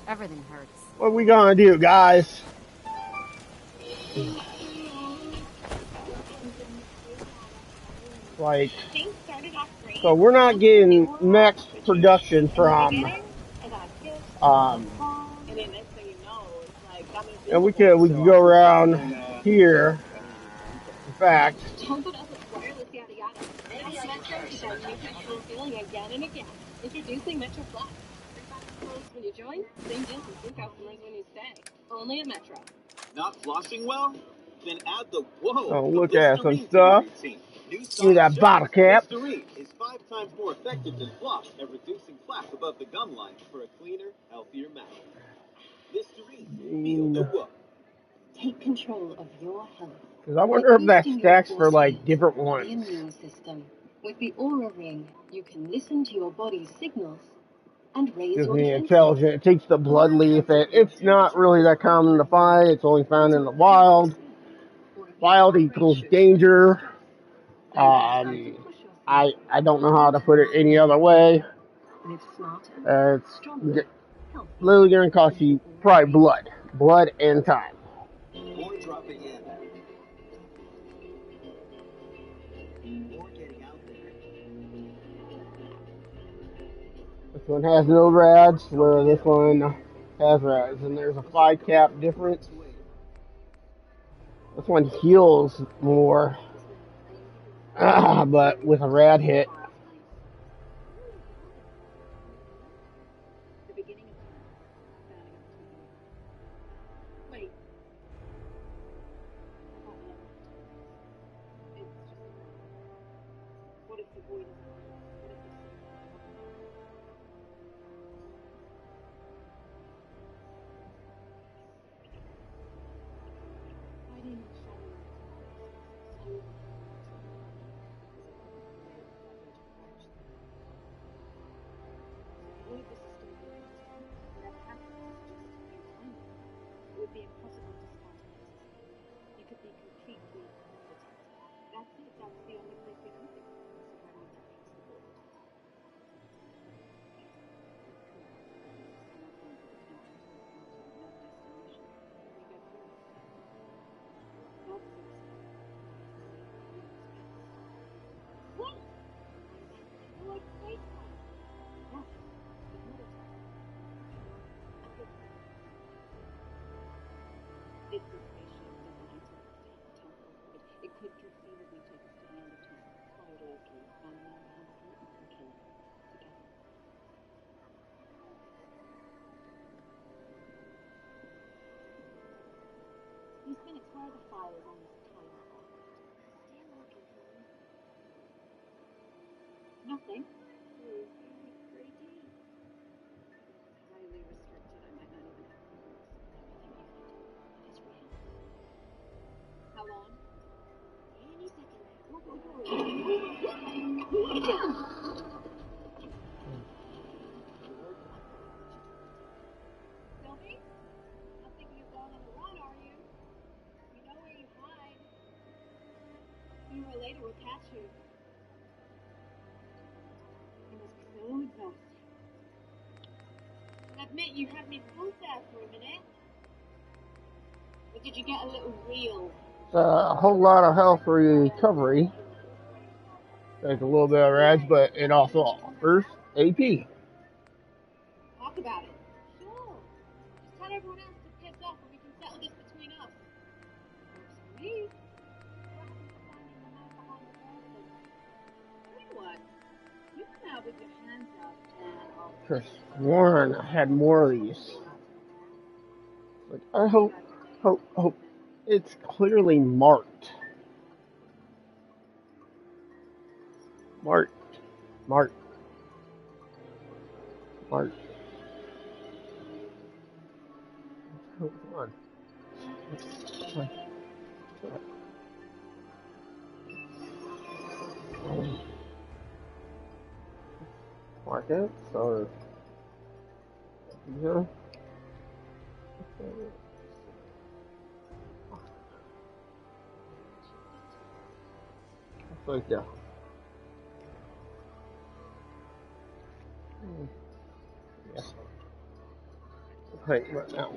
Everything hurts. What are we gonna do, guys? Like, so we're not getting max production from, and we could go around here. In fact, Introducing Metro Plus. When you join, same deal for new customers when you stay. Only at Metro. Not flossing well? Then add the oh, look at some stuff. Give me that bottle cap. Listerine is 5 times more effective than floss at reducing plaque above the gum line for a cleaner, healthier mouth. Listerine, feel the whoa. Take control of your health. Because I wonder if that stacks for like different ones. Immune system. With the Aura Ring, you can listen to your body's signals and raise Gives your me defenses. intelligent. It takes the blood leaf. It's not really that common to find. It's only found in the wild. Wild equals danger. I don't know how to put it any other way. It's literally going to cost you probably blood and time. Or dropping in. Or getting out there. This one has no rads, where this one has rads, and there's a 5 cap difference. This one heals more, but with a rad hit. Nothing. How long? Any second. Go, go, go. Sylvie? Not thinking of going on a run, are you? You know where you hide. Sooner or later we'll catch you. You must be so exhausted. I admit you had me fooled there for a minute. Or did you get a little real? It's a whole lot of health recovery. There's a little bit of rads, but it also offers AP. Talk about it. Sure. Just tell everyone else to piss off and we can settle this between us. Works for me. What happened to finding the man behind the curtain? Tell you what, you come out with your hands up and I'll... Could have sworn I had more of these. But I hope it's clearly marked. Marked. Come on. Mark it. So yeah. Right there. Yeah. Hey, right now.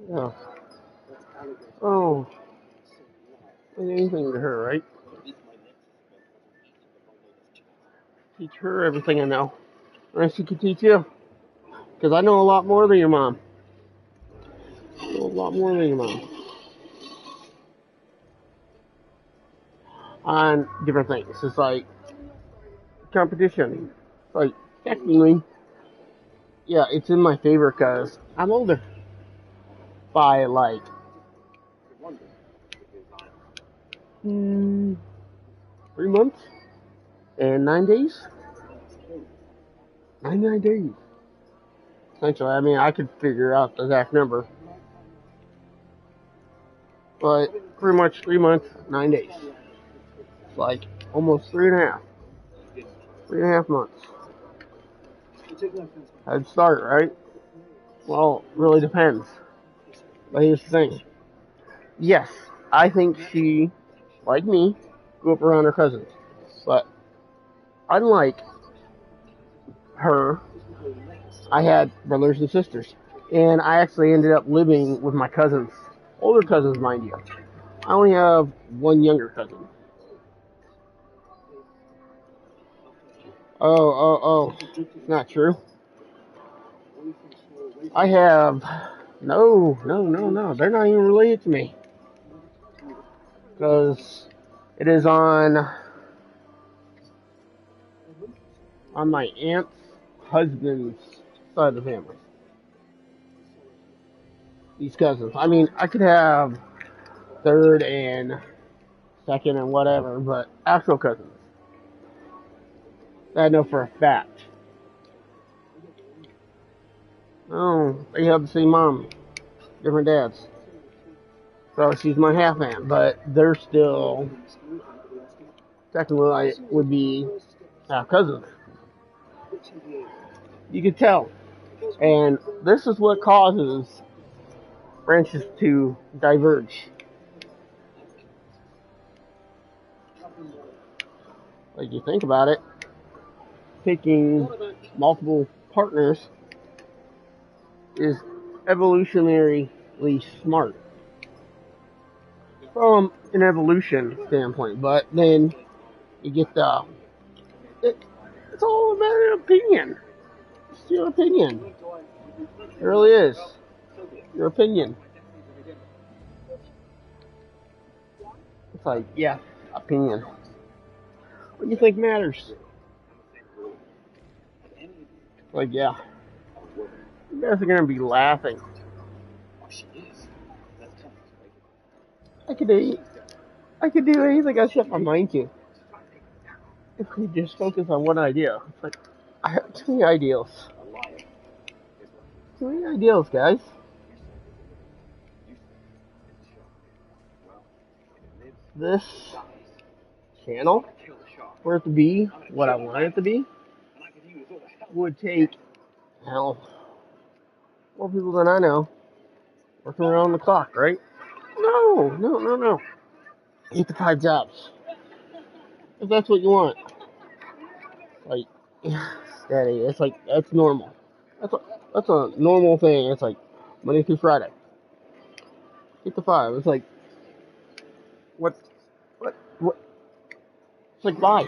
Yeah. Oh, anything to her, right? Teach her everything I know. And she can teach you. Because I know a lot more than your mom. I know a lot more than your mom. On different things. It's like competition. Like, technically, yeah, it's in my favor because I'm older. By like 3 months and 9 days. 99 days. Essentially, I mean, I could figure out the exact number. But pretty much 3 months, 9 days. It's like almost 3.5. 3.5 months. I'd start, right? Well, really depends. But here's the thing. Yes, I think she, like me, grew up around her cousins. But unlike her, I had brothers and sisters. And I actually ended up living with my cousins. Older cousins, mind you. I only have one younger cousin. Oh. Not true. I have... No. They're not even related to me. Because it is on my aunt's husband's side of the family. These cousins. I mean, I could have third and second and whatever, but actual cousins. I know for a fact. Oh, they have the same mom, different dads. So she's my half aunt, but they're still technically would be half cousins. You could tell, and this is what causes branches to diverge. Like you think about it, picking multiple partners is evolutionarily smart from an evolution standpoint, but then you get it's all a matter of opinion. It's your opinion. It really is. Your opinion. It's like, yeah, opinion. What do you think matters? Like, yeah. You guys are gonna be laughing. I could do anything I set my mind to. If we just focus on one idea. It's like, I have too many ideals. Too many ideals, guys. This channel, for it to be what I want it to be, would take, hell, more people than I know working around the clock, right? No. 8 to 5 jobs. If that's what you want. Like, steady. It's like, that's normal. That's a normal thing. It's like Monday through Friday. 8 to 5. It's like, what? It's like, bye.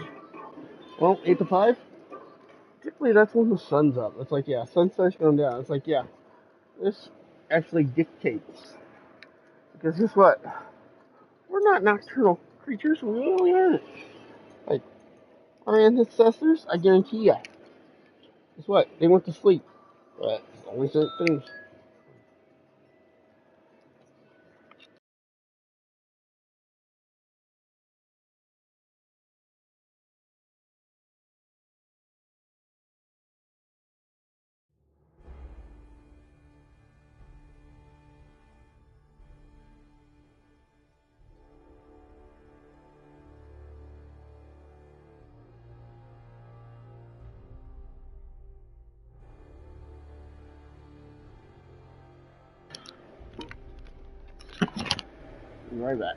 Well, 8 to 5? Typically, that's when the sun's up. It's like, yeah, sun starts going down. It's like, yeah, this actually dictates. Because guess what? We're not nocturnal creatures. We really aren't. Like, our ancestors, I guarantee ya. Guess what? They went to sleep. But only certain things. Be right back.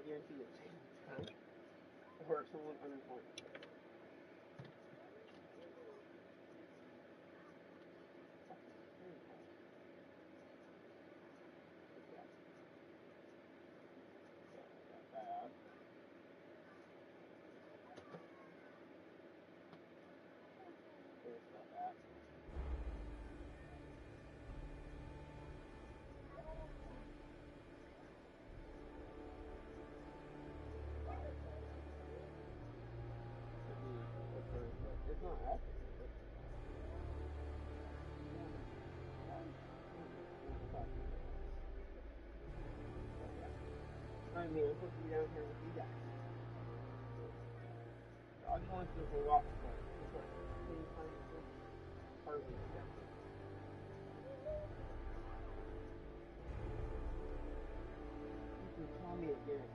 guarantee it's time or someone unemployment. It's not active. I mean, I'm supposed to be down here with you guys. I'll be going through for a walk, but it's like, same time as this. Hardly accepted. You can tell me again.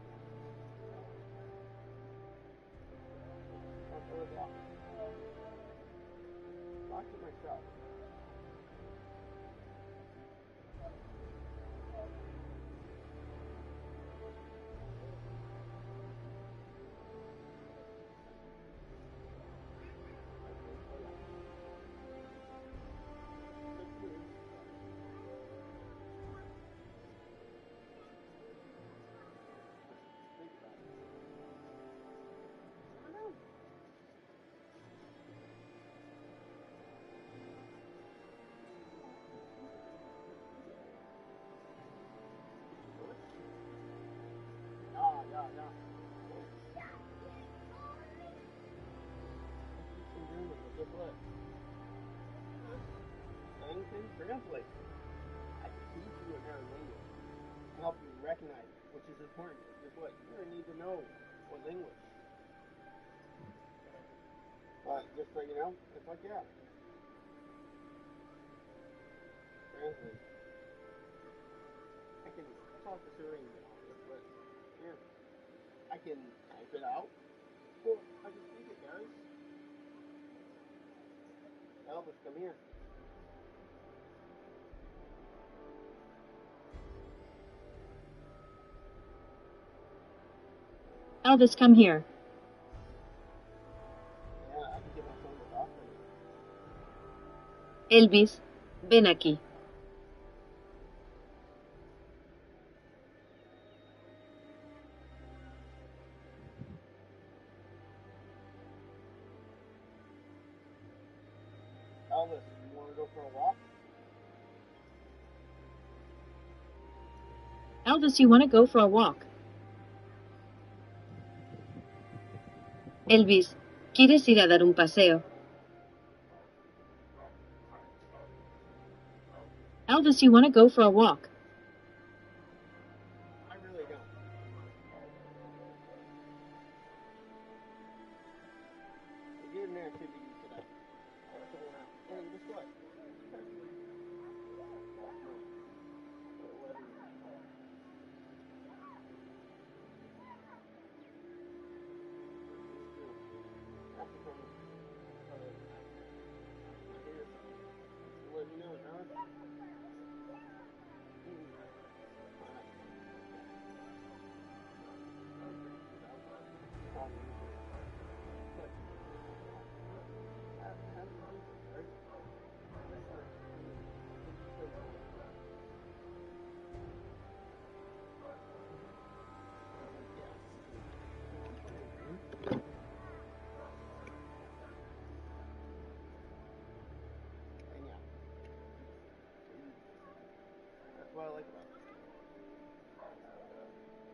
I'll go walk. Talk to myself. Translate. I can teach you another language. Help you recognize it, which is important. Guess what? You're gonna need to know what language. But just so you know, it's like that. Translate. I can talk to Serene about this, but here, I can type it out. Well, I can speak it, guys. Elvis, come here. Elvis, come here. Yeah, I can get my phone to talk to you. Elvis, ven aquí. Elvis, you want to go for a walk? Elvis, you want to go for a walk? Elvis, ¿quieres ir a dar un paseo? Elvis, you want to go for a walk? I really don't. We did an activity today. And guess what? Let me know, John. That's what I like about it.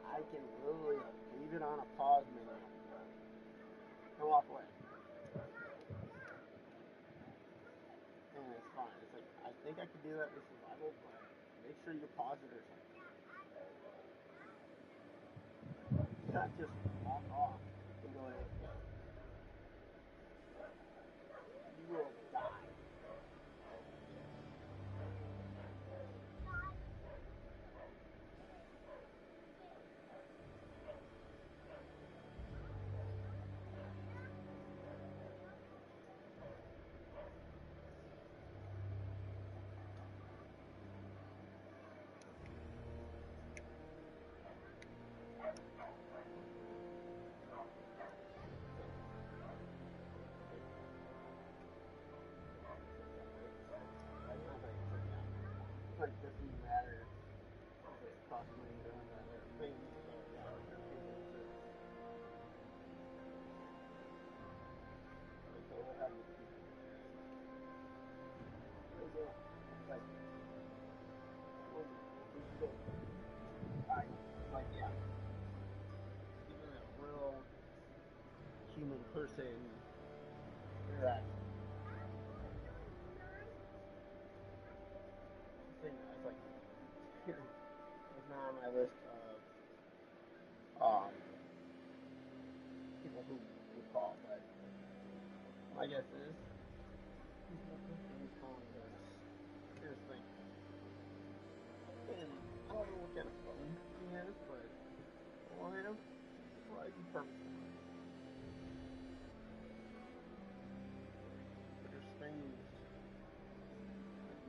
I can literally leave it on a pause menu and walk away. And it's fine. It's like, I think I could do that with survival, but make sure you pause it or something. Not just walk off and go ahead. You will die. person interaction. Thing that's like it's not on my list of people who would call, but my guess is people who call this here's the thing. And I don't know what kind of phone he has, but all I have, well, I'd be perfect. But there's things,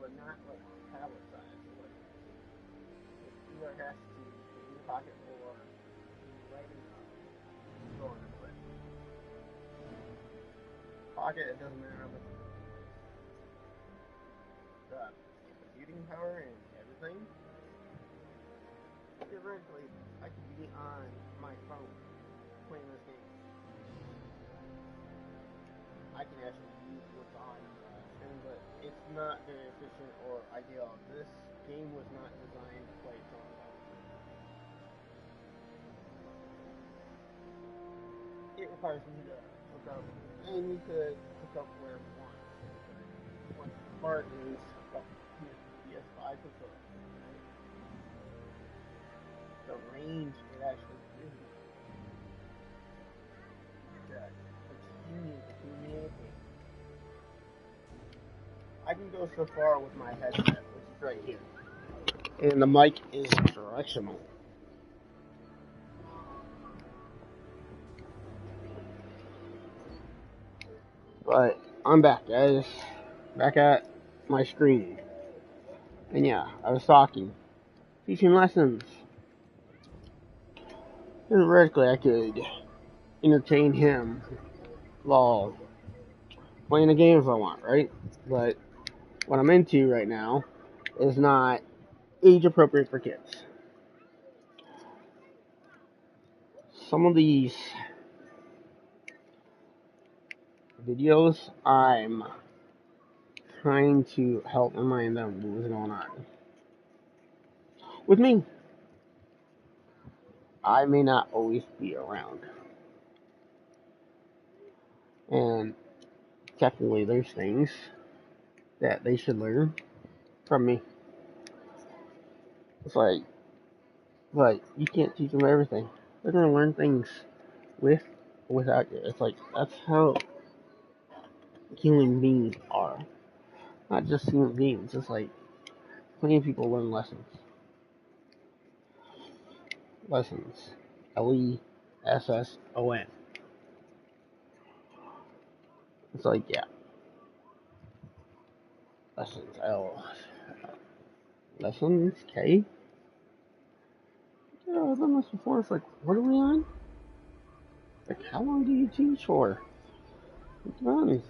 but not like tablet size. Like it either has to be in your pocket or writing going to put pocket. It doesn't matter how much the computing power and everything. Theoretically, I could be on my phone playing this game. I can actually use what's on the screen, but it's not very efficient or ideal. This game was not designed to play its own phone. It requires me to hook up, and you could hook up wherever you want. What's smart is PS5 controller. The range it actually gives you to continue to communicate. I can go so far with my headset, which is right here, and the mic is directional. But I'm back, guys. Back at my screen. And yeah, I was talking. Teaching lessons. Theoretically, I could entertain him while playing the games I want, right? But what I'm into right now is not age appropriate for kids. Some of these videos, I'm trying to help remind them what's going on. With me, I may not always be around. And technically, there's things that they should learn from me. It's like, but you can't teach them everything. They're gonna learn things with or without you. It's like that's how human beings are. Not just human beings. It's like plenty of people learn lessons. Lessons. LESSON. It's like yeah. Lessons. Lessons. K. Yeah, I've done this before. It's like, what are we on? Like, how long do you teach for? It's fun.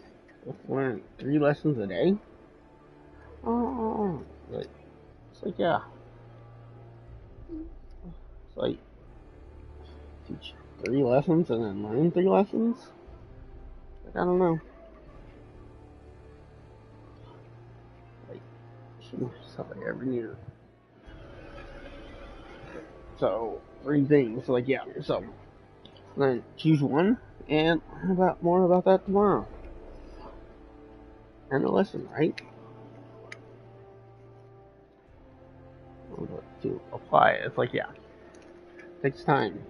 Learn 3 lessons a day. Oh. Like, it's like yeah. It's like teach 3 lessons and then learn 3 lessons. Like I don't know. Like something I ever knew. So 3 things. So like yeah. So then choose one and more about that tomorrow. And a lesson, right? To apply it. It's like yeah. It takes time.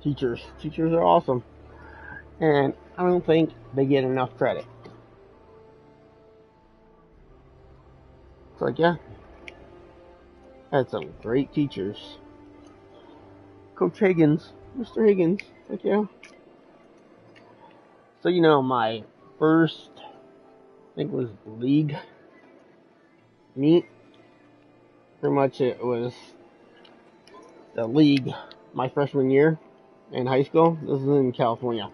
Teachers are awesome. And I don't think they get enough credit. It's like, yeah, I had some great teachers. Coach Higgins, Mr. Higgins, like, yeah. So, you know, my first, I think it was league meet. Pretty much it was the league my freshman year in high school. This is in California.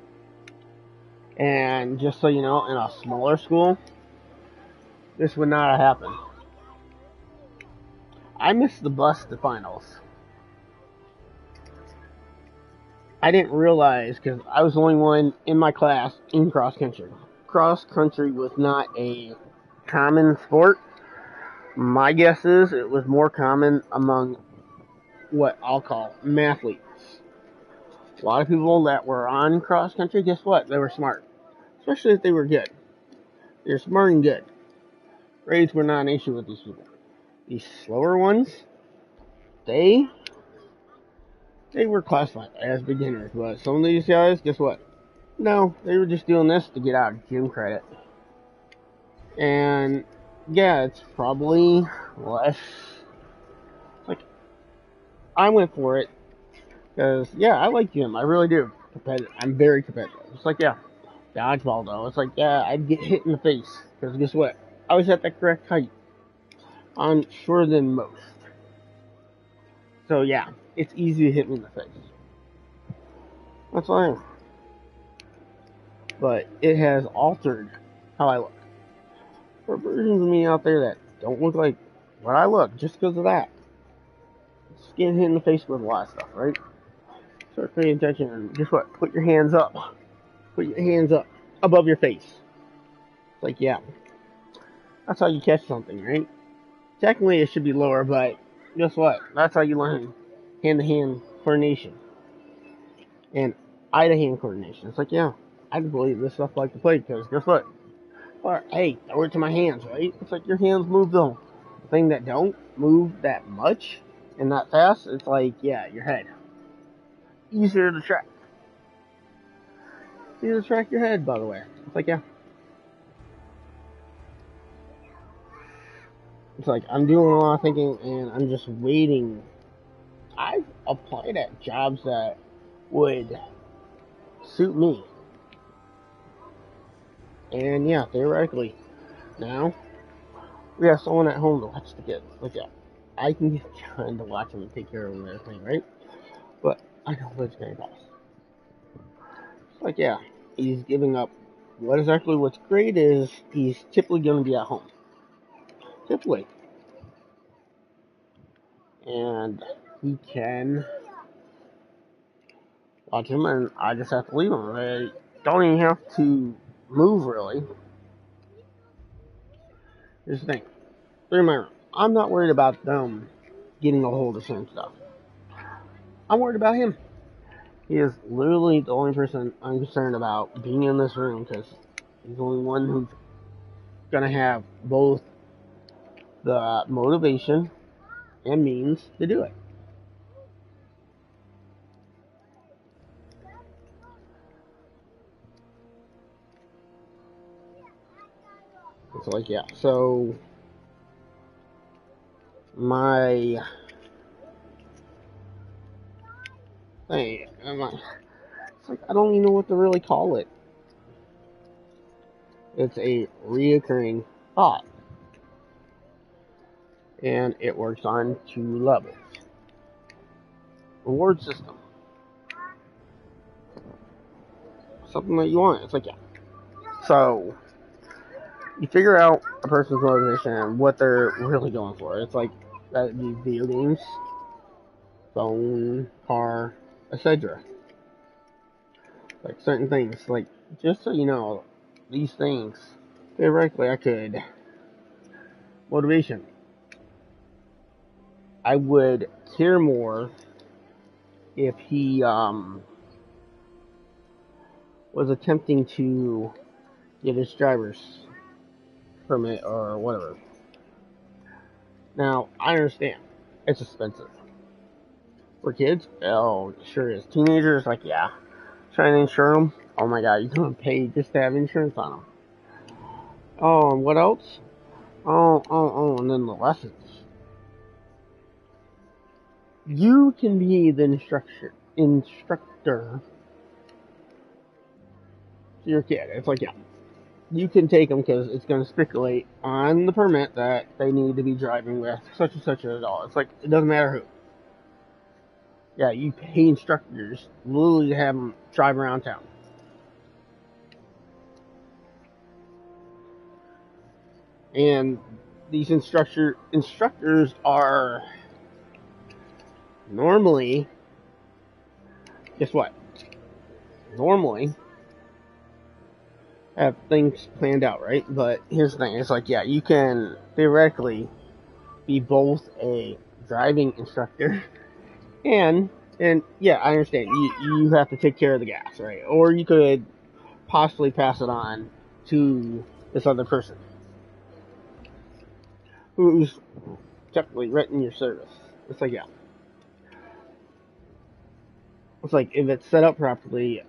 And just so you know, in a smaller school, this would not have happened. I missed the bus to finals. I didn't realize because I was the only one in my class in cross country. Cross country was not a common sport. My guess is it was more common among what I'll call mathletes. A lot of people that were on cross country, guess what? They were smart. Especially if they were good. They're smart and good. Grades were not an issue with these people. These slower ones, they were classified as beginners. But some of these guys, guess what? No, they were just doing this to get out of gym credit. And yeah, it's probably less. Like, I went for it because yeah, I like gym. I really do. I'm very competitive. It's like yeah, dodgeball though. It's like yeah, I'd get hit in the face because guess what? I was at the correct height. I'm shorter than most. So yeah, it's easy to hit me in the face. That's what I am. But it has altered how I look. There are versions of me out there that don't look like what I look just because of that. Just getting hit in the face with a lot of stuff, right? Start paying attention and guess what? Put your hands up. Put your hands up above your face. It's like, yeah. That's how you catch something, right? Technically, it should be lower, but guess what? That's how you learn hand-to-hand coordination. And eye-to-hand coordination. It's like, yeah, I can believe this stuff like to play because guess what? Or, hey, throw it to my hands, right? It's like your hands move though. The thing that don't move that much and that fast, it's like, yeah, your head. Easier to track. Easier to track your head, by the way. It's like, yeah. It's like, I'm doing a lot of thinking and I'm just waiting. I've applied at jobs that would suit me. And yeah, theoretically, now we have someone at home to watch the kids. Like, yeah, I can get trying to watch them and take care of them and everything, right? But I know what's going to cost. It's like, yeah, he's giving up. What's great is he's typically going to be at home. Typically. And he can watch him, and I just have to leave him. I don't even have to move, really. Here's the thing. Remember, I'm not worried about them getting a hold of certain stuff. I'm worried about him. He is literally the only person I'm concerned about being in this room because he's the only one who's going to have both the motivation and means to do it. It's like, yeah, so my thing, it's like, I don't even know what to really call it. It's a reoccurring thought. And it works on 2 levels. Reward system. Something that you want. It's like, yeah. So, you figure out a person's motivation and what they're really going for. It's like, that would be video games, phone, car, etc. Like, certain things. Like, just so you know, these things, theoretically, I could. Motivation. I would care more if he was attempting to get his driver's permit or whatever. Now, I understand. It's expensive. For kids? Oh, sure is. Teenagers, like, yeah. Trying to insure them? Oh my god, you're going to pay just to have insurance on them. Oh, and what else? Oh, and then the lessons. You can be the instructor to your kid. It's like, yeah, you can take them because it's going to stipulate on the permit that they need to be driving with such and such an adult. It's like, it doesn't matter who. Yeah, you pay instructors literally to have them drive around town. And these instructors are normally, guess what? Normally have things planned out, right? But here's the thing, it's like, yeah, you can theoretically be both a driving instructor and And yeah, I understand. You have to take care of the gas, right? Or you could possibly pass it on to this other person who's technically renting your service. It's like, yeah. It's like, if it's set up properly,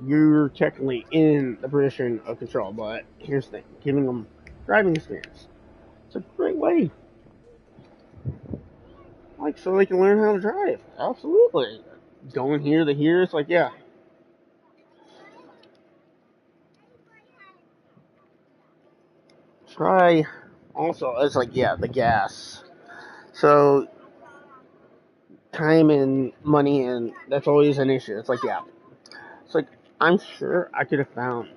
you're technically in the position of control. But here's the thing, giving them driving experience. It's a great way. Like, so they can learn how to drive. Absolutely. Going here to here, it's like, yeah. Try, also, it's like, yeah, the gas. So, time and money, and that's always an issue. It's like, yeah. It's like, I'm sure I could have found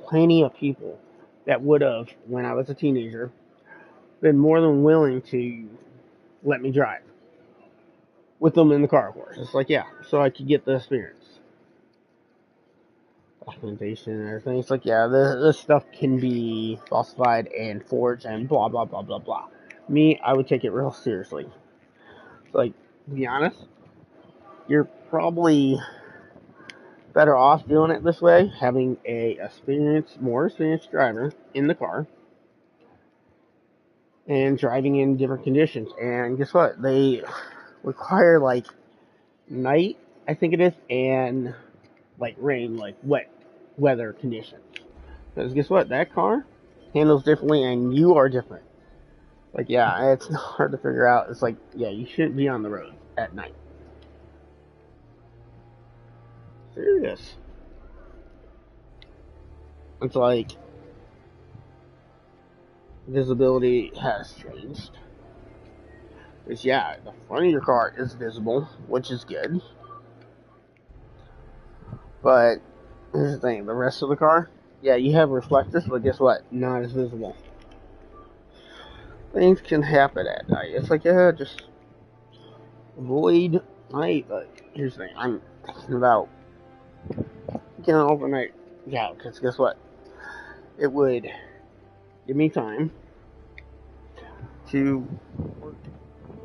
plenty of people that would have, when I was a teenager, been more than willing to let me drive with them in the car, of course. It's like, yeah, so I could get the experience. Documentation and everything. It's like, yeah, this stuff can be falsified and forged and blah, blah, blah, blah, blah. Me, I would take it real seriously. It's like, to be honest, you're probably better off doing it this way, having more experienced driver in the car and driving in different conditions. And guess what? They require like night, I think it is, and like rain, like wet weather conditions. Because guess what? That car handles differently, and you are different. Like, yeah, it's hard to figure out. It's like, yeah, you shouldn't be on the road at night. Serious. It's like visibility has changed. Because, yeah, the front of your car is visible, which is good. But here's the thing, the rest of the car, yeah, you have reflectors, but guess what? Not as visible. Things can happen at night. It's like, yeah, just avoid night. But here's the thing, I'm thinking about getting an overnight job, because guess what? It would give me time to work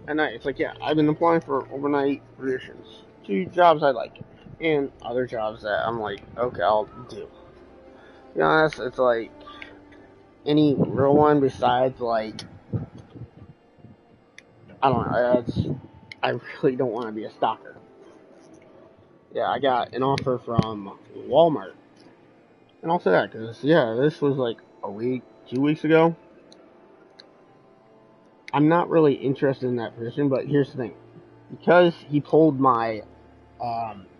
at night. It's like, yeah, I've been applying for overnight positions, 2 jobs I like, and other jobs that I'm like, okay, I'll do. To be honest, it's like any real one besides like, I don't know, I really don't want to be a stalker. Yeah, I got an offer from Walmart, and I'll say that because yeah, this was like a week, 2 weeks ago. I'm not really interested in that position, but here's the thing, because he pulled my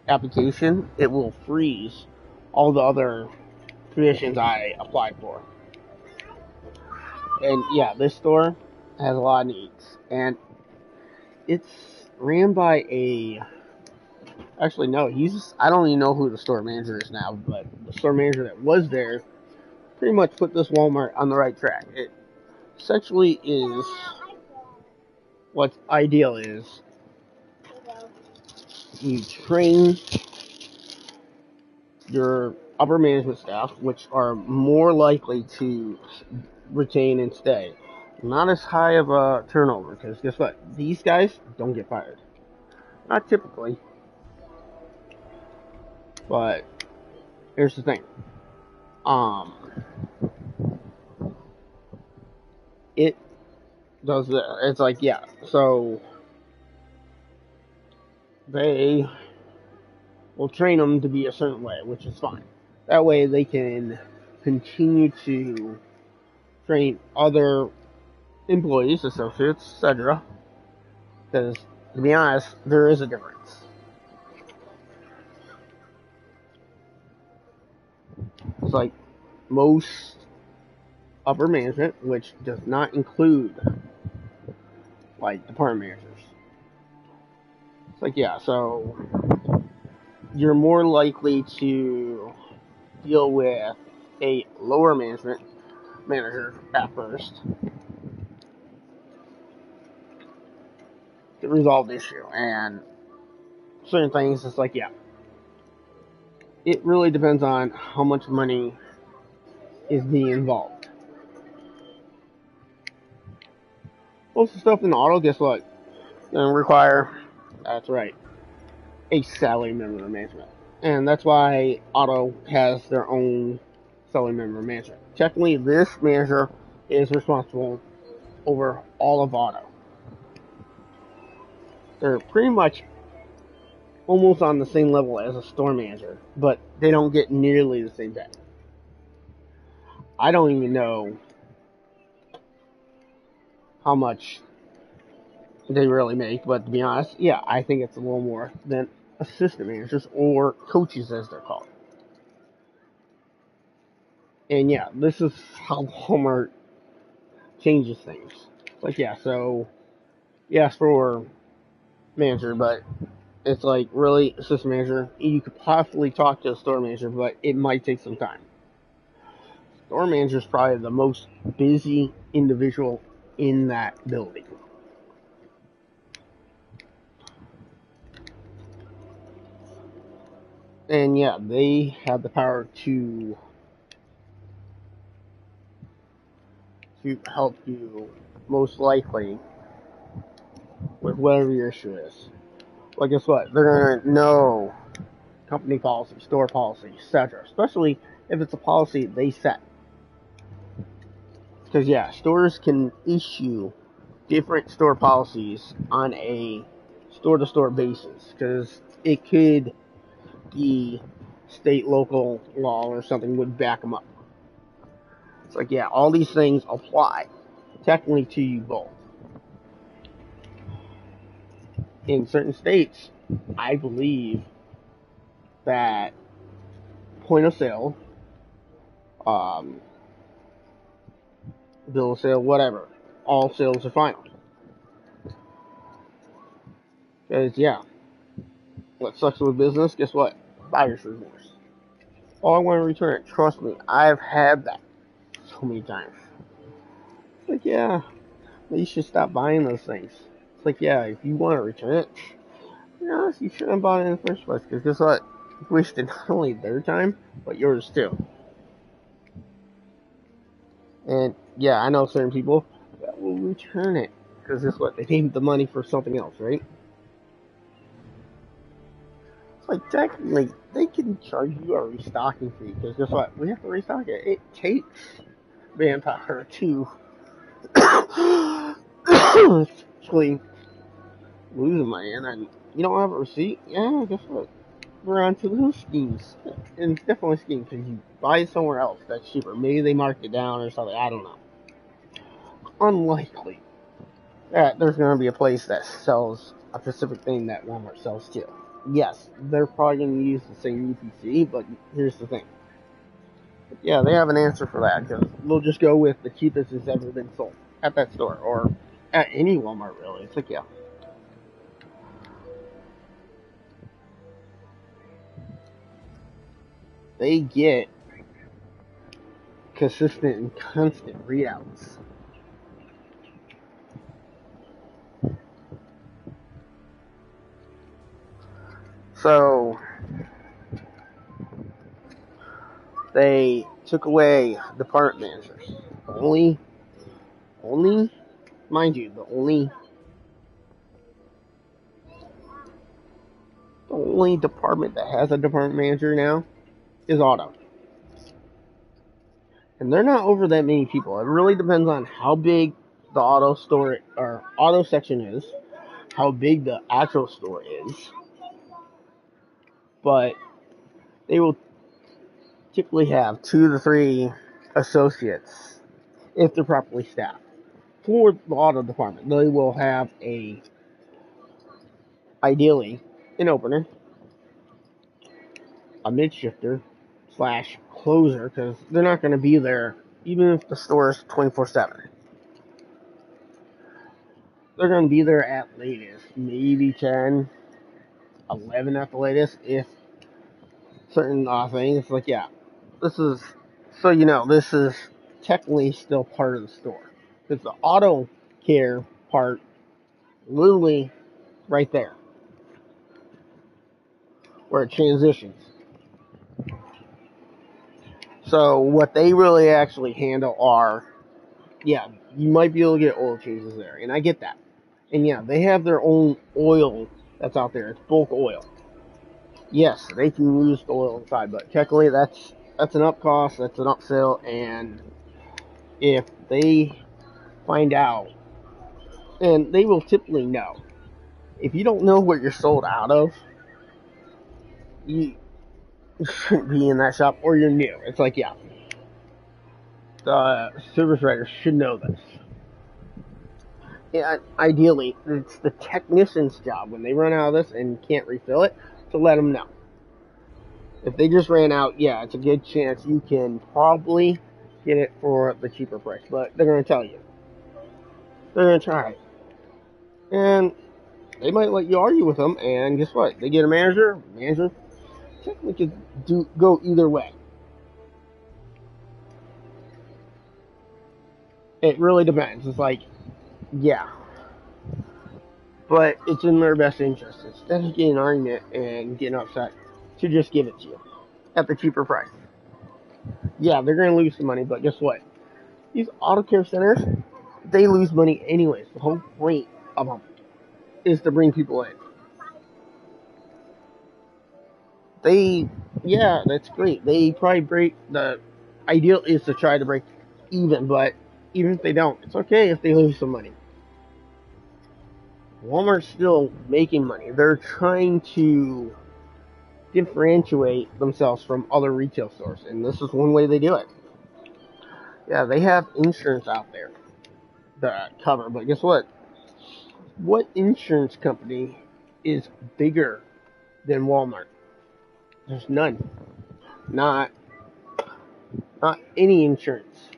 application, it will freeze all the other positions I applied for. And yeah, this store has a lot of needs, and it's ran by actually no, I don't even know who the store manager is now, but the store manager that was there pretty much put this Walmart on the right track. It essentially is, what's ideal is you train your upper management staff, which are more likely to retain and stay. Not as high of a turnover, because guess what? These guys don't get fired. Not typically. But here's the thing. It does that. It's like, yeah, so they will train them to be a certain way, which is fine. That way they can continue to train other employees, associates, etc. Because, to be honest, there is a difference. It's like most upper management, which does not include like department managers. It's like, yeah, so you're more likely to deal with a lower manager at first to resolve the issue. And certain things, it's like, yeah, it really depends on how much money is being involved. Most of the stuff in the auto, guess what? Gonna require, that's right, a salary member management. And that's why Auto has their own salary member management. Technically, this manager is responsible over all of Auto. They're pretty much almost on the same level as a store manager, but they don't get nearly the same pay. I don't even know how much they really make, but to be honest, yeah, I think it's a little more than assistant managers or coaches as they're called. And yeah, this is how Walmart changes things. It's like, yeah, so yes for manager, but it's like really assistant manager. You could possibly talk to a store manager, but it might take some time. Store manager is probably the most busy individual in that building. And yeah, they have the power to help you most likely with whatever your issue is. Well, guess what? They're gonna know company policy, store policy, etc. Especially if it's a policy they set. Because yeah, stores can issue different store policies on a store-to-store basis. Because it could be state, local law or something would back them up. It's like, yeah, all these things apply technically to you both. In certain states, I believe that point of sale, bill of sale, whatever, all sales are final. Because, yeah, what sucks with business, guess what? Buyer's remorse. Oh, I want to return it. Trust me, I've had that so many times. It's like, yeah, you should stop buying those things. It's like, yeah, if you want to return it, you shouldn't have bought it in the first place. Because guess what? You wasted not only their time, but yours too. And yeah, I know certain people that will return it. Because guess what? They need the money for something else, right? It's like, technically, they can charge you a restocking fee. Because guess what? We have to restock it. It takes manpower to actually losing money. And then you don't have a receipt? Yeah, guess what? We're on to those schemes. And it's definitely schemes. Because you buy it somewhere else that's cheaper. Maybe they marked it down or something. I don't know. Unlikely that there's going to be a place that sells a specific thing that Walmart sells too. Yes, they're probably going to use the same UPC, but here's the thing. Yeah, they have an answer for that, because they'll just go with the cheapest that's ever been sold at that store, or at any Walmart, really. It's like, yeah. They get consistent and constant readouts. So, they took away department managers. Only, mind you, the only department that has a department manager now is Auto. And they're not over that many people. It really depends on how big the auto store or auto section is, how big the actual store is. But they will typically have 2 to 3 associates if they're properly staffed. For the auto department, they will have ideally an opener, a mid shifter / closer, because they're not going to be there even if the store is 24/7. They're going to be there at latest, maybe 10, 11 at the latest, if certain things. Like, yeah, this is, so you know, this is technically still part of the store. Because the auto care part, literally right there, where it transitions. So what they really actually handle are, yeah, you might be able to get oil changes there, and I get that. And yeah, they have their own oil that's out there. It's bulk oil. yes, they can use the oil inside, but technically that's an up cost, that's an upsell, and if they find out, and they will typically know, if you don't know what you're sold out of, you shouldn't be in that shop, or you're new. It's like, yeah, the service writer should know this. Yeah, ideally, it's the technician's job when they run out of this and can't refill it to let them know. If they just ran out, yeah, it's a good chance you can probably get it for the cheaper price, but they're going to tell you. They're going to try. And they might let you argue with them, and guess what? They get a manager. Manager technically could go either way. It really depends. It's like, yeah. But it's in their best interest. Instead of getting an argument and getting upset, to just give it to you at the cheaper price. Yeah, they're going to lose some money, but guess what? These auto care centers, they lose money anyways. The whole point of them is to bring people in. Yeah, that's great. They probably the ideal is to try to break even, but even if they don't, it's okay if they lose some money. Walmart's still making money. They're trying to differentiate themselves from other retail stores, and this is one way they do it. Yeah, they have insurance out there to cover, but guess what? What insurance company is bigger than Walmart? There's none. Not any insurance.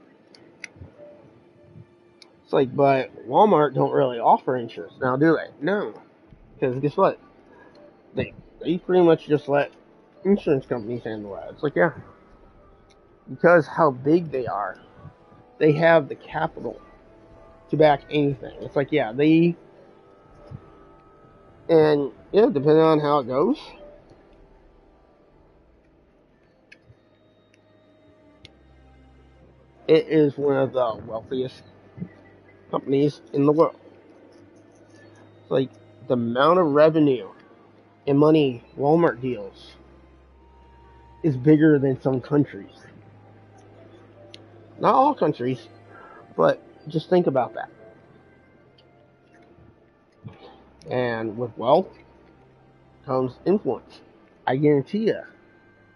It's like, but Walmart don't really offer insurance now, do they? No, because guess what? They pretty much just let insurance companies handle that. It's like, yeah, because how big they are, they have the capital to back anything. It's like, yeah, and yeah, depending on how it goes, it is one of the wealthiest companies in the world. It's like the amount of revenue and money Walmart deals is bigger than some countries. Not all countries, but just think about that. And with wealth comes influence. I guarantee you,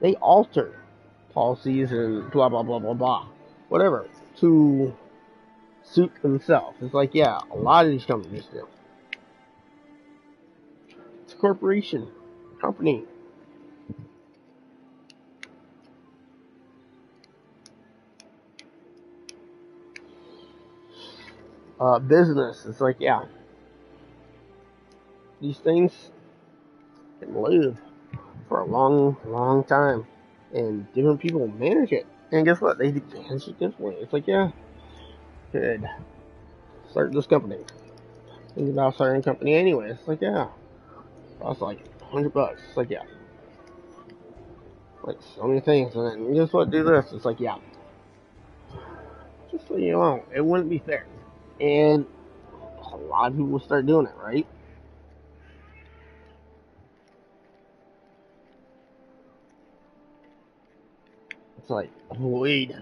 they alter policies and blah, blah, blah, blah, blah, whatever, to suit themselves. It's like, yeah, a lot of these companies do. It's a corporation, company. Business. It's like, yeah, these things can live for a long, long time, and different people manage it. And guess what? They manage it differently. It's like, yeah, could start this company. Think about starting a company anyway. It's like, yeah, costs like $100. It's like, yeah, like so many things. And then guess what? Do this. It's like, yeah, just so you know, it wouldn't be fair. And a lot of people will start doing it, right? It's like, wait,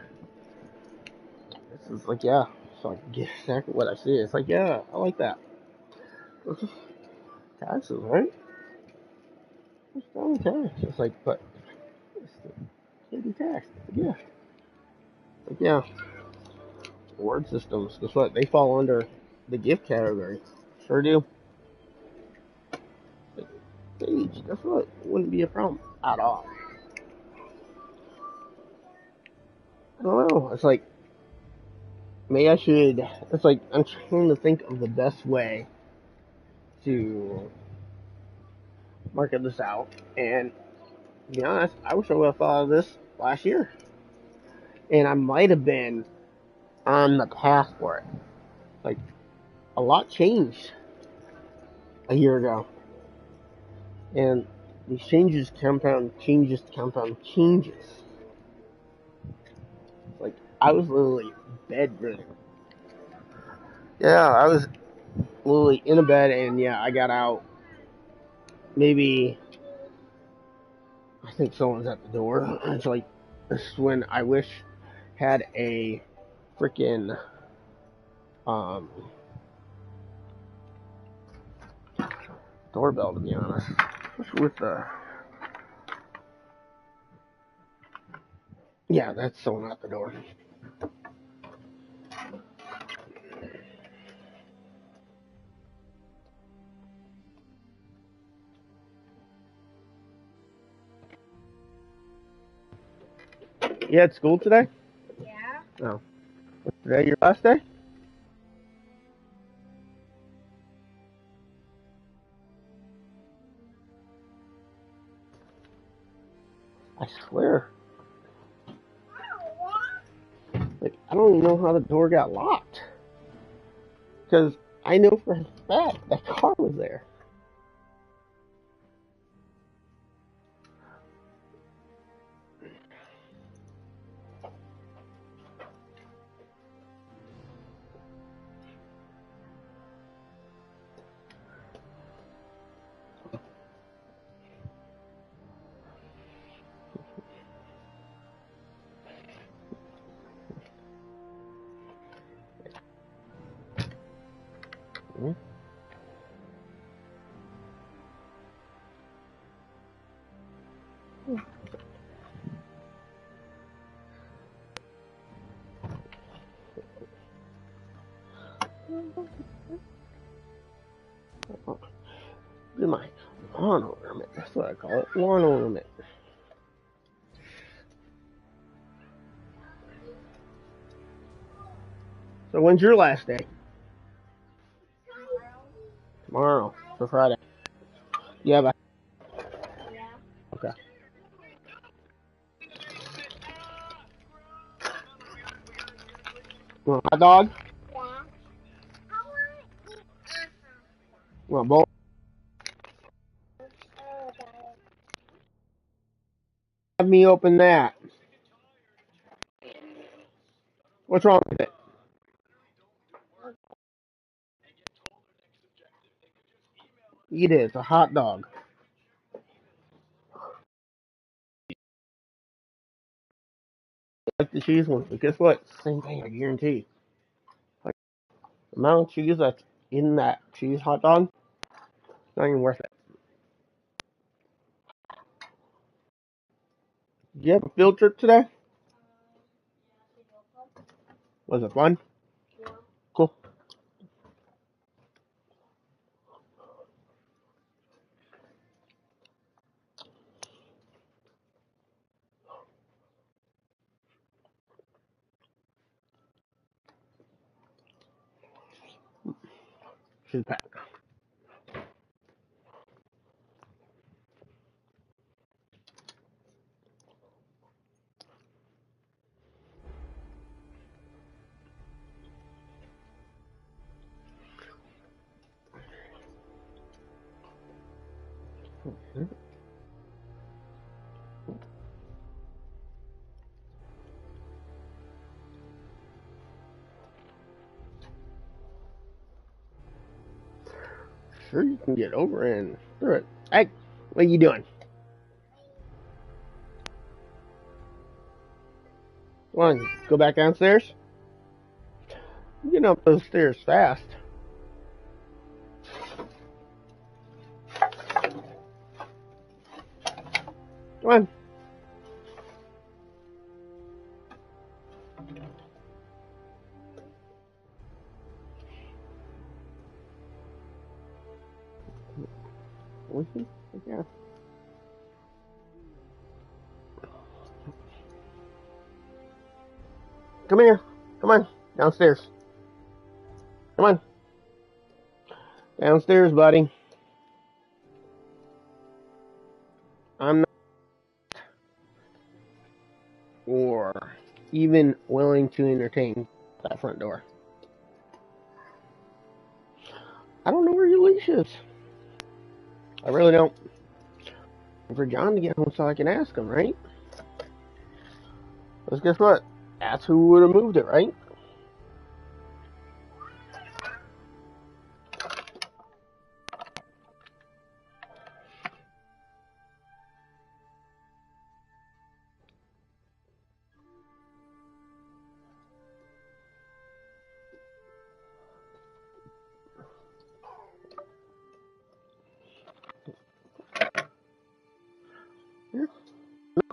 this is like, yeah, so I get exactly what I see. It's like, yeah, I like that. Taxes, right? It's not tax. It's like, but it can't be taxed. Yeah. Like, yeah. Reward systems. Guess what? They fall under the gift category. Sure do. Like, Sage, guess what? It wouldn't be a problem at all. I don't know. It's like, maybe I should. It's like, I'm trying to think of the best way to market this out. And to be honest, I wish I would have thought of this last year. And I might have been on the path for it. Like, a lot changed a year ago. And these changes compound changes. Like, I was literally bedridden. Yeah, I was literally in a bed, and yeah, I got out maybe I think someone's at the door. It's like, this is when I wish had a freaking doorbell, to be honest. Especially with the... Yeah, that's someone at the door. You had school today? Yeah. Oh. Was today your last day? I swear. Like, I don't even know how the door got locked. Because I know for a fact that car was there. Hmm? Do my lawn ornament. That's what I call it. Lawn ornament. So when's your last day? Tomorrow. For Friday. Yeah, but... Yeah. Okay. Want a hot dog? Yeah. I want to eat Want a bowl? Have me open that. What's wrong with it? Eat it. It's a hot dog. Like the cheese one, but guess what? Same thing, I guarantee. Like, the amount of cheese that's in that cheese hot dog, not even worth it. Did you have a field trip today? Was it fun? Yeah. Cool. She's back. Sure, you can get over and through it. Hey, what are you doing? Come on, go back downstairs. You get up those stairs fast. Come on. Yeah. Come here. Come on. Downstairs. Come on. Downstairs, buddy. I'm not or even willing to entertain that front door. I don't know where your leash is. I really don't. For John to get home so I can ask him, right? Because guess what? That's who would have moved it, right?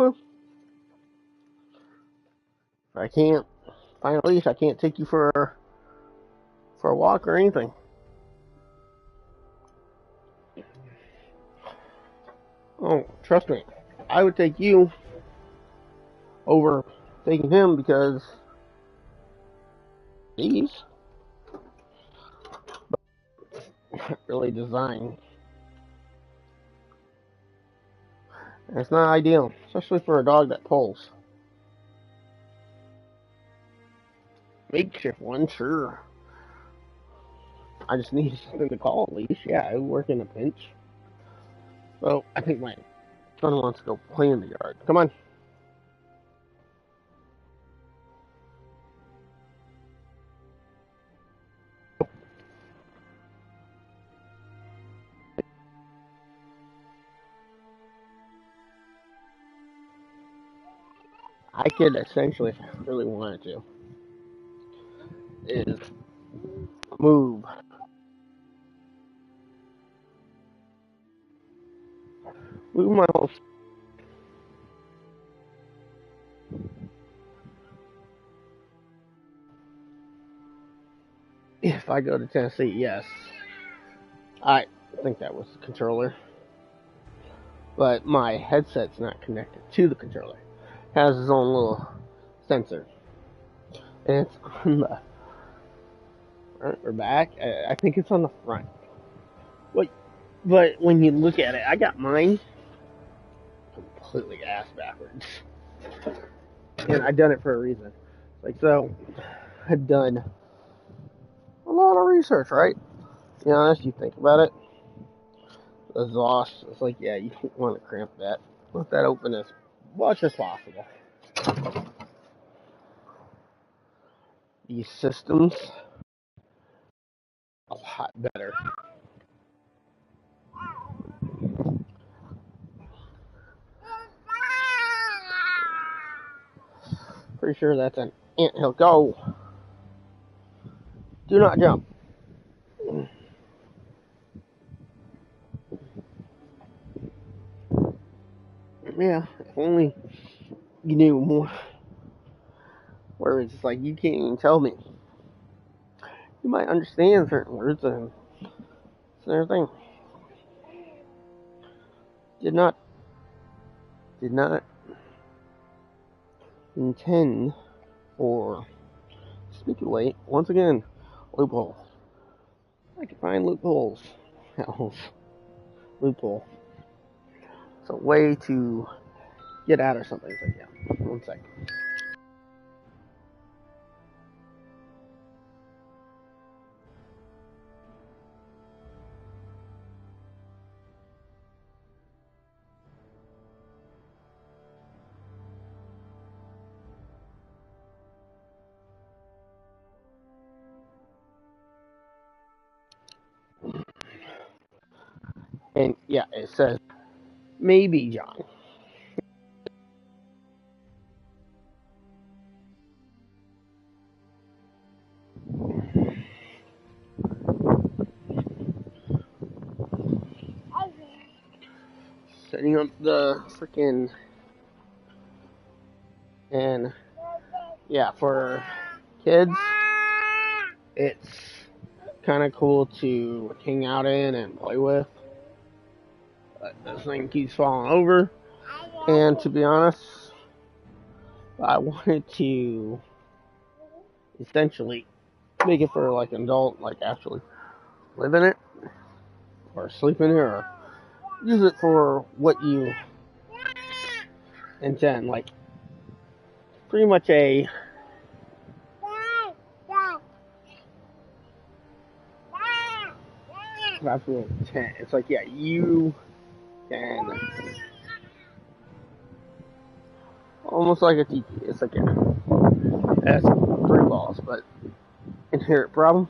If I can't find a leash, I can't take you for a walk or anything. Oh, trust me, I would take you over taking him because these aren't really designed. And it's not ideal, especially for a dog that pulls. Makeshift one, sure. I just need something to call a leash. Yeah, I would work in a pinch. So I think my son wants to go play in the yard. Come on. I could essentially, if I really wanted to, is move my whole. If I go to Tennessee, yes, I think that was the controller, but my headset's not connected to the controller. It has its own little sensor, and it's on the front or back. I think it's on the front. But when you look at it, I got mine completely ass backwards. And I done it for a reason. Like, so, I've done a lot of research, right? To be honest, you think about it. The exhaust, it's like, yeah, you don't want to cramp that. Let that open as much as possible. These systems, a lot better. Pretty sure that's an anthill. Go! Do not jump. Yeah, if only you knew more words. It's like, you can't even tell me. You might understand certain words and everything. Did not intend for speculate. Once again, loophole. I can find loopholes. Hells. Loophole. It's a way to get out or something. It's like, yeah, 1 second. And yeah, it says, maybe, John. Setting up the freaking. And yeah, for kids, it's kind of cool to hang out in and play with. But this thing keeps falling over. And to be honest, I wanted to essentially make it for like an adult, like actually live in it or sleep in it or use it for what you intend. Like pretty much a absolute intent. It's like, yeah, you can almost like a TP. It's like, yeah, that's 3 balls, but inherent problem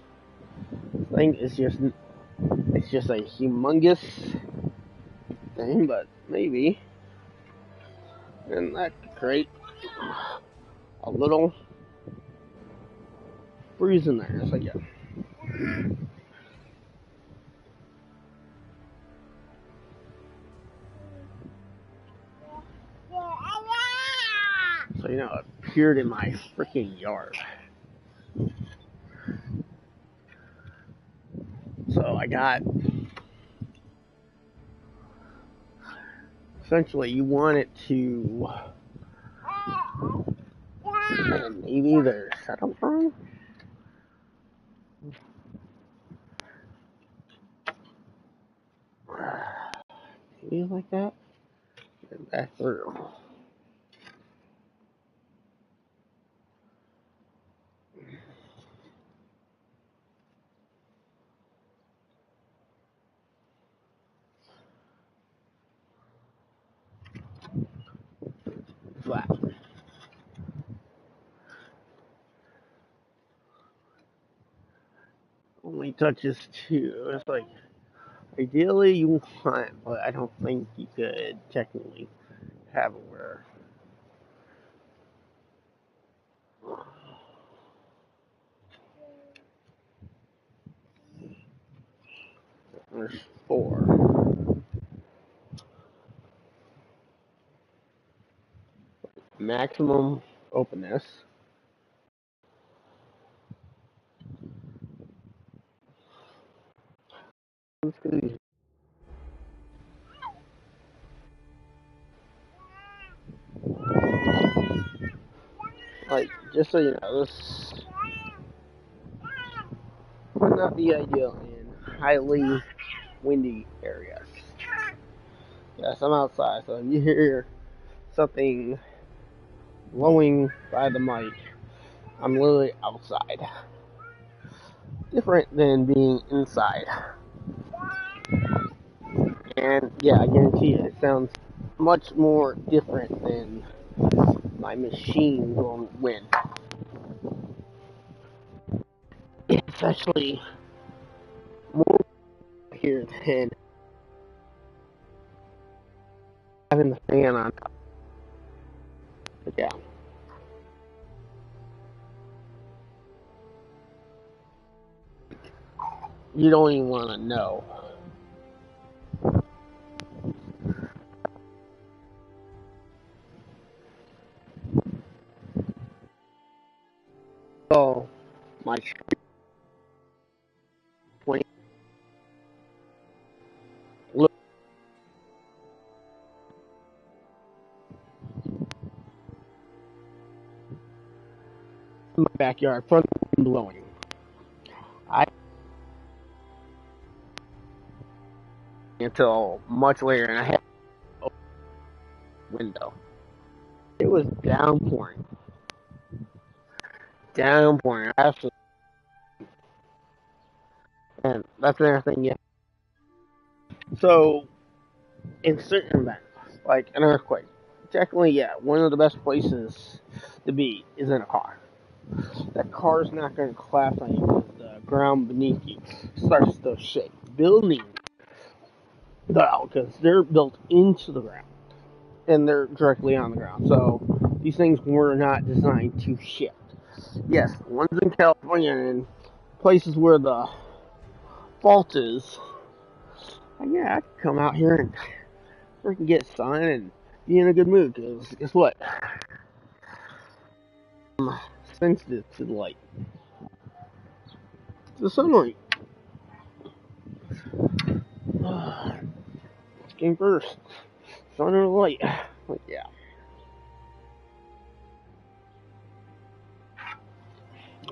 thing is just, it's just a humongous thing, but maybe, and that could create a little breeze in there. It's like, yeah. you know, it appeared in my freaking yard. So I got, essentially you want it to, and maybe they're set up wrong. Maybe like that. And back through. Flat. Only touches 2. It's like, ideally you want, but I don't think you could technically have it where. There's 4. Maximum openness. Like, just so you know, this would not be ideal in highly windy areas. Yes, I'm outside, so if you hear something blowing by the mic, I'm literally outside. Different than being inside. And yeah, I guarantee you, it sounds much more different than my machine will win. It's actually more here than having the fan on top. But yeah. You don't even want to know. So, my point. Look in my backyard, front wind blowing. I until much later, and I had a window. It was downpouring. Downpouring. Absolutely. And that's another thing, yeah. So, in certain events, like an earthquake, technically, yeah, one of the best places to be is in a car. That car's not going to collapse on you because the ground beneath you starts to shake. Buildings, no, because they're built into the ground and they're directly on the ground. So these things were not designed to shift. Yes, ones in California and places where the fault is. Yeah, I could come out here and freaking get sun and be in a good mood. Because guess what? I'm sensitive to the light, to the sunlight. Game first, sun or light. Like yeah.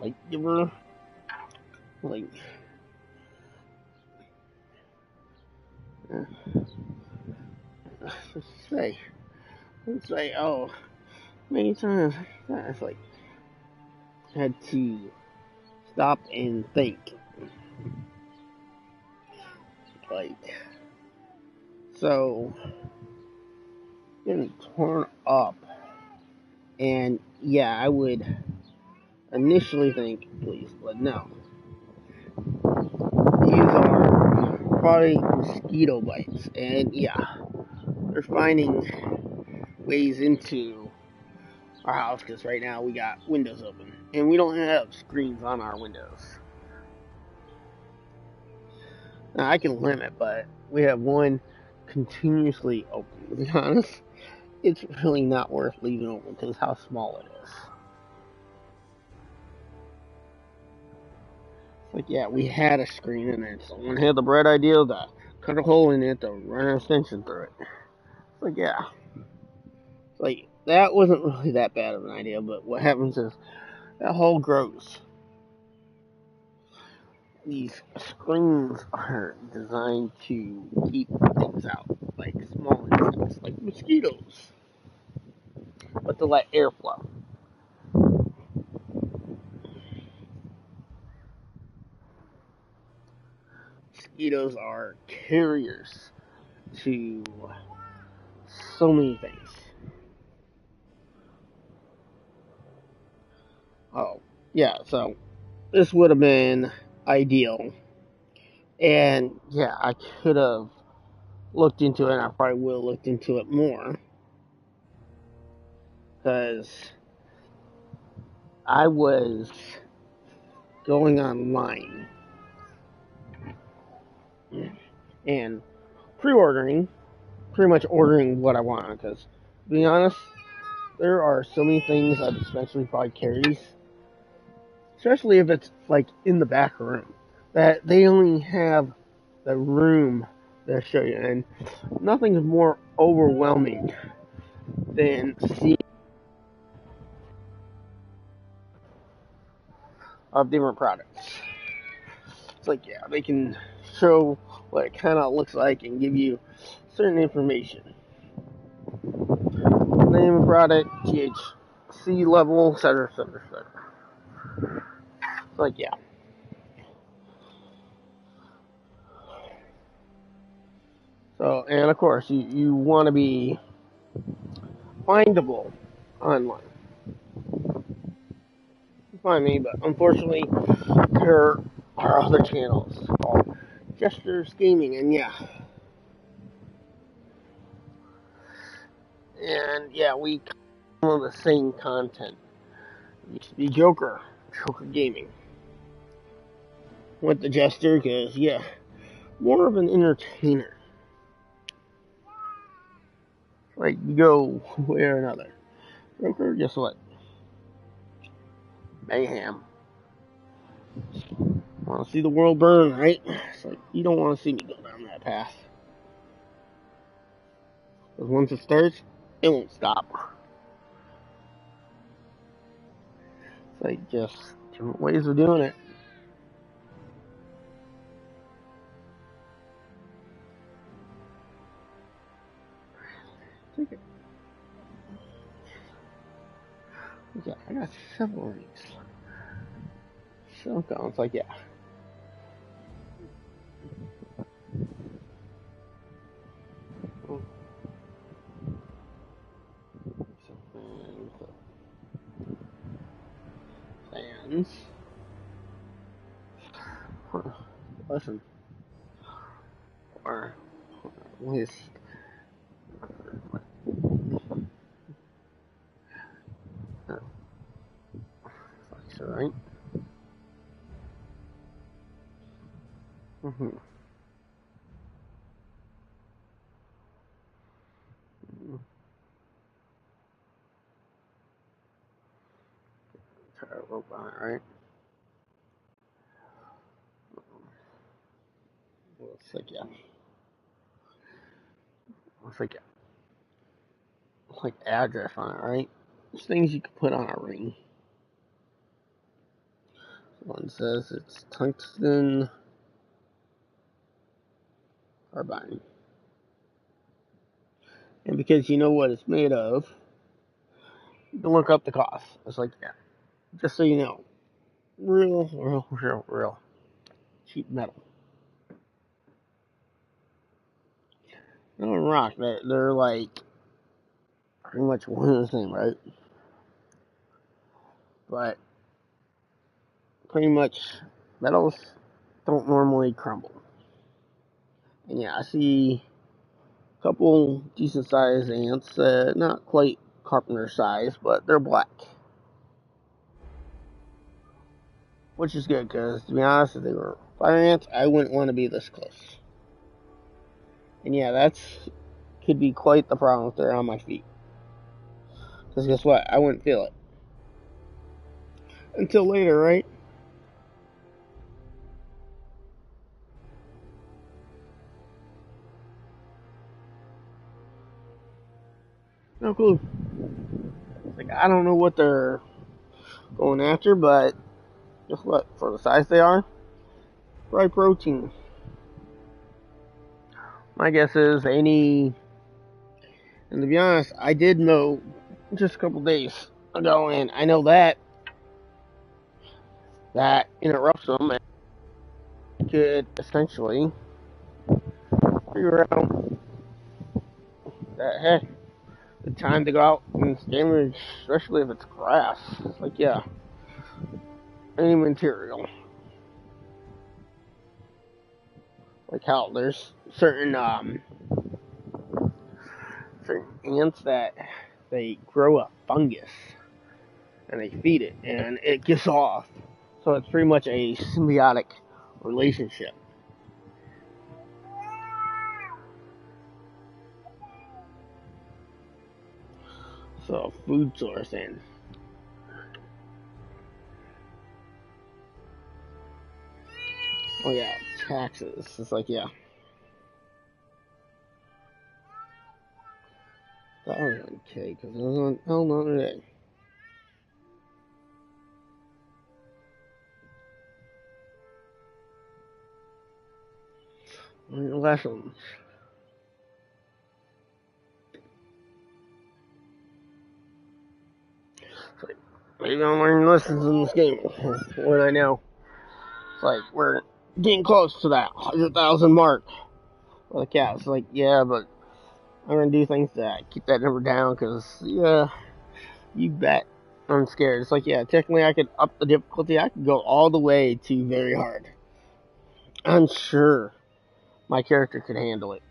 Like giver, like say, let's say, oh, many times it's like had to stop and think, like so getting torn up, and yeah, I would initially think please, but no, these are probably mosquito bites, and yeah, they're finding ways into our house because right now we got windows open and we don't have screens on our windows. Now I can limit, but we have one continuously open, to be honest. it's really not worth leaving open because how small it is. Like, yeah, we had a screen in it. Someone had the bright idea to cut a hole in it to run an extension through it. It's like, yeah. It's like, that wasn't really that bad of an idea, but what happens is that hole grows. These screens are designed to keep things out, like small insects, like mosquitoes, but to let air flow. Mosquitoes are carriers to so many things. Oh, yeah, so this would have been ideal. And yeah, I could have looked into it, and I probably will have looked into it more. Because I was going online and pre-ordering, pretty much ordering what I want. Because, to be honest, there are so many things that dispensary probably carries, especially if it's like in the back room, that they only have the room they'll show you, and nothing is more overwhelming than seeing of different products. It's like, yeah, they can show what it kind of looks like and give you certain information. Name of product, THC level, etc., etc., etc. It's like, yeah. So, and of course, you want to be findable online. You find me, but unfortunately, there are other channels called Jester's Gaming, and yeah. And yeah, we come on the same content. It used to be Joker Gaming. Went to Jester because, yeah, more of an entertainer. Like, you go one way or another. Joker, guess what? Mayhem. Want to see the world burn, right? It's like, you don't want to see me go down that path. Because once it starts, it won't stop. It's like, just different ways of doing it. Yeah, I got several of these. Silicone, it's like, yeah. Fans. Listen. Or with right? Mm-hmm. Try to rope on it, right? Looks like, yeah. Looks like, yeah. Looks like address on it, right? There's things you could put on a ring. One says it's tungsten carbide. And because you know what it's made of, you can look up the cost. It's like, yeah. Just so you know. Real cheap metal. No rock, they're like pretty much one and the same, right? But pretty much metals don't normally crumble. And yeah, I see a couple decent sized ants, not quite carpenter size, but they're black. Which is good, because to be honest, if they were fire ants, I wouldn't want to be this close. And yeah, could be quite the problem if they're on my feet. Because guess what? I wouldn't feel it. Until later, right? No clue. Like, I don't know what they're going after, but guess what? For the size they are, high protein. My guess is any, and to be honest, I did know just a couple days ago, and I know that interrupts them and could essentially figure out that, hey, the time to go out and damage, especially if it's grass. It's like, yeah, any material. Like how there's certain ants that they grow a fungus and they feed it and it gets off. So it's pretty much a symbiotic relationship. So food source and oh yeah, taxes. It's like, yeah. That was on K because it was on L the other day. Lessons. It's like, maybe I'm learning lessons in this game. What I know. It's like, we're getting close to that 100,000 mark. Like, yeah, it's like, yeah, but I'm gonna do things that keep that number down, because, yeah, you bet I'm scared. It's like, yeah, technically I could up the difficulty. I could go all the way to very hard. I'm sure my character could handle it.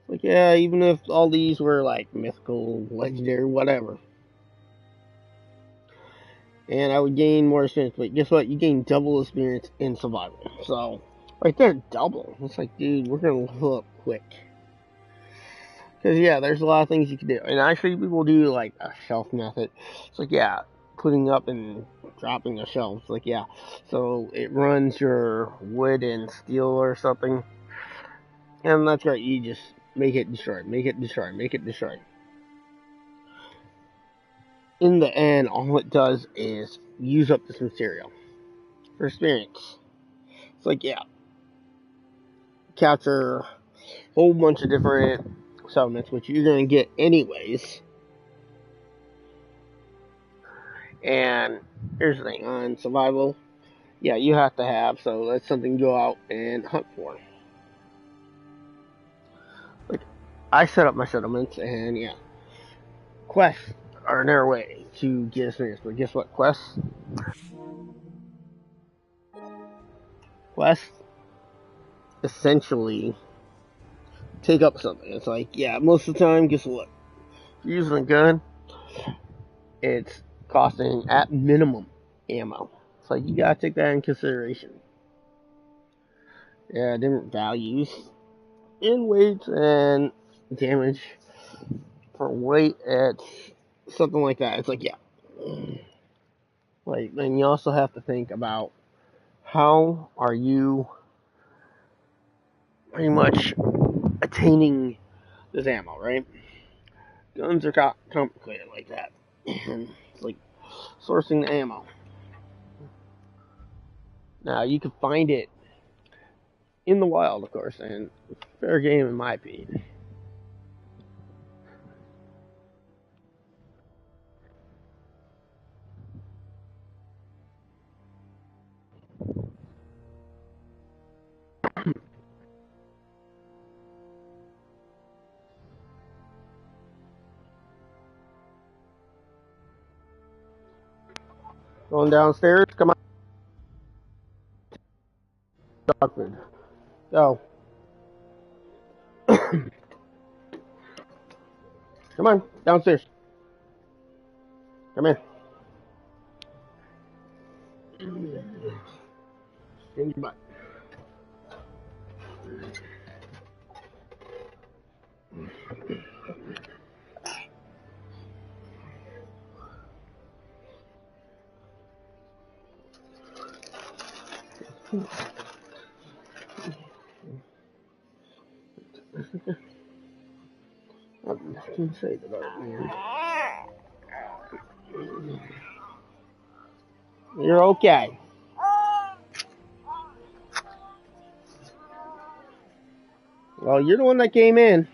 Like, yeah, even if all these were, like, mythical, legendary, whatever. And I would gain more experience, but guess what? You gain double experience in survival. So, right there, double. It's like, dude, we're gonna level up quick. Because, yeah, there's a lot of things you can do. And actually, people do, like, a shelf method. It's like, yeah, putting up and dropping a shelf. It's like, yeah. So, it runs your wood and steel or something. And that's right. You just make it destroy. Make it destroy. Make it destroy. In the end, all it does is use up this material for experience. It's like, yeah, capture a whole bunch of different settlements, which you're going to get anyways. And here's the thing, on survival, yeah, you have to have, so that's something to go out and hunt for. Like, I set up my settlements, and yeah, quests are another way to get experience. But guess what? Quests essentially take up something. It's like, yeah, most of the time, guess what? If you're using a gun, it's costing at minimum ammo. It's like, you gotta take that in consideration. Yeah, different values in weight and damage for weight at something like that. It's like, yeah. Like, then you also have to think about how are you pretty much attaining this ammo, right? Guns are complicated like that. And it's like sourcing the ammo. Now, you can find it in the wild, of course, and fair game in my opinion. Going downstairs, come on. Dog food. Go. Come on, downstairs. Come in. In your butt. Nothing to say to that, man. You're okay. Well, you're the one that came in,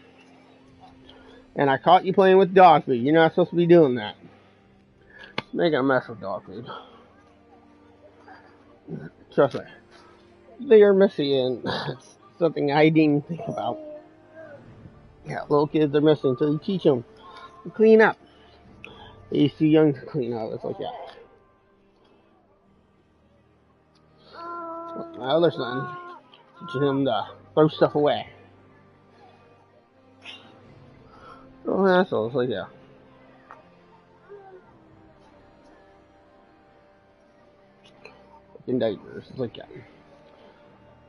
and I caught you playing with dog food. You're not supposed to be doing that. Making a mess with dog food. Trust me. They are messy, and it's something I didn't even think about. Yeah, little kids are messy until you teach them to clean up. He's too young to clean up. It's like, yeah. My other son, teaching him to throw stuff away. Oh, yeah, so it's like, yeah. In diapers. It's like, yeah.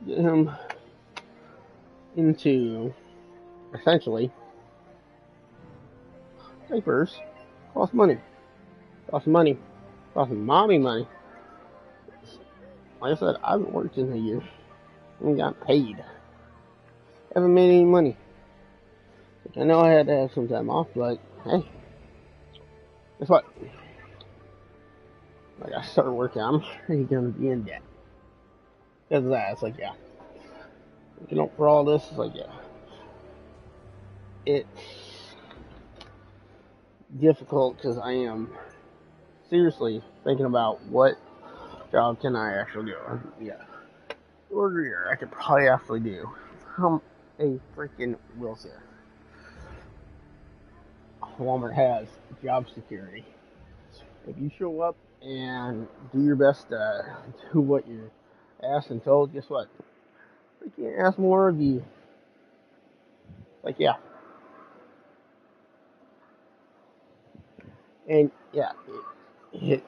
Get him into, essentially, diapers. Cost money. Cost money. Cost mommy money. Like I said, I haven't worked in a year. I haven't got paid. Haven't made any money. I know I had to have some time off, but hey, guess what? Like I started working, I'm already gonna be in debt. Because of that, it's like, yeah. Looking up for all this, it's like, yeah. It's difficult because I am seriously thinking about what job can I actually do. Yeah. Order here, I could probably actually do. I'm a freaking wheelchair. Walmart has job security. If you show up and do your best to do what you're asked and told, guess what? They can't ask more of you. Like, yeah. And, yeah, it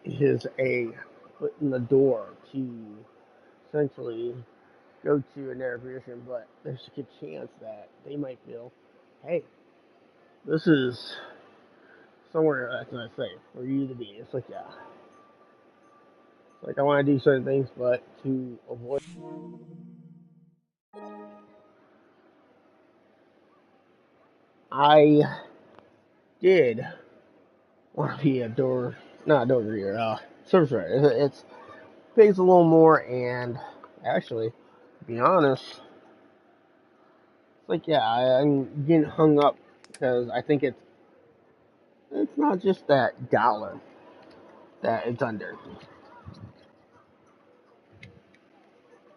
is a foot in the door to essentially go to another position, but there's a good chance that they might feel, hey, this is somewhere, that's what I say, for you to be. It's like, yeah. It's like I want to do certain things, but to avoid. I did want to be a door, not a door greeter, service writer. It's pays a little more, and actually, to be honest, it's like, yeah, I'm getting hung up because I think it's not just that dollar that it's under.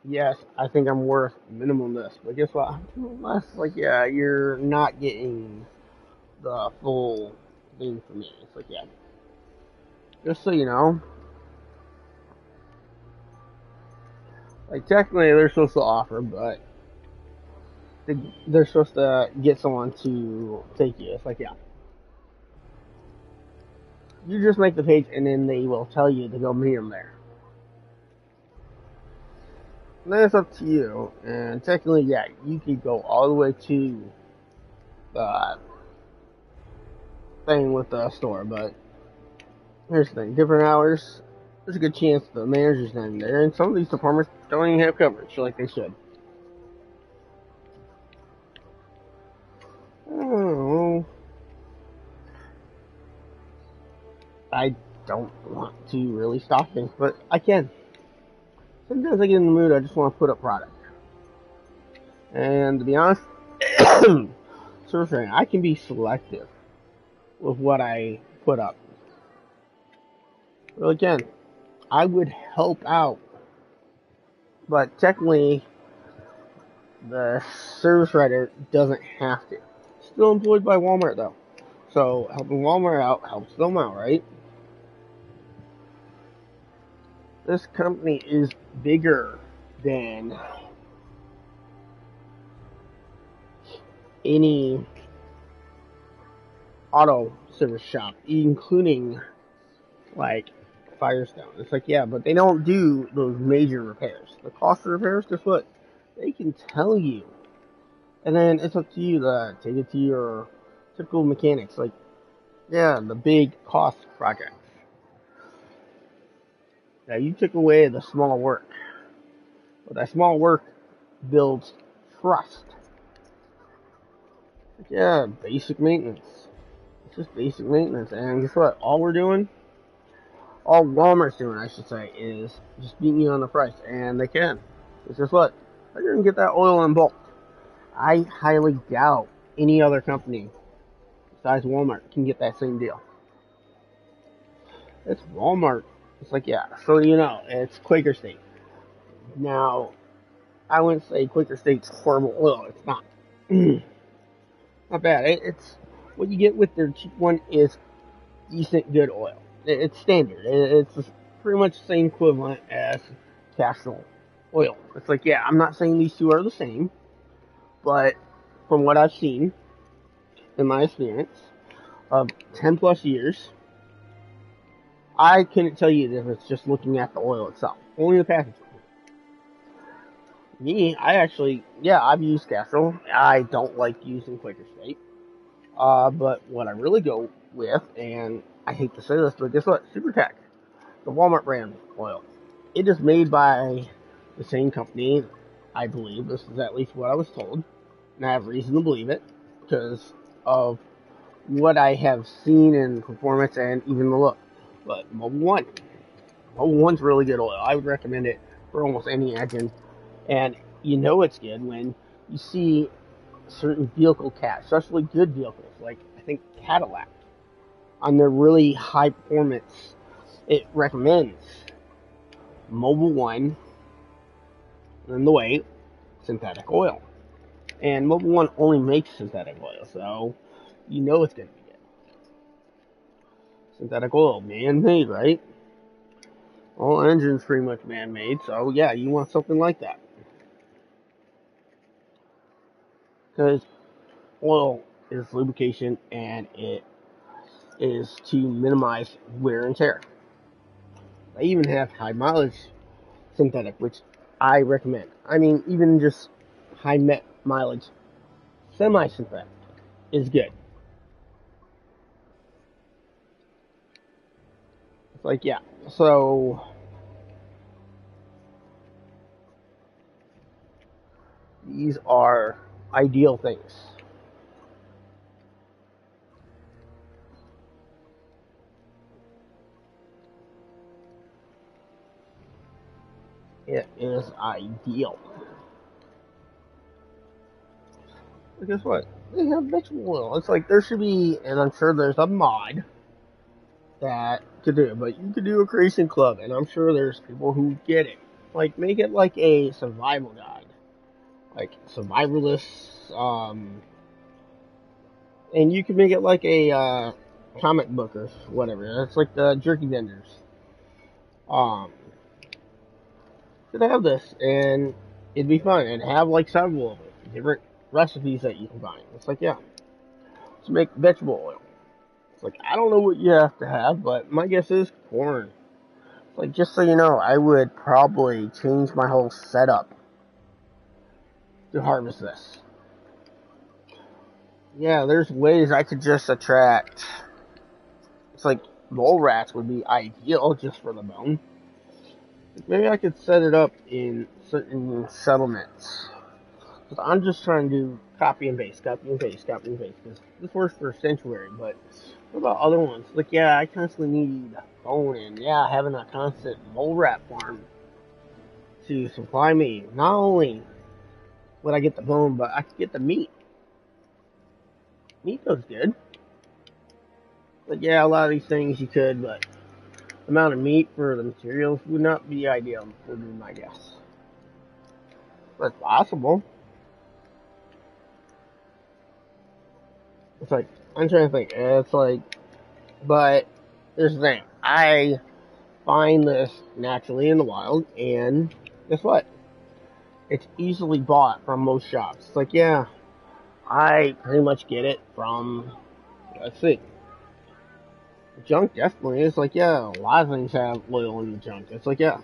Yes, I think I'm worth minimum this, but guess what? Less, like, yeah, you're not getting the full thing for me. It's like, yeah, just so you know, like, technically they're supposed to offer, but they're supposed to get someone to take you. It's like, yeah, you just make the page and then they will tell you to go meet them there. And then it's up to you. And technically, yeah, you could go all the way to the thing with the store, but here's the thing, different hours, there's a good chance the manager's not in there, and some of these departments don't even have coverage like they should. Oh, I don't want to really stop things, but I can. Sometimes I get in the mood, I just want to put up product. And to be honest, surfing, I can be selective with what I put up. Well, again, I would help out, but technically, the service writer doesn't have to. Still employed by Walmart though, so helping Walmart out helps them out, right? This company is bigger than any auto service shop, including like Firestone. It's like, yeah, but they don't do those major repairs. The cost of repairs, guess what? They can tell you. And then it's up to you to take it to your typical mechanics. Like, yeah, the big cost projects. Now, you took away the small work. But that small work builds trust. Yeah, basic maintenance. It's just basic maintenance. And guess what? All Walmart's doing, I should say, is just beating you on the price. And they can. It's just what? They're going to get that oil in bulk. I highly doubt any other company besides Walmart can get that same deal. It's Walmart. It's like, yeah. So, it's Quaker State. Now, I wouldn't say Quaker State's horrible oil. It's not. Not bad. It's what you get with their cheap one is decent, good oil. It's standard. It's pretty much the same equivalent as Castrol oil. It's like, yeah, I'm not saying these two are the same, but from what I've seen in my experience of 10 plus years, I couldn't tell you the difference just looking at the oil itself. Only the packaging. Me, I've used Castrol. I don't like using Quaker State. But what I really go with, and I hate to say this, but guess what? SuperTech, the Walmart brand oil. It is made by the same company, I believe. This is at least what I was told. And I have reason to believe it because of what I have seen in performance and even the look. But Mobil 1's really good oil. I would recommend it for almost any engine. And it's good when you see certain vehicle cats, especially good vehicles, like I think Cadillac, on their really high performance, it recommends Mobil 1 and the way synthetic oil. And Mobil 1 only makes synthetic oil, so it's going to be good. Synthetic oil, man-made, right? All engines pretty much man-made, so yeah, you want something like that. Because oil is lubrication and it is to minimize wear and tear. I even have high mileage synthetic, which I recommend. I mean, even just high mileage semi-synthetic is good. It's like, yeah. So, these are ideal things. It is ideal. But guess what? They have vegetable oil. It's like there should be, and I'm sure there's a mod that could do it, but you could do a creation club, and I'm sure there's people who get it. Like, make it like a survival guide. Like, survivalists, and you can make it like a, comic book or whatever. It's like the jerky vendors. Could have this, and it'd be fun, and have like several of it, different recipes that you can find. It's like, yeah, let's make vegetable oil. It's like, I don't know what you have to have, but my guess is corn. It's like, just so you know, I would probably change my whole setup to harvest this. Yeah, there's ways I could just attract. It's like mole rats would be ideal just for the bone. Maybe I could set it up in certain settlements. Because I'm just trying to do copy and paste. Because this works for Sanctuary, but what about other ones? Like, yeah, I constantly need bone, and yeah, having a constant mole rat farm to supply me. Not only would I get the bone, but I could get the meat. Meat goes good. But yeah, a lot of these things you could, but the amount of meat for the materials would not be ideal, would be my guess. But it's possible. It's like, I'm trying to think. It's like, but here's the thing. I find this naturally in the wild, and guess what? It's easily bought from most shops. It's like, yeah, I pretty much get it from, let's see. Junk definitely is like, yeah, a lot of things have oil in the junk. It's like, yeah.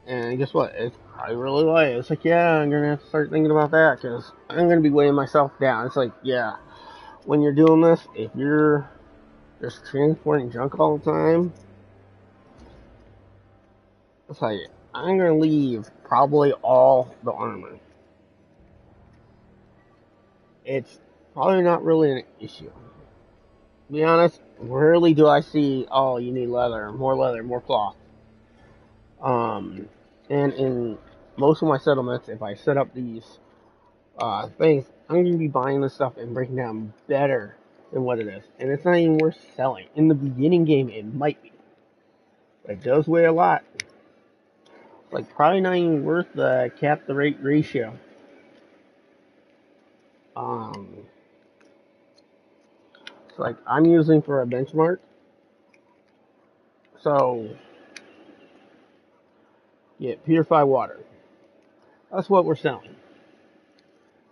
And guess what? It's probably really light. It's like, yeah, I'm going to have to start thinking about that because I'm going to be weighing myself down. It's like, yeah, when you're doing this, if you're just transporting junk all the time, it's like, I'm going to leave probably all the armor. it's probably not really an issue. To be honest, rarely do I see, oh, you need leather, more cloth. And in most of my settlements, if I set up these things, I'm going to be buying this stuff and breaking down better than what it is. And it's not even worth selling. In the beginning game, it might be. But it does weigh a lot. It's like probably not even worth the cap the rate ratio. It's like I'm using for a benchmark. So, yeah, purified water. That's what we're selling.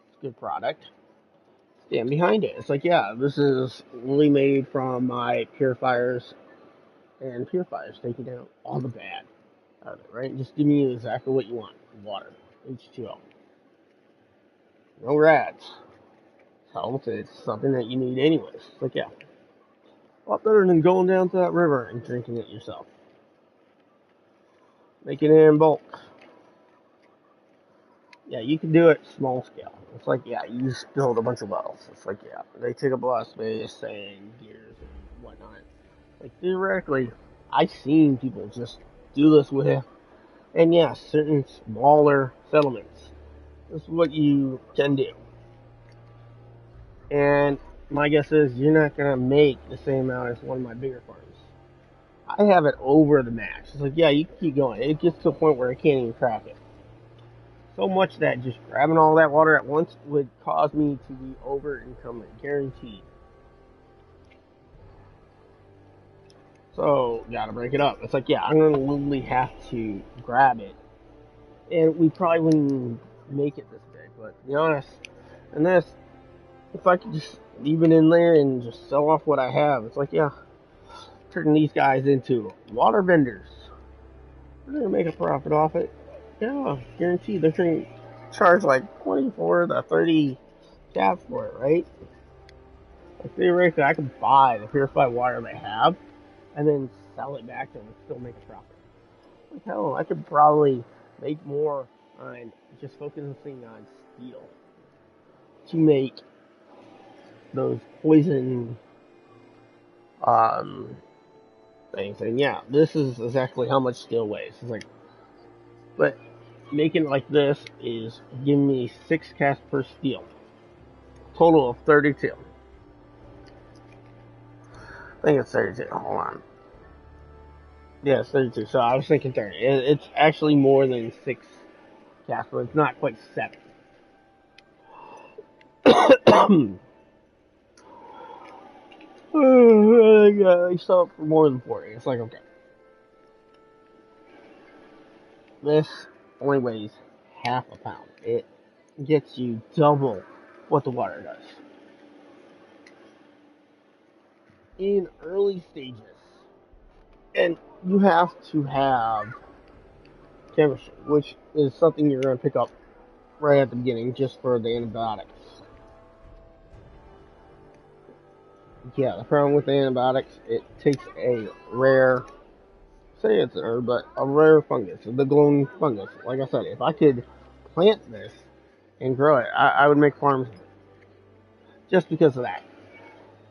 It's a good product. Stand behind it. It's like, yeah, this is really made from my purifiers and purifiers, taking out all the bad out of it, right? Just give me exactly what you want. Water. H2O. No rads. So it's something that you need anyways. It's like, yeah. A lot better than going down to that river and drinking it yourself. Making it in bulk. Yeah, you can do it small scale. It's like, yeah, you just build a bunch of wells. It's like, yeah, they take up a lot of space and gears and whatnot. Like, theoretically, I've seen people just do this with, and yeah, certain smaller settlements. This is what you can do. And my guess is you're not going to make the same amount as one of my bigger farms. I have it over the max. It's like, yeah, you can keep going. It gets to a point where I can't even track it. So much that just grabbing all that water at once would cause me to be over encumbered, guaranteed. So, gotta break it up. It's like, yeah, I'm gonna literally have to grab it. And we probably wouldn't make it this big, but to be honest, and this, if I could just leave it in there and just sell off what I have, it's like, yeah, turn these guys into water vendors. We're gonna make a profit off it. Yeah, guaranteed. They're gonna charge like 24 to 30 caps for it, right? Like, theoretically, I could buy the purified water they have and then sell it back to them and still make a profit. Like, hell, I could probably make more on just focusing on steel to make those poison things. And yeah, this is exactly how much steel weighs. It's like, but making it like this is giving me 6 casts per steel. Total of 32. I think it's 32. Hold on. Yeah, it's 32. So I was thinking 30. It's actually more than 6 casts, but it's not quite 7. I saw it for more than 40. It's like, okay. This only weighs half a pound. It gets you double what the water does. In early stages. And you have to have chemistry, which is something you're going to pick up right at the beginning just for the antibiotics. Yeah, the problem with the antibiotics, it takes a rare, say it's a herb, but a rare fungus, the glowing fungus. Like I said, if I could plant this and grow it, I would make farms just because of that.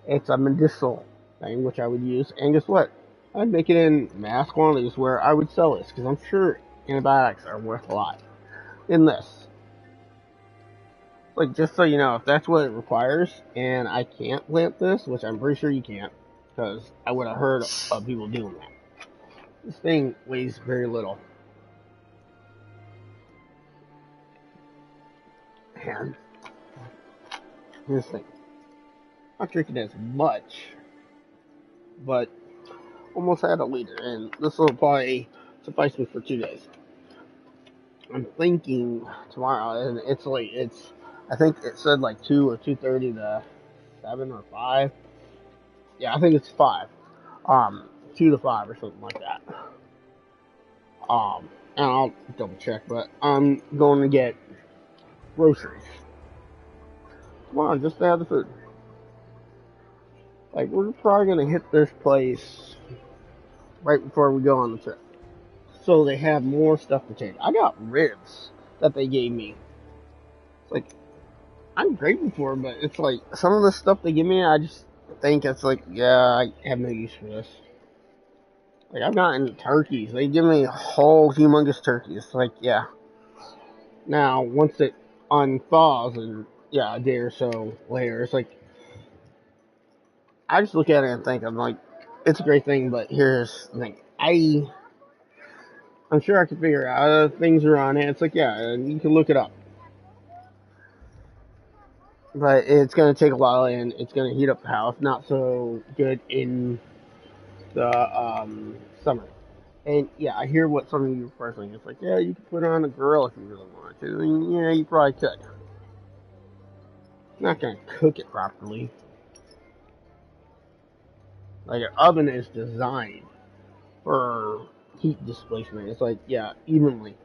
It's a medicinal thing, which I would use, and guess what? I'd make it in mass quantities where I would sell this, because I'm sure antibiotics are worth a lot in this. Like, just so you know, if that's what it requires, and I can't plant this, which I'm pretty sure you can't, because I would have heard of people doing that. This thing weighs very little. And here's the thing. I'm not drinking as much, but almost had a liter, and this will probably suffice me for 2 days. I'm thinking tomorrow, and it's late. I think it said like 2 or 2:30 to 7 or 5. Yeah, I think it's 5. 2 to 5 or something like that. And I'll double check, but I'm going to get groceries tomorrow just to have the food. Like, we're probably going to hit this place right before we go on the trip, so they have more stuff to take. I got ribs that they gave me. It's like, I'm grateful for it, but it's like some of the stuff they give me, I just think it's like, yeah, I have no use for this. Like, I've gotten turkeys. They give me whole humongous turkeys. Like, yeah. Now, once it unthaws and, yeah, a day or so later, it's like, I just look at it and think, I'm like, it's a great thing, but here's the thing. I'm sure I can figure out things are on it. It's like, yeah, you can look it up. But it's going to take a while, and it's going to heat up the house. Not so good in the summer. And yeah, I hear what some of you are saying. It's like, yeah, you could put it on a grill if you really wanted to. And yeah, you probably could. It's not going to cook it properly. Like, an oven is designed for heat displacement. It's like, yeah, evenly.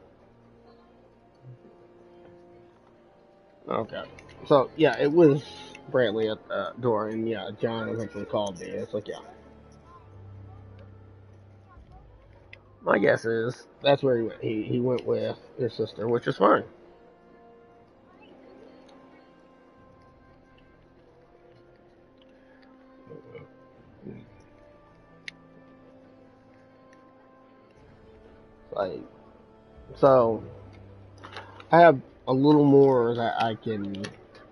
Okay. So, yeah, it was Bradley at the door, and yeah, John eventually called me. It's like, yeah. My guess is that's where he went. He went with his sister, which is fine. Like, so I have a little more that I can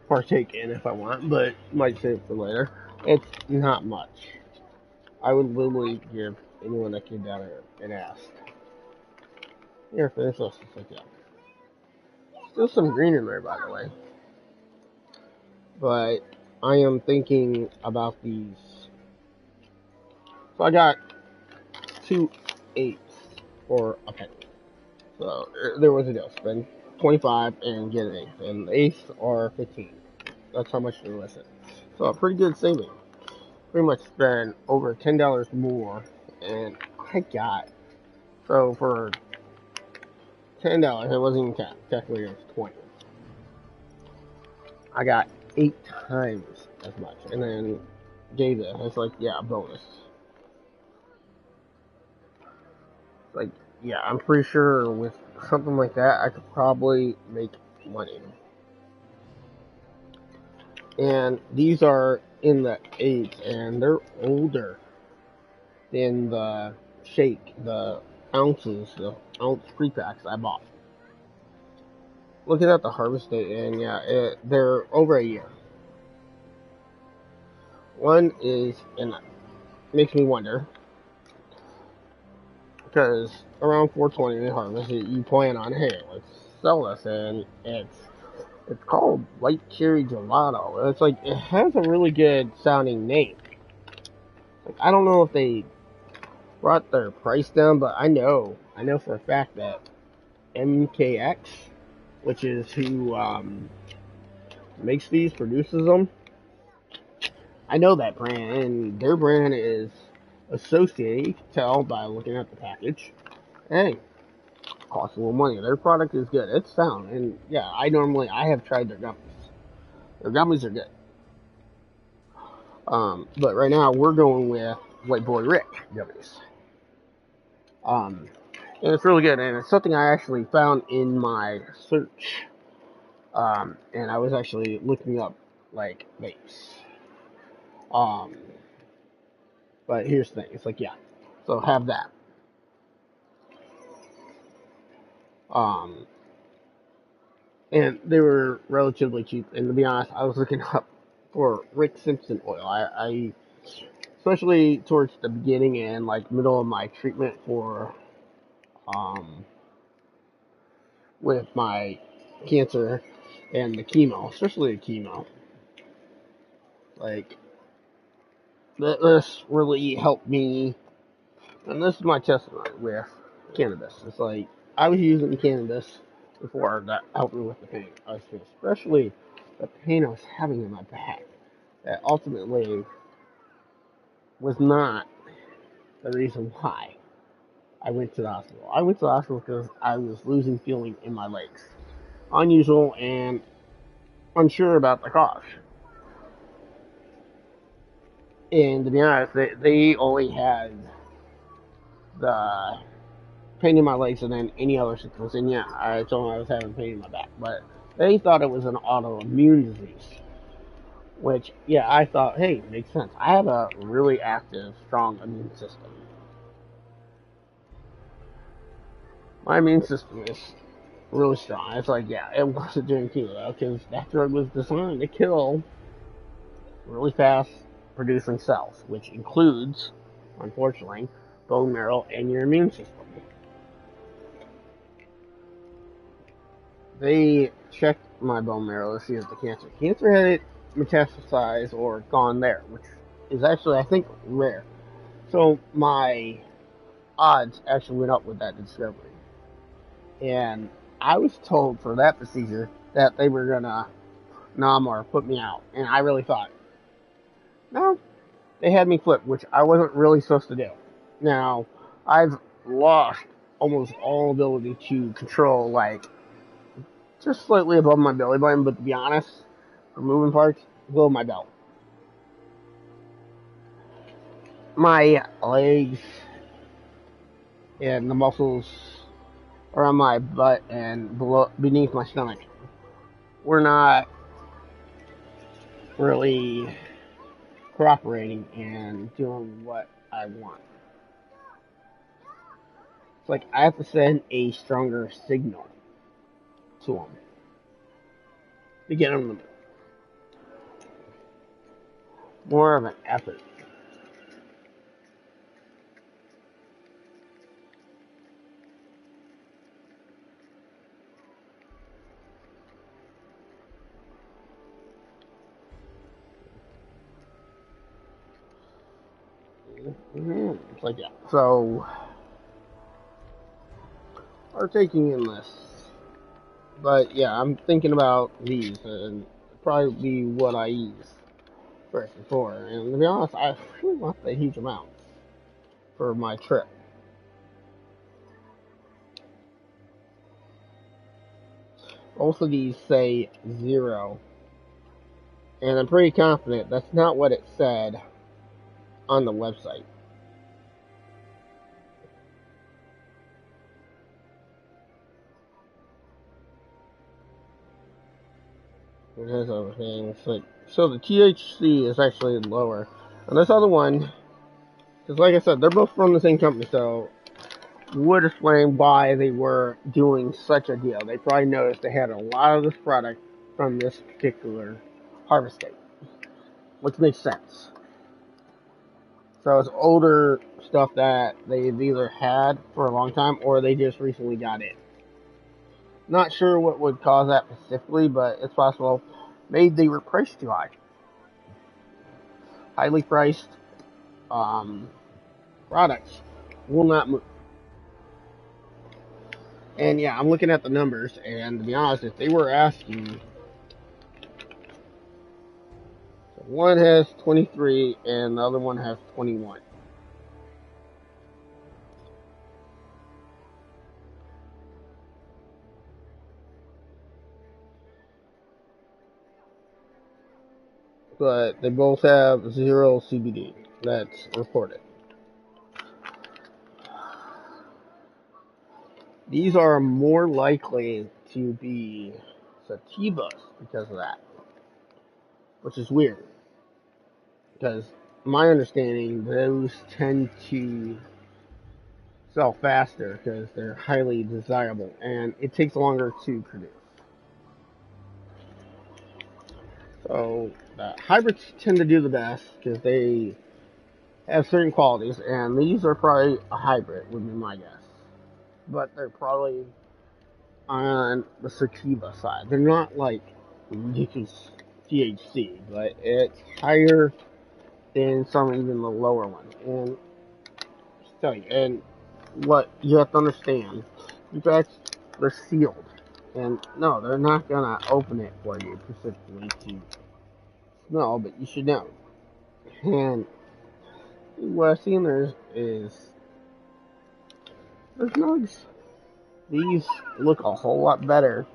partake in if I want, but might save it for later. It's not much. I would literally give anyone that came down here and asked. Here, finish this. It's like, yeah. Still some green in there, by the way. But I am thinking about these. So I got 2/8 for a penny. So there was a deal. Spend 25 and get an eighth. And the eighths are 15. That's how much they're listed. So a pretty good saving. Pretty much spend over $10 more. And I got, so for $10, it wasn't even technically it was 20. I got 8 times as much. And then gave it. It's like, yeah, bonus. It's like, yeah, I'm pretty sure with something like that, I could probably make money. And these are in the 8s, and they're older than the shake, the ounces, the ounce pre-packs I bought. Looking at the harvest date, and yeah, they're over a year. One is, and it makes me wonder, because around 420 they harvest it, you plan on, hey, let's sell this, and it's called White Cherry Gelato. It's like, it has a really good sounding name. Like, I don't know if they brought their price down, but I know for a fact that MKX, which is who makes these, produces them, I know that brand, and their brand is associated, you can tell by looking at the package. Hey, costs a little money. Their product is good. It's sound, and yeah, I have tried their gummies. Their gummies are good. But right now we're going with White Boy Rick gummies. And it's really good, and it's something I actually found in my search. And I was actually looking up like vapes. But here's the thing. It's like, yeah. So have that. And they were relatively cheap. And to be honest, I was looking up for Rick Simpson oil. I especially towards the beginning and like middle of my treatment for with my cancer and the chemo, especially the chemo. Like, this really helped me, and this is my testimony with cannabis. It's like, I was using cannabis before that helped me with the pain I was feeling, especially the pain I was having in my back. That ultimately was not the reason why I went to the hospital. I went to the hospital because I was losing feeling in my legs. Unusual and unsure about the cause. And to be honest, they only had the pain in my legs and then any other symptoms. And yeah, I told them I was having pain in my back. But They thought it was an autoimmune disease. Which, yeah, I thought, hey, makes sense. I have a really active, strong immune system. My immune system is really strong. It's like, yeah, it wasn't doing chemo because that drug was designed to kill really fast producing cells, which includes, unfortunately, bone marrow and your immune system. They checked my bone marrow to see if the cancer had metastasized or gone there, which is actually, I think, rare. So my odds actually went up with that discovery. And I was told for that procedure that they were gonna numb or put me out. And I really thought, no, they had me flip, which I wasn't really supposed to do. Now, I've lost almost all ability to control, like, just slightly above my belly button, but to be honest, for moving parts, below my belt. My legs and the muscles around my butt and beneath my stomach were not really cooperating and doing what I want. It's like I have to send a stronger signal to them to get them to move. More of an effort. It's like, yeah. So, partaking in this. But yeah, I'm thinking about these and probably be what I use first and foremost. And to be honest, I really want the huge amounts for my trip. Both of these say 0. And I'm pretty confident that's not what it said on the website. It has everything. So the THC is actually lower. And this other one, because like I said, they're both from the same company, so would explain why they were doing such a deal. They probably noticed they had a lot of this product from this particular harvest date, which makes sense. So it's older stuff that they've either had for a long time or they just recently got in. Not sure what would cause that specifically, but it's possible. Maybe they were priced too high. Highly priced products will not move. And yeah, I'm looking at the numbers, and to be honest, if they were asking, one has 23 and the other one has 21. But they both have 0 CBD that's reported. These are more likely to be sativas because of that, which is weird. Because my understanding, those tend to sell faster because they're highly desirable and it takes longer to produce. So the hybrids tend to do the best because they have certain qualities, and these are probably a hybrid, would be my guess. But they're probably on the sativa side. They're not like ridiculous THC, but it's higher than some even the lower ones. And just tell you, and what you have to understand, these bags, they're sealed. And no, they're not gonna open it for you specifically to smell, but you should know. And what I've seen there is there's nugs. These look a whole lot better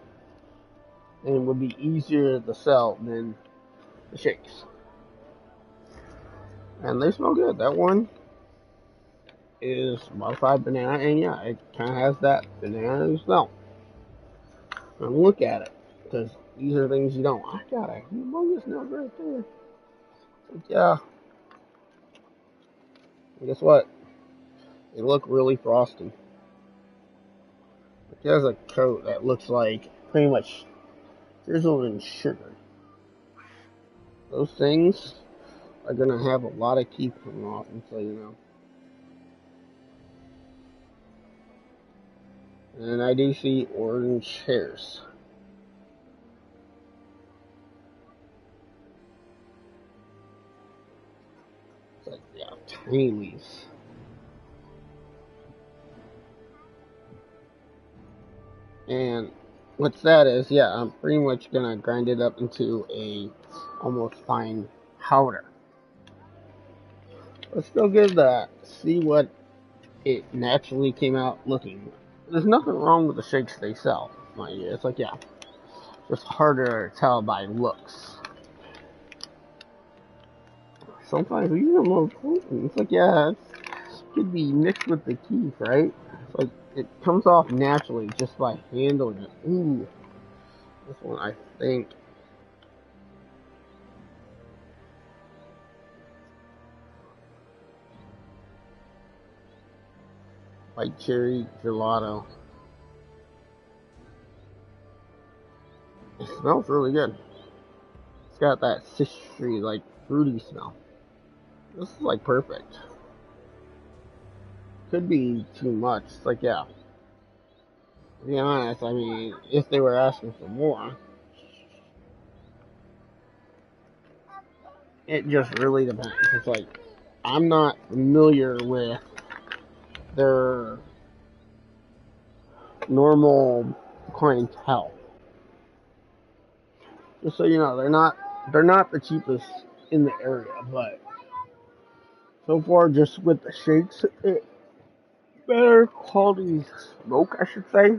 and would be easier to sell than the shakes. And they smell good. That one is modified banana, and yeah, it kind of has that banana smell. And look at it. because these are things you don't. I got a humongous nose right there. Like, yeah. And guess what? They look really frosty. It has a coat that looks like pretty much drizzled in sugar. Those things are gonna have a lot of teeth coming off, and so you know. And I do see orange hairs. It's like, yeah, tiny leaves. And what's that is, yeah, I'm pretty much gonna grind it up into a almost fine powder. Let's still give that, see what it naturally came out looking. There's nothing wrong with the shakes they sell, mind you. It's like, yeah, just harder to tell by looks. Sometimes we use them more potent. It's like, yeah, it could be mixed with the teeth, right? It's like, it comes off naturally just by handling it. Ooh, this one I think. White cherry gelato. It smells really good. It's got that citrusy, like, fruity smell. This is like perfect. Could be too much. It's like, yeah. To be honest, I mean, if they were asking for more, it just really depends. It's like, I'm not familiar with their normal clientele. Just so you know, they're not the cheapest in the area, but so far just with the shakes, better quality smoke, I should say.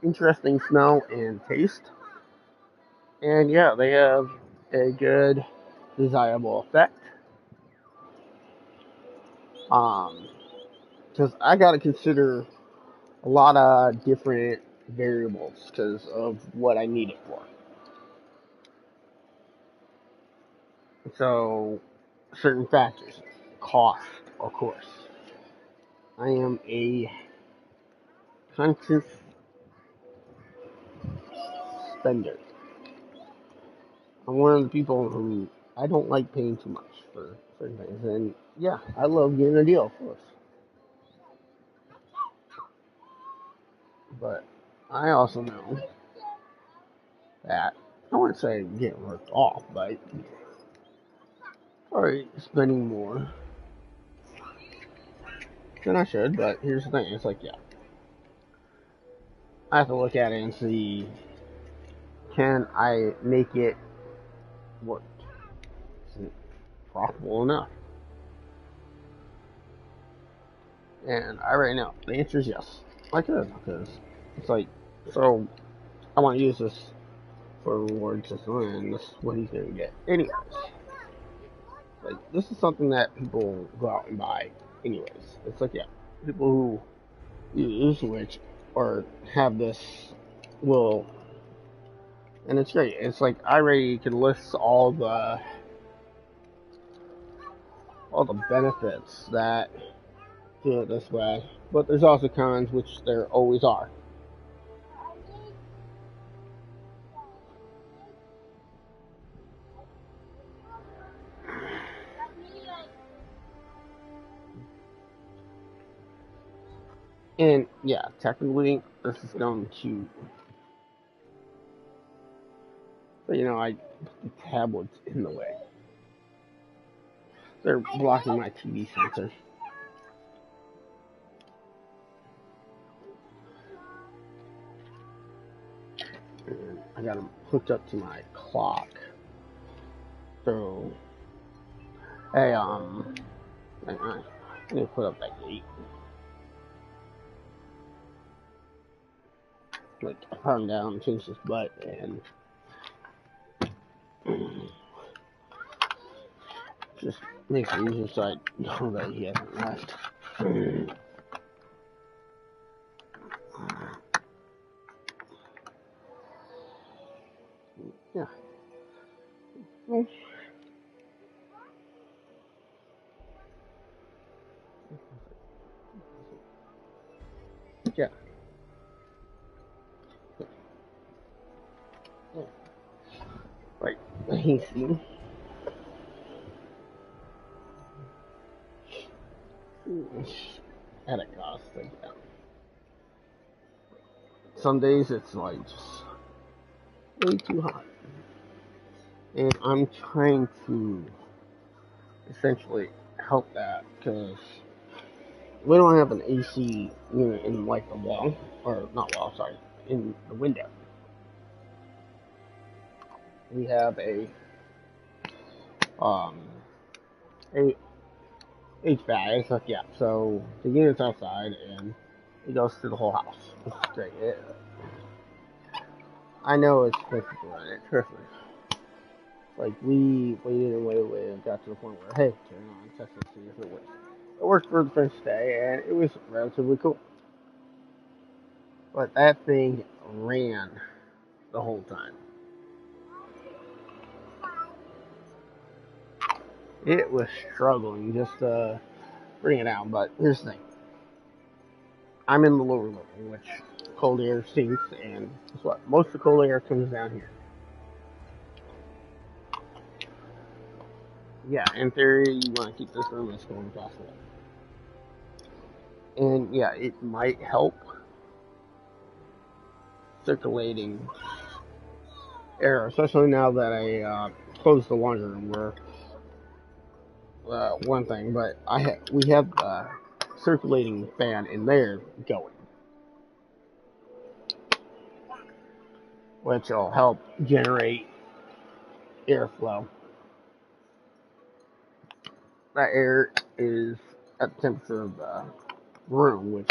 Interesting smell and taste. And yeah, they have a good, desirable effect. Because I gotta consider a lot of different variables because of what I need it for. So, certain factors. Cost, of course. I am a conscious spender. I'm one of the people who I don't like paying too much for certain things. And yeah, I love getting a deal, of course. But I also know that I wouldn't say getting ripped off, but probably spending more than I should. But here's the thing: it's like, yeah, I have to look at it and see, can I make it work? Is it profitable enough? And I already know the answer is yes. I could, because it's like, so I want to use this for a reward system, and this is what he's gonna get. Anyways, like, this is something that people go out and buy. Anyways, it's like, yeah, people who use which or have this will, and it's great. It's like I already can list all the benefits that do it this way, but there's also cons, which there always are. And yeah, technically, this is going to, but you know, I put the tablets in the way. They're blocking my TV sensor. And I got them hooked up to my clock. So, hey, I need to put up that gate. Like, calm down, change this butt, and just makes it easier so I know that he hasn't left. Yeah. Well, yeah. Yeah. Right. Easy. At a cost, like, yeah. Some days it's like just way too hot. And I'm trying to essentially help that because we don't have an AC unit in like the wall, or not wall, sorry, in the window. We have um a HVAC. It's like, yeah, so the unit's outside and it goes through the whole house. It's great. I know it's expensive to run it, trust me. Like, we waited and waited and got to the point where, hey, turn it on, test it, see if it works. It worked for the first day, and it was relatively cool. But that thing ran the whole time. It was struggling just to bring it down, but here's the thing. I'm in the lower level, which cold air sinks, and guess what? Most of the cold air comes down here. Yeah, in theory, you want to keep this room as cold as possible. And yeah, it might help circulating air, especially now that I closed the laundry room. Where one thing, but we have the circulating fan in there going, which will help generate airflow. That air is at the temperature of the room, which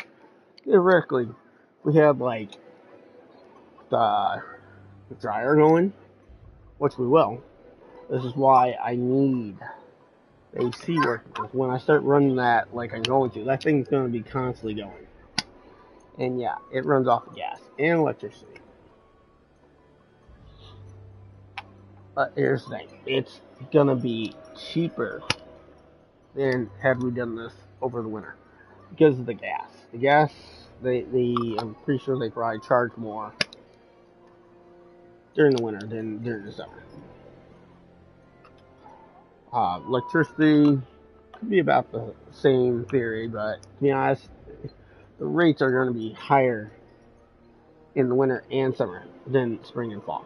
theoretically we have like the dryer going, which we will. This is why I need AC working, because when I start running that like I'm going to, that thing's going to be constantly going. And yeah, it runs off of gas and electricity. But here's the thing, it's going to be cheaper than had we done this over the winter because of the gas. The gas, I'm pretty sure they probably charge more during the winter than during the summer. Electricity could be about the same theory, but to be honest, the rates are going to be higher in the winter and summer than spring and fall.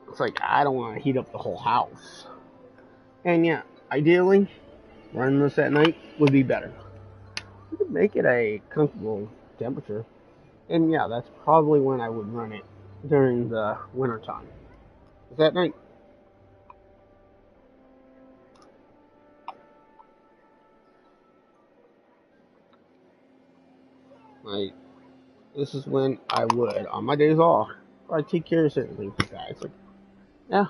It's like, I don't want to heat up the whole house. And yeah, ideally, running this at night would be better. You could make it a comfortable temperature. And yeah, that's probably when I would run it during the winter time. Is that night? Like, this is when I would, on my days off, I take care of certain things like that. It's like, yeah,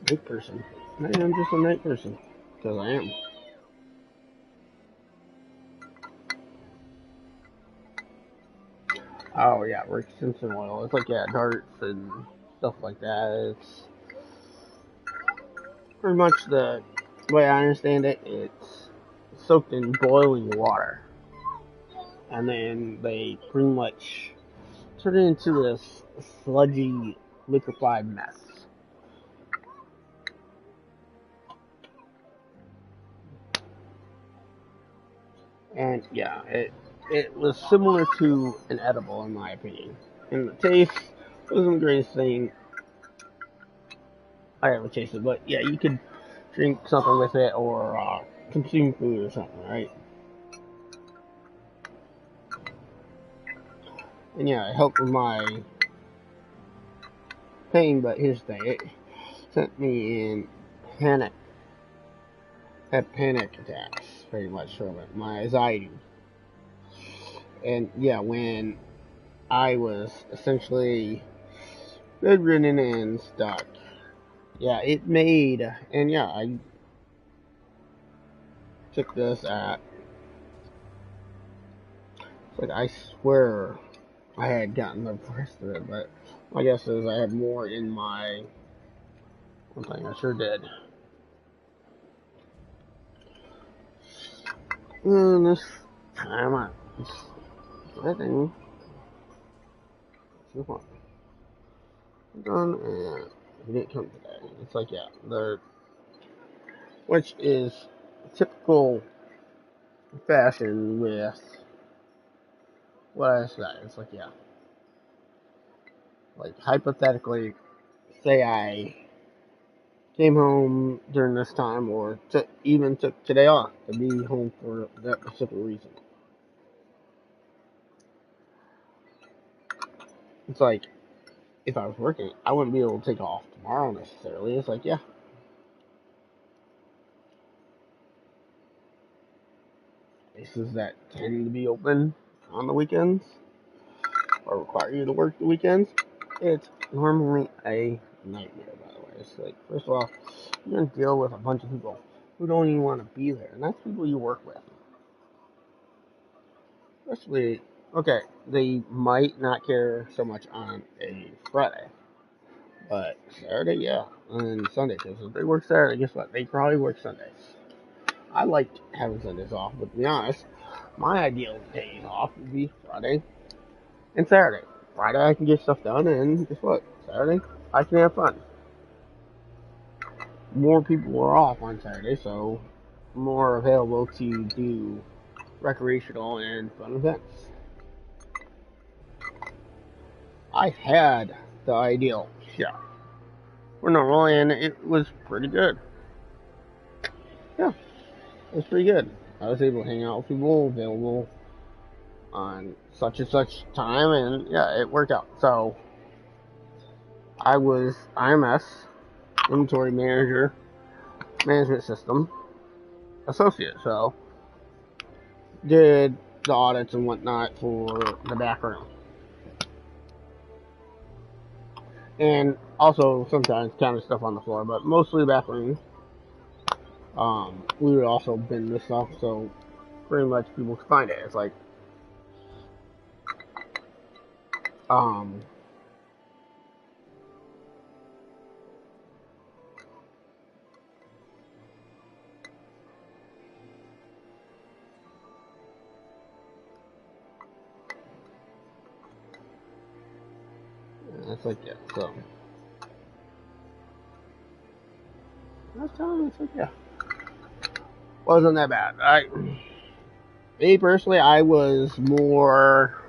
night person. I am just a night person. Because I am. Oh yeah, Rick Simpson oil. It's like, yeah, darts and stuff like that. It's pretty much the way I understand it. It's soaked in boiling water, and then they pretty much turn it into this sludgy, liquefied mess. And yeah, it was similar to an edible in my opinion. And the taste wasn't the greatest thing I ever tasted, but yeah, you could drink something with it or consume food or something, right? And yeah, it helped with my pain, but here's the thing, it sent me in panic, had panic attacks, pretty much from it, my anxiety. And yeah, when I was essentially bedridden and stuck, yeah, it made, and yeah, I took this at It's like, I swear I had gotten the rest of it, but my guess is I have more in my... One thing I sure did. And this time I think so far done, and he didn't come today. It's like, yeah, which is typical fashion with what I said. It's like, yeah, like hypothetically, say I came home during this time, or even took today off to be home for that specific reason. It's like, if I was working, I wouldn't be able to take off tomorrow necessarily. It's like, yeah, places that tend to be open on the weekends or require you to work the weekends, it's normally a nightmare, by the way. It's like, first of all, you're going to deal with a bunch of people who don't even want to be there, and that's people you work with. Especially, okay, they might not care so much on a Friday, but Saturday, yeah, and Sunday, because if they work Saturday, guess what? They probably work Sundays. I liked having Sundays off, but to be honest, my ideal days off would be Friday and Saturday. Friday I can get stuff done, and guess what? Saturday I can have fun. More people are off on Saturday, so more available to do recreational and fun events. I had the ideal chef for normal, and it was pretty good. Yeah, it was pretty good. I was able to hang out with people available on such and such time, and yeah, it worked out. So I was IMS, Inventory Manager, Management System Associate, so did the audits and whatnot for the back room. And also sometimes counter stuff on the floor, but mostly the back room. We would also bin this stuff, so pretty much people could find it. It's like, it's like, yeah, so. Last time, it's like, yeah. Wasn't that bad. Me personally, I was more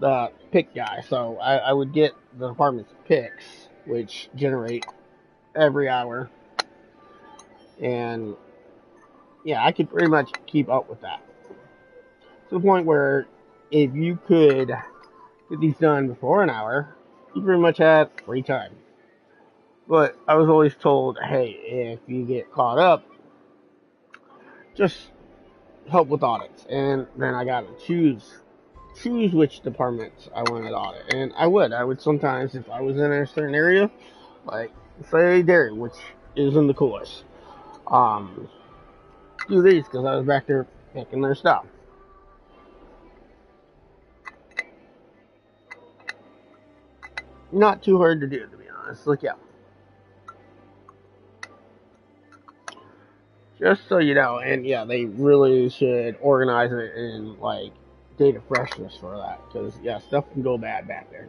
the pick guy, so I would get the department's picks, which generate every hour, and yeah, I could pretty much keep up with that to the point where if you could get these done before an hour, you pretty much had free time. But I was always told, hey, if you get caught up, just help with audits, and then I got to choose which departments I wanted to audit, and I would sometimes, if I was in a certain area, like say dairy, which isn't the coolest, do these because I was back there picking their stuff. Not too hard to do, to be honest. Like, yeah, just so you know, and yeah, they really should organize it in like data freshness for that, because yeah, stuff can go bad back there.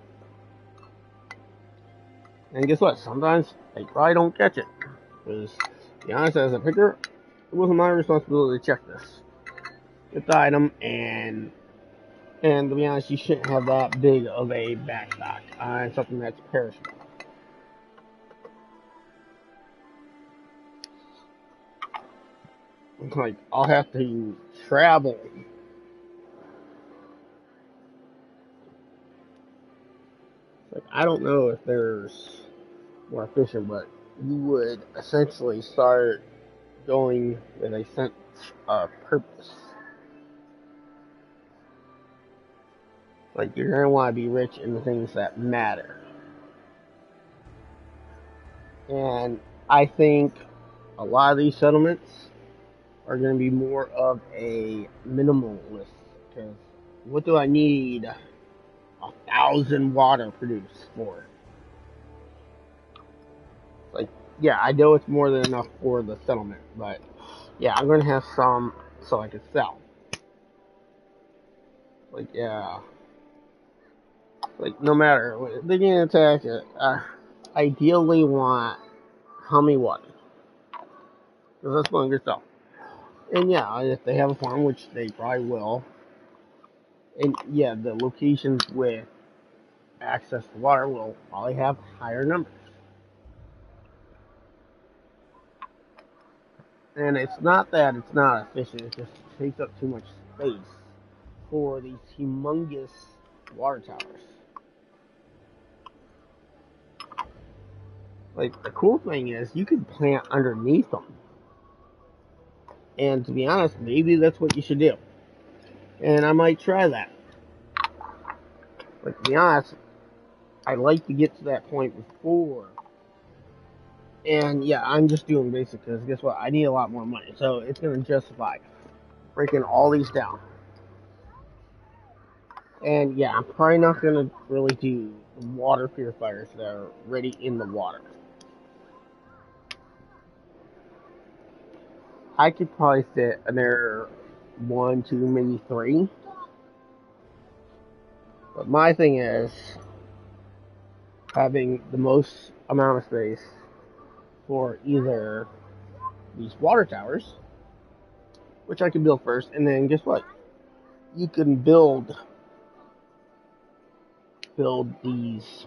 And guess what? Sometimes they probably don't catch it. Because, to be honest, as a picker, it wasn't my responsibility to check this. Get the item, and to be honest, you shouldn't have that big of a backstock on something that's perishable. It's like, I'll have to travel. Like, I don't know if there's more efficient, but you would essentially start going with a sense of purpose. Like, you're going to want to be rich in the things that matter. And I think a lot of these settlements are going to be more of a minimalist, because what do I need 1,000 water produced for? Like, yeah, I know it's more than enough for the settlement, but yeah, I'm gonna have some so I can sell. Like, yeah, like no matter if they get attacked, ideally want how many water? Because that's going to get sell. And yeah, if they have a farm, which they probably will, and yeah, the locations with access to water will probably have higher numbers. And it's not that it's not efficient, it just takes up too much space for these humongous water towers. Like, the cool thing is, you can plant underneath them. And to be honest, maybe that's what you should do. And I might try that. Like, to be honest, I'd like to get to that point before. And yeah, I'm just doing basic because guess what? I need a lot more money. So it's going to justify breaking all these down. And yeah, I'm probably not going to really do water purifiers that are already in the water. I could probably fit another 1, 2, maybe 3. But my thing is having the most amount of space for either these water towers, which I can build first, and then guess what? You can build these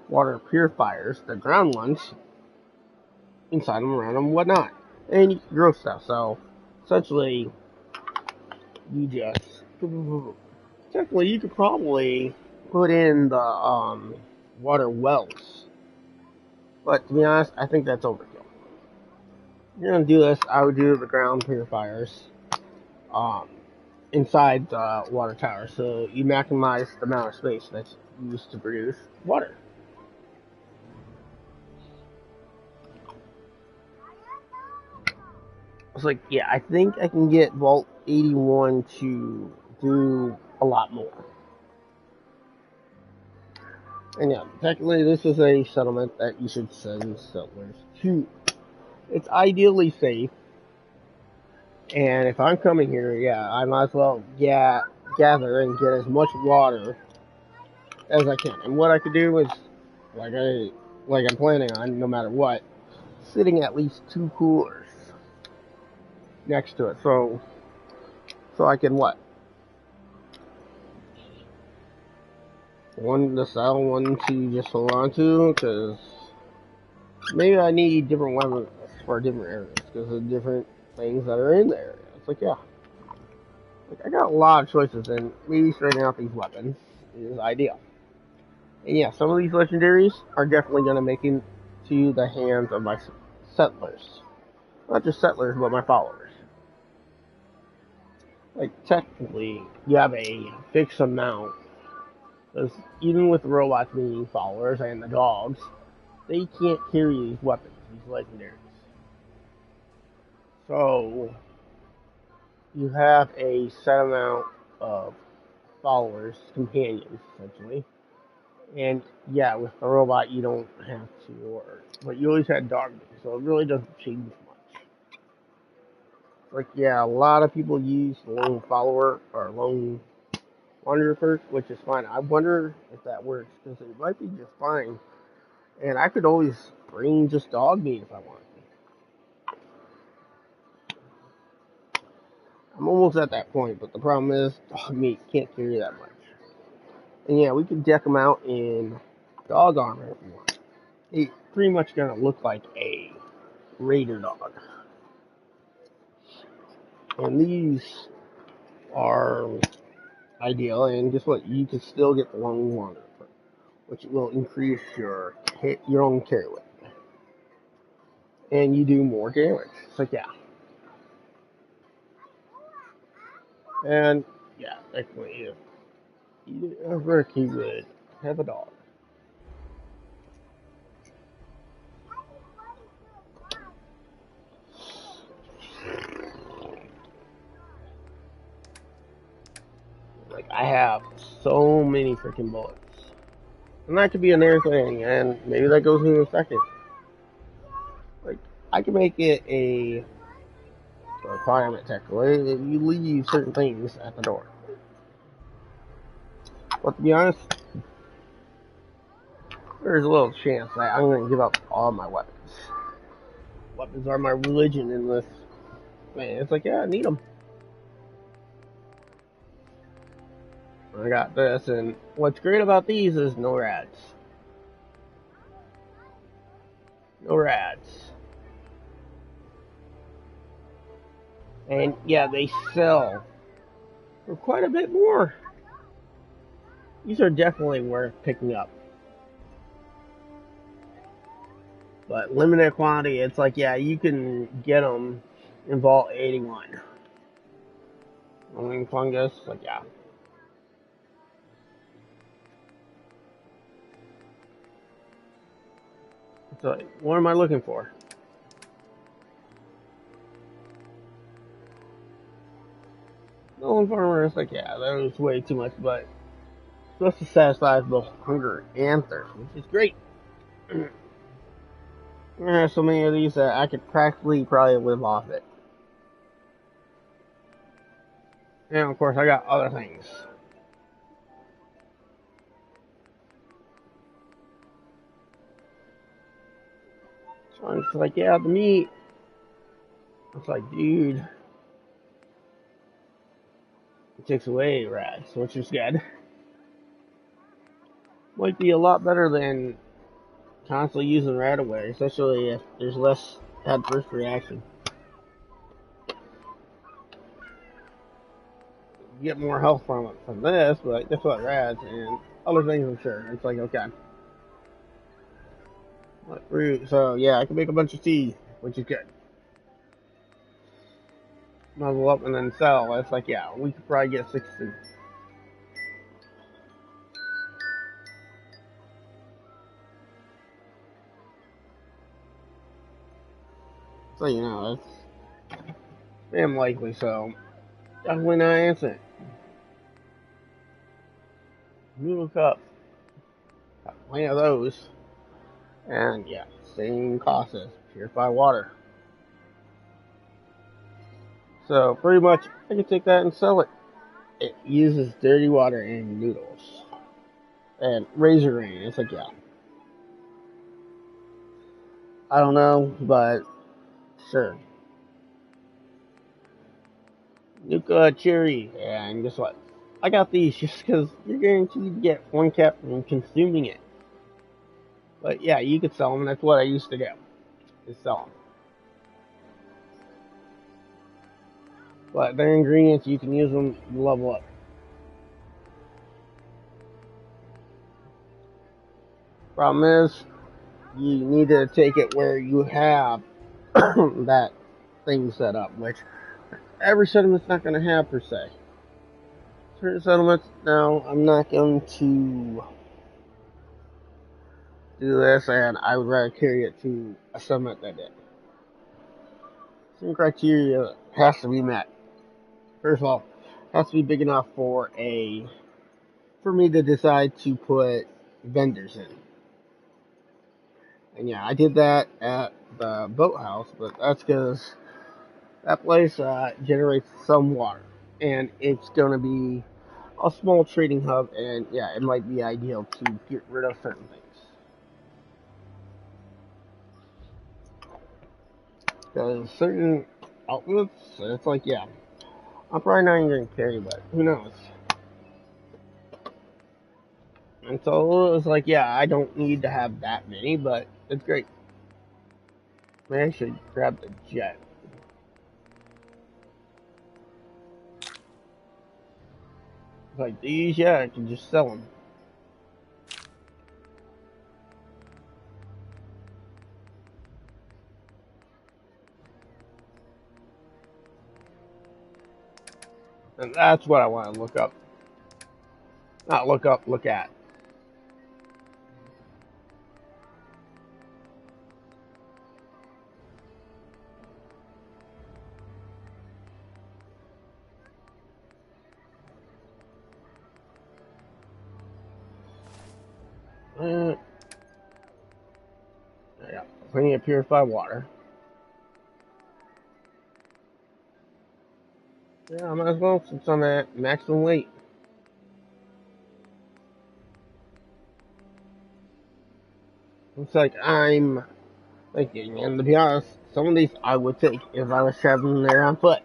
water purifiers, the ground ones, inside them, around them, whatnot. And you can grow stuff. So essentially, you just technically you could probably put in the water wells. But to be honest, I think that's overkill. If you're gonna do this, I would do the ground purifiers inside the water tower, so you maximize the amount of space that's used to produce water. It's like, yeah, I think I can get Vault 81 to do a lot more. And yeah, technically this is a settlement that you should send settlers to. It's ideally safe. And if I'm coming here, yeah, I might as well gather and get as much water as I can. And what I could do is, like I'm planning on, no matter what, sitting at least 2 coolers next to it, so I can what? One to sell, one to just hold on to, because maybe I need different weapons for different areas, because of different things that are in the area. It's like, yeah. Like, I got a lot of choices, and maybe straightening out these weapons is ideal. And yeah, some of these legendaries are definitely going to make it to the hands of my settlers. Not just settlers, but my followers. Like, technically, you have a fixed amount. Because even with the robots being followers and the dogs, they can't carry these weapons, these legendaries. So, you have a set amount of followers, companions, essentially. And yeah, with the robot, you don't have to, but you always had dog, so it really doesn't change much. Like, yeah, a lot of people use the lone follower or lone wanderer perk, which is fine. I wonder if that works, because it might be just fine. And I could always bring just dog meat if I want. I'm almost at that point, but the problem is dog meat can't carry that much. And yeah, we could deck them out in dog armor if you want. It's pretty much gonna look like a raider dog. And these are ideal, and guess what? You can still get the lone wanderer, which will increase your own carry weight, and you do more damage. So yeah, and yeah, technically, if you ever would have a dog. Like, I have so many freaking bullets. And that could be another thing, and maybe that goes in a second. Like, I can make it a requirement technically that you leave certain things at the door. But to be honest, there's a little chance that I'm going to give up all my weapons. Weapons are my religion in this. Man, it's like, yeah, I need them. I got this, and what's great about these is no rads. No rads. And yeah, they sell for quite a bit more. These are definitely worth picking up. But limited quantity, it's like, yeah, you can get them in Vault 81. Rolling fungus, like, yeah. So, what am I looking for? Golden farmer, it's like, yeah, that was way too much, but it's supposed to satisfy both hunger and thirst, which is great. I have so many of these that I could practically probably live off it. And of course, I got other things. So it's like, yeah, the meat. It's like, dude, it takes away rats, which is good. Might be a lot better than constantly using rat away, especially if there's less adverse reaction. You get more health from it from this, but guess what, rats and other things I'm sure. It's like, okay. Fruit, so yeah, I can make a bunch of tea, which is good. Muzzle up and then sell. It's like, yeah, we could probably get 60. So, you know, that's damn likely, so definitely not instant. Noodle cup. Got plenty of those. And yeah, same cost as purified water. So pretty much I can take that and sell it. It uses dirty water and noodles. And razor rain, it's like, yeah. I don't know, but sure. Nuka cherry, and guess what? I got these just because you're guaranteed to get one cap from consuming it. But yeah, you could sell them. That's what I used to do, is sell them. But they're ingredients, you can use them to level up. Problem is, you need to take it where you have that thing set up, which every settlement's not going to have per se. Certain settlements, now I'm not going to do this, and I would rather carry it to a settlement that did. Some criteria has to be met. First of all, it has to be big enough for me to decide to put vendors in. And yeah, I did that at the boathouse, but that's because that place generates some water, and it's going to be a small trading hub, and yeah, it might be ideal to get rid of certain things. Because certain outlets, it's like, yeah, I'm probably not even going to carry, but who knows? And so it was like, yeah, I don't need to have that many, but it's great. Maybe I should grab the jet. Like these, yeah, I can just sell them. And that's what I want to look up. Not look up, look at. Yeah, plenty of purified water. Yeah, I might as well since I'm at maximum weight. Looks like I'm thinking, and to be honest, some of these I would take if I was traveling there on foot.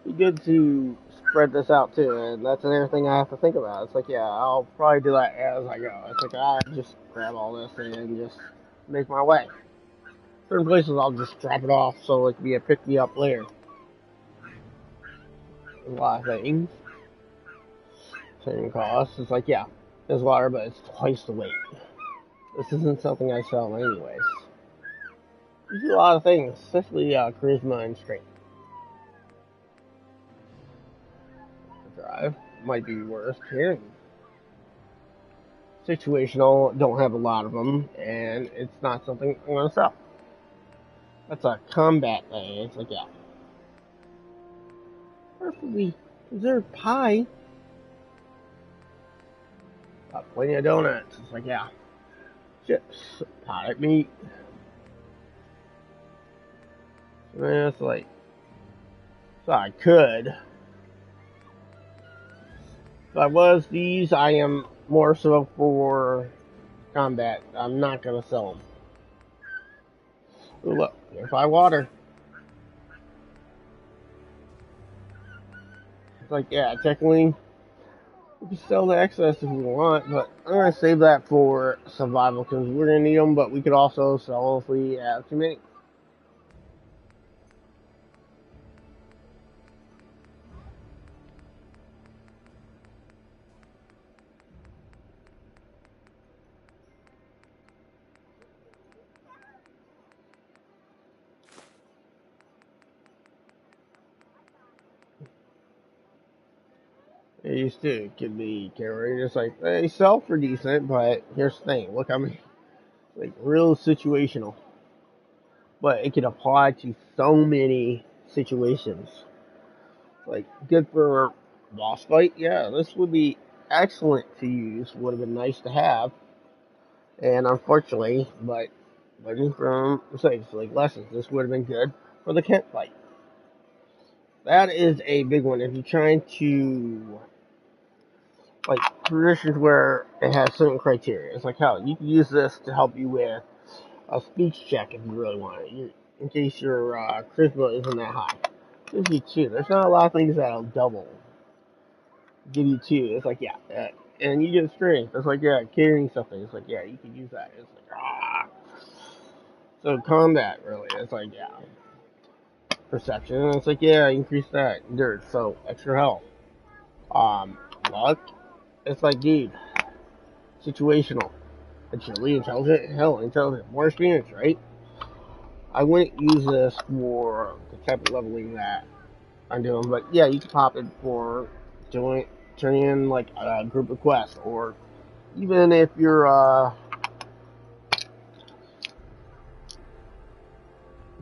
Be good to spread this out too, and that's another thing I have to think about. It's like, yeah, I'll probably do that as I go. It's like, I just grab all this and just make my way. Certain places I'll just drop it off so it can be a pick me up later. A lot of things. Same cost. It's like, yeah, there's water, but it's twice the weight. This isn't something I sell anyways. You do a lot of things, especially charisma and strength. The drive might be worse here. Situational, don't have a lot of them, and it's not something I want to sell. That's a combat thing. It's like, yeah. Perfectly preserved pie. Got plenty of donuts. It's like, yeah. Chips, potted meat. So it's like, so I could. If I was these, I am more so for combat. I'm not gonna sell them. Ooh, look, purified water. It's like, yeah, technically, we can sell the excess if we want, but I'm gonna save that for survival because we're gonna need them. But we could also sell if we have too many. It used to could be carried. It's like they sell for decent, but here's the thing: look, I mean, like real situational, but it can apply to so many situations. Like good for boss fight, yeah, this would be excellent to use. Would have been nice to have, and unfortunately, but learning from mistakes, like lessons, this would have been good for the Kent fight. That is a big one. If you're trying to like positions where it has certain criteria. It's like how you can use this to help you with a speech check if you really want it. In case your charisma isn't that high. Gives you two. There's not a lot of things that'll double. Give you two. It's like, yeah. And you get strength. It's like, yeah, carrying something. It's like, yeah, you can use that. It's like, ah. So combat, really. It's like, yeah. Perception. It's like, yeah, increase that. Endurance. So extra health. Luck. It's like, dude. Situational. Agility, intelligent, hell, intelligent. More experience, right? I wouldn't use this for the type of leveling that I'm doing, but yeah, you can pop it for turning in like a group of quests, or even if you're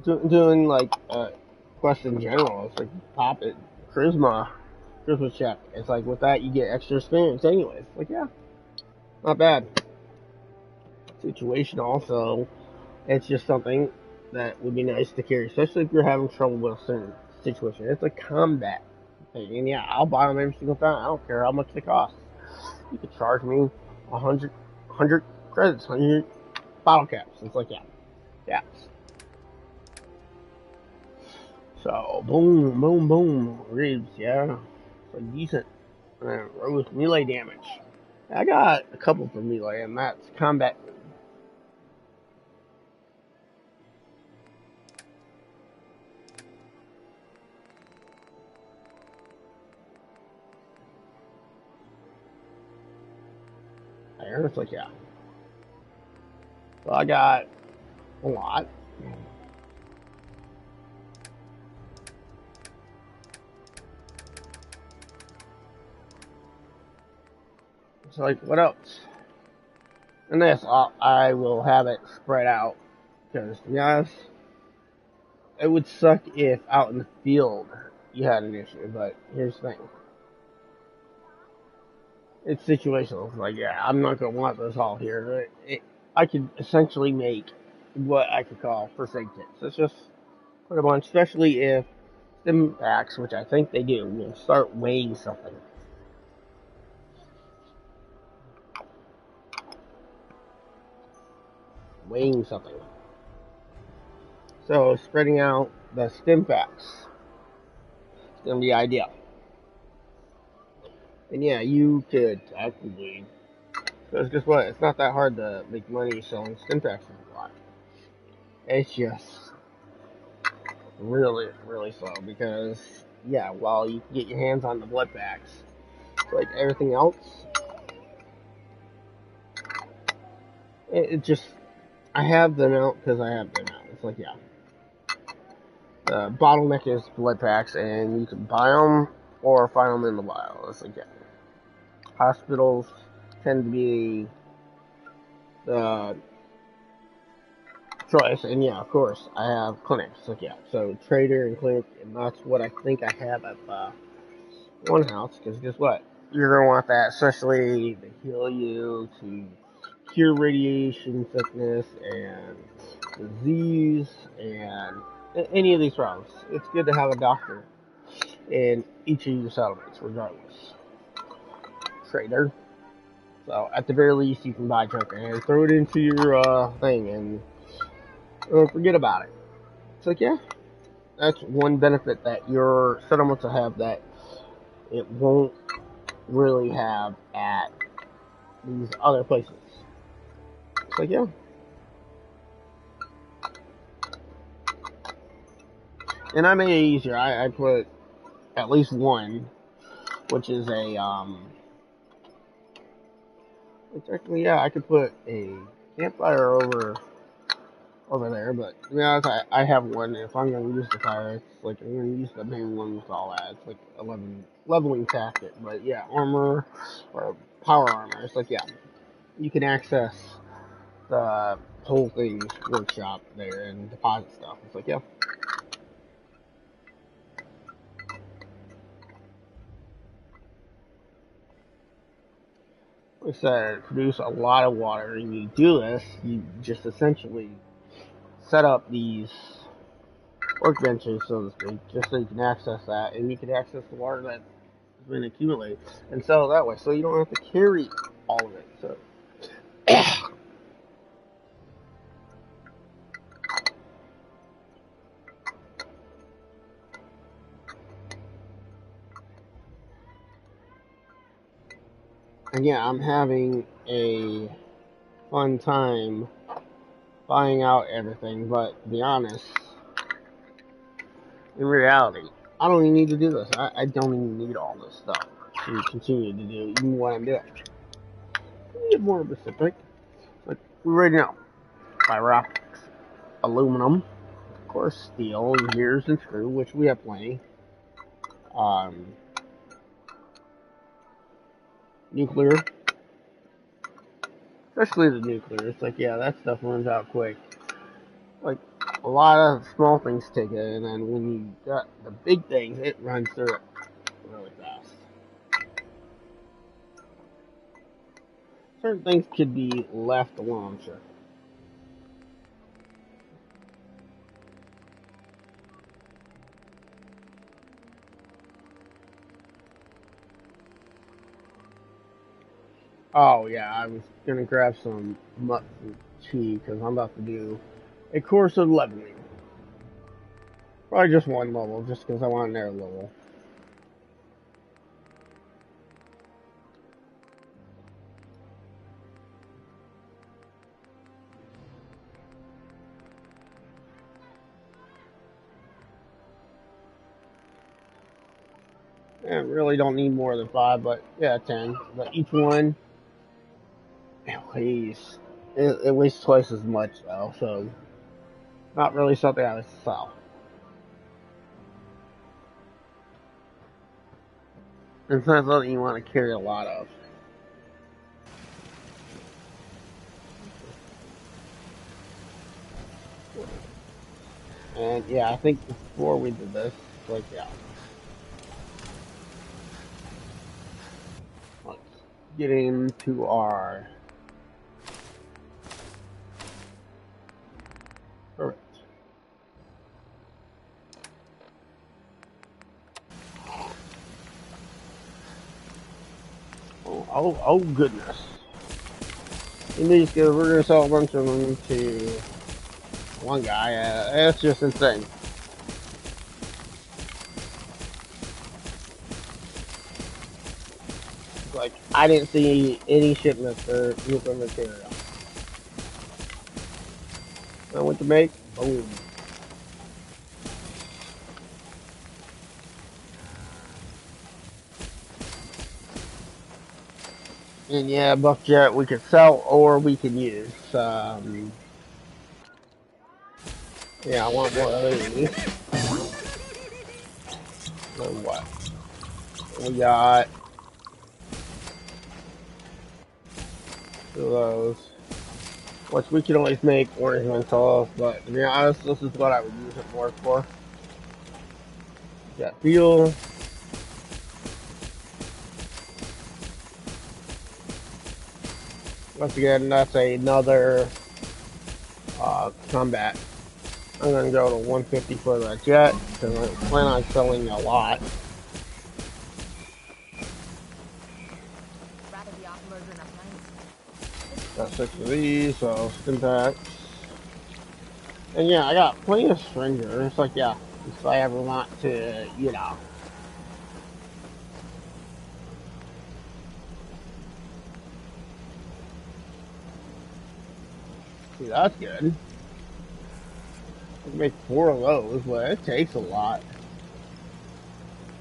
doing like quests in general. It's like pop it, charisma check. It's like with that you get extra experience, anyways. Like yeah, not bad. Situation also, it's just something that would be nice to carry, especially if you're having trouble with a certain situation. It's a combat thing, and yeah, I'll buy them every single time. I don't care how much they cost. You could charge me 100 credits, 100 bottle caps. It's like, yeah, caps. So, boom, boom, boom. Ribs, yeah. So decent. Rose melee damage. I got a couple for melee, and that's combat. There, it's like, yeah. So I got a lot. It's like, what else? And this, I will have it spread out. Because, to be honest, it would suck if out in the field you had an issue. But here's the thing. it's situational. It's like, yeah, I'm not gonna want this all here. I could essentially make what I could call first aid kits. It's just put them on, especially if stim packs, which I think they do, will start weighing something. Weighing something. So spreading out the stim packs is gonna be ideal. And yeah, you could technically, because guess what? It's not that hard to make money selling stim packs in the lot. It's just really, really slow because, yeah, while you can get your hands on the blood packs, like everything else, it just, I have them out because I have them out. It's like, yeah. The bottleneck is blood packs, and you can buy them or find them in the wild. It's like, yeah. Hospitals tend to be the choice, and yeah, of course, I have clinics. It's like, yeah. So, trader and clinic, and that's what I think I have at one house, because guess what? You're going to want that, especially to heal you, to cure radiation sickness and disease and any of these problems. It's good to have a doctor in each of your settlements, regardless. Trader. So at the very least, you can buy junk and throw it into your thing and forget about it. It's like, yeah, that's one benefit that your settlements will have that it won't really have at these other places. It's like, yeah. And I made it easier. I put at least one, which is technically, yeah, I could put a campfire over there, but to be honest, I have one. If I'm going to use the fire, it's like I'm going to use the main one with all that. It's like 11 leveling tactic, but yeah, armor or power armor. It's like, yeah, you can access the whole thing's workshop there and deposit stuff. It's like, yeah. Like I said, produce a lot of water, and you do this, you just essentially set up these workbenches, so to speak, just so you can access that, and you can access the water that's been accumulated, and sell it that way, so you don't have to carry all of it. So, and yeah, I'm having a fun time buying out everything, but to be honest, in reality, I don't even need to do this. I don't even need all this stuff to continue to do even what I'm doing. I get more specific. Like, right now, fiber optics, aluminum, of course, steel, gears, and screw, which we have plenty. Nuclear, especially the nuclear. It's like, yeah, that stuff runs out quick. Like, a lot of small things take it, and then when you got the big things, it runs through it really fast. Certain things could be left alone, sure. Oh, yeah, I was gonna grab some mutton tea because I'm about to do a course of leveling. Probably just one level, just because I want an air level. I really don't need more than 5, but yeah, 10. But each one, it weighs twice as much though, so not really something I would sell. It's not something you want to carry a lot of. And yeah, I think before we did this, it's like, yeah. get into our perfect. Oh goodness. In these guys, we're gonna sell a bunch of them to one guy. That's just insane. Like, I didn't see any shipment for nuclear material. I went to make, boom. And yeah, Buckjet we could sell or we can use. Yeah, I want more of these. Then what? We got two of those. Which we can always make ornaments of, but to be honest, this is what I would use it more for. Got fuel. Once again, that's another combat. I'm going to go to 150 for the jet, because I plan on selling a lot. Got 6 of these, so Stimpak. And yeah, I got plenty of stringers. It's like, yeah, if I ever want to, you know. See, that's good. I can make 4 of those, but it takes a lot.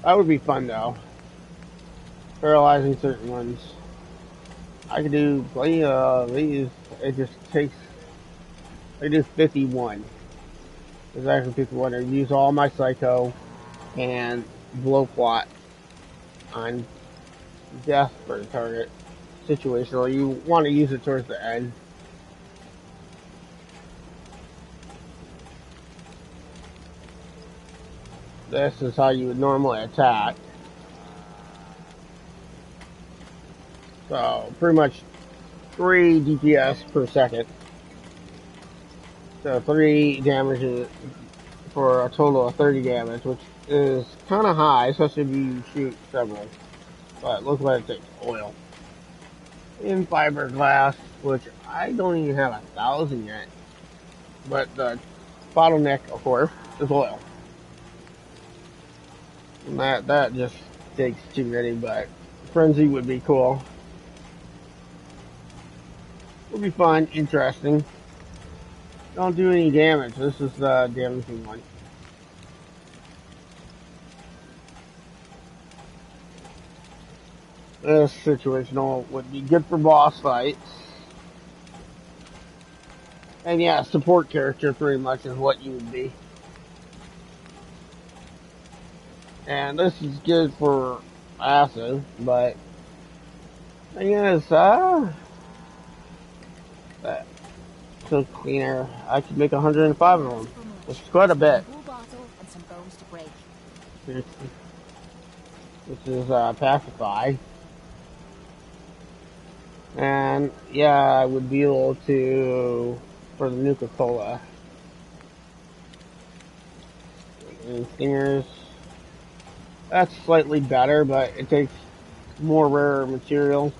That would be fun, though. Paralyzing certain ones. I could do plenty of these. It just takes. I do 51. It's actually 51. I use all my psycho and blow plot on death for the target. Situational. You want to use it towards the end. This is how you would normally attack. So pretty much 3 DPS per second. So 3 damage for a total of 30 damage, which is kind of high, especially if you shoot several. But look what it takes, oil. In fiberglass, which I don't even have 1,000 yet. But the bottleneck, of course, is oil. And that just takes too many, but Frenzy would be cool. Would be fun, interesting. Don't do any damage. This is the damaging one. This situational would be good for boss fights. And yeah, support character pretty much is what you would be. And this is good for acid, but I guess that so cleaner. I could make 105 of them, which is quite a bit. This is pacify. And yeah, I would be able to for the Nuka-Cola. And stingers. That's slightly better, but it takes more rare material.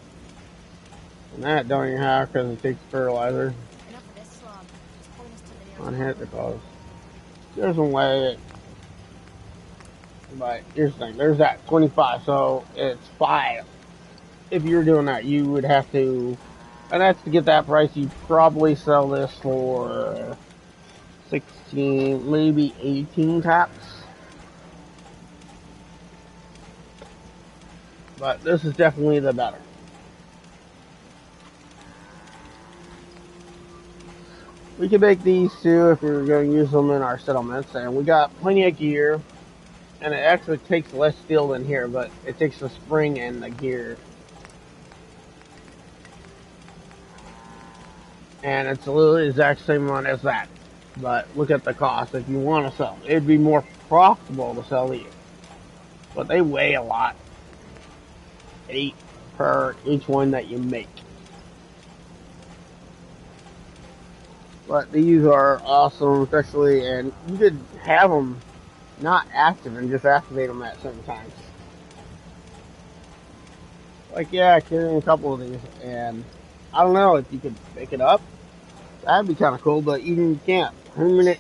And that don't even have because it takes fertilizer. On hit the cause. There's one way. But here's the thing, there's that 25, so it's 5. If you're doing that, you would have to, and that's to get that price, you'd probably sell this for 16, maybe 18 taps. But this is definitely the better. We can make these too if we were going to use them in our settlements, and we got plenty of gear. And it actually takes less steel than here, but it takes the spring and the gear. And it's literally the exact same one as that. But look at the cost if you want to sell. It'd be more profitable to sell these. But they weigh a lot. 8. per each one that you make. But these are awesome, especially, and you could have them not active and just activate them at certain times. Like, yeah, carrying a couple of these, and I don't know if you could pick it up. That'd be kind of cool, but even you can't. Permanent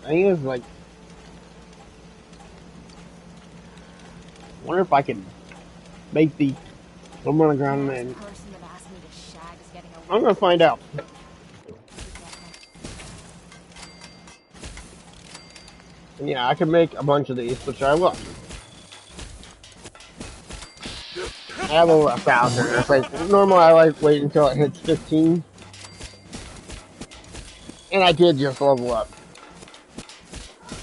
thing is, like, I wonder if I can make the somewhere on the ground, and I'm gonna find out. And yeah, I can make a bunch of these, which I will. I have over 1,000. It's like, normally I like wait until it hits 15. And I did just level up.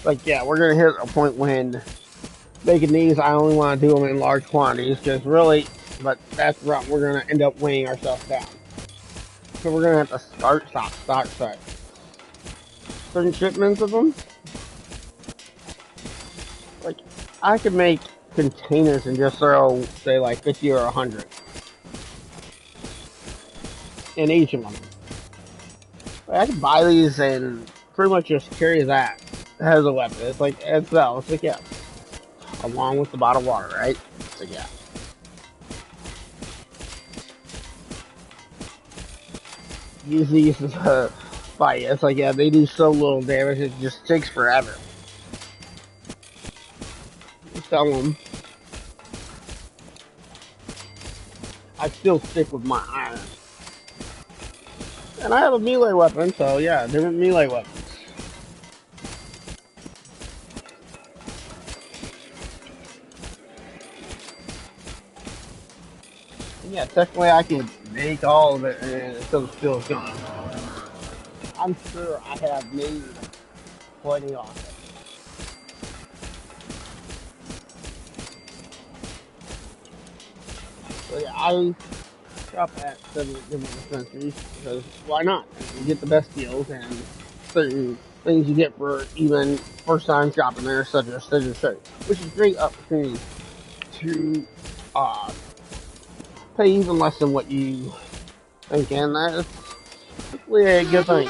Like, yeah, we're gonna hit a point when making these, I only want to do them in large quantities, because really, but that's right, we're gonna end up weighing ourselves down. So we're gonna have to start. Certain shipments of them. Like, I could make containers and just throw, say, like 50 or 100 in each of them. I could buy these and pretty much just carry that as a weapon. It's like, it's like, yeah, along with the bottled water, right? So yeah. Use these to fight. It's like, yeah, they do so little damage, it just takes forever. Sell them. I still stick with my iron. And I have a melee weapon, so yeah, different melee weapons. And yeah, technically I can make all of it and it still feels gone. I'm sure I have made plenty off it. So yeah, I shop at 7 different dispensaries because why not? You get the best deals and certain things you get for even first time shopping there, such as which is a great opportunity to pay even less than what you think, and that's really a good thing.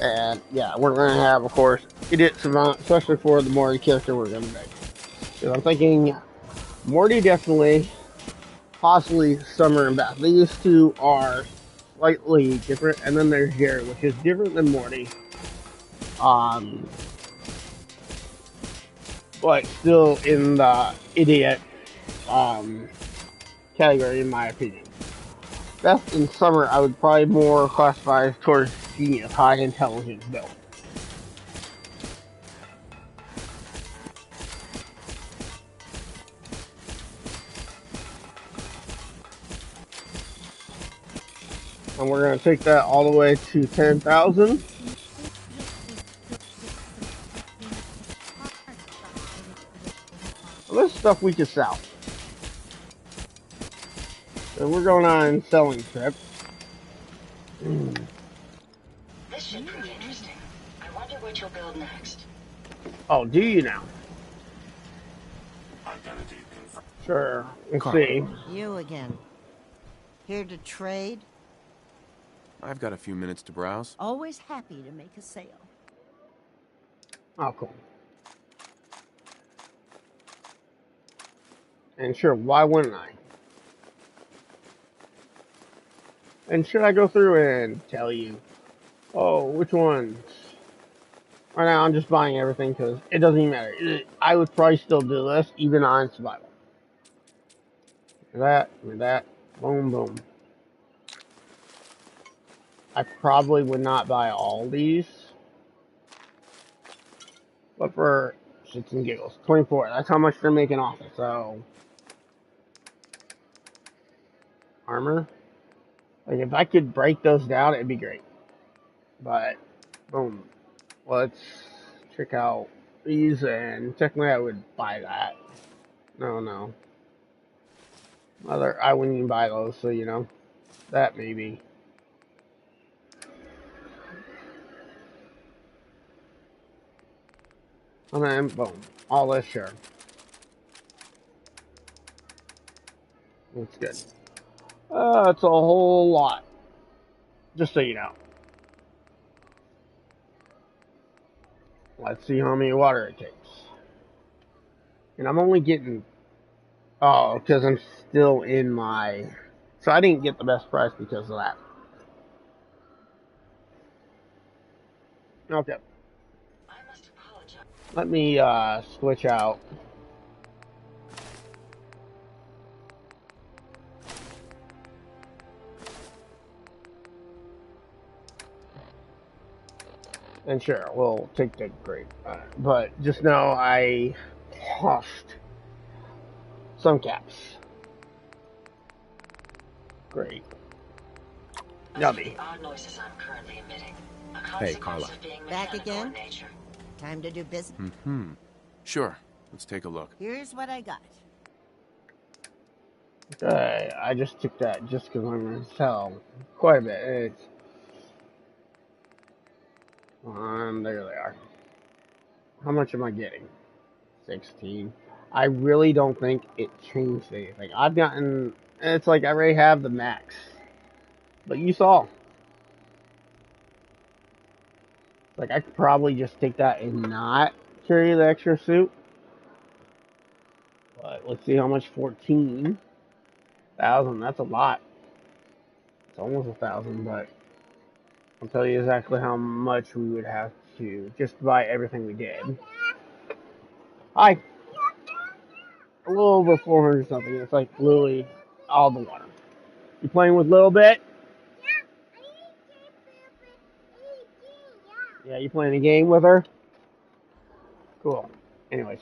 And yeah, we're going to have, of course, Idiot Savant, especially for the Morty character we're going to make. So I'm thinking Morty definitely, possibly Summer and Beth. These two are slightly different, and then there's Jerry, which is different than Morty. But still in the idiot category, in my opinion. Beth and Summer, I would probably more classify as towards genius, high intelligence build. And we're going to take that all the way to 10,000. Well, this stuff we can sell. So we're going on a selling trip. This should prove interesting. I wonder what you'll build next. Oh, do you now? Sure. Let's see. You again. Here to trade? I've got a few minutes to browse. Always happy to make a sale. Oh, cool. And sure, why wouldn't I? And should I go through and tell you? Oh, which ones? Right now, I'm just buying everything because it doesn't even matter. I would probably still do this, even on survival. That, boom, boom. I probably would not buy all these. But for shits and giggles, 24. That's how much they're making off it. So, armor. Like, if I could break those down, it'd be great. But, boom. Let's check out these, and technically I would buy that. No. I wouldn't even buy those, so, you know. That maybe. And then, boom. All this, sure. That's good. It's a whole lot. Just so you know. Let's see how many water it takes. And I'm only getting... Oh, because I'm still in my... So I didn't get the best price because of that. Okay. I must apologize. Let me switch out. And sure, we'll take the grape. But just know I lost some caps. Great. Yummy. The odd noises I'm currently emitting. A Hey, consequence Carla. of being Back mechanical again? in nature. Time to do business. Mm-hmm. Sure. Let's take a look. Here's what I got. Okay, I just took that just because I'm going to sell quite a bit. It's there they are. How much am I getting? 16. I really don't think it changed anything. I've gotten, it's like I already have the max. But you saw. Like I could probably just take that and not carry the extra suit. But let's see how much. 14,000. That's a lot. It's almost 1,000, but I'll tell you exactly how much we would have to just buy everything we did. Hi. A little over 400 something. It's like literally all the water. You playing with Little Bit? Yeah, you playing a game with her? Cool. Anyways.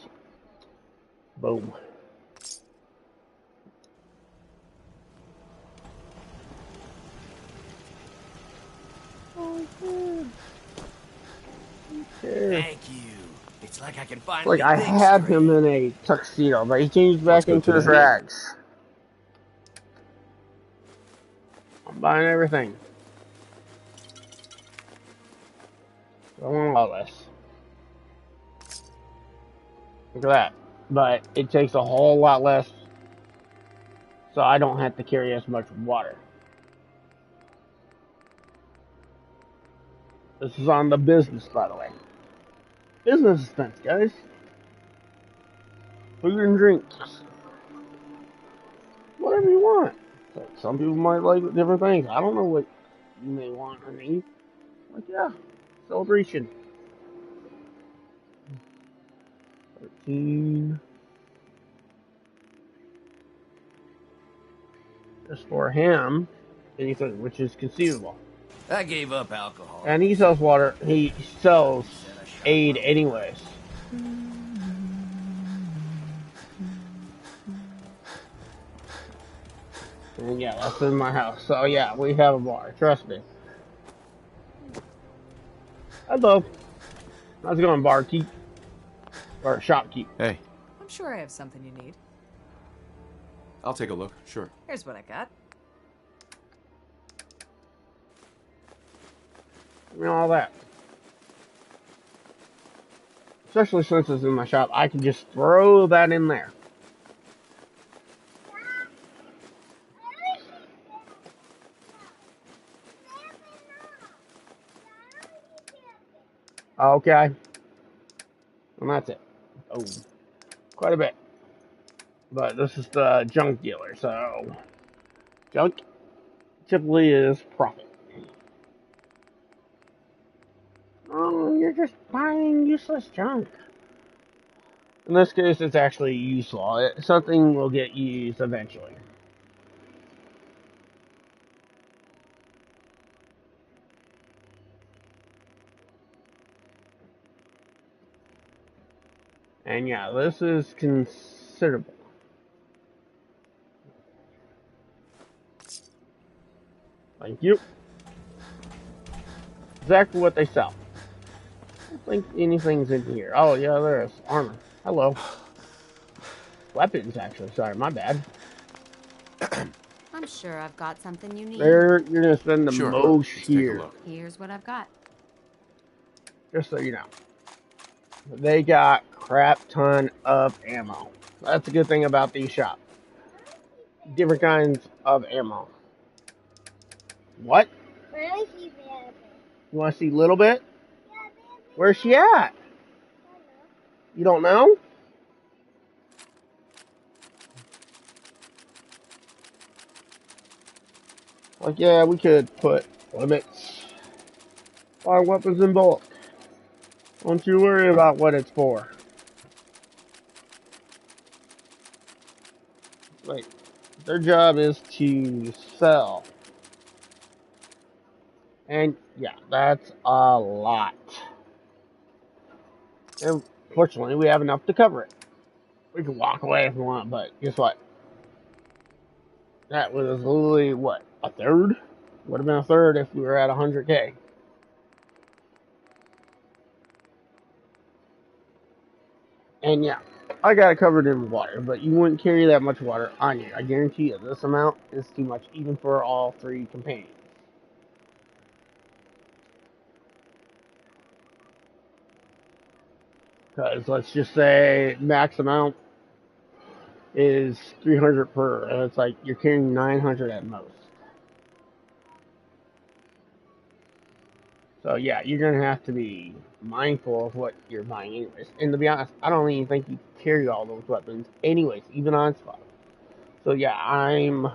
Boom. Thank you. It's like I can finally Like I think had straight. him in a tuxedo, but he changed back What's good into his today? rags. I'm buying everything. I want all this. Look at that. But it takes a whole lot less, so I don't have to carry as much water. This is on the business, by the way. Business expense, guys. Food and drinks. Whatever you want. So some people might like different things. I don't know what you may want or need. Like, yeah, celebration. 13. Just for him, anything, which is conceivable. I gave up alcohol. And he sells water. He sells Said I shot aid my- anyways. And yeah, that's in my house. So yeah, we have a bar. Trust me. Hello. How's it going, barkeep? Or shopkeep? Hey, I'm sure I have something you need. I'll take a look. Sure. Here's what I got. You know, all that. Especially since it's in my shop, I can just throw that in there. Okay. And that's it. Oh, quite a bit. But this is the junk dealer, so junk typically is profit. Oh, you're just buying useless junk. In this case, it's actually useful. Something will get used eventually. And yeah, this is considerable. Thank you. Exactly what they sell. I don't think anything's in here. Oh, yeah, there is. Armor. Hello. Weapons, actually. Sorry, my bad. I'm sure I've got something you need. There, you're going to spend the Sure. most Let's take a here. look. Here's what I've got. Just so you know. they got crap ton of ammo. That's a good thing about these shops. Different kinds of ammo. What? You want to see a little bit? Where's she at? You don't know? Like, yeah, we could put limits on weapons in bulk. Don't you worry about what it's for. Like, their job is to sell. And, yeah, that's a lot. And, fortunately, we have enough to cover it. We can walk away if we want, but guess what? That was literally, what, a third? Would have been a third if we were at 100K. And yeah, I got it covered in water, but you wouldn't carry that much water on you. I guarantee you, this amount is too much, even for all three companions. Because let's just say max amount is 300 per, and it's like you're carrying 900 at most. So yeah, you're gonna have to be mindful of what you're buying anyways. And to be honest, I don't even think you carry all those weapons anyways, even on spot. So yeah, I'm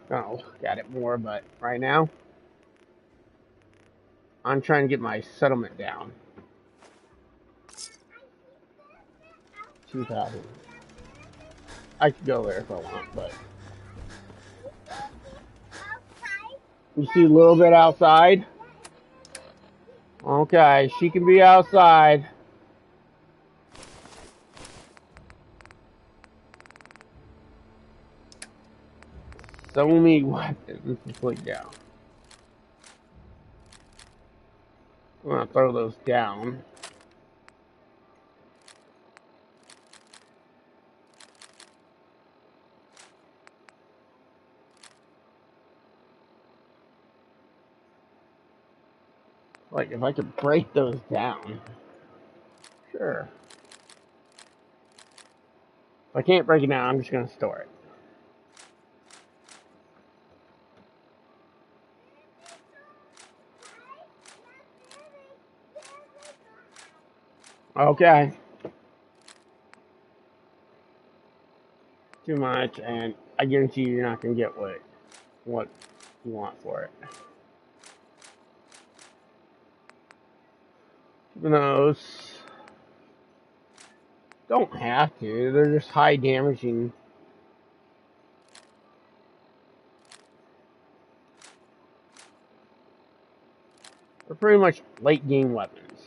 gonna look at it more, but right now, I'm trying to get my settlement down. 2,000. I could go there if I want, but you see a little bit outside? Okay, she can be outside. So many weapons to put down. I'm gonna throw those down. Like, if I could break those down. Sure. If I can't break it down, I'm just gonna store it. Okay. Too much, and I guarantee you're not gonna get what you want for it. Even those don't have to. They're just high damaging. They're pretty much late game weapons.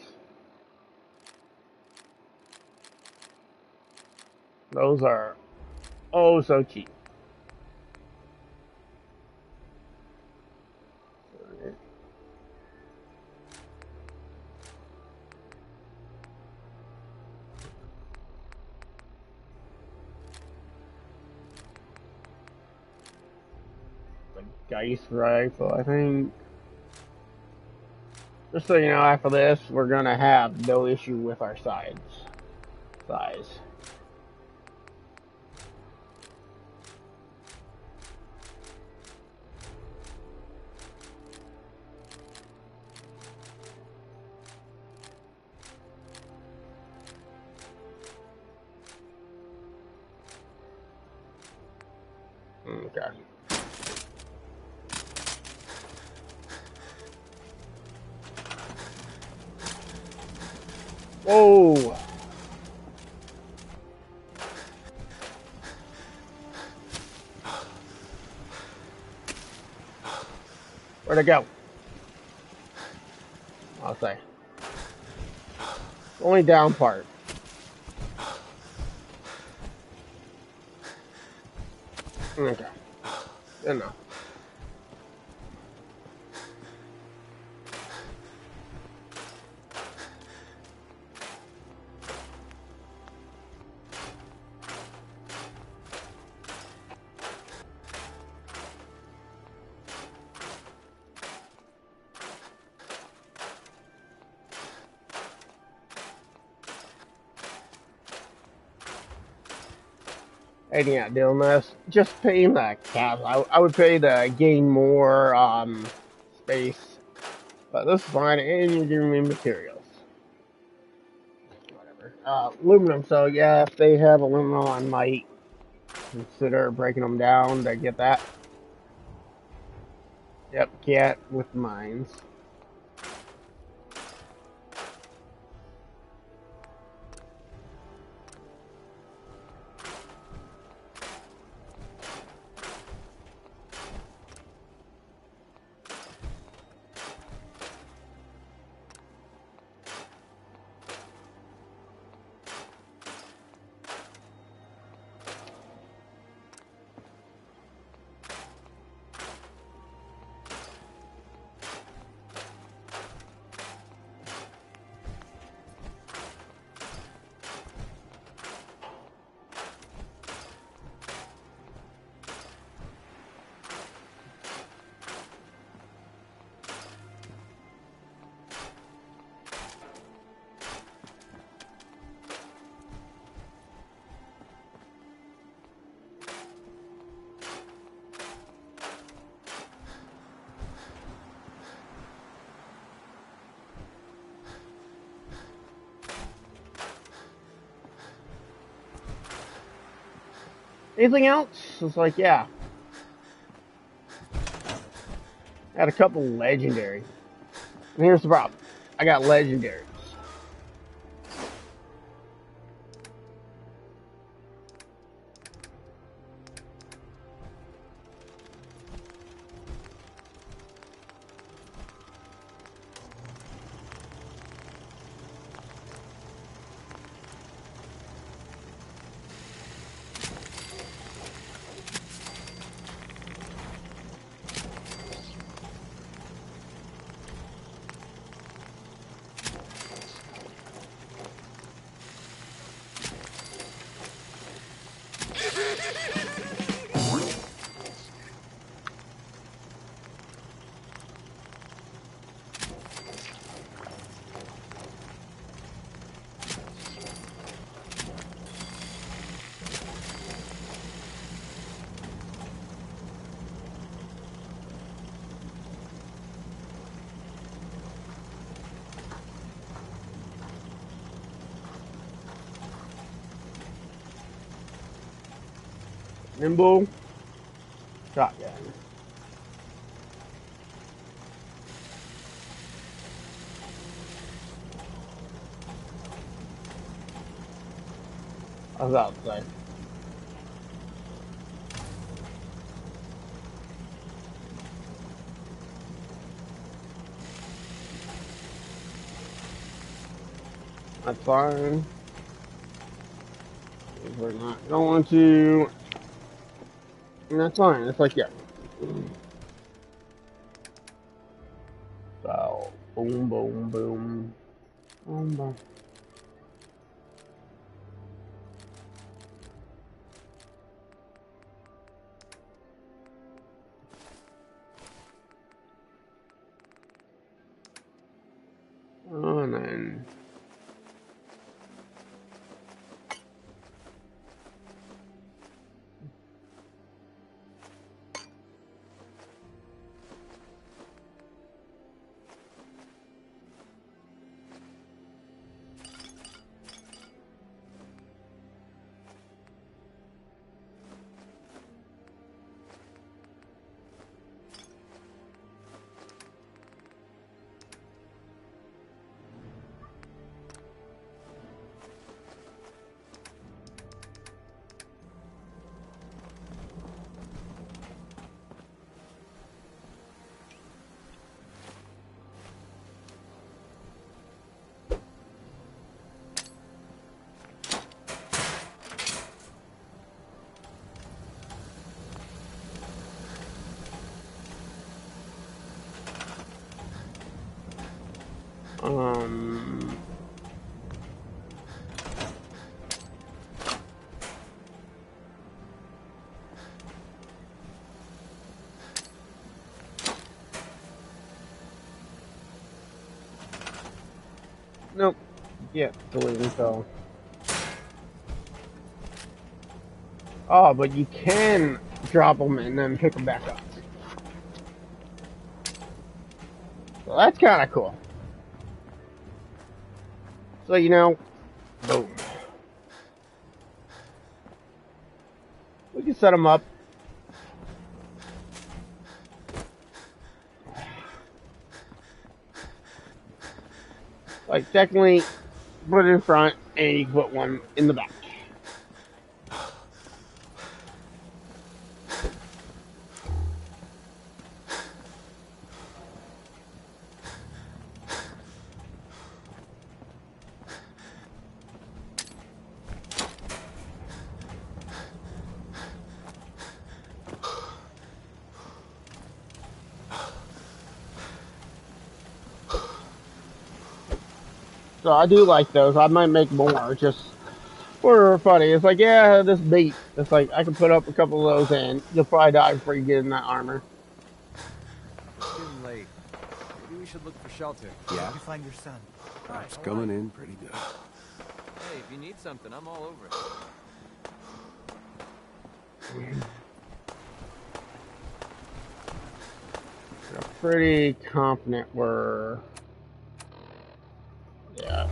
Those are oh so cheap. The Geist rifle, I think. Just so you know, after this, we're gonna have no issue with our size. Okay. Whoa! Where'd it go? I'll say. Only down part. Okay. Good enough. And yeah, doing this, just paying the cash. I would pay to gain more space, but this is fine, and you're giving me materials. Whatever. Aluminum. So yeah, if they have aluminum, I might consider breaking them down to get that. Yep, cat with mines. Anything else? It's like, yeah. I got a couple legendary. And here's the problem. I got legendaries. Nimble. Shotgun. I was outside. That's fine. We're not going to. And that's fine. It's like, yeah. So, boom, boom, boom. Boom, boom. And then. Um. Nope. Yeah, deleting so. Oh, but you can drop them and then pick them back up. So that's kind of cool. So, you know, boom. We can set them up. Like, technically, put it in front, and you can put one in the back. So I do like those. I might make more just for funny. It's like, yeah, this bait. It's like, I can put up a couple of those and you'll probably die before you get in that armor. It's getting late. Maybe we should look for shelter. Yeah? Did you find your son? It's coming in pretty good. Hey, if you need something, I'm all over it. I'm pretty confident we're... Yeah.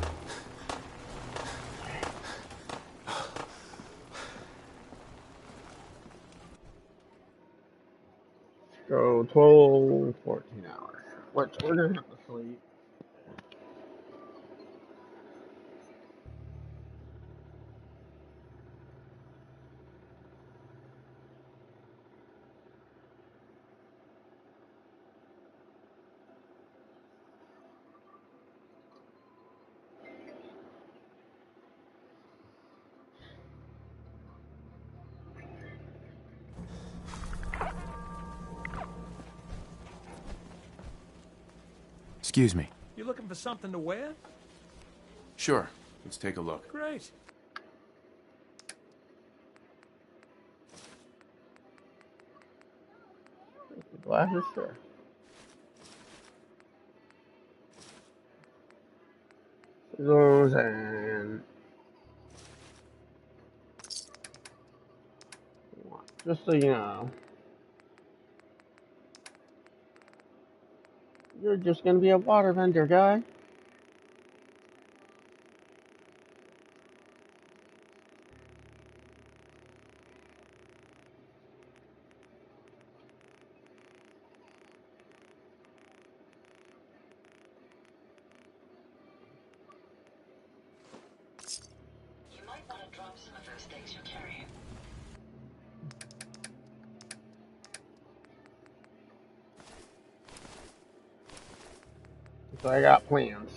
Go 12, 14 hours. Which we're gonna have to sleep. Excuse me. You looking for something to wear? Sure. Let's take a look. Great. Glasses, sure. Those and... Just so you know. You're just gonna be a water vendor, guy. You might want to drop some of those things you're carrying. So I got plans.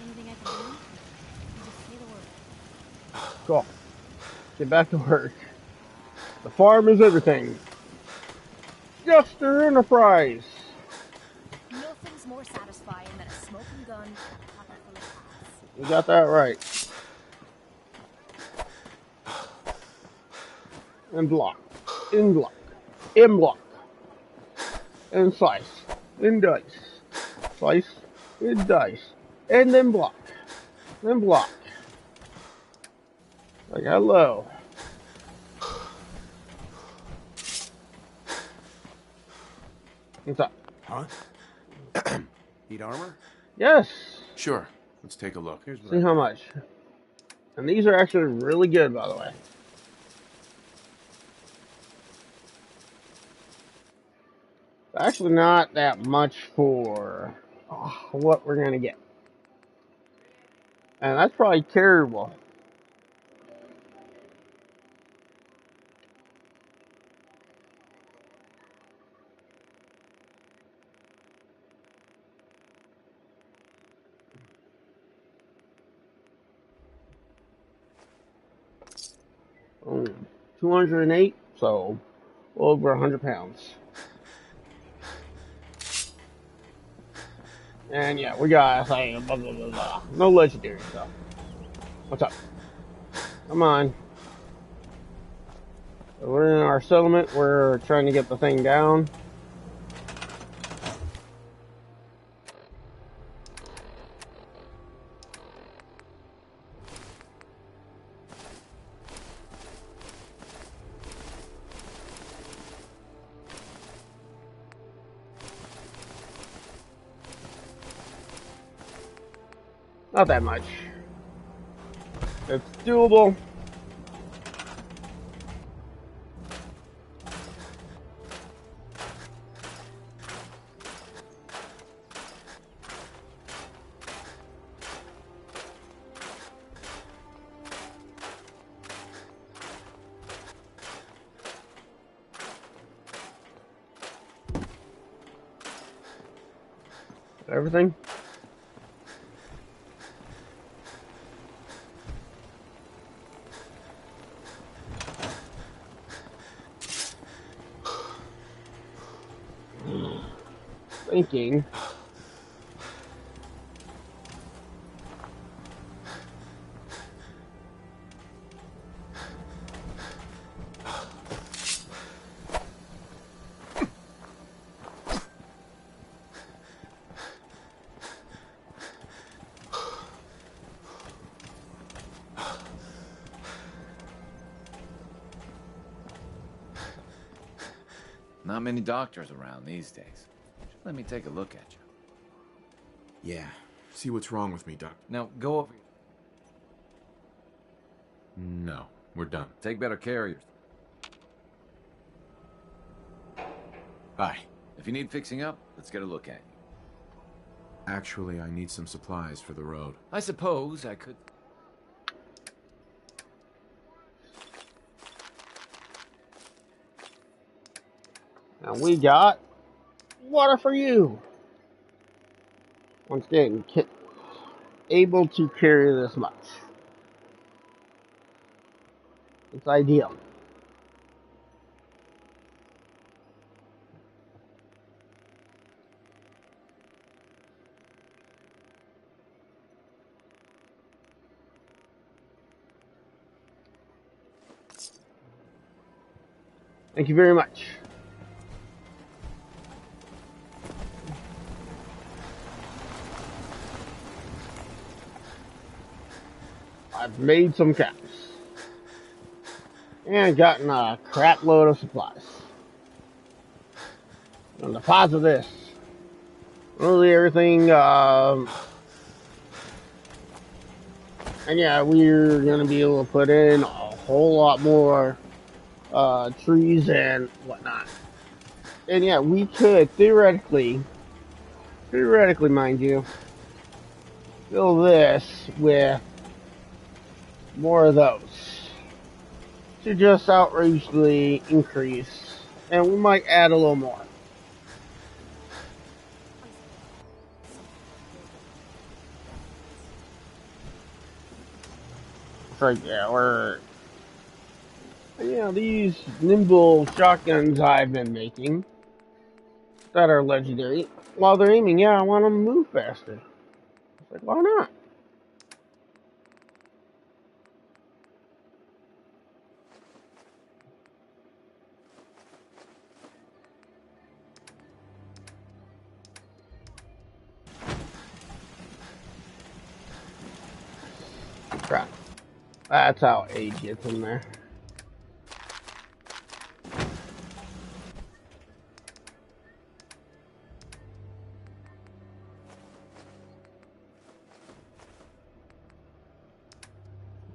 Anything I can do? You just say the word. Cool. Get back to work. The farm is everything. Jester Enterprise. Nothing's more satisfying than a smoking gun and a pocket full of cash. You got that right. And block. In block. In block. And slice. In dice. Slice. In dice. And then block. Then block. Like, hello. What's up? Huh? Need armor? Yes. Sure. Let's take a look. Here's See how much. And these are actually really good, by the way. Actually not that much for what we're going to get. And that's probably terrible. Oh, 208, so over 100 pounds. And yeah, we got like blah blah blah blah. No legendary stuff. What's up? Come on. We're in our settlement. We're trying to get the thing down. Not that much. It's doable. Everything. Thinking. Not many doctors around these days. Just let me take a look at you. Yeah. See what's wrong with me, Doc. Now, go over. No, we're done. Take better care of yourself. Bye. If you need fixing up, let's get a look at you. Actually, I need some supplies for the road. I suppose I could... And we got water for you. Once again, able to carry this much. It's ideal. Thank you very much. I've made some caps. And gotten a crap load of supplies. On the pause of this. Really everything, and yeah, we're gonna be able to put in a whole lot more trees and whatnot. And yeah, we could theoretically mind you, fill this with more of those to just outrageously increase, and we might add a little more. It's like, yeah, these nimble shotguns I've been making that are legendary, while they're aiming, yeah, I want them to move faster. It's like, why not? Crap. That's how age gets in there.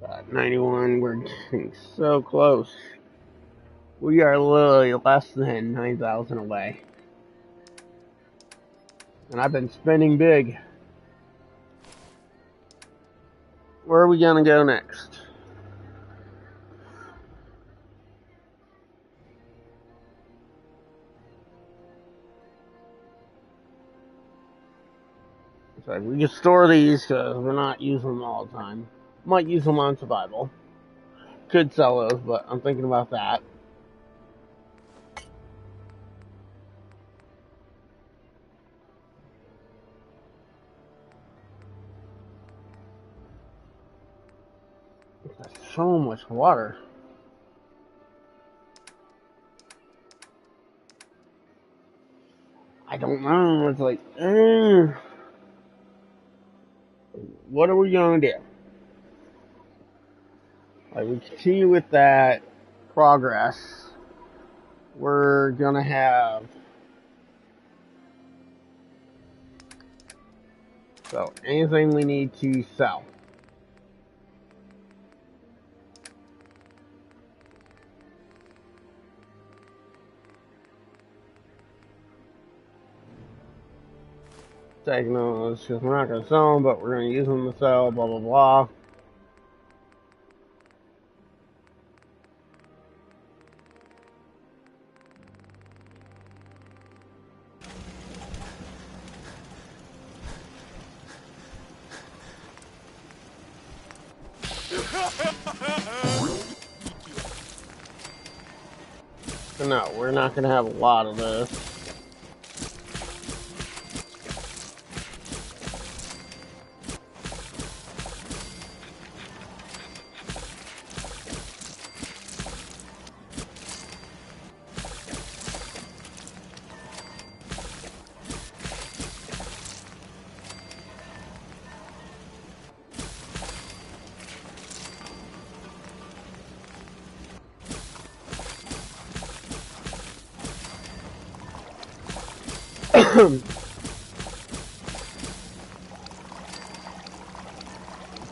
About 91, we're getting so close. We are literally less than 9,000 away. And I've been spending big. Where are we gonna go next? It's like we can store these because we're not using them all the time. Might use them on survival. Could sell those, but I'm thinking about that. There's so much water. I don't know. It's like, what are we gonna do? Like, we continue with that progress. We're gonna have, so anything we need to sell. Taking those because we're not gonna sell them, but we're gonna use them to sell. Blah blah blah. So no, we're not gonna have a lot of this.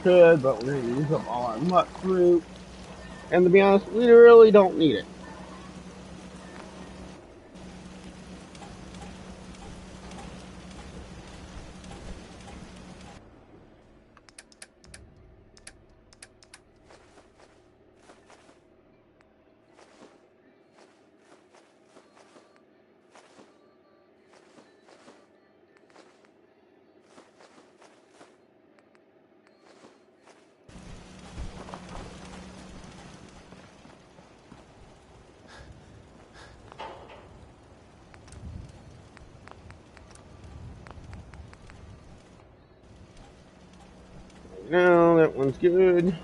Could, but we're gonna use up all our mutt fruit. And to be honest, we really don't need it. No, that one's good.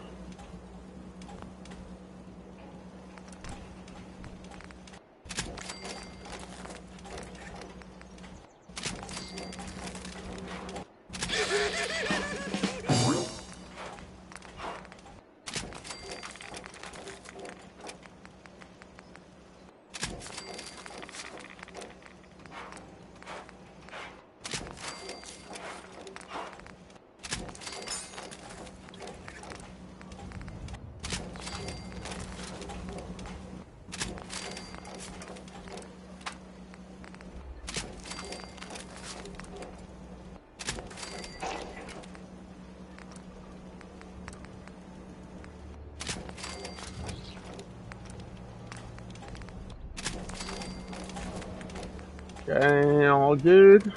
Okay, all good.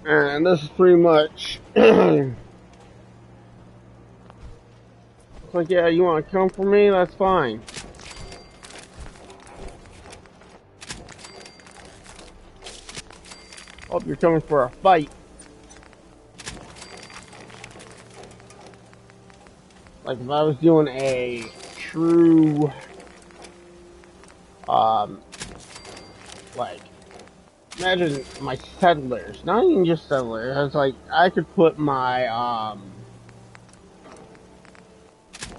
And this is pretty much it's like, yeah, you want to come for me? That's fine. Hope you're coming for a fight. Like if I was doing a true, like, imagine my settlers, not even just settlers, it's like, I could put my,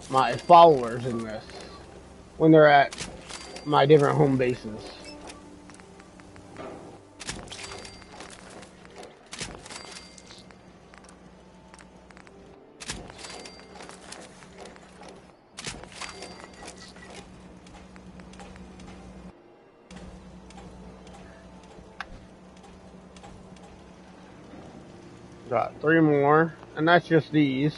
my followers in this when they're at my different home bases. Got 3 more, and that's just these.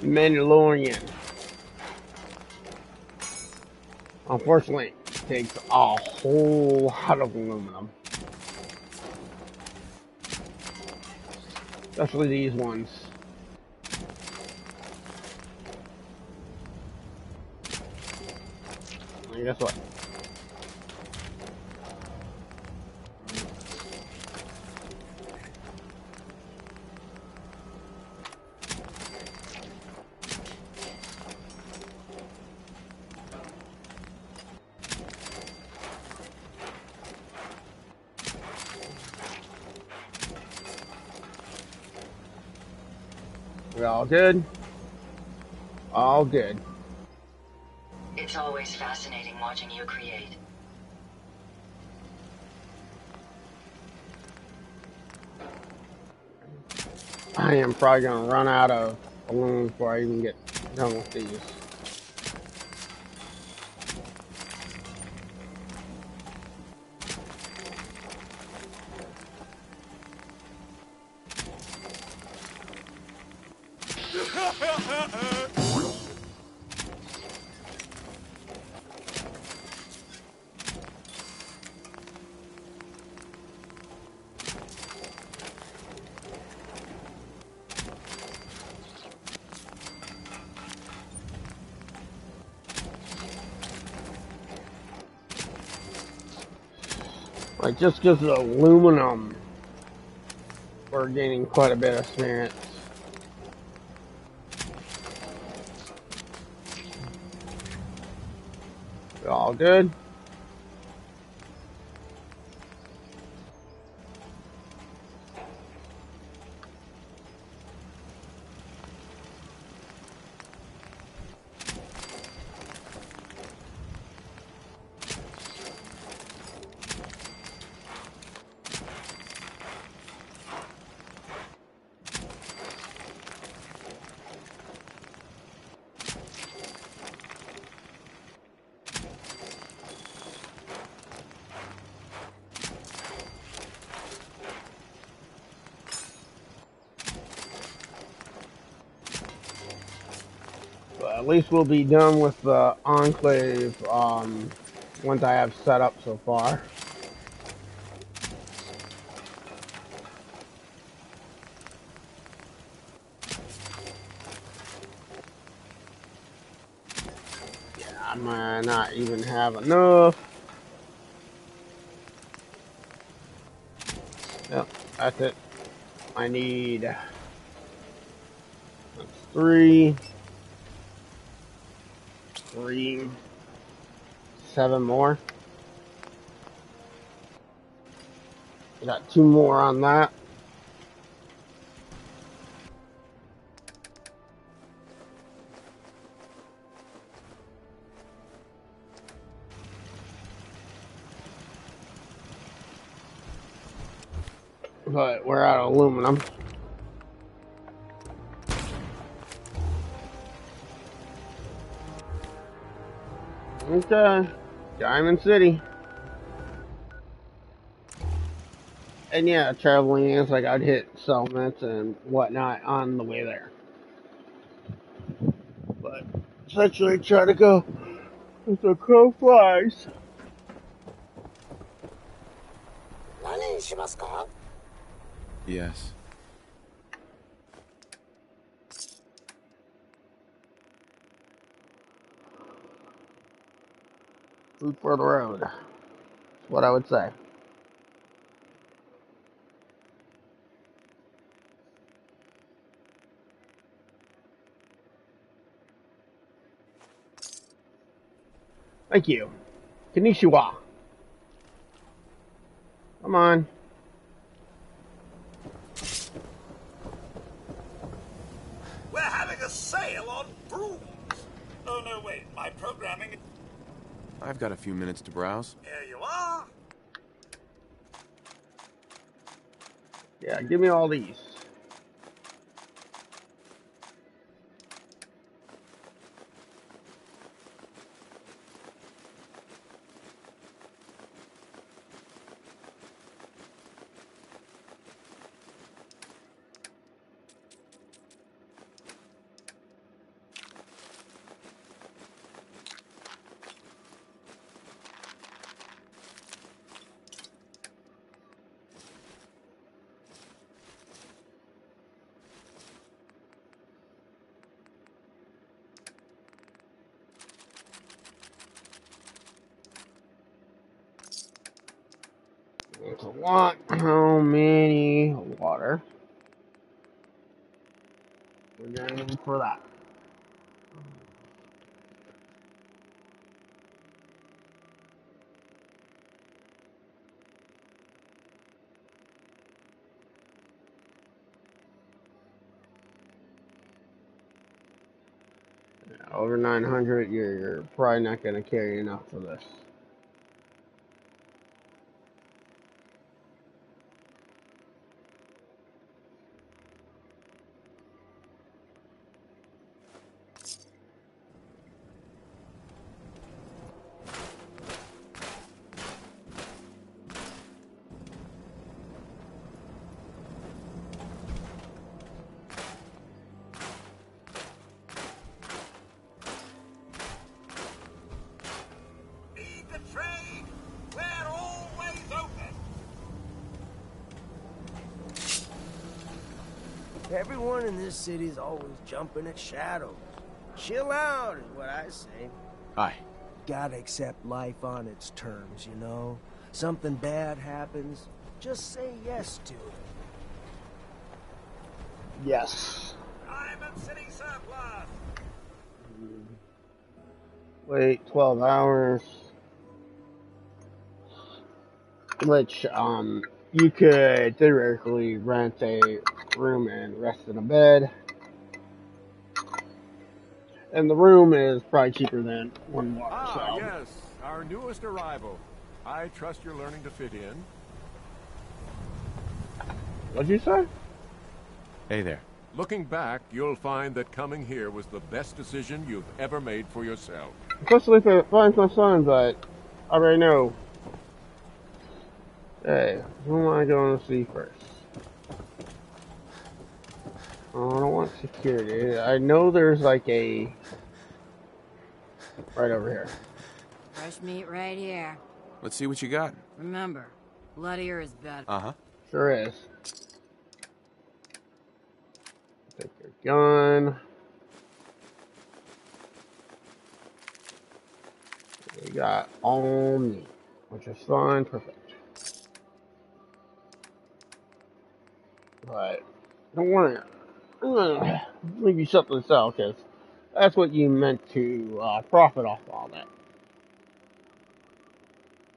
Mandalorian. Unfortunately, it takes a whole lot of aluminum. Especially these ones. And guess what? We all good? All good. It's always fascinating watching you create. I am probably gonna run out of balloons before I even get done with these. Like, just because of aluminum, we're gaining quite a bit of experience. All good? But at least we'll be done with the Enclave once I have set up so far. Yeah, I might not even have enough. Yep, that's it. I need 3, 7 more. I got 2 more on that. But we're out of aluminum. Okay, Diamond City. And yeah, traveling is like I'd hit settlements and whatnot on the way there. But essentially try to go with the crow flies. Yes. Food for the road. That's what I would say. Thank you. Konnichiwa. Come on. We're having a sale on brooms. Oh, no, wait. My programming... I've got a few minutes to browse. Here you are. Yeah, give me all these. It's a lot. How many water? We're gonna need for that. Over 900, you're probably not going to carry enough for this. Everyone in this city's always jumping at shadows. Chill out is what I say. Aye. Gotta accept life on its terms, you know? Something bad happens, just say yes to it. Yes. Diamond City surplus. Wait 12 hours. Which, you could theoretically rent a room and rest in a bed. And the room is probably cheaper than one water, so. Yes, our newest arrival. I trust you're learning to fit in. What'd you say? Hey there. Looking back, you'll find that coming here was the best decision you've ever made for yourself. Especially if it finds my son, but I already know. Hey, who am I going to see first? Oh, I don't want security. I know there's like a... right over here. Fresh meat right here. Let's see what you got. Remember, bloodier is better. Uh-huh. Sure is. Take your gun. We got all meat, which is fine, perfect. But don't worry. I'm gonna leave you something to sell, because that's what you meant to profit off all that.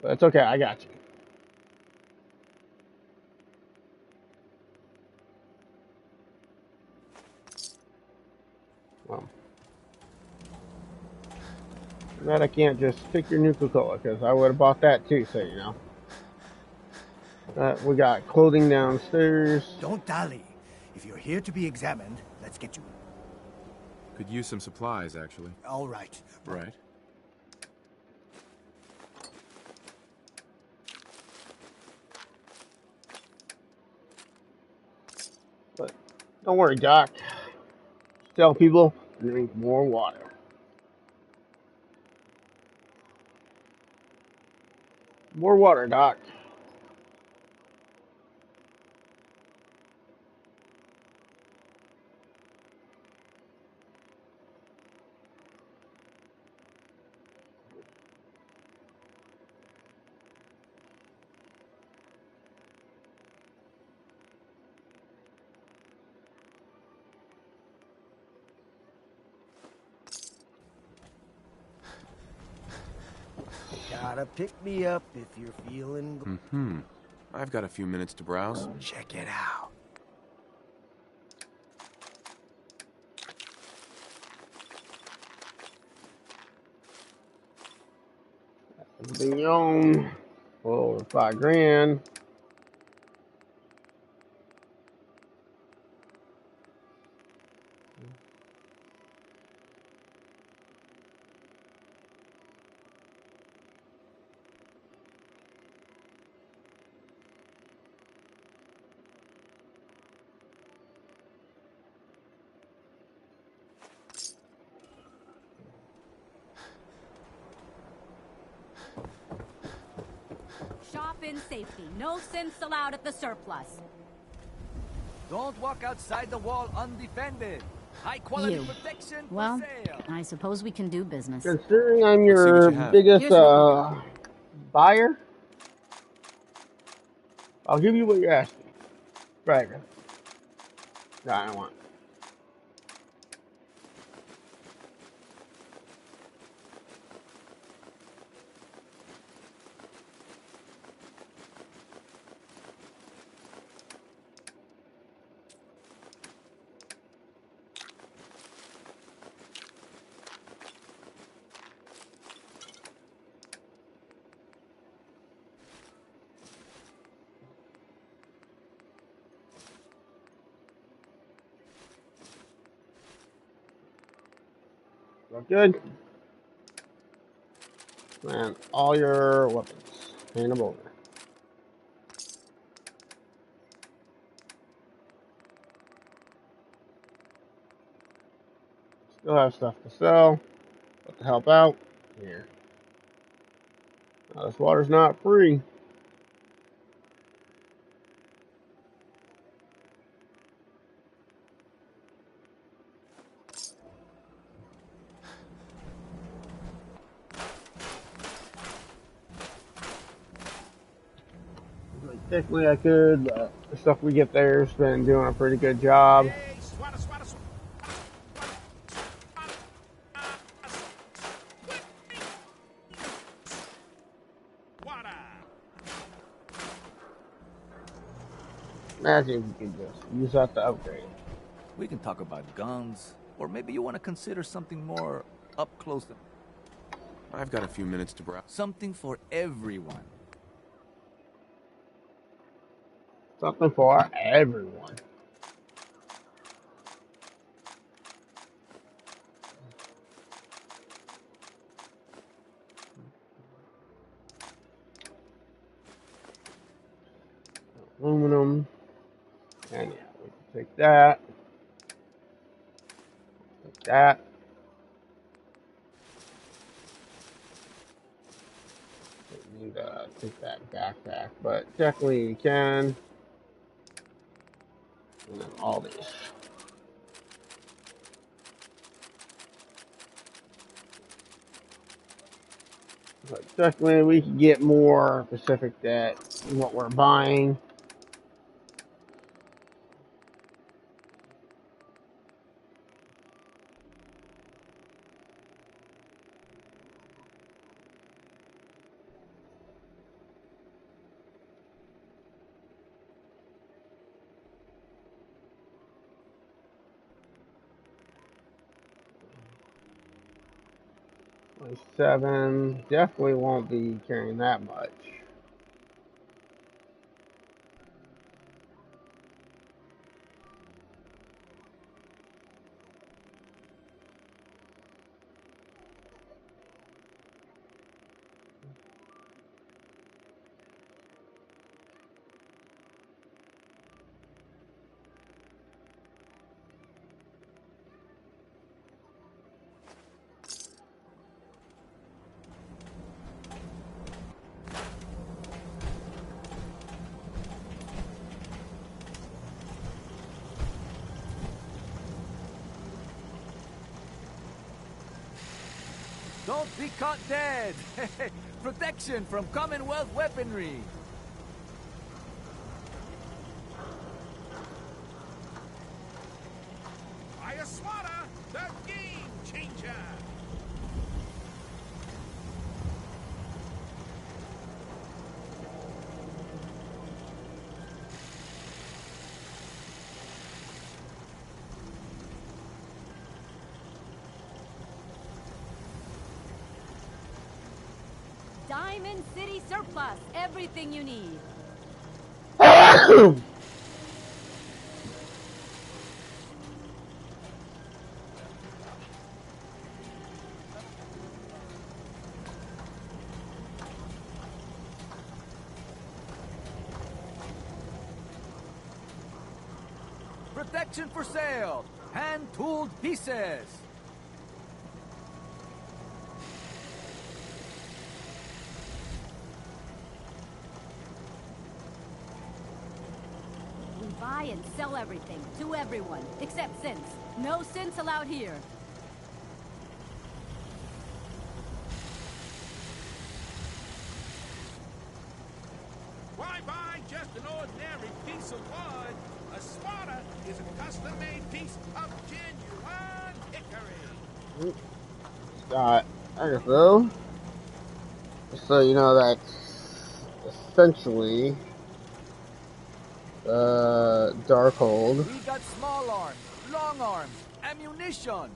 But it's okay, I got you. Well, that I can't just pick your new Coca-Cola, because I would have bought that too, so you know. We got clothing downstairs. Don't dally. If you're here to be examined, let's get you. Could use some supplies, actually. All right. Right. But don't worry, Doc. Tell people drink more water. More water, Doc. Gotta pick me up if you're feeling... Mm-hmm. I've got a few minutes to browse. Check it out. Being on over $5,000. Shop in safety. No sense allowed at the surplus. Don't walk outside the wall undefended. High quality You. protection for Well, sale. I suppose we can do business. Considering I'm Let's see what your you have. biggest Here's what we buyer, I'll give you what you're asking. Right. No, I don't want. Look good. And all your weapons. Hand them over. Still have stuff to sell. But to help out, here. Now, this water's not free. Like, technically I could, but the stuff we get there's been doing a pretty good job. Imagine if you could just use that to upgrade. We can talk about guns, or maybe you want to consider something more up close. I've got a few minutes to browse. Something for everyone. Something for everyone. Aluminum. And yeah, we can take that. Take that. We need to take that backpack, but technically you can. And then all these. But technically we can get more specific that what we're buying. Seven, definitely won't be carrying that much. Don't be caught dead! Protection from Commonwealth weaponry! Ayaswara, the game changer! Diamond City Surplus. Everything you need. Protection for sale! Hand-tooled pieces! We buy and sell everything to everyone, except synths. No synths allowed here. Why buy just an ordinary piece of wood. A swatter is a custom-made piece of genuine hickory. Got, I guess so. So you know that's essentially Darkhold. We got small arms, long arms, ammunition.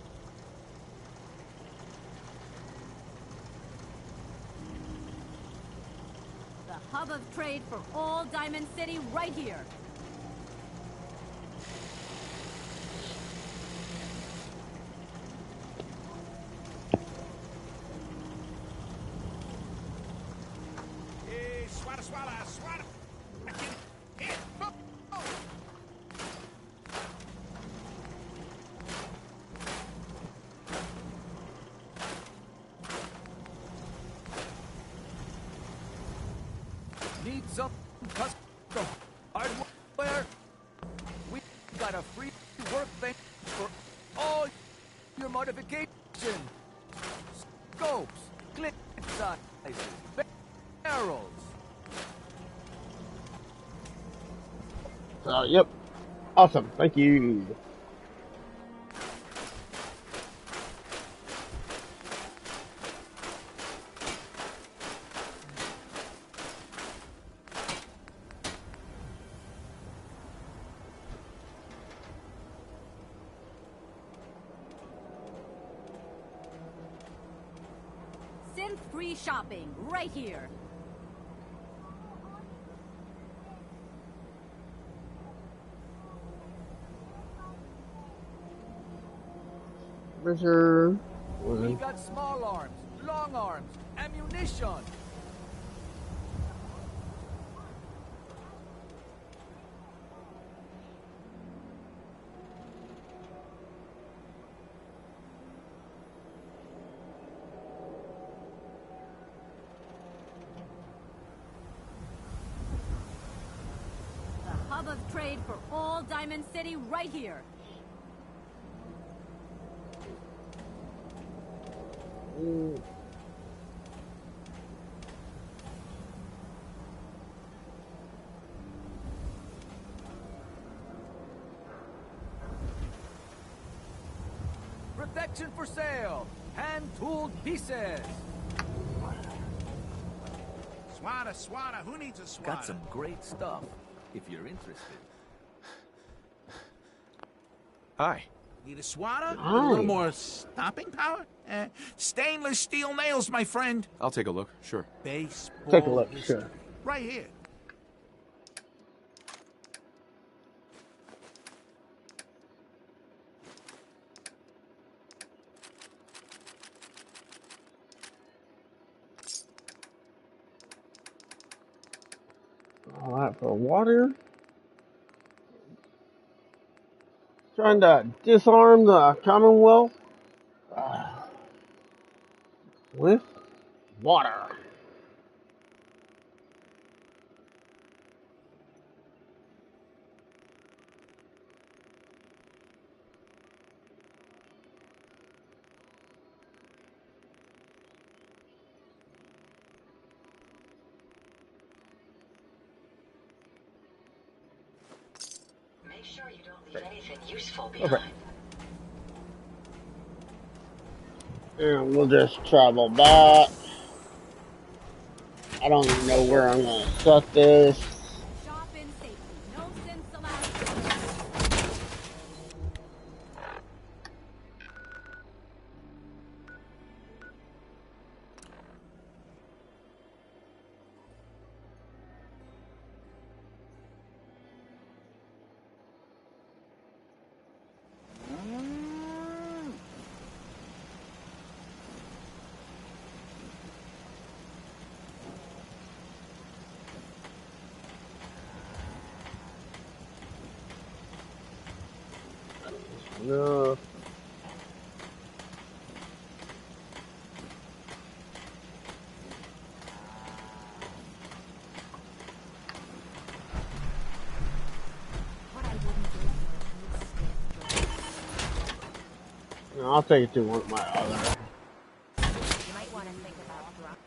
The hub of trade for all Diamond City right here. Hey, swatter, swatter, swatter. Hit, boom. Need some custom hardware? We got a free workbench for all your modifications. Scopes, clip sizes, barrels. Yep. Awesome. Thank you. Synth-free shopping right here. Measure. We got small arms, long arms, ammunition. The hub of trade for all Diamond City right here. Protection for sale. Hand-tooled pieces. Swatter, swatter. Who needs a swatter? Got some great stuff, if you're interested. Hi. Need a swatter? Hi. With a little more stopping power? Stainless steel nails, my friend. I'll take a look, sure. Baseball Take a look, history. sure. Right here. All that for water. Trying to disarm the Commonwealth with water. Make sure you don't leave anything useful behind. Okay. And we'll just travel back. I don't even know where I'm gonna set this. Shop in safety. No synths allowed. No. No, I'll take it to one of my other. You might want to think about drop.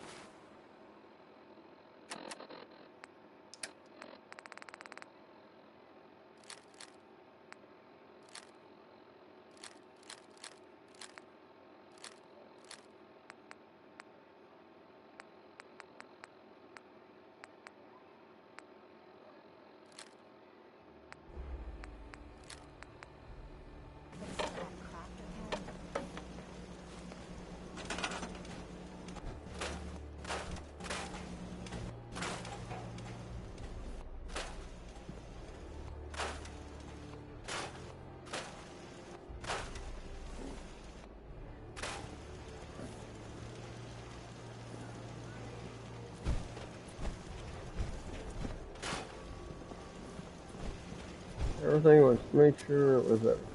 Everything, let's make sure it was everything.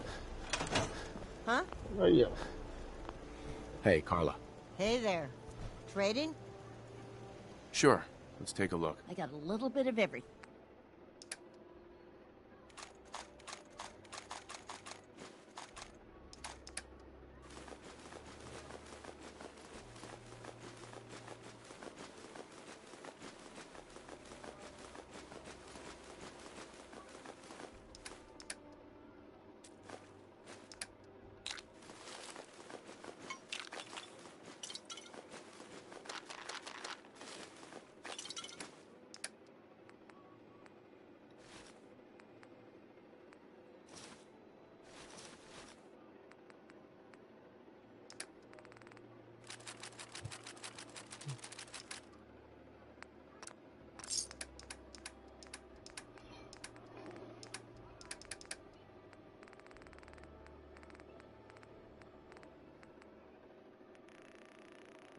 Huh? Oh, yeah. Hey, Carla. Hey there. Trading? Sure. Let's take a look. I got a little bit of everything.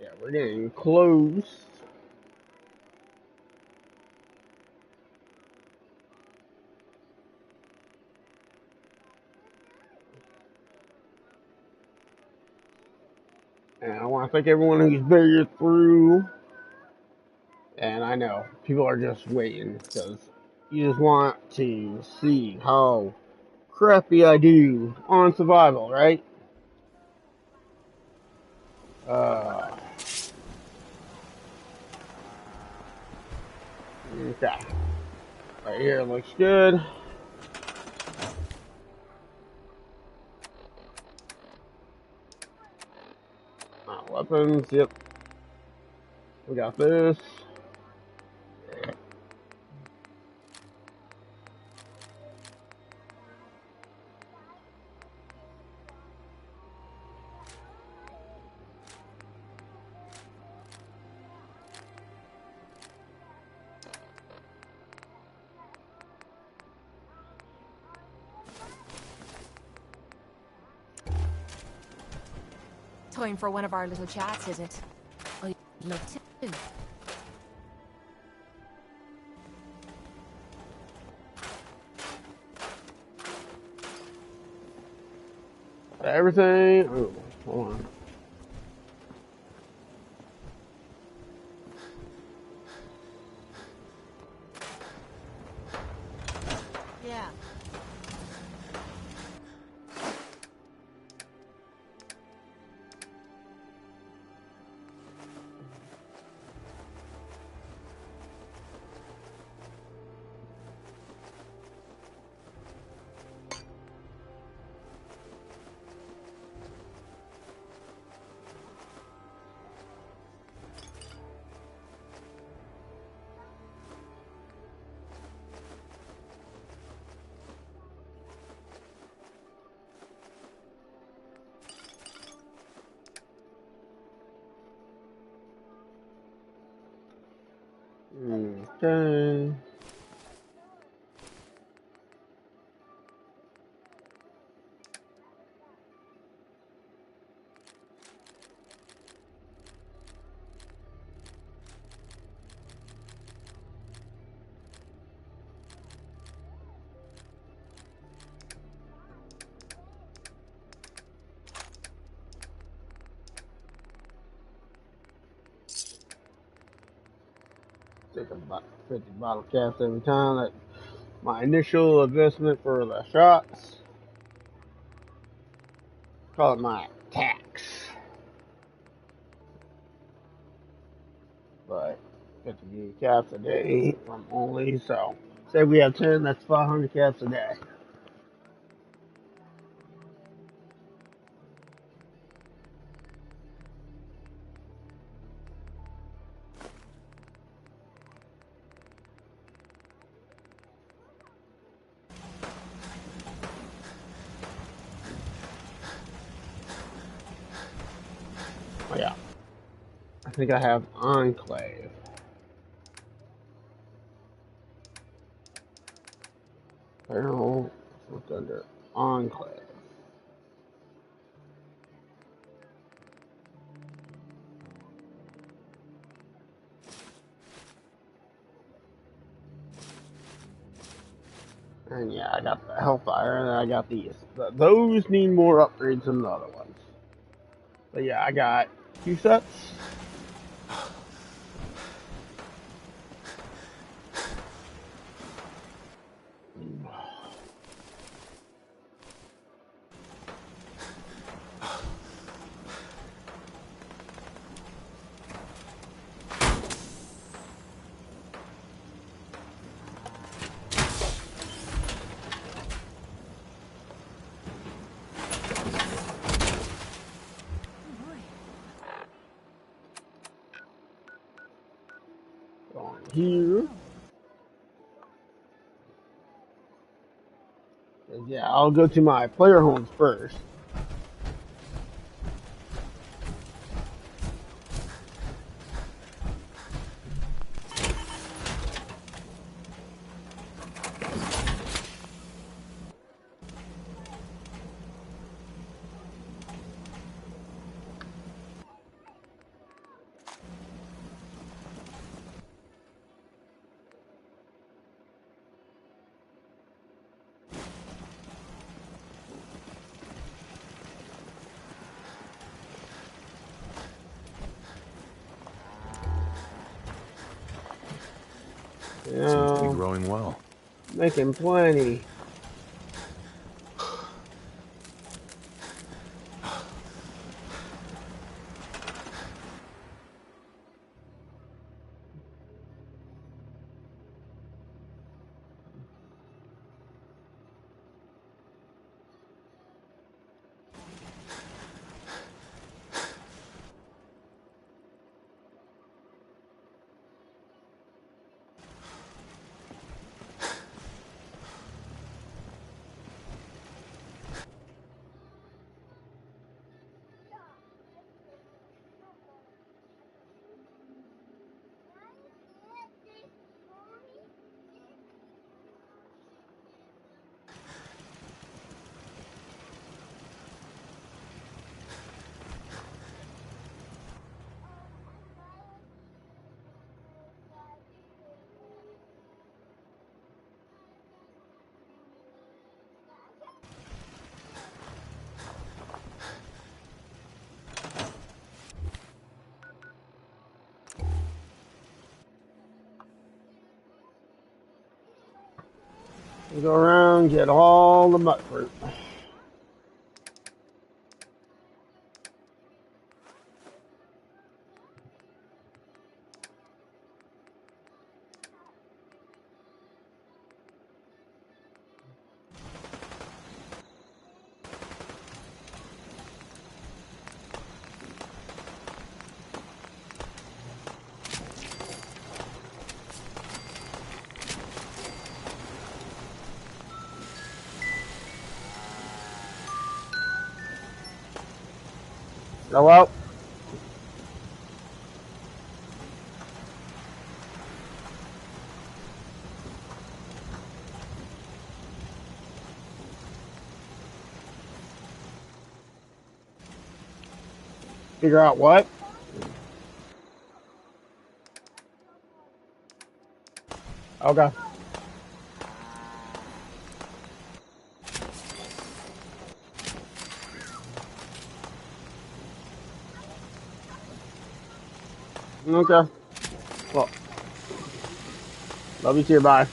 Yeah, we're getting close. And I want to thank everyone who's made it through. And I know people are just waiting because you just want to see how crappy I do on survival, right? Okay. Right here looks good. Weapons, yep. We got this. Time for one of our little chats, is it? I'd love to. Everything. Oh, hold on. Yeah. Okay. Take about 50 bottle caps every time. That's my initial investment for the shots. Call it my tax. But 50 caps a day from only, so say we have 10, that's 500 caps a day. Oh yeah. I think I have Enclave. Barrel, look under Enclave. And yeah, I got the Hellfire, and then I got these. Those need more upgrades than the other ones. But yeah, I got 2 sets. On here. Yeah, I'll go to my player homes first. Seems to be growing well. Making plenty. Go around, get all the mut fruit. Go out. Figure out what? Okay. Okay. Well, love you too. Bye.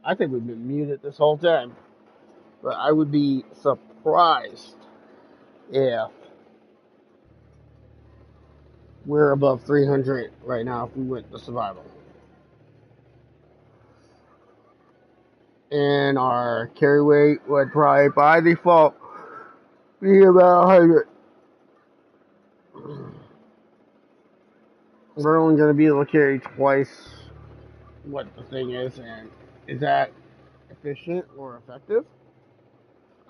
I think we've been muted this whole time. But I would be surprised if we're above 300 right now if we went to survival. And our carry weight would probably by default be about 100. We're only going to be able to carry twice what the thing is, and is that efficient or effective?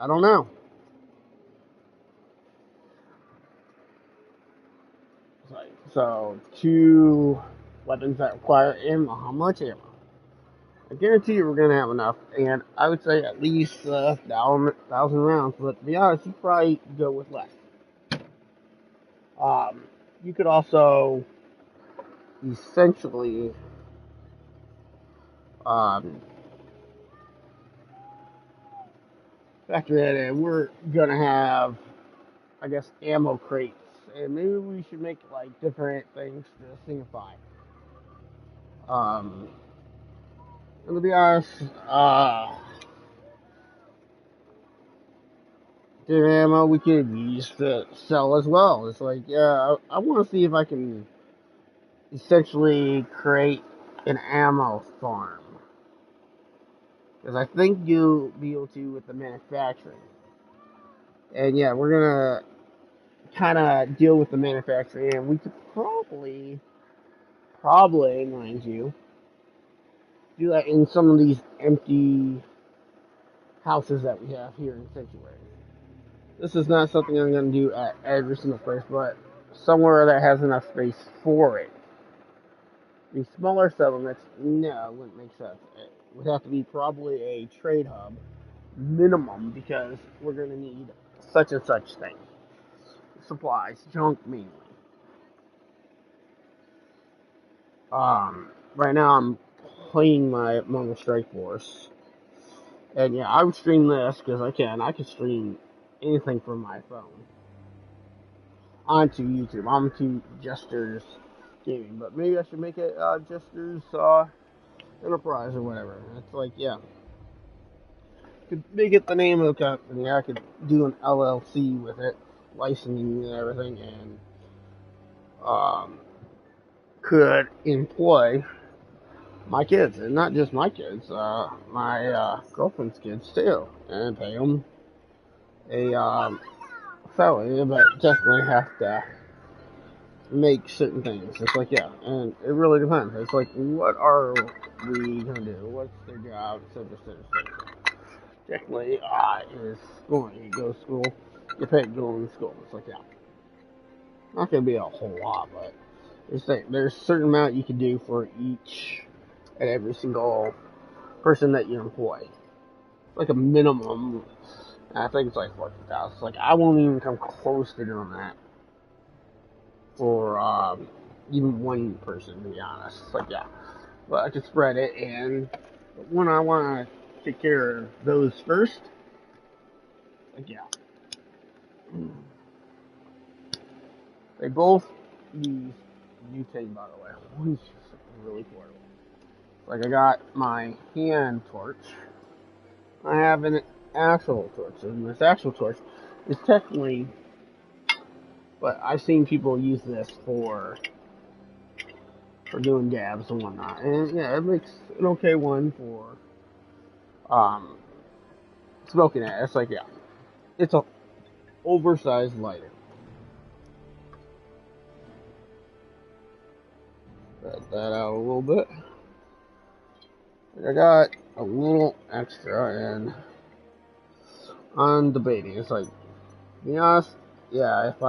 I don't know. So, 2 weapons that require ammo. How much ammo? I guarantee you we're going to have enough, and I would say at least 1,000 rounds, but to be honest, you probably go with less. You could also essentially factor that in. We're going to have, I guess, ammo crates, and maybe we should make like different things to signify. And to be honest, the ammo we could use to sell as well. It's like, yeah, I want to see if I can essentially create an ammo farm. Because I think you'll be able to with the manufacturing. And yeah, we're going to kind of deal with the manufacturing. And we could probably, mind you, do that in some of these empty houses that we have here in Sanctuary. This is not something I'm going to do at every single place, but somewhere that has enough space for it. The smaller settlements, no, it wouldn't make sense. It would have to be probably a trade hub, minimum, because we're going to need such and such thing. Supplies, junk mainly. Right now I'm playing my Mobile Strike Force. And yeah, I would stream this because I can. I can stream anything from my phone onto YouTube, onto Jester's Gaming. But maybe I should make it Jester's Enterprise or whatever. It's like, yeah. Could make it the name of the company. I could do an LLC with it, licensing and everything, and could employ my kids, and not just my kids, my girlfriend's kids too, and pay them a salary, but definitely have to make certain things. It's like, yeah, and it really depends. It's like, what are we gonna do? What's their job? Etc. Definitely is schooling. You go to school, you pay going to school. It's like, yeah, not gonna be a whole lot, but there's a certain amount you can do for each and every single person that you employ. It's like a minimum. I think it's like 14,000. Like, I won't even come close to doing that for even one person, to be honest. It's like, yeah, but I could spread it, and when I want to take care of those first, like, yeah. They both use butane, by the way. One's really portable. Like, I got my hand torch. I have an actual torch, and this actual torch is technically, but I've seen people use this for doing dabs and whatnot, and yeah, it makes an okay one for smoking it. It's like, yeah, it's a oversized lighter. Spread that out a little bit. I got a little extra, and I'm debating. It's like, to be honest, yeah, if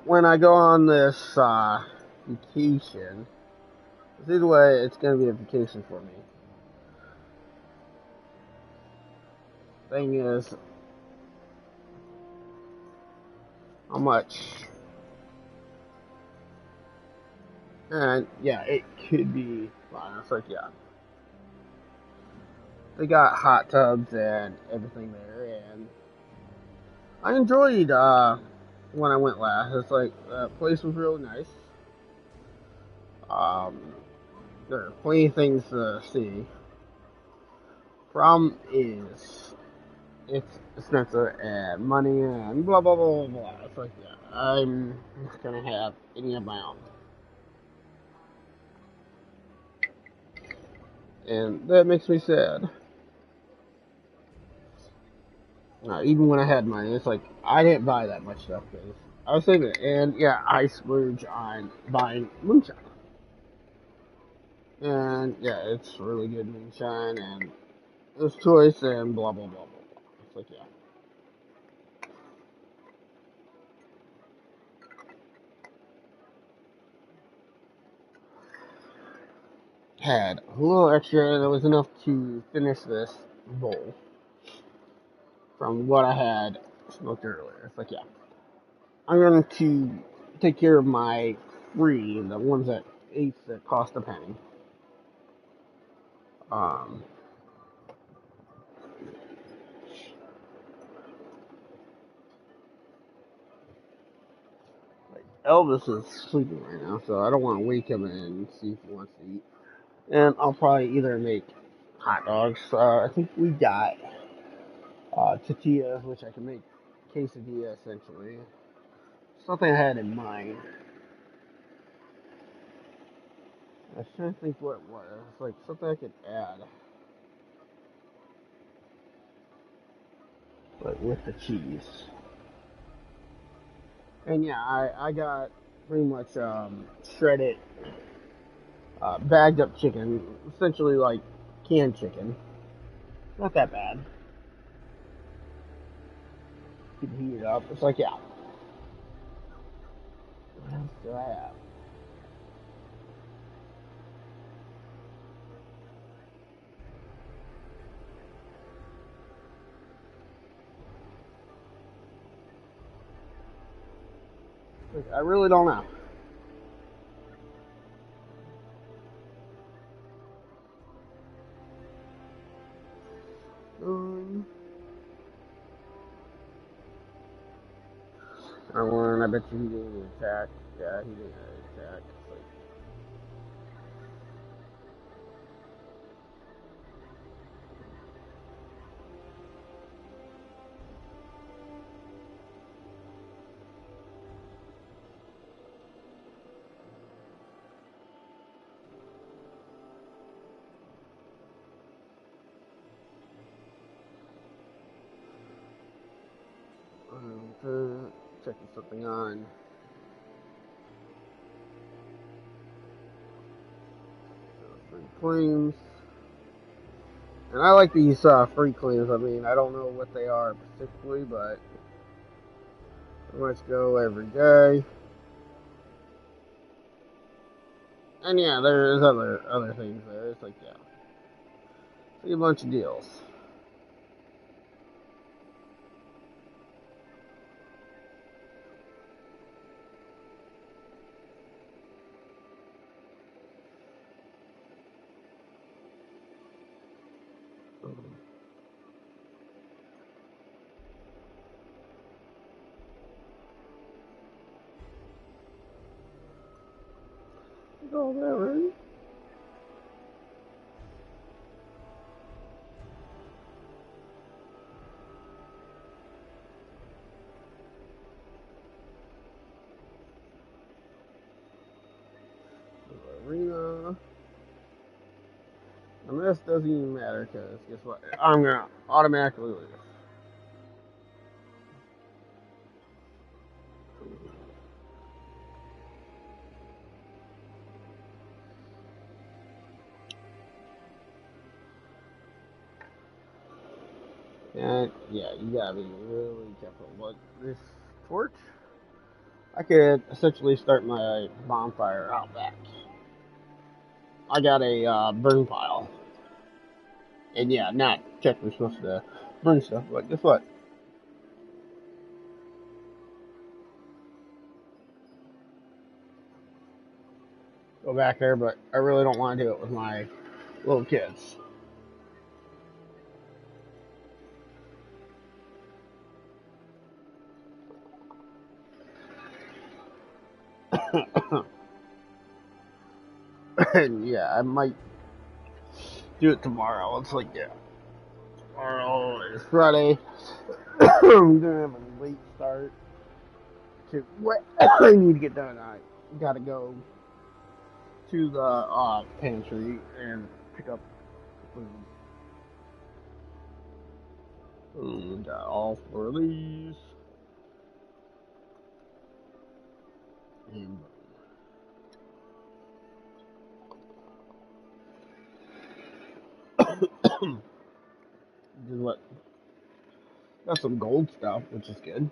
when I go on this vacation, either way, it's gonna be a vacation for me. Thing is, how much? And yeah, it could be fun. It's like, yeah, they got hot tubs and everything there, and I enjoyed when I went last. It's like, the place was really nice. there are plenty of things to see. Problem is, it's expensive and money and blah blah blah blah blah. It's like, yeah, I'm not gonna have any of my own. And that makes me sad. Even when I had money, it's like, I didn't buy that much stuff, because I was saving it. And yeah, I splurge on buying moonshine. And yeah, it's really good moonshine, and it's choice, and blah blah blah blah blah. It's like, yeah. Had a little extra, and it was enough to finish this bowl from what I had smoked earlier. It's like, yeah, I'm going to take care of my free, the ones that eights that cost a penny. Elvis is sleeping right now, so I don't want to wake him and see if he wants to eat. And I'll probably either make hot dogs. I think we got tortillas, which I can make quesadilla essentially. Something I had in mind. I was trying to think what it was. It's like something I could add, like with the cheese. And yeah, I got pretty much shredded, bagged up chicken, essentially like canned chicken. Not that bad. You can heat it up. It's like, yeah. What else do I have? I really don't know. I bet you he didn't attack. Yeah, he didn't attack. Like, checking something on. Free claims. And I like these free claims. I mean, I don't know what they are specifically, but let's go every day. And yeah, there's other things there. It's like, yeah, see a bunch of deals. All that, right? Arena. And this doesn't even matter, because guess what? I'm gonna automatically lose. And yeah, you gotta be really careful. But this torch, I could essentially start my bonfire out back. I got a burn pile. And yeah, not technically supposed to burn stuff, but guess what? Go back there, but I really don't want to do it with my little kids. And yeah, I might do it tomorrow. It's like, yeah, tomorrow is Friday. I'm gonna have a late start to what I need to get done. I gotta go to the pantry and pick up food. Got all 4 of these. And just what? Got some gold stuff, which is good.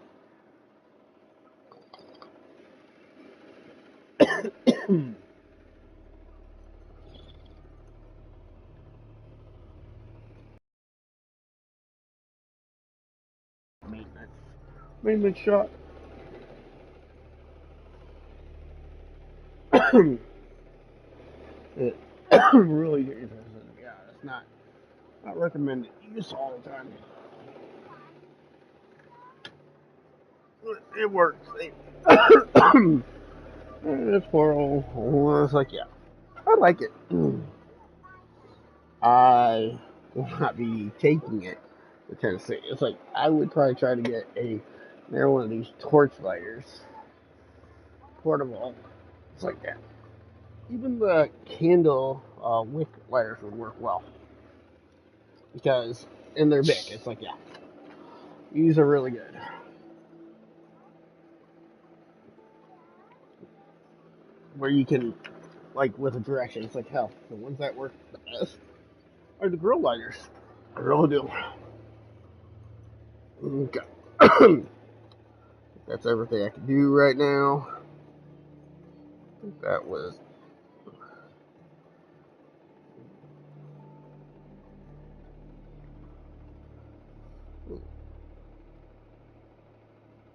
Maintenance shot. It really is. Yeah, it's not recommended use all the time. It works. It's horrible. It's like, yeah, I like it. I will not be taking it to Tennessee. It's like, I would probably try to get one of these torch lighters. Portable. It's like that. Even the candle wick lighters would work well. Because, and they're big. It's like, yeah. These are really good. Where you can, like, with a direction, it's like, hell, the ones that work the best are the grill lighters. I really do. Okay. That's everything I can do right now. I think that was...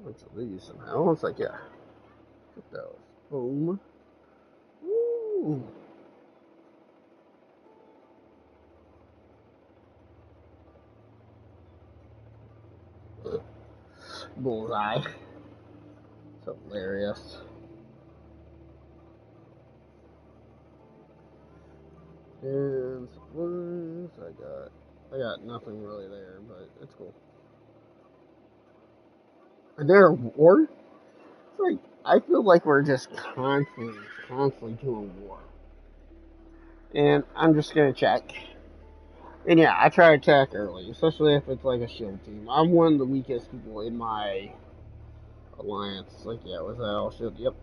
bunch of these somehow. It's like, yeah. I think that was... boom. Ooh. Bullseye. It's hilarious. And supplies. I got nothing really there, but it's cool. Are there a war? It's like, I feel like we're just constantly doing war. And I'm just gonna check. And yeah, I try to attack early, especially if it's like a shield team. I'm one of the weakest people in my alliance. Like, yeah, was that all shield? Yep.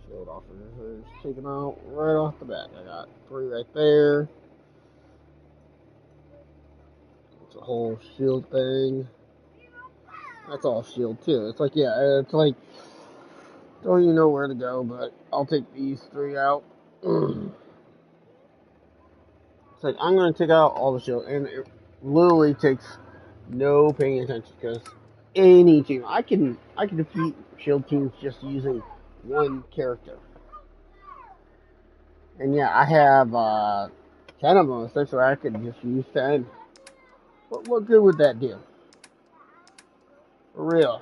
Shield officers taken out right off the bat. I got 3 right there. It's a whole shield thing. That's all shield too. It's like, yeah, it's like, don't even know where to go, but I'll take these 3 out. It's like, I'm going to take out all the shield, and it literally takes no paying attention, because any team, I can defeat shield teams just using 1 character. And yeah, I have 10 of them, essentially. I could just use 10. What good would that do? For real.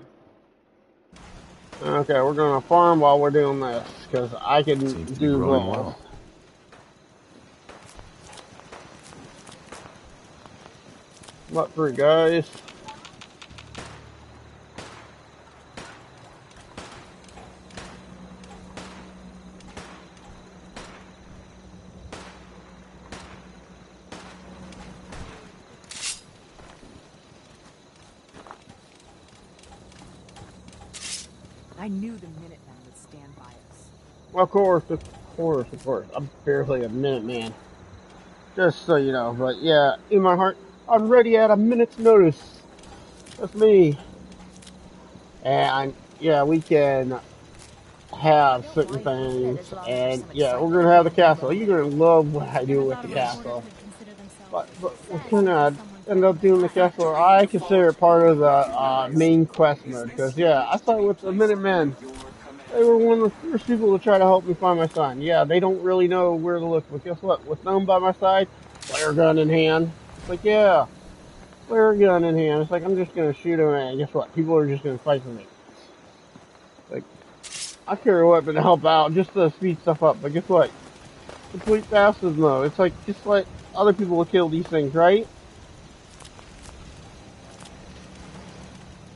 Okay, we're gonna farm while we're doing this, because I can do both. What for, guys? I knew the Minutemen would stand by us. Well, of course. I'm barely a Minuteman. Just so you know, but yeah, in my heart, I'm ready at a minute's notice. That's me. And yeah, we can have certain things, and yeah, we're gonna have the castle. You're gonna love what I do with the castle. But we're gonna end up doing the castle. I consider it part of the main quest mode, because yeah, I started with the Minutemen. They were one of the first people to try to help me find my son. Yeah, they don't really know where to look, but guess what? With them by my side, flare gun in hand. It's like, yeah, flare gun in hand. It's like, I'm just gonna shoot him, and guess what? People are just gonna fight for me. Like, I carry a weapon to help out, just to speed stuff up, but guess what? complete passive mode. It's like, just let other people kill these things, right?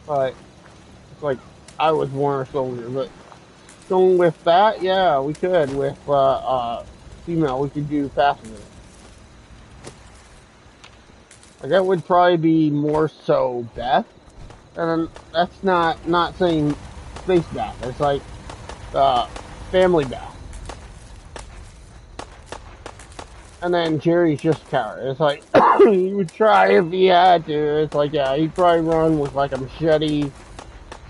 But, it's like, I was born a soldier, but going with that, yeah, we could. With, female, we could do passive. Like, that would probably be more so Beth. And that's not saying space Beth. It's like, family Beth. And then Jerry's just a coward. It's like, he would try if he had to. It's like, yeah, he'd probably run with like a machete,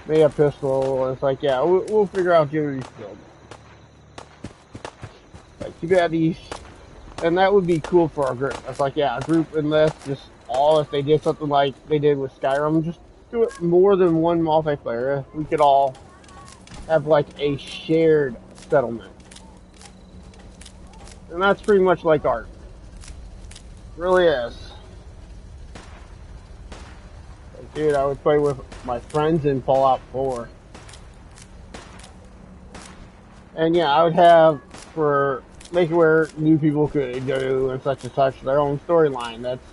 maybe a pistol. It's like, yeah, we'll figure out Jerry's build. Like, too bad these, and that would be cool for our group. It's like, yeah, a group enlist, just all, if they did something like they did with Skyrim, just do it more than one multiplayer. If we could all have like a shared settlement. And that's pretty much like art. Really is. Like, dude, I would play with my friends in Fallout 4. And yeah, I would have, for make it where new people could do and such their own storyline. That's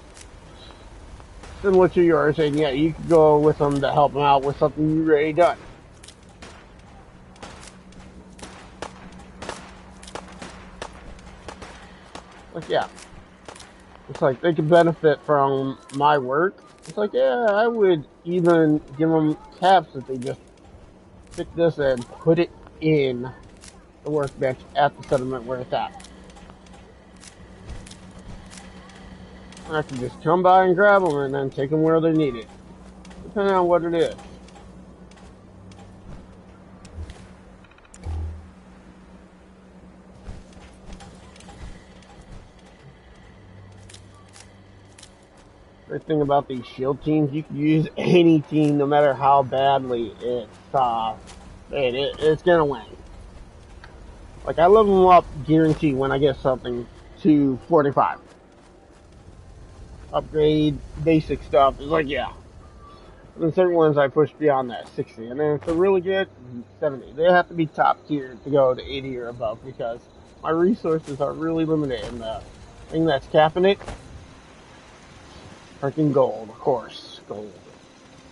similar to yours, and yeah, you could go with them to help them out with something you've already done. Like, yeah. It's like, they could benefit from my work. It's like, yeah, I would even give them caps if they just pick this and put it in the workbench at the settlement where it's at. And I can just come by and grab them and then take them where they're needed, depending on what it is. Great thing about these shield teams, you can use any team no matter how badly it's gonna win. Like, I level them up guaranteed when I get something to 45. Upgrade basic stuff. It's like, yeah. And then certain ones I push beyond that, 60. And then if they're really good, 70. They have to be top tier to go to 80 or above, because my resources are really limited. And the thing that's capping it, freaking gold, of course. Gold.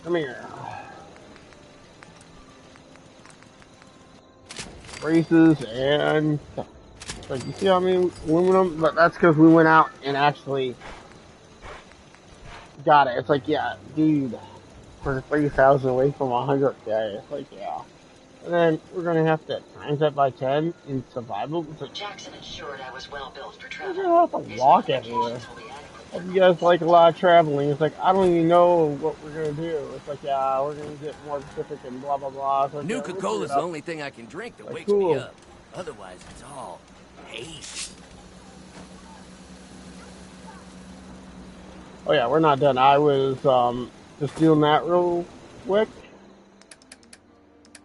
Come here. Braces and stuff. Like, you see how many aluminum? But that's because we went out and actually got it. It's like, yeah, dude, we're 3,000 away from 100K. It's like, yeah. And then we're gonna have to times that by 10 in survival. It's like, Jackson ensured I was well built for travel. we're gonna have to walk everywhere. If you guys like a lot of traveling, it's like, I don't even know what we're gonna do. It's like, yeah, we're gonna get more Pacific and blah blah blah. It's like, Nuka-Cola's the only thing I can drink that like, wakes cool. me up. Otherwise, it's all hate. Oh yeah, we're not done. I was just doing that real quick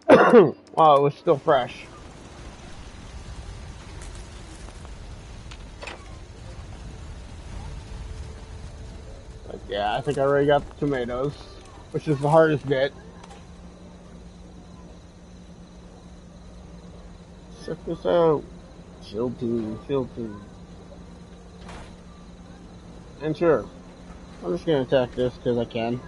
while it was still fresh. Like, yeah, I think I already got the tomatoes, which is the hardest bit. Check this out. Shield team, shield team. And sure, I'm just gonna attack this because I can.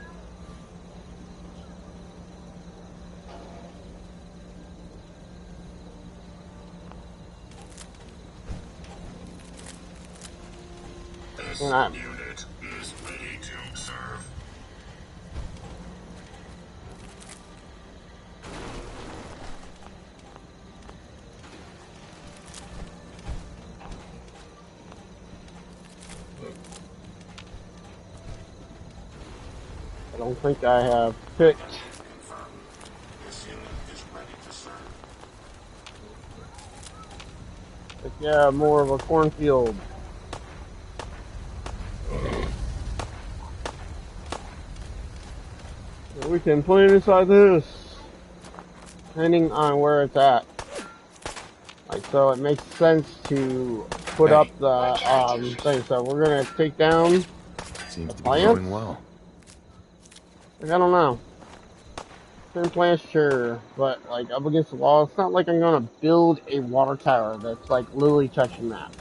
This unit is ready to serve. I don't think I have picked. This unit is ready to serve. But yeah, more of a cornfield. We can put it inside this, depending on where it's at. Like, so it makes sense to put up the thing. So we're gonna take down Seems to be plants. going well. Like, I don't know. 10 plants, sure, but like up against the wall, it's not like I'm gonna build a water tower that's like literally touching that.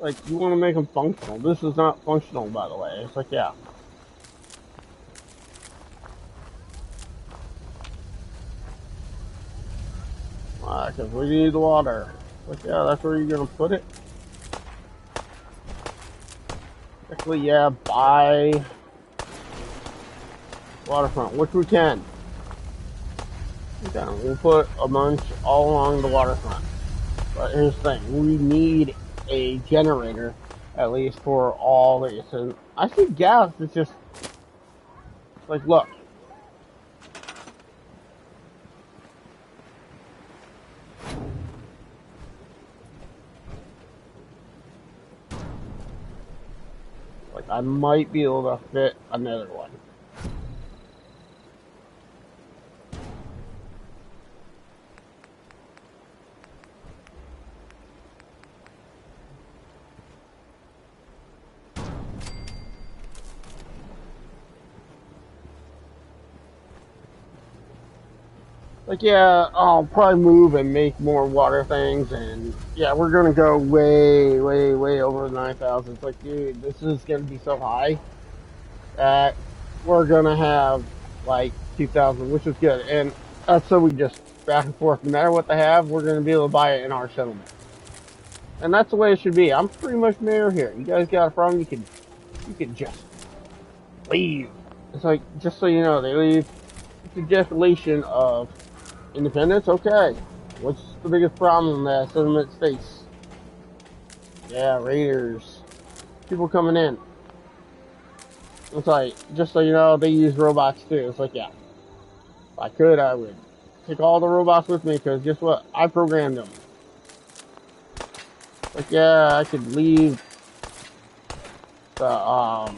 Like, you want to make them functional. This is not functional, by the way. It's like, yeah. Because we need the water. Like, yeah, that's where you're going to put it. Actually, yeah, by waterfront, which we can. Okay, we'll put a bunch all along the waterfront. But here's the thing, we need a generator, at least for all these. And I see gas, it's just, like, look. Like, I might be able to fit another one. Like, yeah, I'll probably move and make more water things, and yeah, we're gonna go way, way, way over 9,000. It's like, dude, this is gonna be so high that we're gonna have like 2,000, which is good, and that's so we just back and forth. No matter what they have, we're gonna be able to buy it in our settlement, and that's the way it should be. I'm pretty much mayor here. You guys got a problem? You can just leave. It's like, just so you know, they leave the declaration of independence, okay. What's the biggest problem that settlements face? Yeah, raiders. People coming in. It's like, just so you know, they use robots too. It's like, yeah. If I could, I would take all the robots with me, because guess what? I programmed them. Like, yeah, I could leave the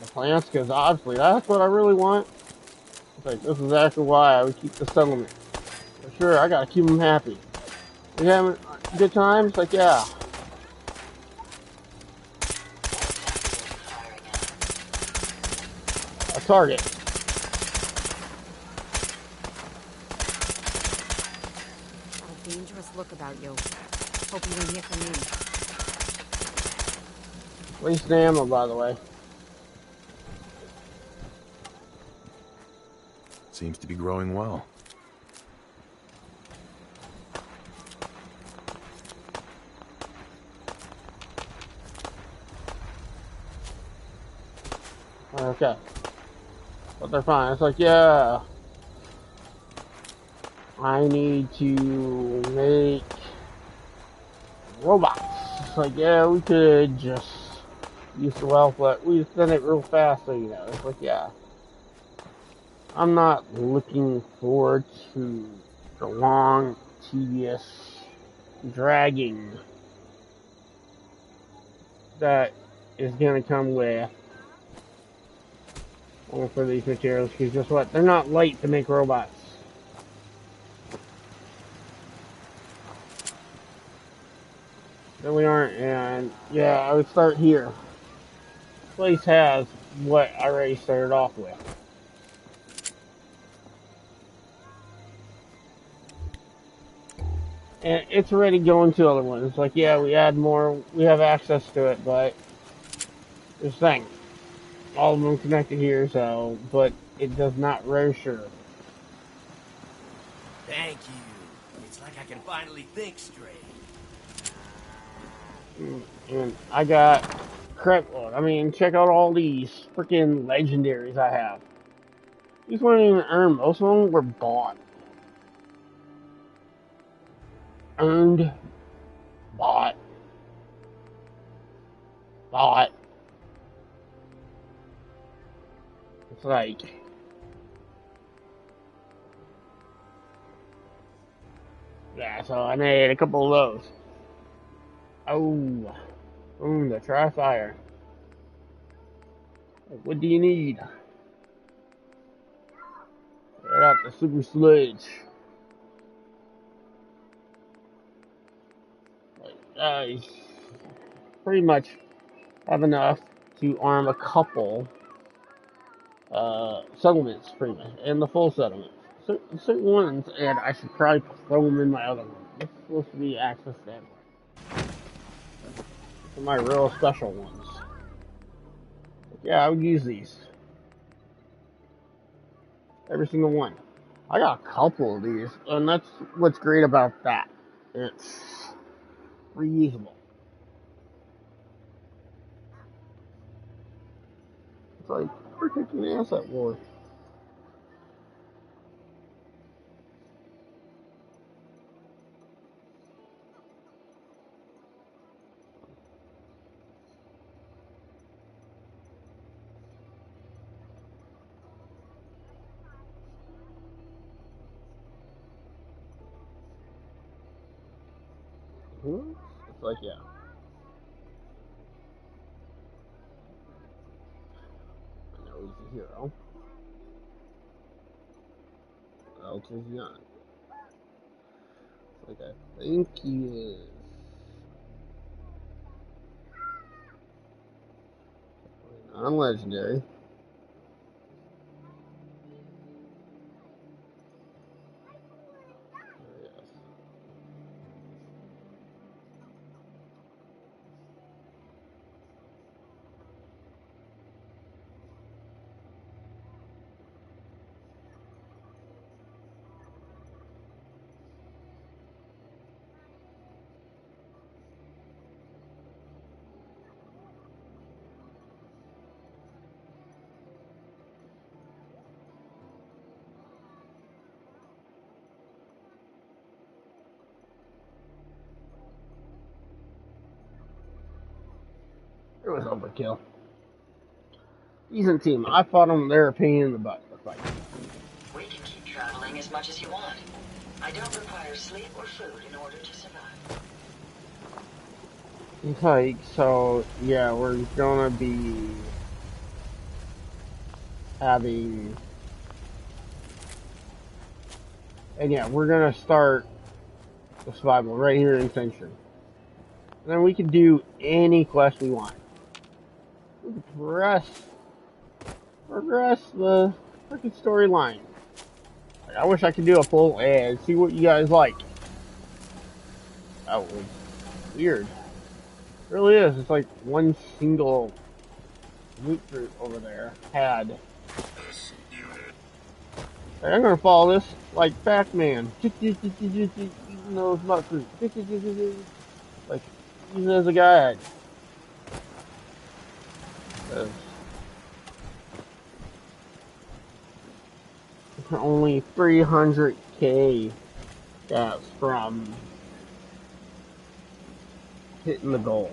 plants, because obviously that's what I really want. It's like, this is actually why I would keep the settlement. For sure, I gotta keep them happy. We having good times? Like, yeah. A target. A dangerous look about you. Hope you didn't hear from me. Waste ammo, by the way. Seems to be growing well. Okay. But they're fine. It's like, yeah, I need to make robots. It's like, yeah, we could just use the wealth, but we spend it real fast, so you know. It's like, yeah. I'm not looking forward to the long, tedious, dragging that is going to come with for these materials, because guess what? They're not light to make robots. There we aren't, and yeah, I would start here. This place has what I already started off with. And it's already going to other ones. It's like, yeah, we add more, we have access to it, but this thing, all of them connected here, so, but it does not register. Thank you. It's like I can finally think straight. And I got crap load. I mean, check out all these freaking legendaries I have. These weren't even earned. Most of them were bought. Earned. Bought. Bought. It's like, yeah, so I made a couple of those. Oh. The Tri-Fire. What do you need? Right out the Super Sledge. I pretty much have enough to arm a couple settlements, pretty much, and the full settlement. Certain ones, and I should probably throw them in my other one. It's supposed to be access that way. For my real special ones. Yeah, I would use these. Every single one. I got a couple of these, and that's what's great about that. It's reusable. It's like, we're taking the asset war. It's like, yeah. I know he's a hero. What else is he on? It's like, I think he is. Non-legendary. It was overkill. Decent team. I fought them. They're a pain in the butt to fight. We can keep traveling as much as you want. I don't require sleep or food in order to survive. Okay, so yeah, we're gonna be having, and yeah, we're gonna start the survival right here in Century. And then we can do any quest we want. We can progress the freaking storyline. Like, I wish I could do a full ad, see what you guys like. That was weird. It really is. It's like one single loot fruit over there had. Hey, I'm gonna follow this like Pac-Man. Eating those nut fruit. Like using it as a guide. Only 300k stats from hitting the goal.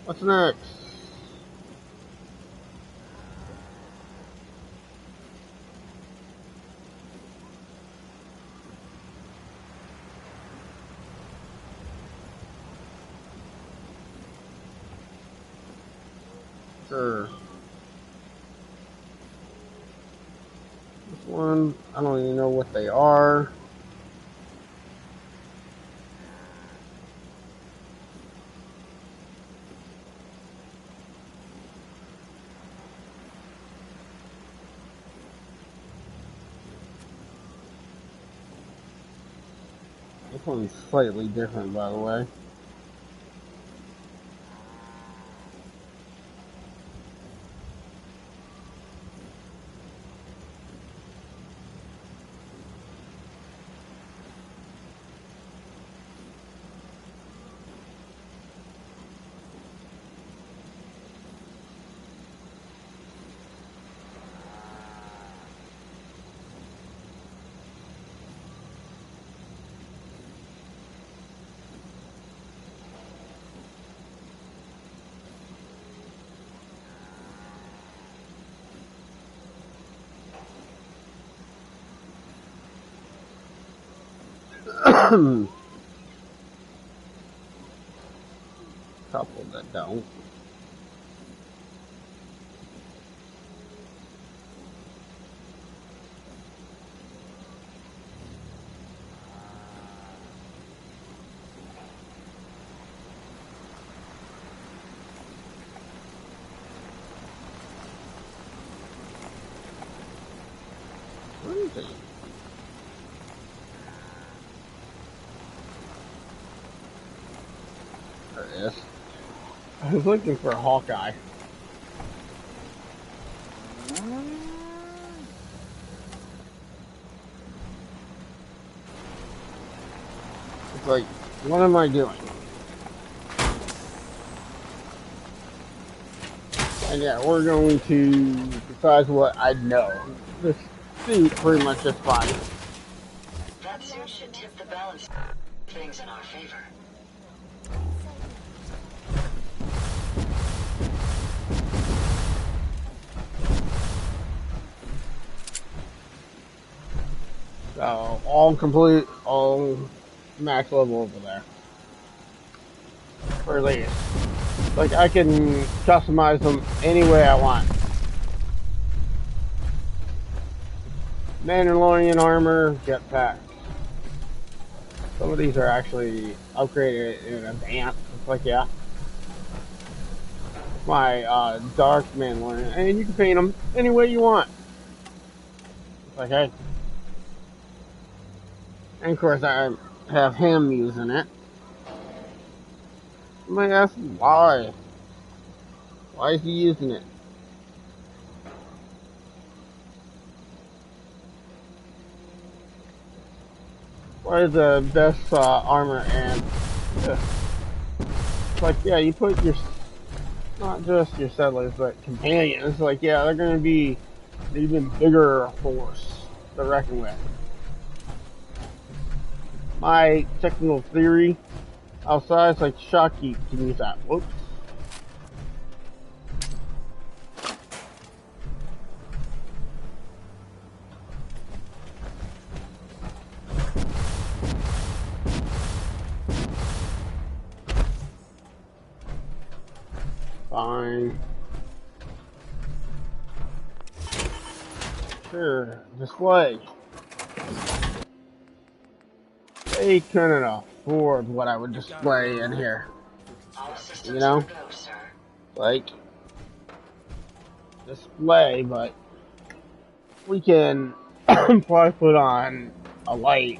What's next? Sure. This one, I don't even know what they are. This one's slightly different, by the way. Couple that don't. What is it? There it is. I was looking for a Hawkeye. It's like, what am I doing? And yeah, we're going to, besides what I know, this suit pretty much just fine. That suit should tip the balance of things in our favor. So, all complete, all max level over there. For at least. Like, I can customize them any way I want. Mandalorian armor, jetpack. Some of these are actually upgraded in advance. It's like, yeah. My dark Mandalorian. And you can paint them any way you want. It's like, hey. And of course, I have him using it. You might ask why. Why is he using it? What is the best armor? And it's like, yeah, you put your, not just your settlers, but companions. Like, yeah, they're going to be an even bigger force to reckon with. My technical theory outside is like Shockkeep can use that. Whoops. Fine. Sure. Display. They couldn't afford what I would display in here. You know? Like, display, but we can probably put on a light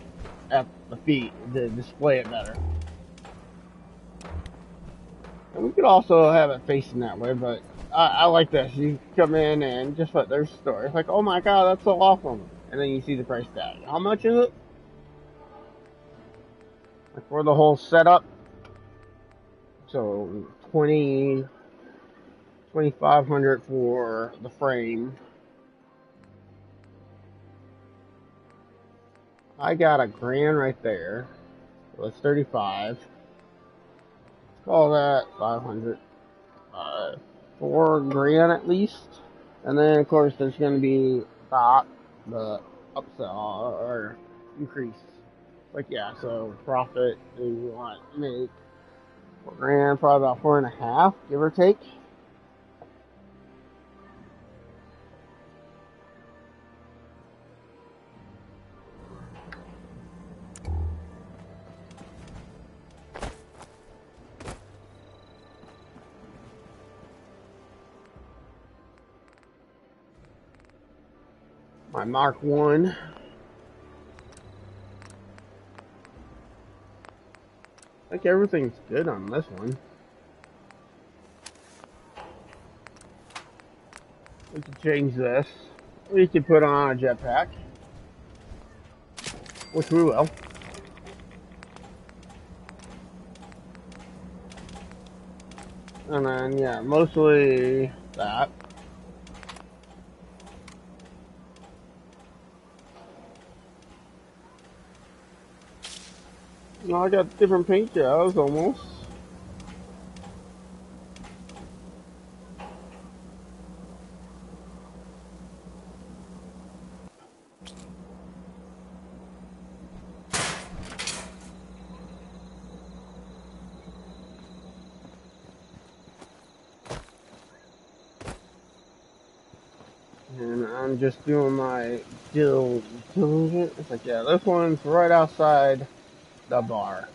at the feet to display it better. And we could also have it facing that way, but I like this. You come in and just what there's a store. It's like, oh my god, that's so awesome. And then you see the price tag. How much is it? Like for the whole setup. So 2,500 for the frame. I got $1,000 right there. So it's 35. Let's call that 500. $4,000 at least. And then of course there's going to be the upsell or increase. Like yeah, so profit you want to make $4,000, probably about 4.5, give or take. My Mark 1. I think everything's good on this one. We can change this. We can put on a jetpack. Which we will. And then, yeah, mostly that. No, I got different paint jobs almost. And I'm just doing my diligence. It's like, yeah, this one's right outside the bar.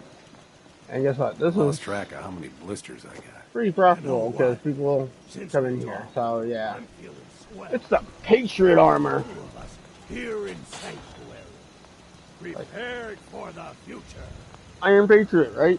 And guess what? This Lost is track of how many blisters I got. pretty profitable because people come in here. So yeah, it's the Patriot armor. Here in Sanctuary, prepared for the future. Iron Patriot, right?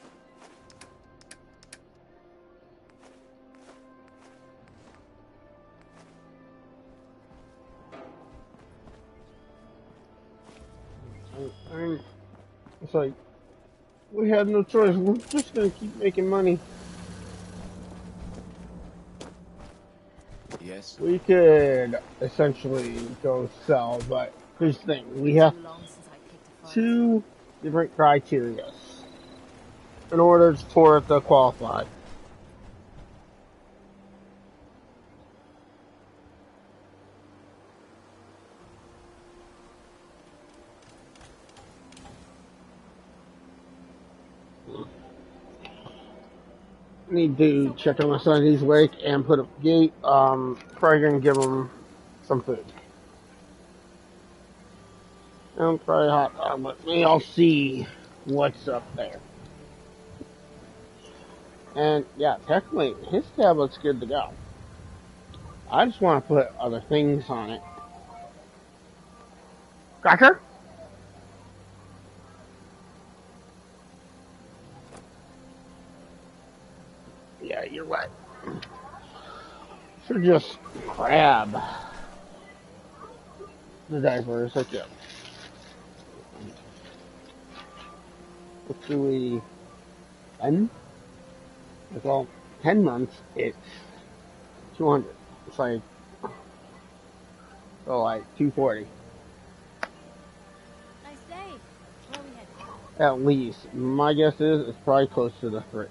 I mean, it's like, we have no choice. We're just gonna keep making money. Yes? We could essentially go sell, but here's the thing. We have two different criteria in order for it to qualify. Need to check on my son. He's awake and put up the gate. Probably gonna give him some food. And probably a hot dog, but maybe I'll see what's up there. And yeah, technically his tablet's good to go. I just want to put other things on it. Cracker? Yeah, you're right. Should just grab the diapers. Like, yeah. Let's do we 10? Well, 10 months, it's 200. It's like, so like 240. Nice day. Where are we headed? At least. My guess is it's probably close to the 3.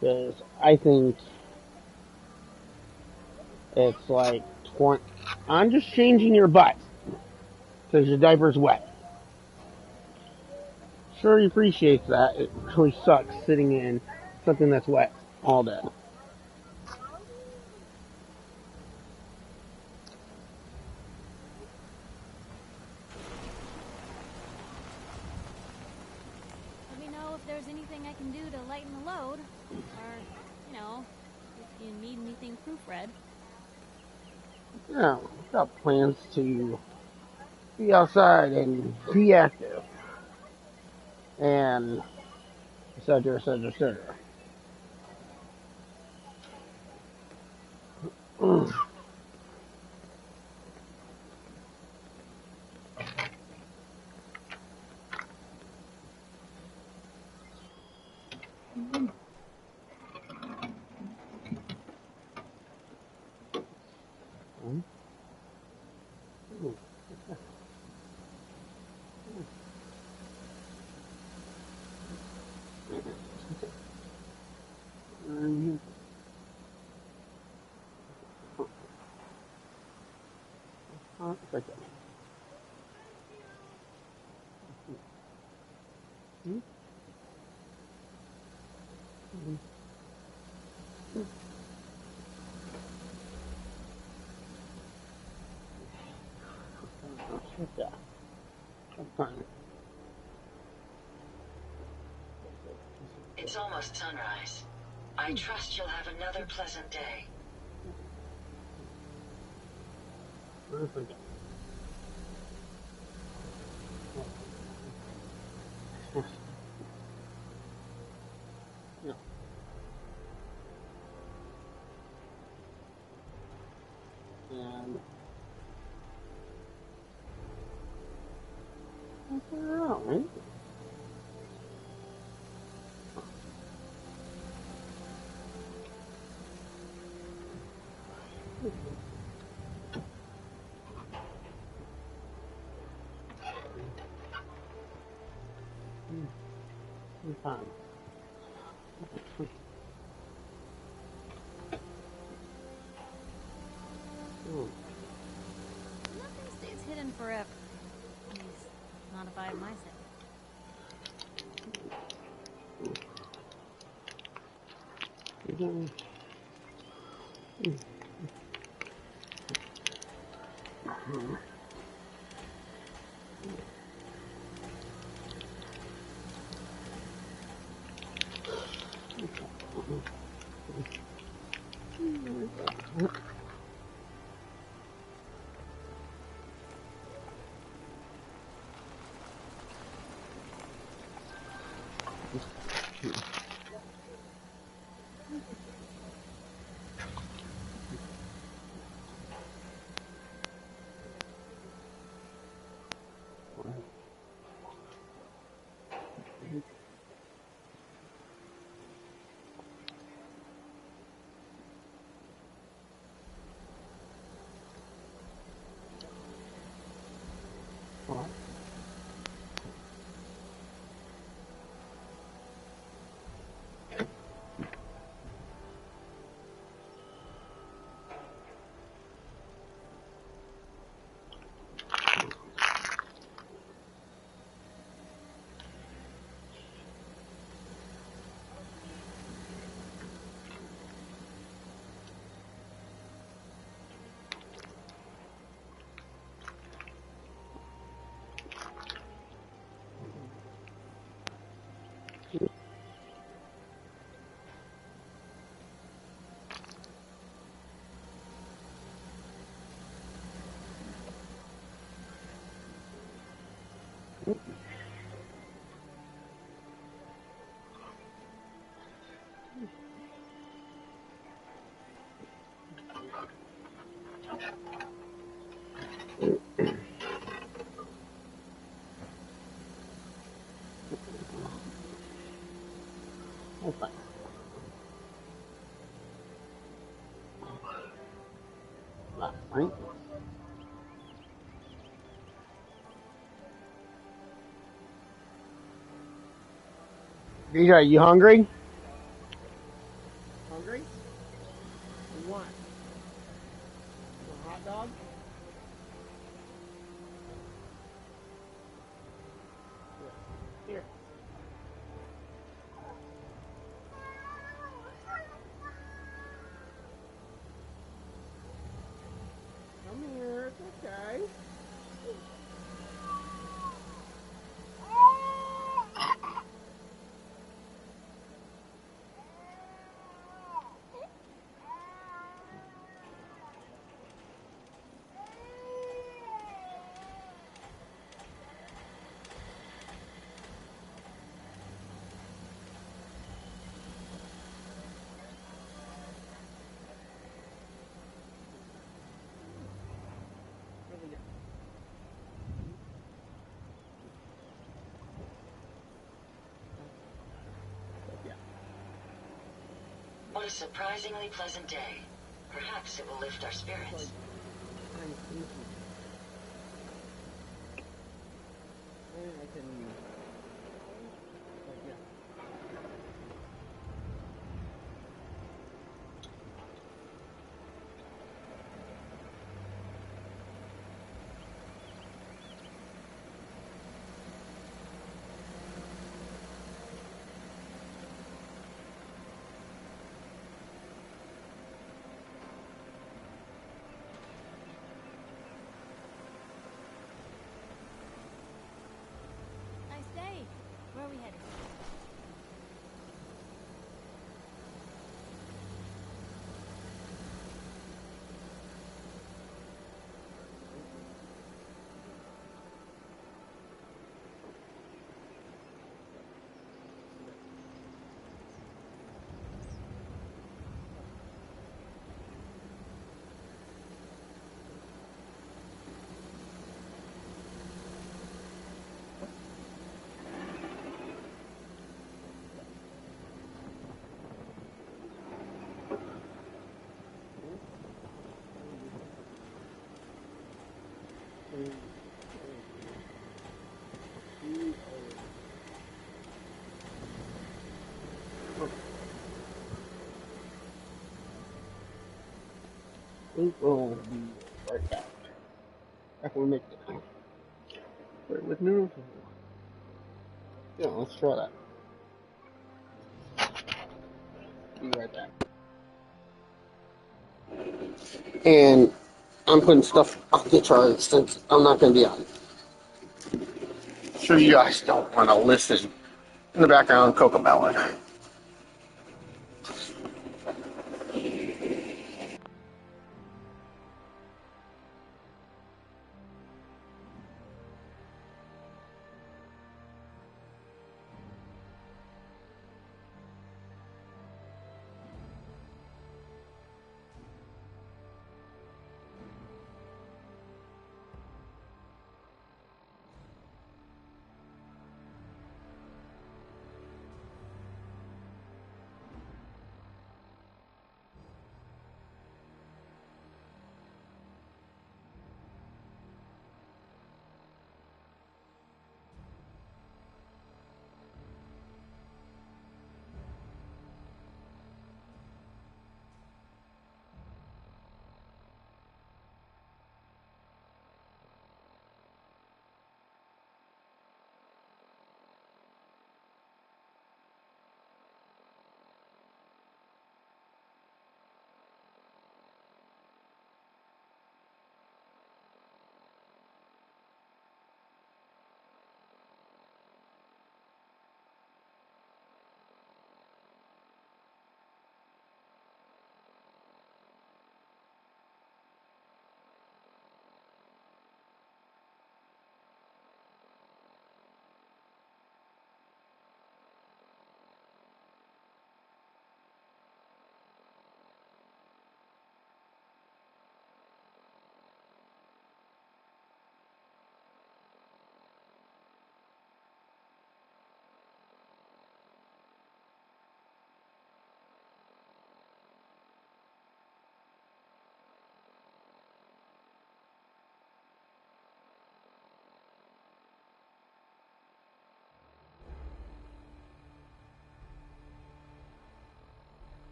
Because I think it's like 20. I'm just changing your butt. Because your diaper's wet. Sure, he appreciates that. It really sucks sitting in something that's wet all day. Let me know if there's anything I can do to lighten the load. Or, you know, if you need anything proofread. Yeah, I've got plans to be outside and be active. And et cetera, et cetera, et cetera. It's almost sunrise. I trust you'll have another pleasant day. No. And that's around, right? Fine. Nothing stays hidden forever. At least, not if I have my say. Okay. That's right. DJ, you hungry? Hungry? What? A hot dog? Here. Come here, it's okay. What a surprisingly pleasant day. Perhaps it will lift our spirits. Nice day. Where are we headed? We will be right back. After we make it. Wait, with noodles? Yeah, let's try that. Be right back. And I'm putting stuff on the charge since I'm not going to be on. So you guys don't want to listen. In the background, Coca Melon.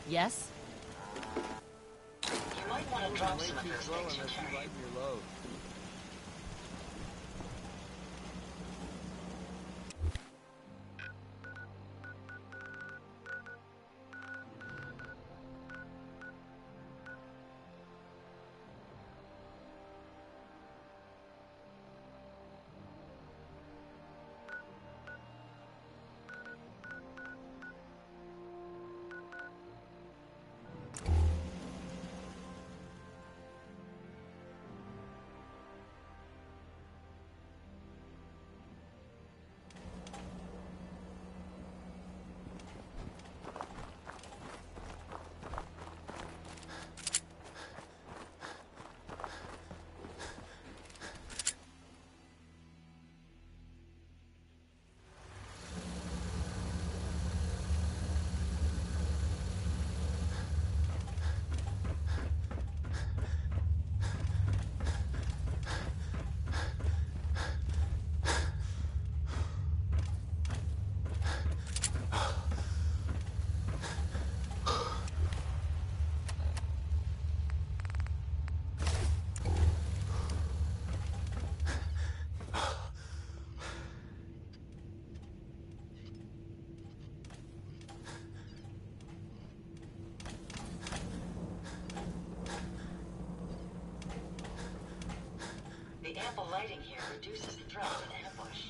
Yes? You might want to drop some of those things you carry. Your load. The ample lighting here reduces the threat of an ambush.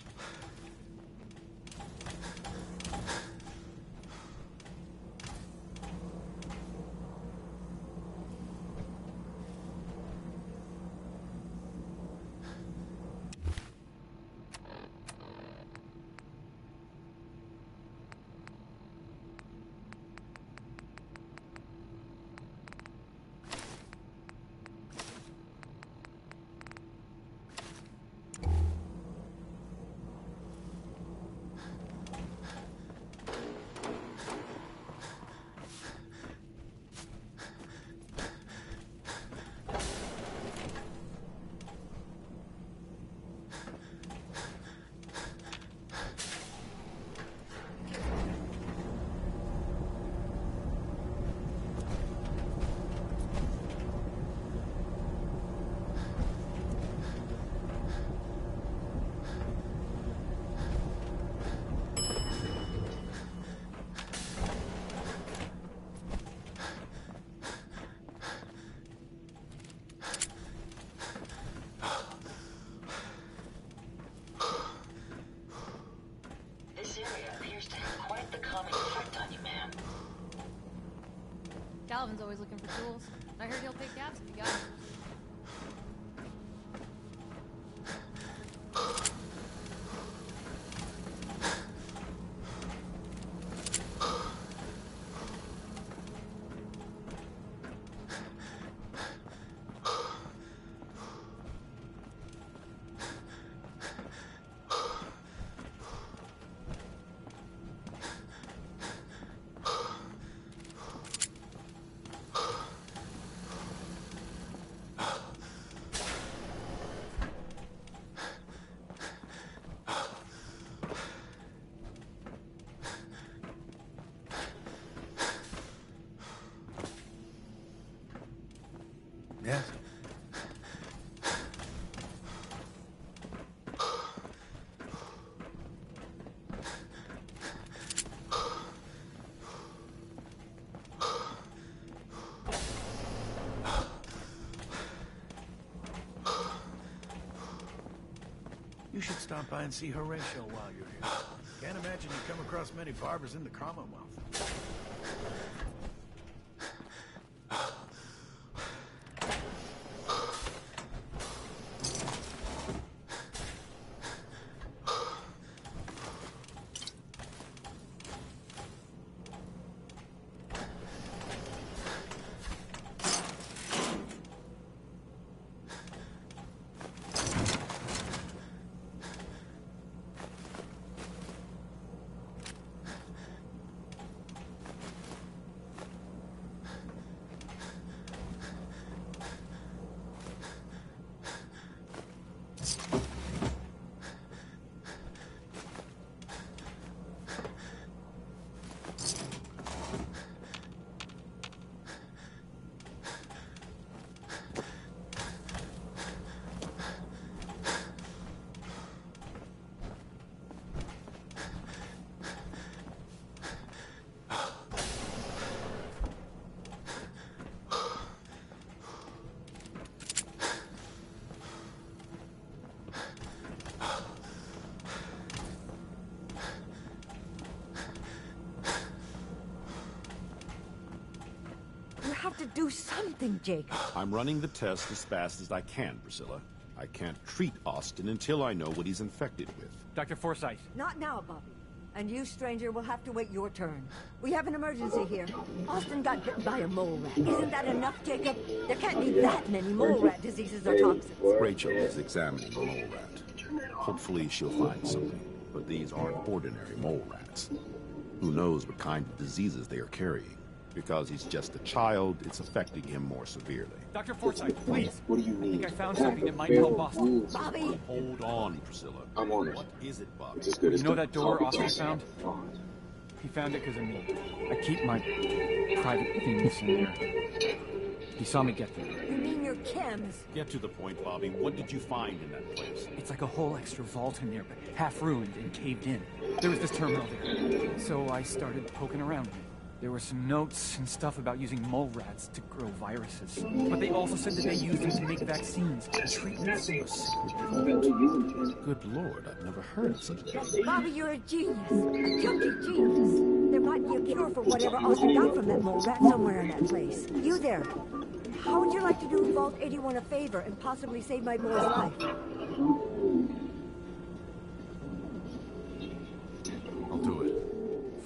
This area appears to have quite the calming effect on you, man. Calvin's always looking for tools. I heard he'll pay caps if you got them. Yes. You should stop by and see Horatio while you're here. Can't imagine you come across many barbers in the Commonwealth. do something, Jacob. I'm running the test as fast as I can, Priscilla. I can't treat Austin until I know what he's infected with. Dr. Forsyth. Not now, Bobby. And you, stranger, will have to wait your turn. We have an emergency here. Austin got bitten by a mole rat. Isn't that enough, Jacob? There can't be that many mole rat diseases or toxins. Rachel is examining the mole rat. Hopefully she'll find something. But these aren't ordinary mole rats. Who knows what kind of diseases they are carrying? Because he's just a child, it's affecting him more severely. Dr. Forsyth, please. What do you mean? I think I found something that might help Austin. Bobby! Hold on, Priscilla. I'm on it. What is it, Bobby? You know that door Austin found? He found it because of me. I keep my private things in there. He saw me get there. You mean your chems? Get to the point, Bobby. What did you find in that place? It's like a whole extra vault in there, but half ruined and caved in. There was this terminal there. So I started poking around in it. There were some notes and stuff about using mole rats to grow viruses. But they also said that they used them to make vaccines and treatments. Good Lord, I've never heard of such a thing. Bobby, you're a genius. A guilty genius. There might be a cure for whatever Austin got from that mole rat somewhere in that place. You there. How would you like to do Vault 81 a favor and possibly save my boy's life? I'll do it.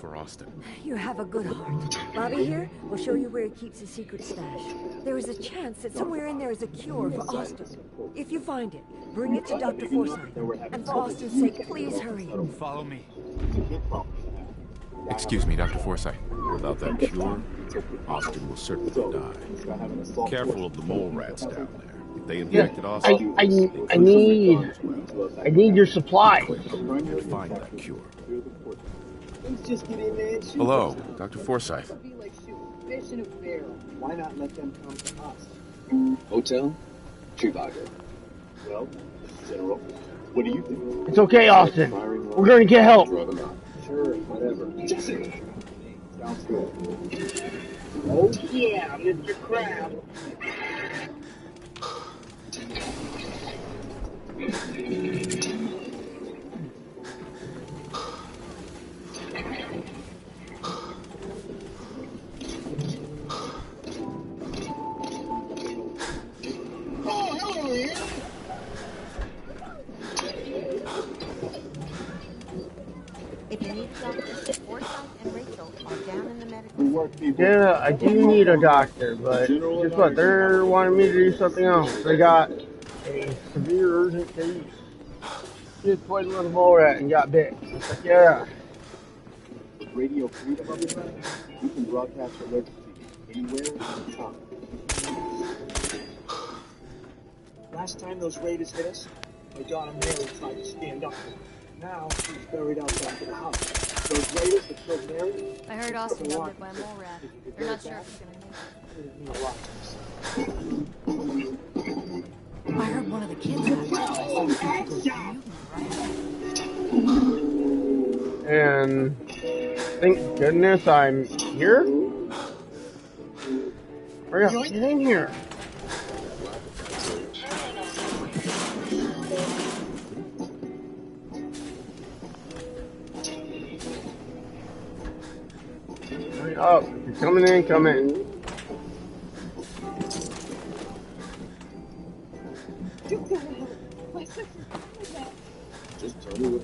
For Austin. You have a good heart. Bobby here will show you where he keeps his secret stash. There is a chance that somewhere in there is a cure for Austin. If you find it, bring it to Dr. Forsyth. And for Austin's sake, please hurry. Follow me. Excuse me, Dr. Forsyth. Without that cure, Austin will certainly die. Careful of the mole rats down there. If they infected Austin, I need your supplies. And find that cure. Just get in there and shoot. Hello, Dr. Forsyth. It'd be like shooting fish in a barrel. Why not let them come to us? Hotel? Trivago. Well, General, what do you think? It's okay, Austin. We're going to get help. Sure, whatever. Jester. Sounds good. Oh yeah, Mr. Crab. If you need doctors, Forsyth and Rachel are down in the medical. Yeah, I do need a doctor, but guess what? They're wanting me to do something else. They got a severe urgent case. Just played with a mole rat and got bit. It's like, yeah. With Radio Freedom up and running, you can broadcast alerts to you anywhere, anytime. Last time those raiders hit us, my daughter Mary tried to stand up. Now she's buried out back of the house. Those raiders that killed Mary. I heard Austin got bit by a mole rat. They're not sure if he's gonna make it. I heard one of the kids And thank goodness I'm here. Hurry up, get in here. Hurry up. If you're coming in, come in. My sister's with that. Just tell me what.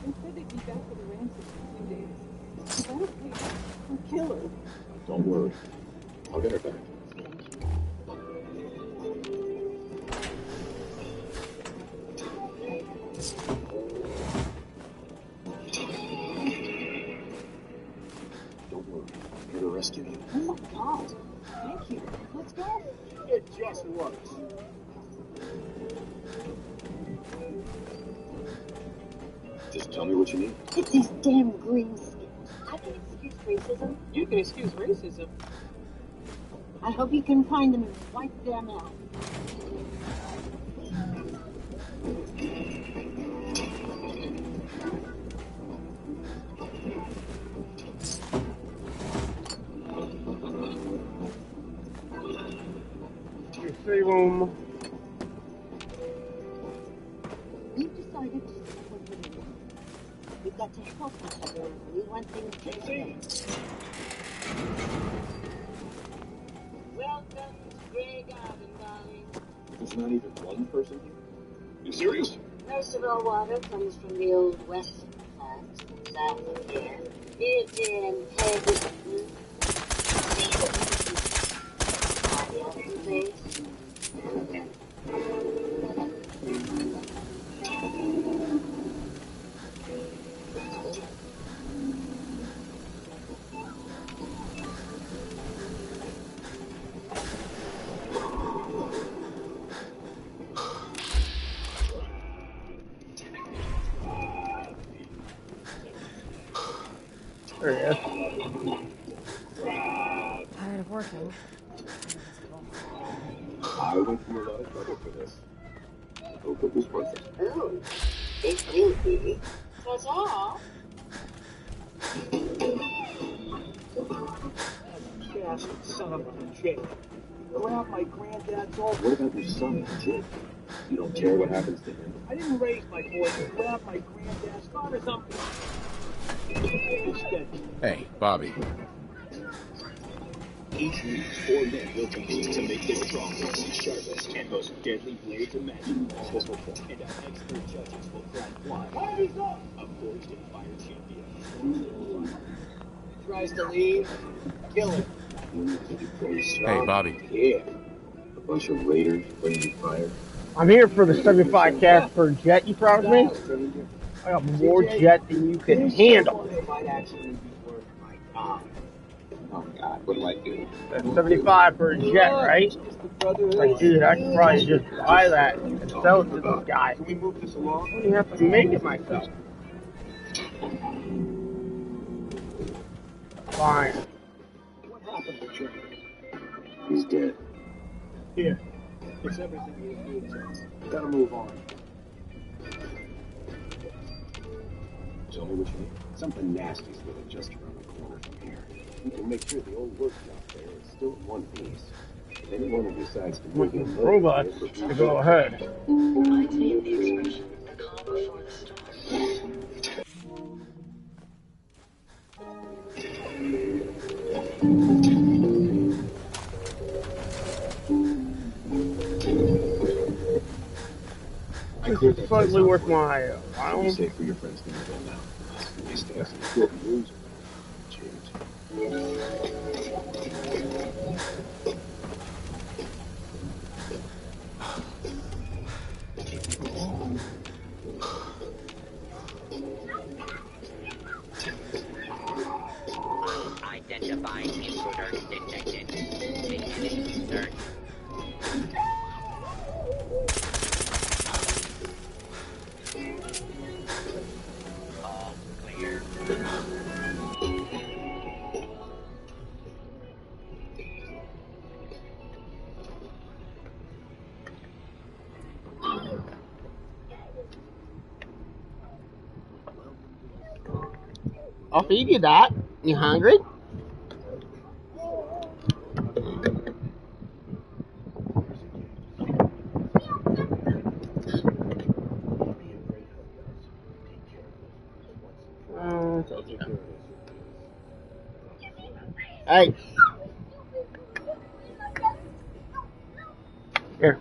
They said they'd be back for the ransom in 2 days. If I don't pay her, I'll kill her. Don't worry. I'll get her back. Don't worry. I'm here to rescue you. Oh my God. Thank you. Let's go. It just works. Just tell me what you need. It's these damn green skins. I can excuse racism. You can excuse racism. I hope you can find them and wipe them out. You save them. We've decided to support the media. We've got to help each other. We want things to change. Well, not even one person here? You serious? Most of our water comes from the old western plants south of here. Lived in Peggy. The other place. There he is. Tired of working. I went through a lot of trouble for this. I hope it was worth it. Oh, it will be. Ta-ta! Bastard son of a Jake. Grab my granddad's old. What about your son, Jake? You don't care what happens to him? I didn't raise my boy to grab my granddad's car or something. Hey, Bobby. Each week, 4 men will compete to make the strongest, sharpest, and most deadly blades imaginable. And our expert judges will crown one a forged and fire champion. Tries to leave, kill him. Hey, Bobby. Yeah. A bunch of raiders putting you fire. I'm here for the 75 cash per jet you promised me. I got more jet than you can handle. Might actually be worth my time. Oh God, what do I do? That's 75 per jet, right? Like, dude, I could probably just buy that and sell it to this guy. Can we move this along? I don't even have to make it myself. Fine. What happened to Jake? He's dead. Here. It's everything you need, Jess. Gotta move on. Tell me what you need. Something nasty's living just around the corner from here. We can make sure the old workshop there is still in one piece. If anyone who decides to move in robots to go ahead. Reminds me of the expression, the calm before the storm. This is slightly worth my while. Be safe for your friends to go now. They stay up some broken rooms. Identifying intruder detected. Beginning search. All clear. I'll feed you that. You hungry? Hey. Here.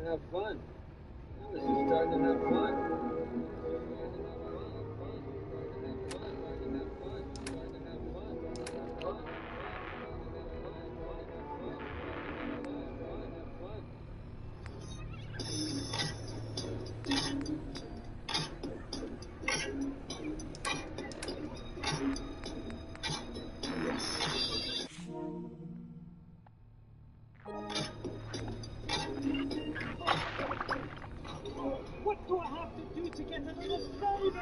have fun. I was just starting to have fun. What do I have to do to get a little privacy?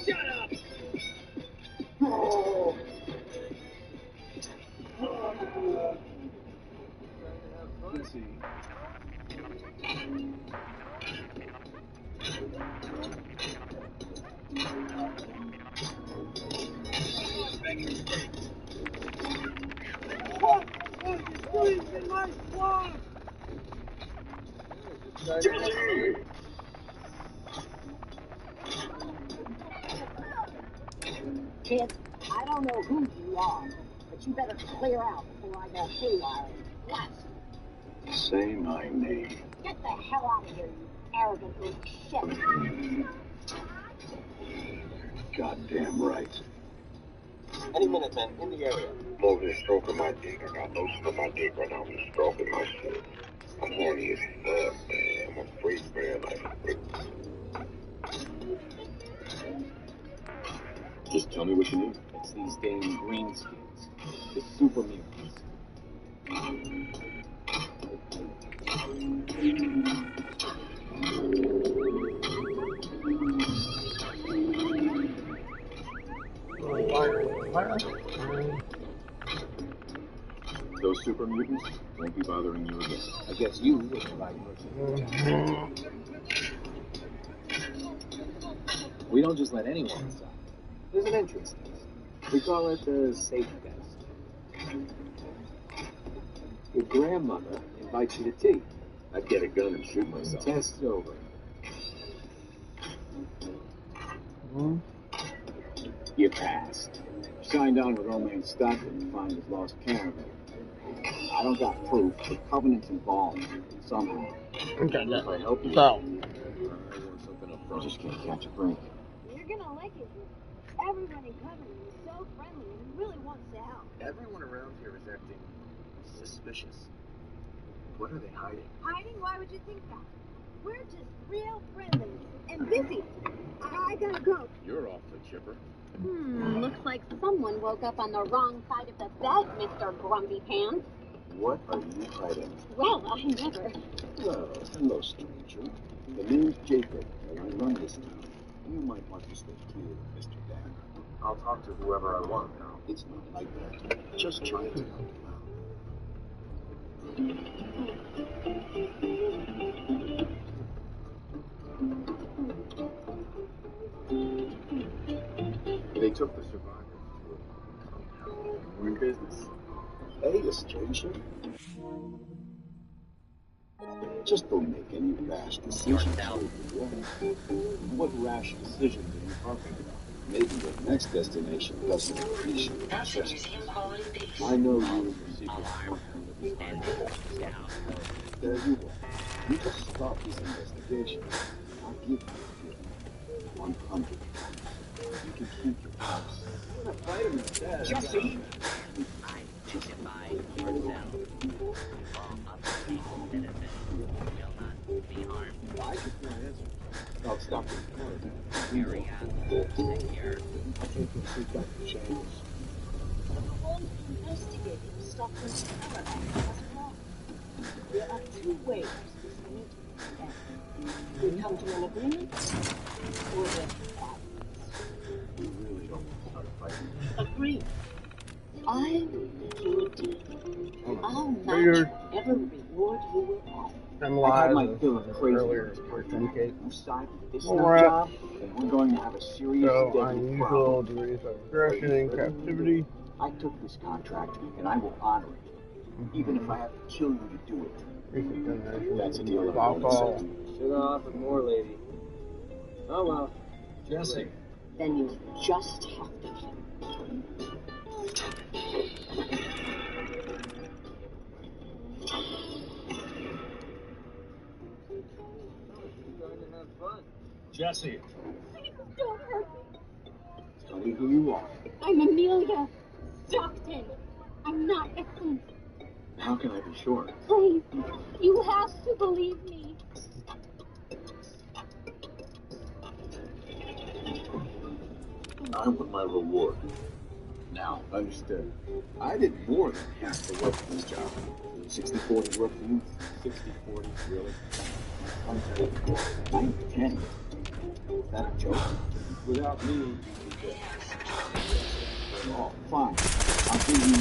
Shut up! Let's see. What is doing in my swamp? Jimmy! Kid, I don't know who you are, but you better clear out before I go haywire and blast you. Say my name. Get the hell out of here, you arrogant little shit. Goddamn right. Any minute, man, in the area. Over here stroking my dick. I got lotion on my dick right now. I'm just stroking my shit. I'm horny as fuck, man. I'm a freak, man. Like, Just tell me what you need. It's these damn green skins. The super mutants. Those super mutants won't be bothering you again. I guess you will provide mercy. We don't just let anyone inside. There's an entrance test. We call it the safe test. Your grandmother invites you to tea. I'd get a gun and shoot myself. Test's over. You passed. Signed on with old man Stockton to find his lost caravan. I don't got proof, but Covenant's involved somehow. Okay, If I help you, so I want something up front. Just can't catch a break. You're gonna like it here. Everyone in Covenant is so friendly and really wants to help. Everyone around here is acting suspicious. What are they hiding? Hiding? Why would you think that? We're just real friendly and busy. I gotta go. You're awfully chipper. Looks like someone woke up on the wrong side of the bed, Mr. Grumpy Pants. What are you hiding? Well, I never. Well, hello, stranger. The name's Jacob, and I run this town. You might want to stay clear of Mr. Dan. I'll talk to whoever I want now. It's not like that. Just try to help him out. They took the survivors to a compound. We're in business. Hey, a stranger. Just don't make any rash decisions. What rash decisions are you talking about? Maybe the next destination doesn't appreciate it. I know you and your secret compound of this time. There you are. You just start this investigation. I'll give you 100. You can keep your house. I'm gonna fight him instead. Jesse! Identify yourself. All upstanding citizens will not be harmed. I just can't answer. I'll stop the Area secure. I'll take you to Dr. Chambers. The whole investigating Stockton's caravan was wrong. There are two ways this meeting can end. We come to an agreement, or there's violence. We really don't want to start fighting. Agreed. I will make you a deal. I'll match whatever reward them I've had live my and fill of crazy earlier ones. for syndicate. You side with this Well, nut we're at job, and we're going to have a serious so deadly unusual problem. degrees of aggression and captivity. I took this contract, and I will honor it, even if I have to kill you to do it. Recent generation. That's a deal I'm Fall. going to accept. Should have offered more, lady. Oh well. Jesse. Then you just have to. Going to have fun. Jesse. Please don't hurt me. Tell me who you are. I'm Amelia Stockton. I'm not Essence. How can I be sure? Please, you have to believe me. I want my reward. Now. Understood. I did more than half the work for this job. 60-40 work for you? 60-40, really? I'm telling you, 9-10. Is that a joke? Without me, you can get. Oh, fine. I'll give you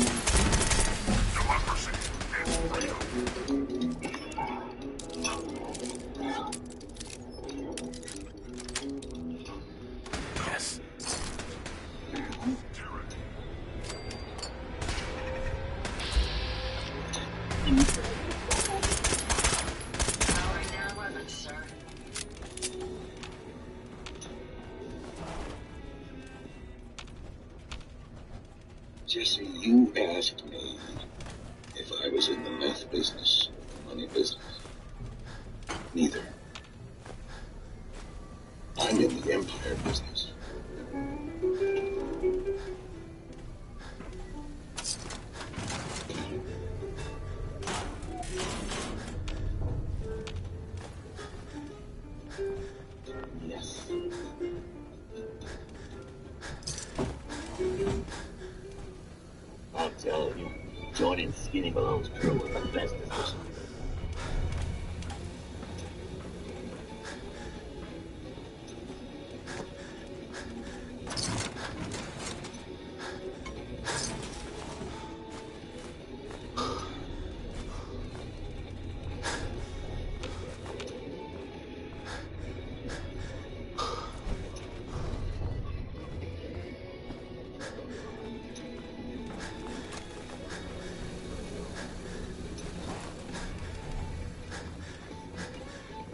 Yes. Powering down weapons, sir. Jesse, you asked me if I was in the meth business, money business. Neither. I'm in the empire business. yes. I'm telling you, joining Skinny Malone's crew was the best decision.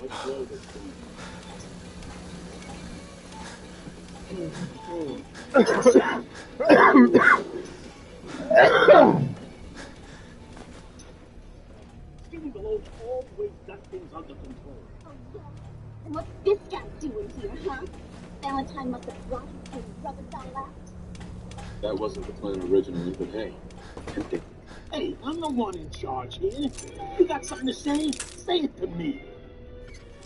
Let's blow this thing. Skinny Malone's always got things under control. Oh, yeah. And what's this guy doing here, huh? Valentine must have brought him to rub us all out. That wasn't the plan originally, but hey, tempting. Hey, I'm the one in charge here. You got something to say? Say it to me.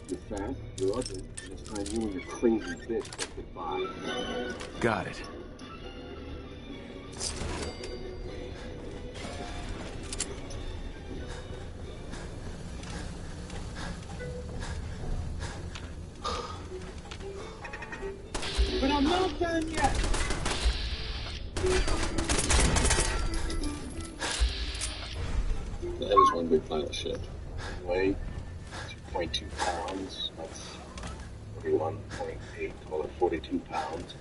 You're fast, you're ugly, and it's time you and your crazy bitch said goodbye. Got it. But I'm not done yet. That is one big pile of shit. Weight, 2.2 pounds. That's 41.8, call it 42 pounds.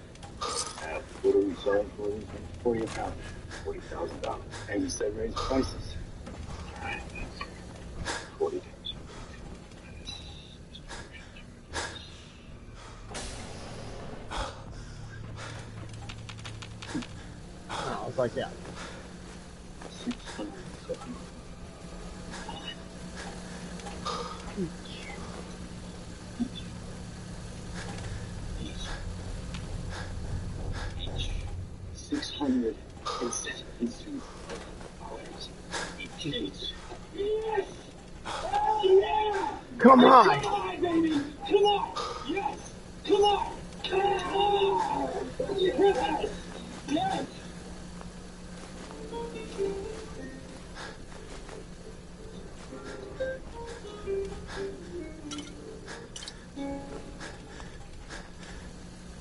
And what are we selling for these things? 40 a pound. $40,000. And you said raise prices. Alright, that's 40 times. Oh, it's like that. 670. Each. $672 each. Yes! Oh, yeah! Come on! Come on, baby! Come on! Yes! Come on! Come on! Yes! Yes!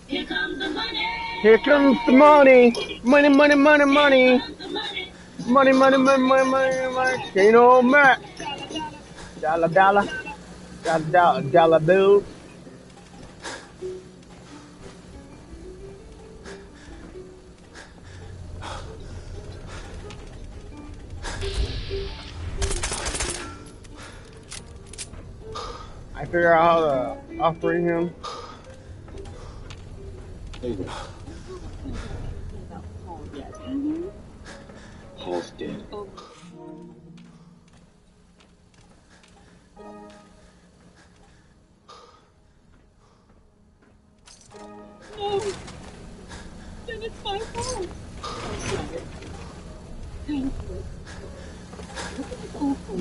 Here comes the money. Here comes the money! Money, money, money, money! Money, money, money, money, money, money! Ain't no Matt! Dollar bills. I figure out how to operate him. Hey there. Paul's dead. Oh. No! Then it's my fault! I'm sorry. Thank you. It's awful.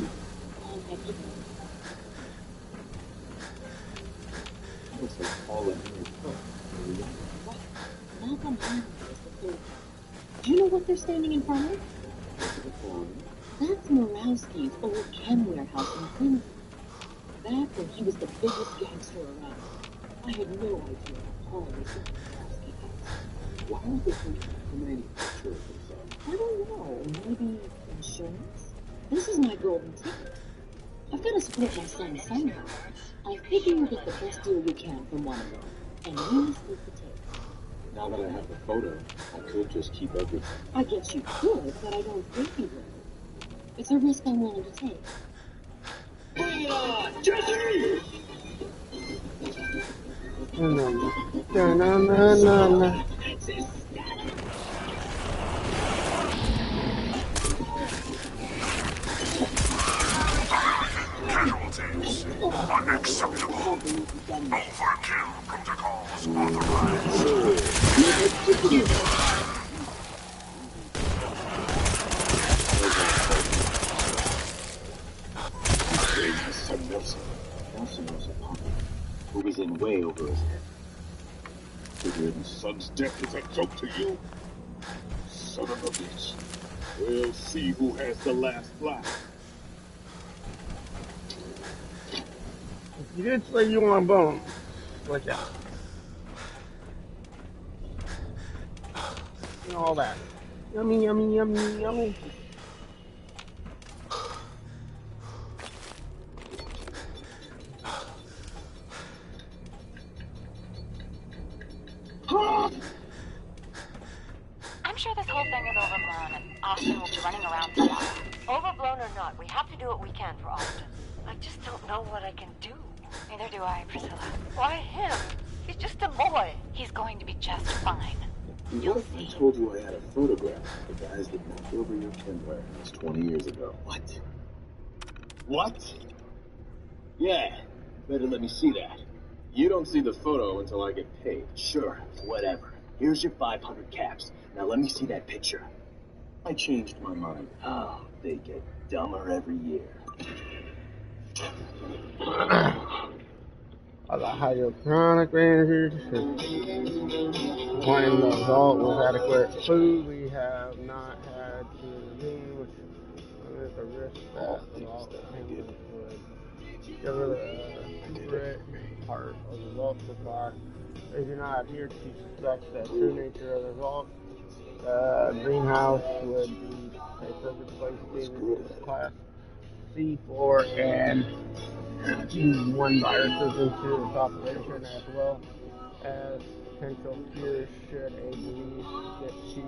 Paul had to go. Looks like Paul and Henry Cook. What? Malcolm Henry is the third. Do you know what they're standing in front of? That's Murawski's old chem warehouse in Quincy. Back when he was the biggest gangster around. I had no idea Paul was in the Murawski house. Why would they think the manufacturer of themselves? I don't know. Maybe insurance? This is my golden ticket. I've got to split my son somehow. I figure we'll get the best deal we can from one of them. And we split the tape. Now that I have the photo, I could just keep everything. I guess you could, but I don't think you would. It's a risk I'm willing to take. Bring it on! Jesse! Na. Casualties. Unacceptable. Overkill protocols authorized. Who was in way over his head. Figure his son's death is a joke to you? Son of a bitch. We'll see who has the last laugh. You did say you want a bone. Watch out. And all that. Yummy, yummy, yummy, yummy. I'm sure this whole thing is overblown and Austin will be running around tomorrow. Overblown or not, we have to do what we can for Austin. I just don't know what I can do. Neither do I, Priscilla. Why him? He's just a boy. He's going to be just fine. What if I told you I had a photograph of the guys that knocked over your chem warehouse 20 years ago? What? What? Yeah, better let me see that. You don't see the photo until I get paid. Sure, whatever. Here's your 500 caps. Now let me see that picture. I changed my mind. Oh, they get dumber every year. I got hydroponic ranges. When the vault was adequate food, we have not had to lean, which limits the risk that the vault handlers would get rid of the secret part of the vault supply. They do not appear to suspect the true nature of the vault. The greenhouse would be a perfect place to use class C4 and use viruses into its operation, as well as potential cures should a disease get to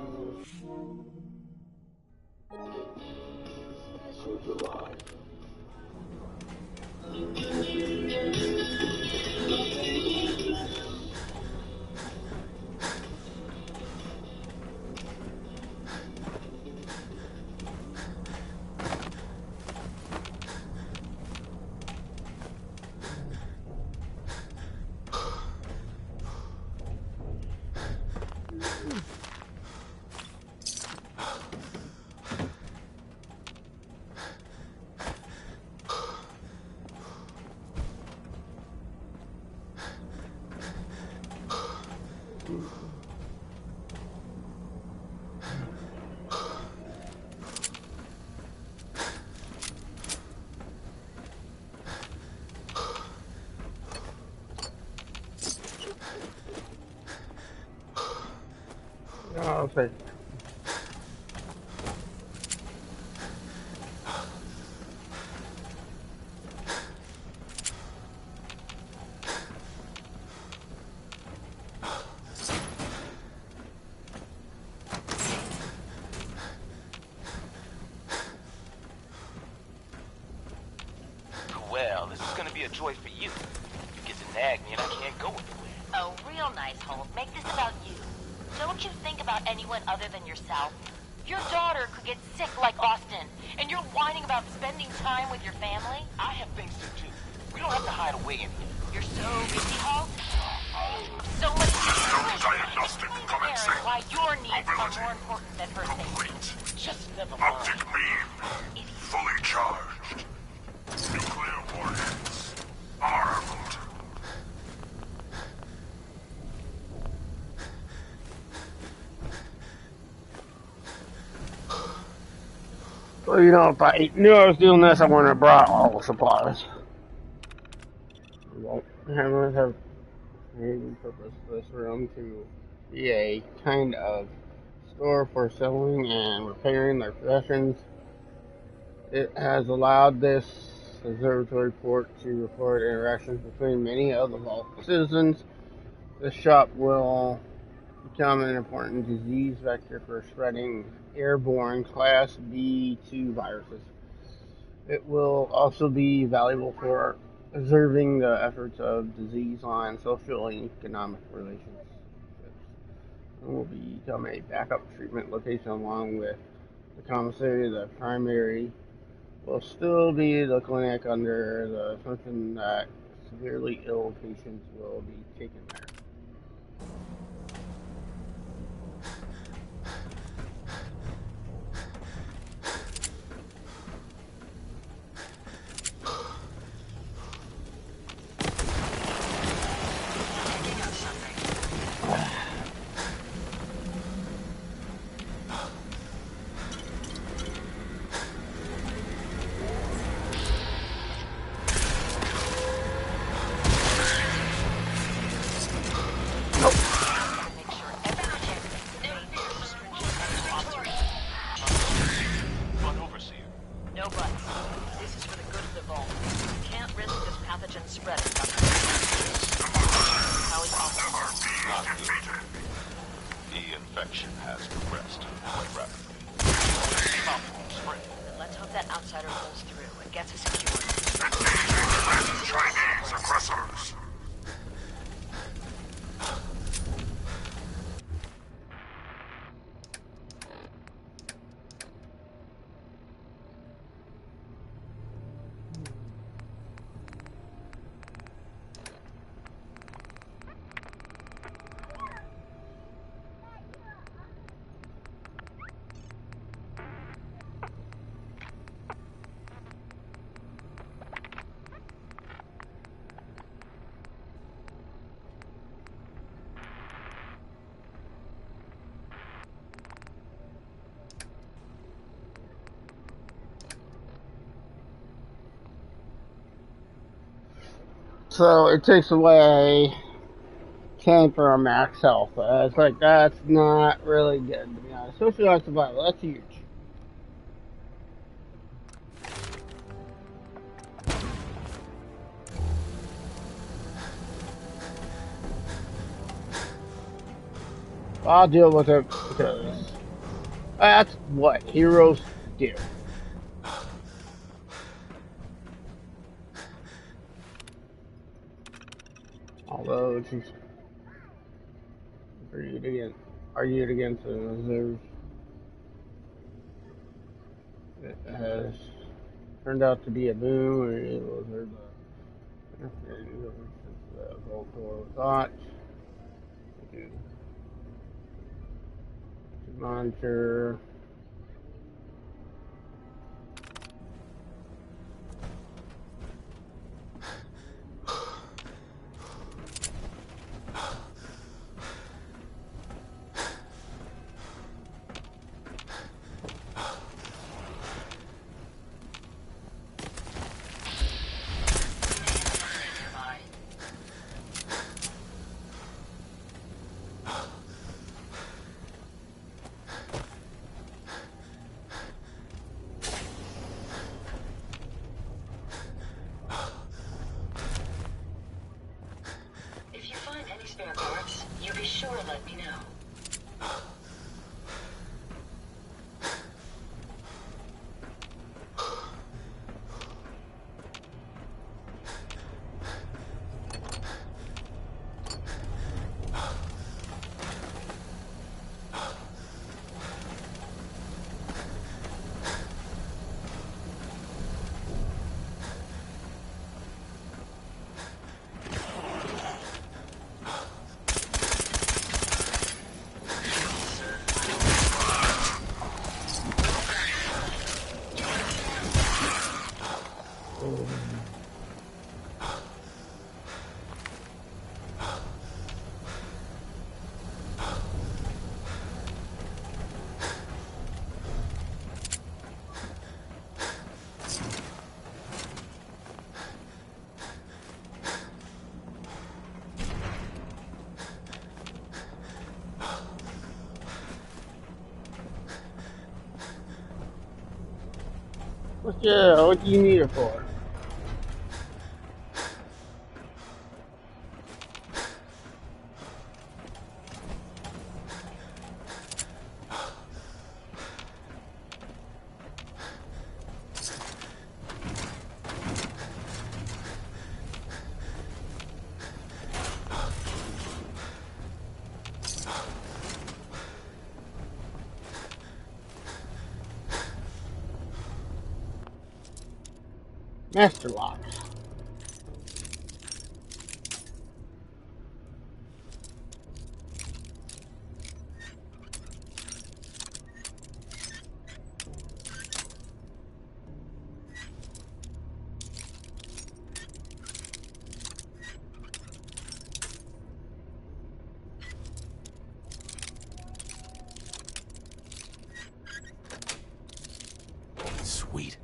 I'll take it. this is gonna be a joy for you. You get to nag me and I can't go anywhere. Oh, real nice, Holt. Make this about you. Don't you think about anyone other than yourself? Your daughter could get sick like Austin, and you're whining about spending time with your family? I have things to do. We don't have to hide away in here. You're so busy, Holt. So much diagnostic commencing. Why your needs are more important than her safety. Just never mind. Optic beam. Fully charged. Nuclear warheads. Armed. Well, you know, if I knew I was doing this, I wouldn't have brought all the supplies. Well, I'm going to have repurposed this room to be a kind of store for selling and repairing their possessions. It has allowed this observatory port to record interactions between many of the vault citizens. This shop will become an important disease vector for spreading airborne Class B2 viruses. It will also be valuable for observing the efforts of disease on social and economic relationships. It will become a backup treatment location along with the commissary. The primary will still be the clinic under the assumption that severely ill patients will be taken there. So it takes away 10 for our max health. It's like, that's not really good, to be honest. Especially on survival, that's huge. I'll deal with it because that's what heroes do. Although she's argued against the reserve, it has turned out to be a boom, and it will observe the vault door thought. To monitor. What do you need it for? Master locks. Sweet.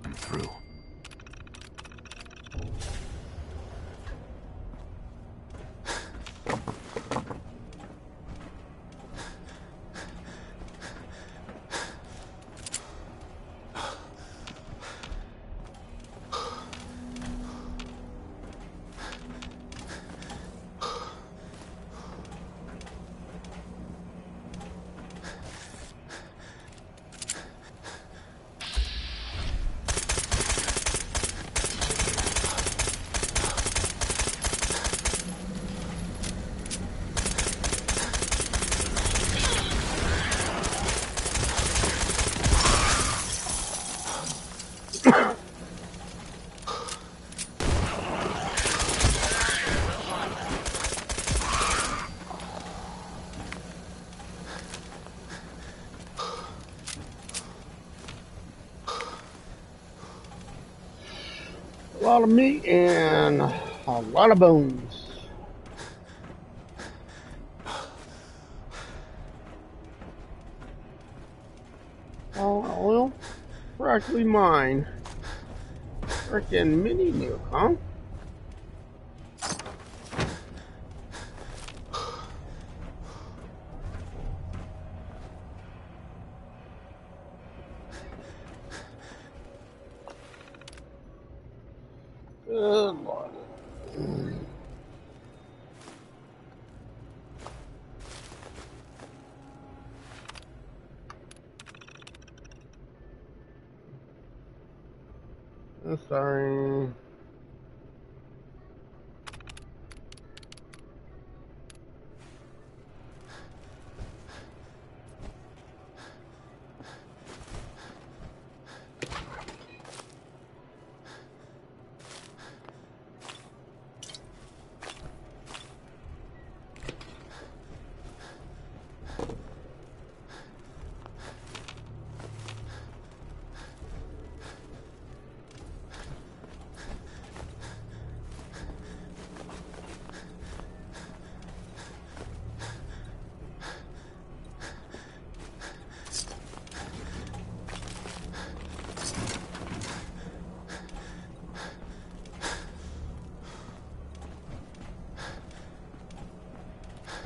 I'm through. A lot of meat and a lot of bones. All oil? Practically mine. Freaking mini nuke, huh? Good Lord. I'm sorry.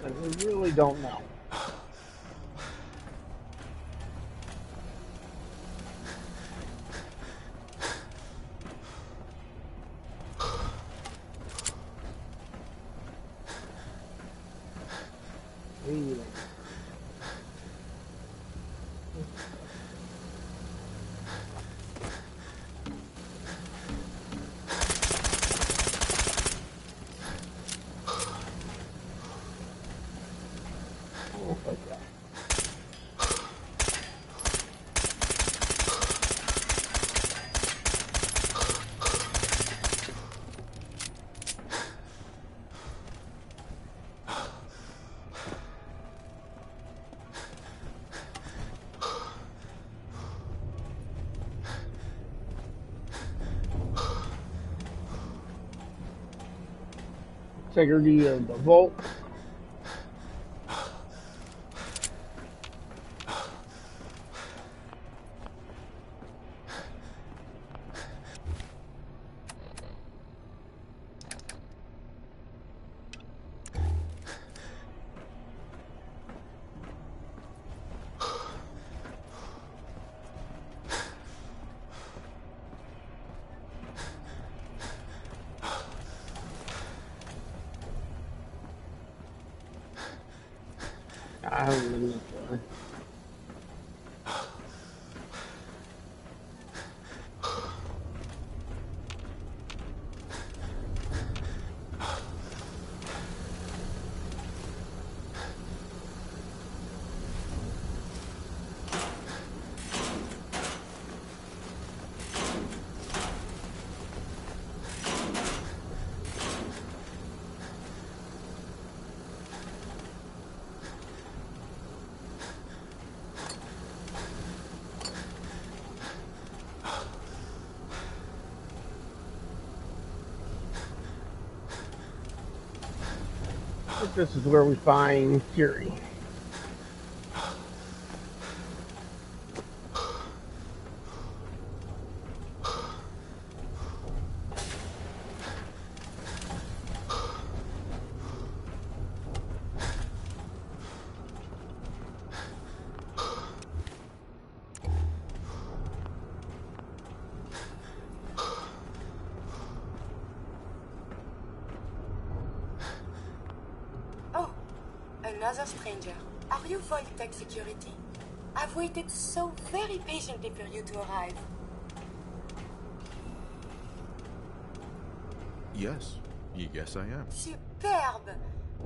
I really don't know. Integrity of the vault. I don't really know. I think this is where we find Fury. Another stranger. Are you Vault-Tec security? I've waited so very patiently for you to arrive. Yes. Yes, I am. Superb!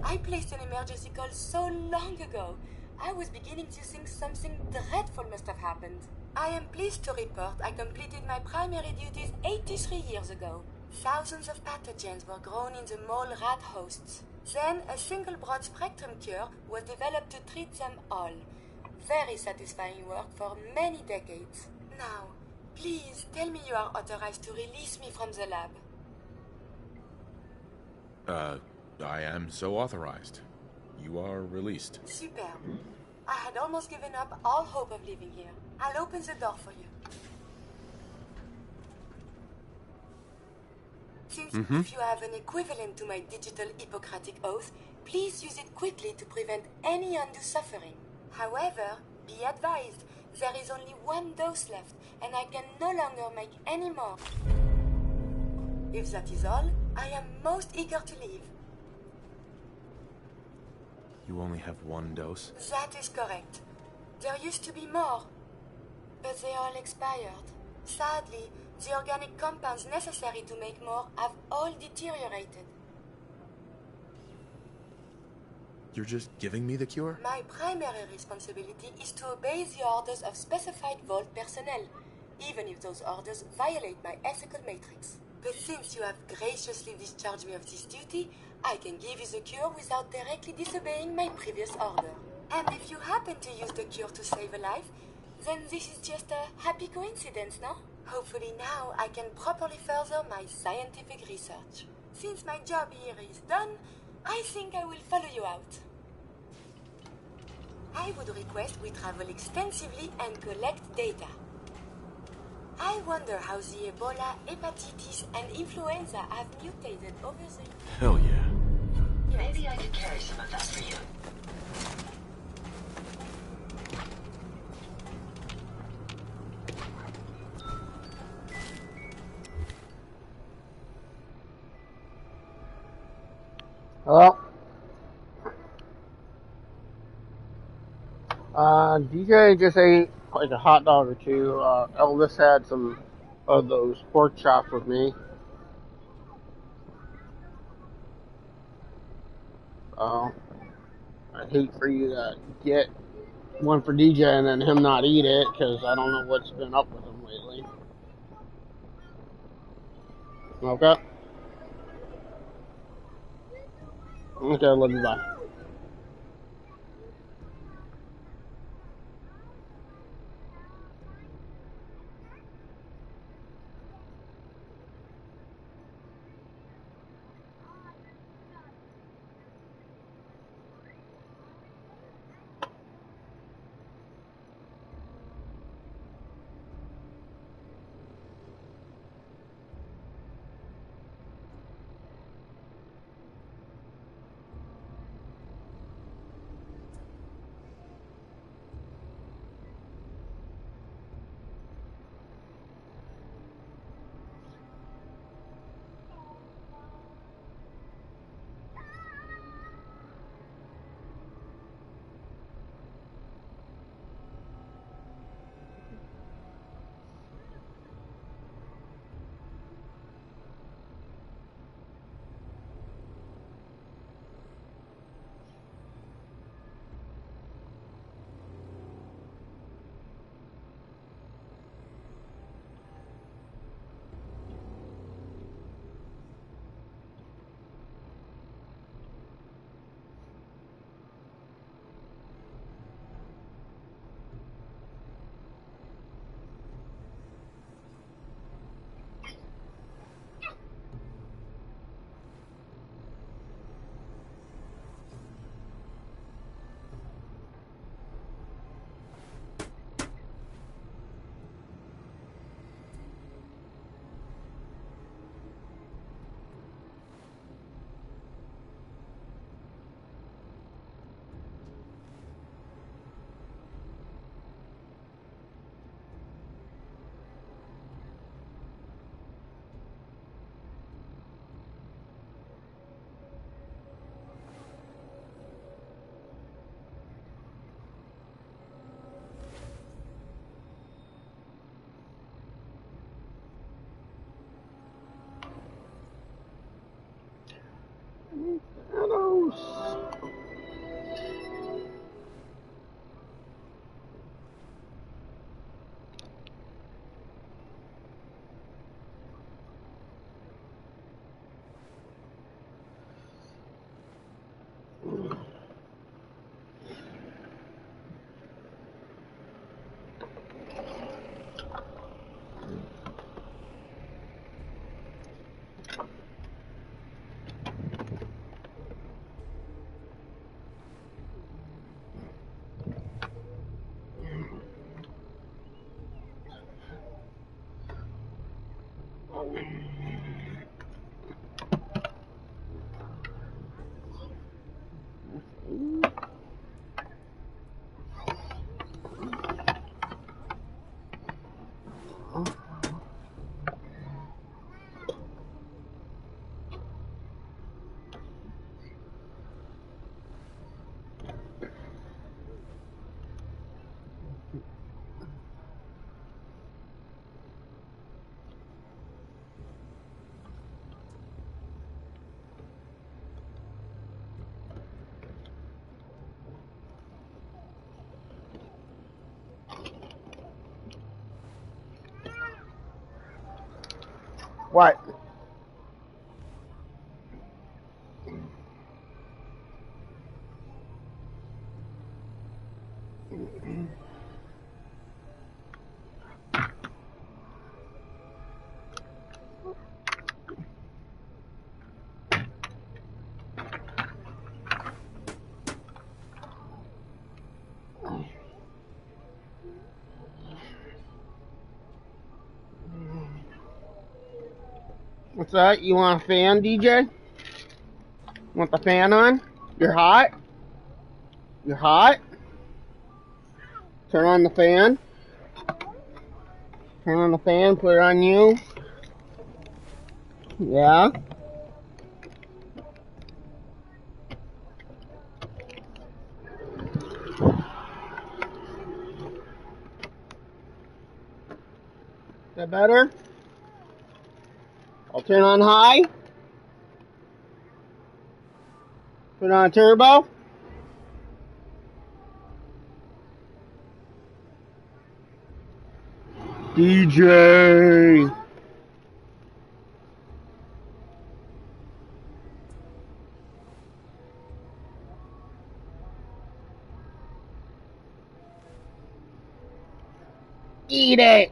I placed an emergency call so long ago. I was beginning to think something dreadful must have happened. I am pleased to report I completed my primary duties 83 years ago. Thousands of pathogens were grown in the mole rat hosts. Then a single broad-spectrum cure was developed to treat them all. Very satisfying work for many decades. Now, please tell me you are authorized to release me from the lab. I am so authorized. You are released. Superb. I had almost given up all hope of leaving here. I'll open the door for you. Since if you have an equivalent to my digital Hippocratic oath, please use it quickly to prevent any undue suffering. However, be advised, there is only one dose left, and I can no longer make any more. If that is all, I am most eager to leave. You only have one dose? That is correct. There used to be more, but they all expired. Sadly, the organic compounds necessary to make more have all deteriorated. You're just giving me the cure? My primary responsibility is to obey the orders of specified Vault personnel, even if those orders violate my ethical matrix. But since you have graciously discharged me of this duty, I can give you the cure without directly disobeying my previous order. And if you happen to use the cure to save a life, then this is just a happy coincidence, no? Hopefully now I can properly further my scientific research. Since my job here is done, I think I will follow you out. I would request we travel extensively and collect data. I wonder how the Ebola, hepatitis, and influenza have mutated over the... Hell yeah. Maybe I could carry some of that for you. Hello? DJ just ate like a hot dog or two. Elvis had some of those pork chops with me. I hate for you to get one for DJ and then him not eat it, because I don't know what's been up with him lately. Okay? Okay, love you, bye. What? What's that? You want a fan, DJ? Want the fan on? You're hot? You're hot? Turn on the fan. Turn on the fan, put it on you. Yeah? Is that better? I'll turn on high. Put on turbo. DJ. Eat it.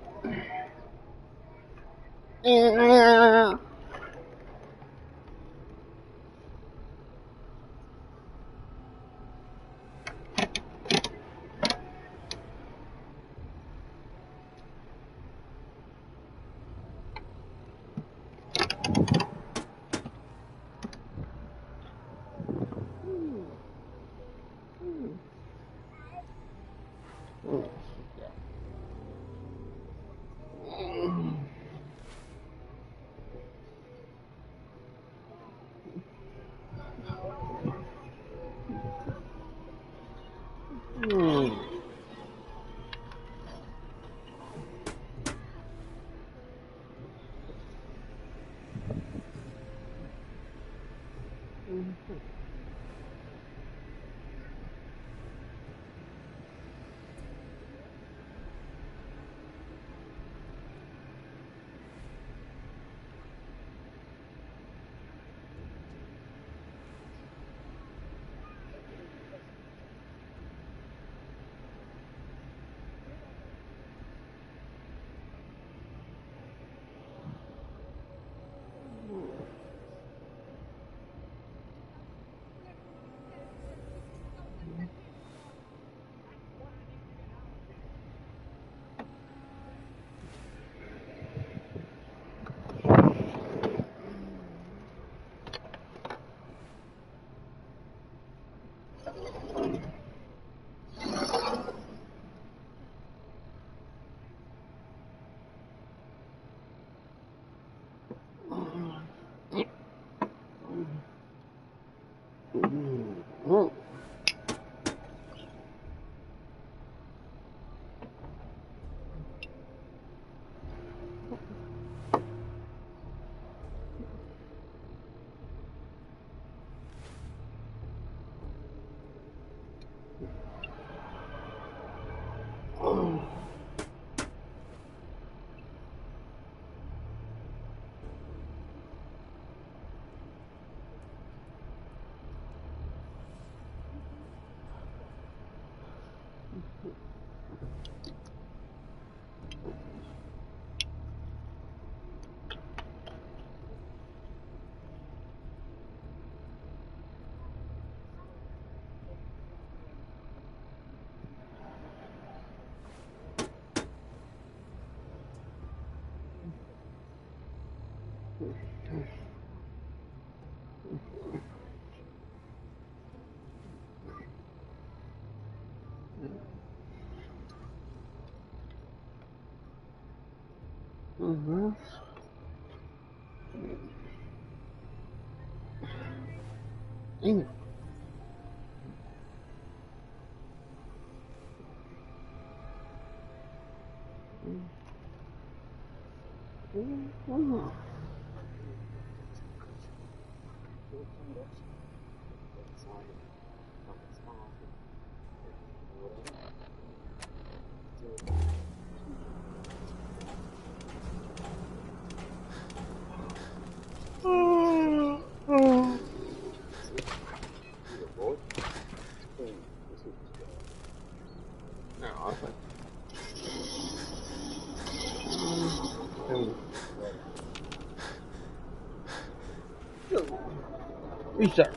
Reset.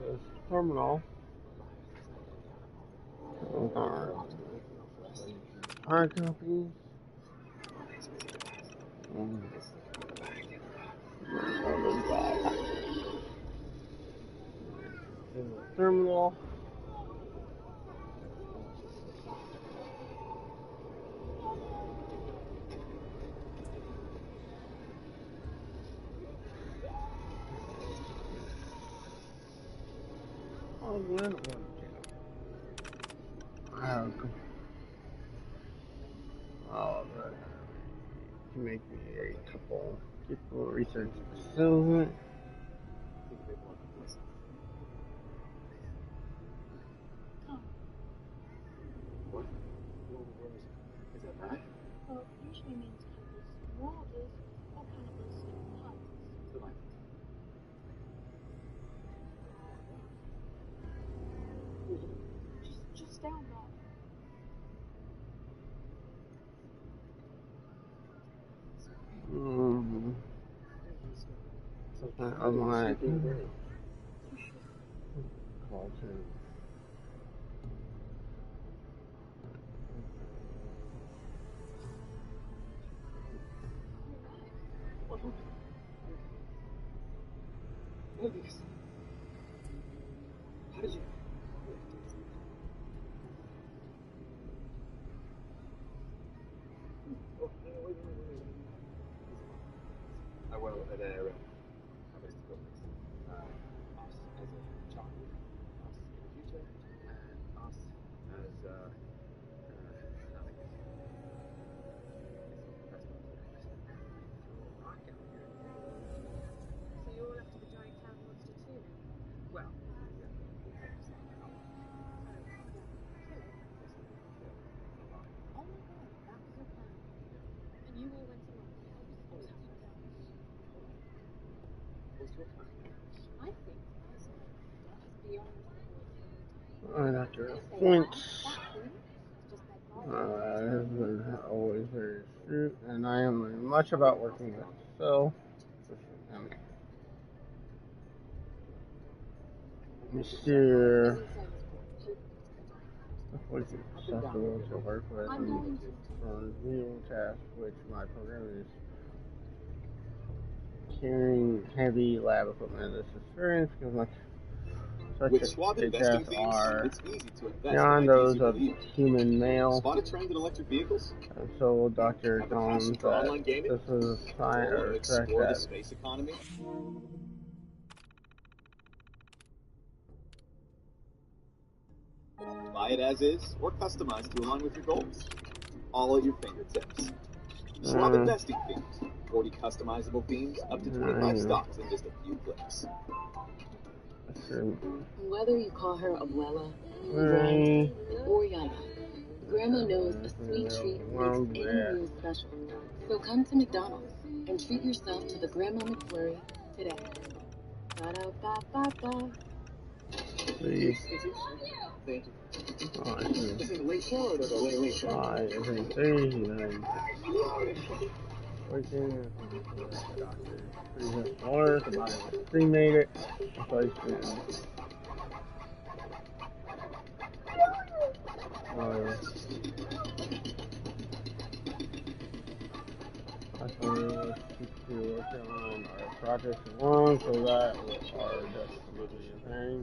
This terminal. Hard copy. terminal. To make me a couple people research facility. What? Is that bad? Well, usually means cannibals, marauders, or cannibals in huts. So like, Just down there. Something online. Call to. Movies. How did you? Oh, no, wait. Well, they're arrested governments. Us as a child, us in the future, and us as adults. That's what I can hear. So you're left with a giant town monster too? Well, yeah, we have to say now. Oh my god, that was your plan. And you all went along. What's your plan? I think personally that is beyond the boys' I'm after a point. I've been always very astute, and I am learning much about working with self. Mr. What is it? Susceptible to work with and for new tasks, which my program is carrying heavy lab equipment. This experience because my With such SWAT big investing tasks themes, are it's easy to invest beyond in those ideas you of believe. human male. Spot a trend in electric vehicles? And so Dr. Have a Jones passion for that online gaming? this is a sign Or want or to a track explore the that space economy? Buy it as is, or customize to align with your goals. All at your fingertips. Schwab investing themes. 40 customizable themes, up to 25 stocks in just a few clicks. Whether you call her Abuela, Granny, or Yaya, Grandma knows a sweet treat makes any meal special. So come to McDonald's and treat yourself to the Grandma McFlurry today. Ba-da-ba-ba-ba. please. Thank you. Oh, I see. This is a late show or the late show? Every Thursday night. Working pretty much smaller, the body was cremated. So I spent I was working on our project along so that our death would be appearing.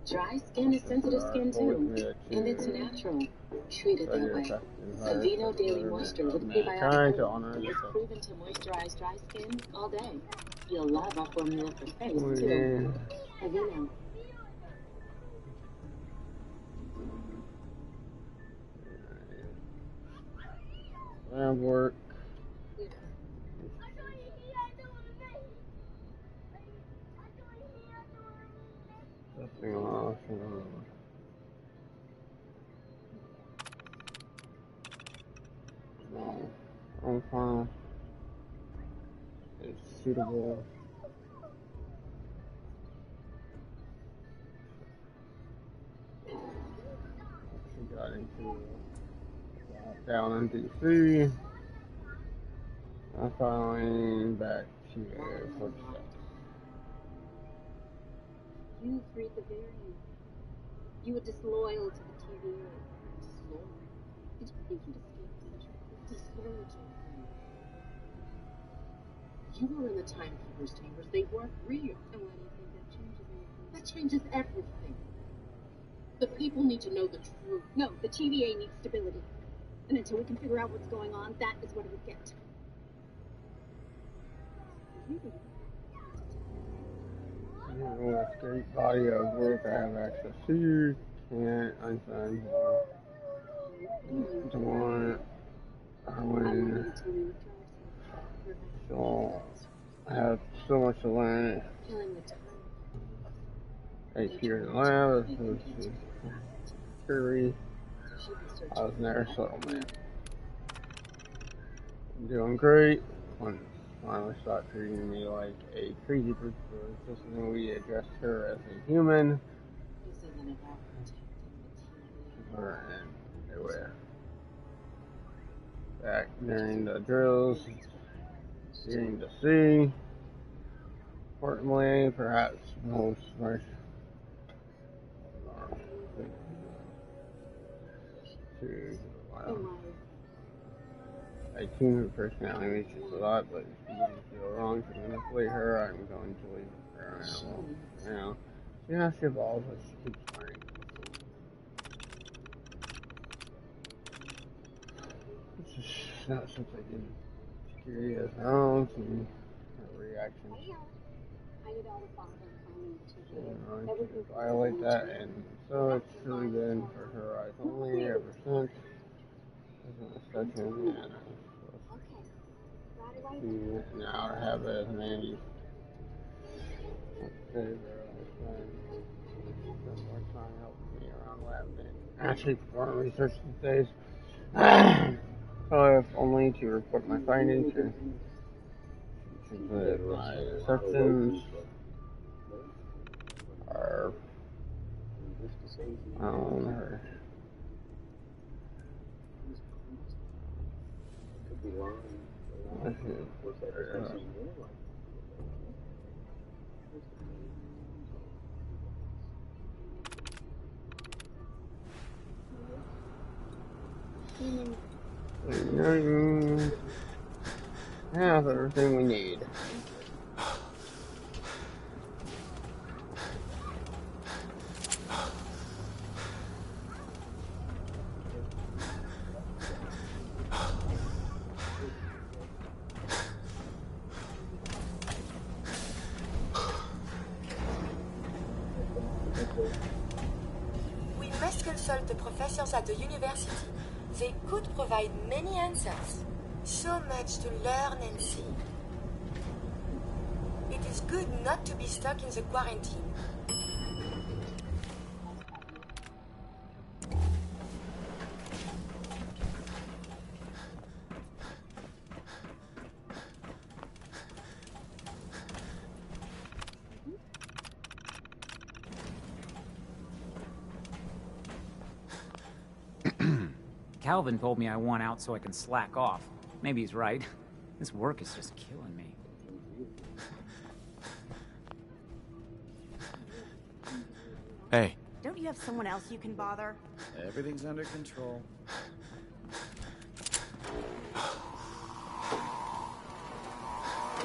Dry skin is sensitive skin too, and it's natural. Treat it that way. Aveeno Daily Moisture with prebiotics is proven to moisturize dry skin all day. You'll love our formula for face too. Aveeno. Lab work. Nothing else. I'm fine. It's suitable. She got into down in DC. I'm finally back to Air Force. You freed the variant. You were disloyal to the TVA. Disloyal? Did you think you'd escape disloyalty? You were in the timekeeper's chambers. They weren't real. And why do you think that changes anything? That changes everything. The people need to know the truth. No, the TVA needs stability. And until we can figure out what's going on, that is what it would get. That's great body of work I have access to. Can't unsign don't want Arwen. So I have so much to learn. Right here in the lab, this is Curry. I was never settlement. I'm doing great. When finally stopped treating me like a crazy person. This movie addressed her as a human. Her and they were back during the drills, during the sea. Importantly, perhaps most first to I tune her personality just a lot, but if she doesn't feel wrong to manipulate her, I'm going to leave her alone. You know, she has to evolve as she keeps learning. It's just not something I can security as her own, and her reactions. I can violate that, and so it's really been for her eyes only ever since. And now I have it as an Andy. Spend more time helping me around lab and actually perform research these days. So if only to report my findings and that my assumptions are on her. Have everything we need. We must consult the professors at the university. They could provide many answers. So much to learn and see. It is good not to be stuck in the quarantine. Calvin told me I want out so I can slack off. Maybe he's right. This work is just killing me. Hey. Don't you have someone else you can bother? Everything's under control.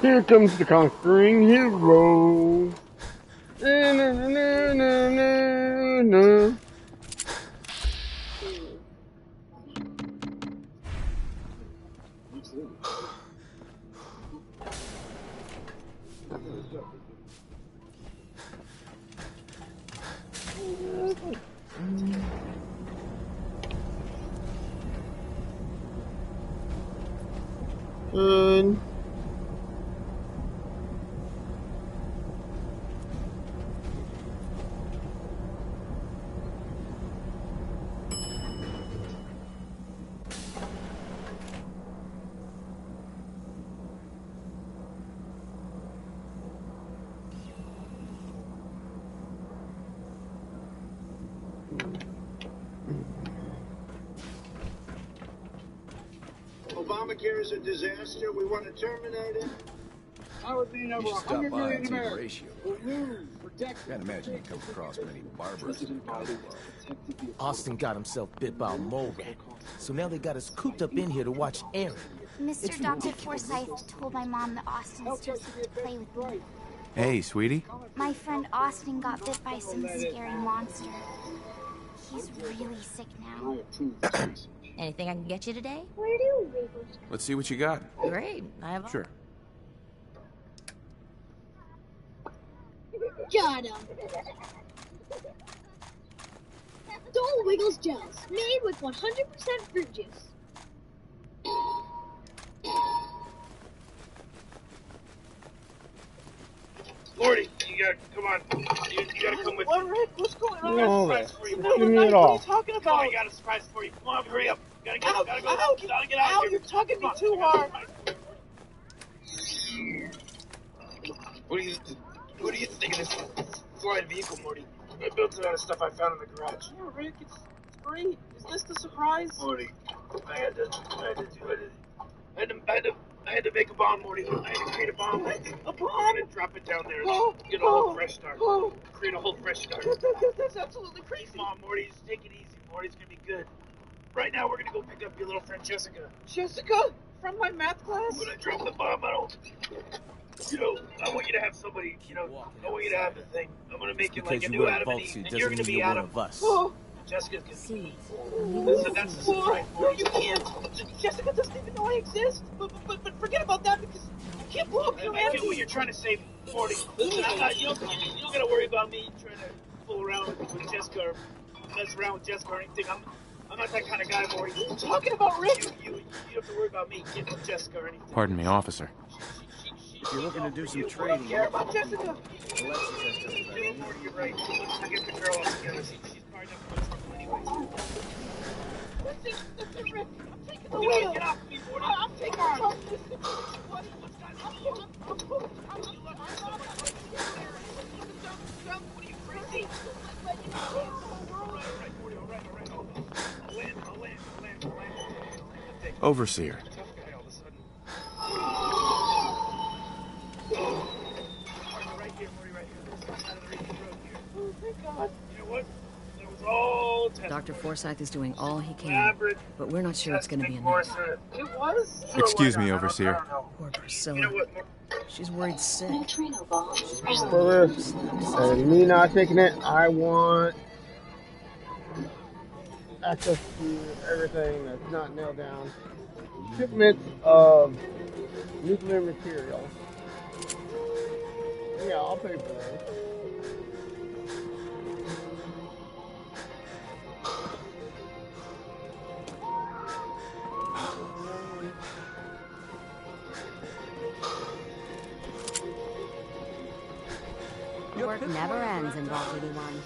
Here comes the conquering hero. Na, na, na, na, na, na. Good. Obamacare is a disaster. We want to terminate it. I would mean over You should stop 100 by million and see the Americans ratio. will lose for decades. Can't imagine you come across many barbers in the Commonwealth. Austin got himself bit by a mole rat, so now they got us cooped up in here to watch Aaron. Mr. Dr. Forsyth told my mom that Austin's too sick to play with me. Hey, sweetie. My friend Austin got bit by some scary monster. He's really sick And now. I approve this research. Anything I can get you today? Where do Wiggles come? Let's see what you got. Great. I have. Sure. Got him. Dole Wiggles gels, made with 100% fruit juice. Morty, you gotta come on. You gotta come with me. What, Rick? What's going on? I No, got a surprise for you. give me it all. What are you talking about? Come on, I got a surprise for you. Come on, hurry up. Gotta go. Gotta get out of here. You're tugging me too hard. What do you think of this flying vehicle, Morty? I built it out of stuff I found in the garage. Yeah, Rick, it's great. Is this the surprise? Morty, I had to make a bomb, Morty. I had to create a bomb. A bomb? I'm gonna drop it down there. Get a whole fresh start. Create a whole fresh start. That's absolutely crazy. Come on, Morty. Just take it easy, Morty. It's gonna be good. Right now, we're gonna go pick up your little friend Jessica. Jessica? From my math class? When I drop the bomb, I want you to have somebody, I want you to have the thing. I'm gonna make it like a new Adam and Eve, and you're gonna be Adam. Oh. Jessica's gonna be Listen, that's the surprise. No, you can't. Jessica doesn't even know I exist. But forget about that because you can't blow up I humanity. get what you're trying to say, Morty. Listen, you don't gotta worry about me trying to fool around with Jessica or mess around with Jessica or anything. I'm not that kind of guy, Morty. What are you talking about, Rick? You don't have to worry about me getting with Jessica or anything. Pardon me, officer. If you're looking to do some I trading, don't care about Jessica. Alexis has just about anything. Morty, you're right. Let's forget the girl altogether. She's probably not going to trouble anyway. That's it, Rick. I'm taking the Get wheel. off, get off me, Morty. I'm taking the wheel. What's got you? What are you, crazy? All right, Morty, all right. I'll land. Overseer. Tough guy all of a sudden. Right here, Morty, right here. This side of the road here. Oh, thank God. You know what? That was all tested. Dr. Forsyth is doing all he can, Elaborate but we're not sure it's going to be testing enough. for us. It was? Excuse me, Overseer. Poor Priscilla. You know what? She's worried sick. Neutrino bomb. She's For this, and me not taking it, I want access to everything that's not nailed down. Shipments of nuclear material. Yeah, I'll pay for those. Work never ends in Vault 81.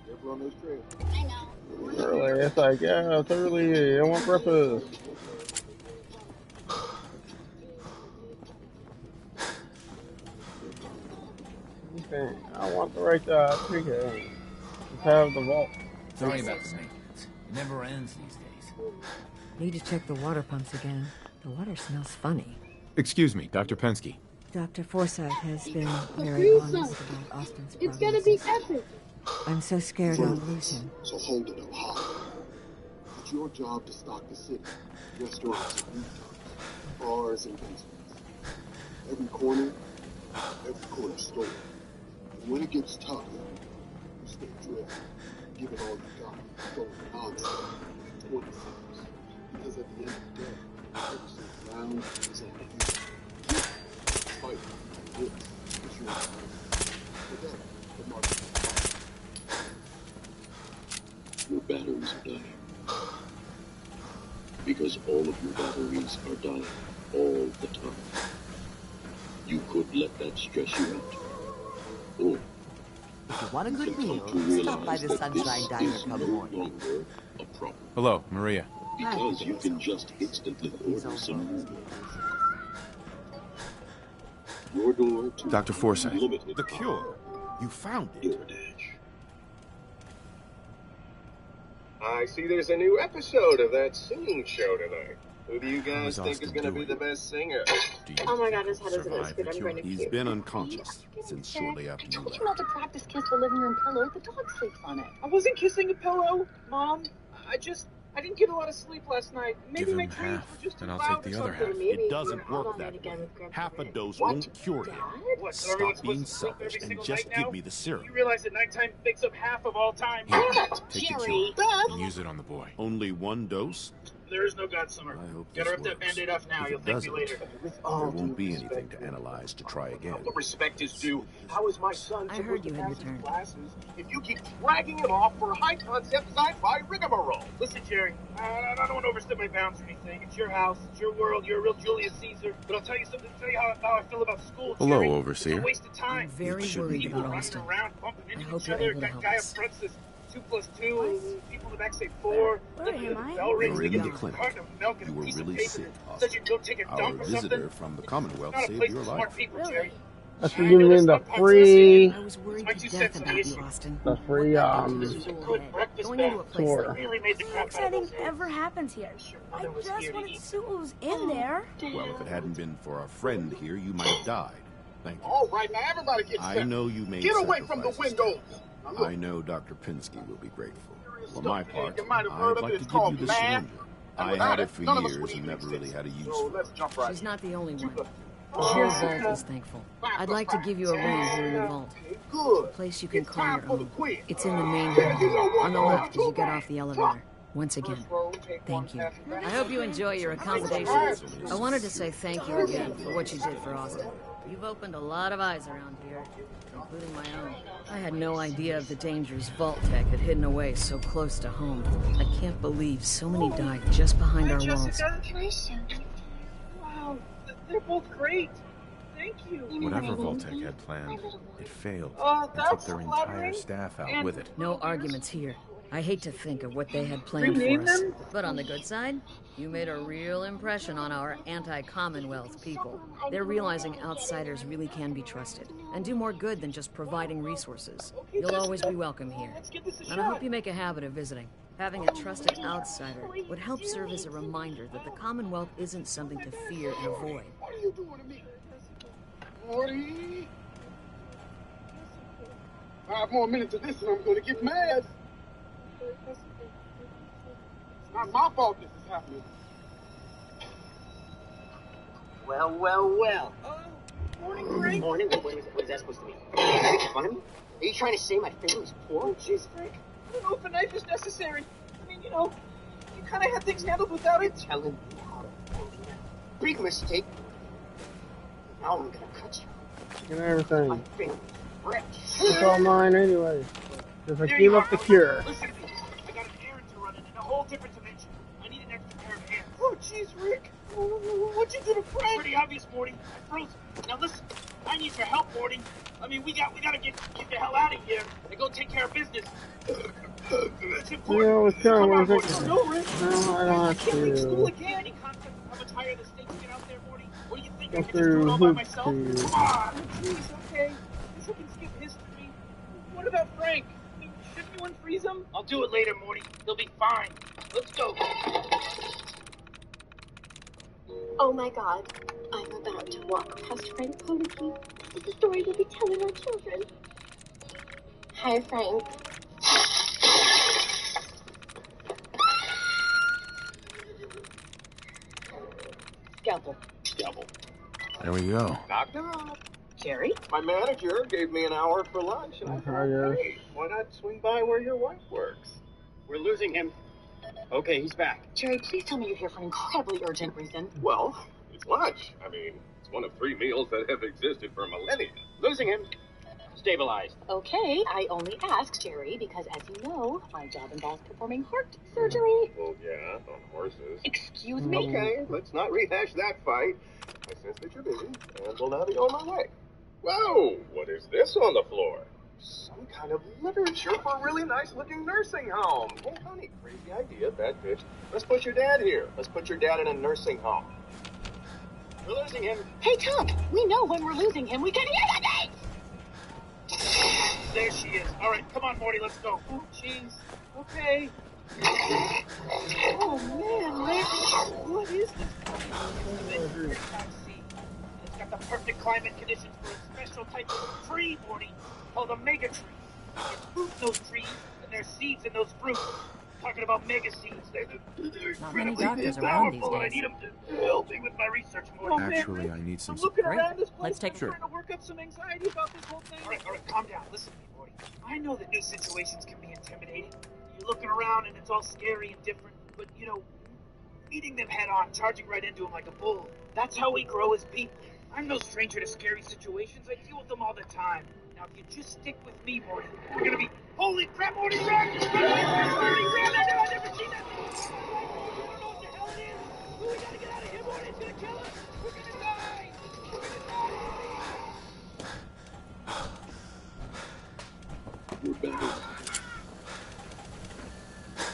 Never on those trails. I know. Early, it's like, yeah, it's early. I want breakfast. Okay, I want the right ticket. Let's have the vault. Sorry about the maintenance. It never ends these days. Need to check the water pumps again. The water smells funny. Excuse me, Dr. Pensky. Dr. Forsyth has been very honest about Austin's It's gonna be prognosis. epic. I'm so scared I'll lose him. So hold it up high. It's your job to stock the city. Restaurants and rooftops, bars and basements. Every corner store. And when it gets tough, you stay drilled. Give it all you got. Don't nonsense. 20 seconds. Because at the end of the day, every single round is on you. Fight. This is your time. Forget the market. Your batteries are dying. Because all of your batteries are dying all the time. You could let that stress you out. Or If you want a good meal, stop by the Sunshine Diner come morning. a problem. Hello, Maria. Because you can just instantly order some noodles. Your door to Dr. Forsyth. unlimited The cure. You found it. DoorDash. I see there's a new episode of that singing show tonight. Who do you guys think is going to be the best singer? Oh my god, his head is a biscuit. I'm going to He's puke. been unconscious since shortly after you told left. you not to practice kiss the living room pillow. The dog sleeps on it. I wasn't kissing a pillow, Mom. I just I didn't get a lot of sleep last night. Maybe Give my him dreams half, were just too and I'll loud take or the other something. half. It doesn't work that way. Half a dose won't cure him. What, so everyone's Stop being supposed to sleep selfish every and single just night now? give me the serum. You realize that nighttime makes up half of all time? Take the Jerry. cure and use it on the boy. Only one dose? There is no God, Summer. I hope Gotta this rip that works. Band-Aid off now. If You'll it thank me doesn't, later. there won't be anything to analyze to try again. All the respect is due. How is my son I supposed heard to you had pass his returned. classes if you keep dragging him off for high concept sci-fi rigmarole? Listen, Jerry, I don't want to overstep my bounds or anything. It's your house, it's your world, you're a real Julius Caesar. But I'll tell you something, how I feel about school, Hello, Jerry. Overseer. It's a waste of time. I'm very It should worried be about Running Austin. around, bumping I into hope each you're other. able to help Guy up us. front says 2 + 2. People in the back say 4. Where am I? Bell rings, You're they in get the a clinic. carton of milk and You a were piece really of paper sick, that says you go take a Our dump or something. visitor from the Commonwealth It's not a saved place your for life. smart people, Jerry. That's for giving me the free, I was worried My to 2 death cents on the about you, issue. Austin. the free, Good breakfast Going into a bag. place tour. like Really made the Nothing crap out of exciting those eggs. ever happens here. I Mother was just here to wanted to eat. see what was in there. Well, if it hadn't been for our friend here, you might have died. Thank you. All right, now everybody get I set. know you made Get away from the sacrifices. windows. Now look, I know Dr. Pinsky will be grateful. For stuff my here. part, You might have I'd heard of like it. to It's give you called the math. syringe. And I without had it, it for none of us years would and even never really exist. had a use So for let's it. jump right She's not the only one. in. The whole vault is thankful. I'd like to give you a room here in the vault. Good. A place you can It's call time your for the own. quiz. It's in the main Yeah, you know room, what? on the left as you get off the elevator. Once again, First row, take one, thank you. pass it back. I hope you enjoy your accommodations. I wanted to say thank you again for what you did for Austin. You've opened a lot of eyes around here, including my own. I had no idea of the dangers Vault Tech had hidden away so close to home. I can't believe so many died just behind our walls. Jessica, can I show them? Wow, they're both great. Thank you. Whatever Voltec had planned, it failed Oh, and took that's their entire flattering. staff out And- with it. No arguments here. I hate to think of what they had planned Rename for us. them? But on the good side, you made a real impression on our anti-Commonwealth people. They're realizing outsiders really can be trusted and do more good than just providing resources. You'll always be welcome here. And I hope you make a habit of visiting. Having a trusted outsider would help serve as a reminder that the Commonwealth isn't something to fear and avoid. What are you doing to me? Morty? 5 more minutes of this and I'm gonna get mad. It's not my fault this is happening. Well, well, well. Morning, Frank. Morning? What is that supposed to mean? Are you making fun of me? Are you trying to say my family's poor? Oh, jeez, Frank. I don't know if a knife is necessary. I mean, you know, you kind of had things handled without it. Telling me how to big mistake. Now I'm gonna cut you. and everything. My family's rich. It's all mine anyway. Because I There gave you up are. the cure. Listen to me. I got an errand to run in a whole different dimension. I need an extra pair of hands. Oh, jeez, Rick. What'd you do to Frank? Pretty obvious, Morty. I froze him. Now listen, I need your help, Morty. I mean, we gotta get the hell out of here and go take care of business. It's important. You know, it's kind of Come on, worth Morty. it. No, Rick. No, I don't have Can't leave school to again. Any concept of how much higher the stakes get out there, Morty? What do you think? go I can just do it through all by hoops myself? to... Come on. Jeez, okay. Guess I can skip history. What about Frank? I mean, should anyone freeze him? I'll do it later, Morty. He'll be fine. Let's go. Oh my god, I'm about to walk past Frank Poliki. This is a story we'll be telling our children. Hi, Frank. Scalpel. Scalpel. There we go. Knock, knock. Jerry? My manager gave me an hour for lunch, and I thought, hey, why not swing by where your wife works? We're losing him. Okay, he's back. Jerry, please tell me you're here for an incredibly urgent reason. Well, it's lunch. I mean, it's one of 3 meals that have existed for millennia. Losing him. Stabilized. Okay, I only asked, Jerry, because as you know, my job involves performing heart surgery. Well, yeah, on horses. Excuse me? Okay, let's not rehash that fight. I sense that you're busy, and will now be on my way. Whoa, what is this on the floor? Some kind of literature for a really nice-looking nursing home. Hey, honey, crazy idea, bad pitch. Let's put your dad here. Let's put your dad in a nursing home. We're losing him. Hey, Tom, we know when we're losing him. We can hear the thing! There she is. All right, come on, Morty, let's go. Oh, jeez. Okay. Oh, man, Rick. What is this? It's got the perfect climate conditions for a special type of tree, Morty, called a mega tree. There's fruit in those trees, and there's seeds in those fruits. talking about mega seeds. They're Not many incredibly doctors around these powerful, and I days. need them to help me with my research more. Actually, I need some I'm looking support. around this place. Let's take I'm trying to work up some anxiety about this whole thing. All right, calm down. Listen to me, Morty. I know that new situations can be intimidating. You're looking around and it's all scary and different, but you know, meeting them head on, charging right into them like a bull. That's how we grow as people. I'm no stranger to scary situations. I deal with them all the time. Now, if you just stick with me, Morty, we're gonna be. Holy crap, Morty! Run! Morty, run! I've never seen that. I don't know what the hell it is. We gotta get out of here, Morty. It's gonna kill us. We're gonna die. We're gonna die, Morty. Your battery.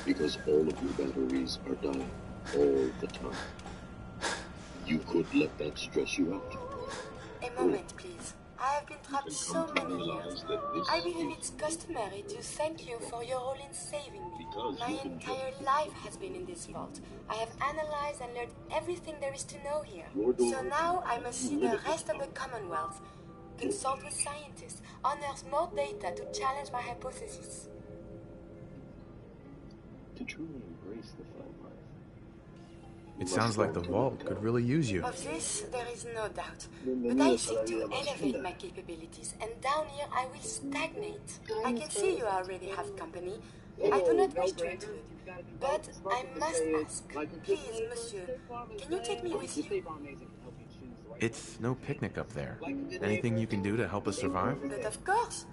Because all of your batteries are dying all the time. You could let that stress you out. A moment, please. I have been trapped so many years. I believe it's customary to thank you for your role in saving me. My entire life has been in this vault. I have analyzed and learned everything there is to know here. So now I must see the rest of the Commonwealth, consult with scientists, unearth more data to challenge my hypothesis. To truly embrace the fun life. It sounds like the vault could really use you. Of this, there is no doubt. But I seek to elevate my capabilities, and down here I will stagnate. I can see you already have company. I do not wish to intrude. But I must ask, please, monsieur, can you take me with you? It's no picnic up there. Anything you can do to help us survive? But of course.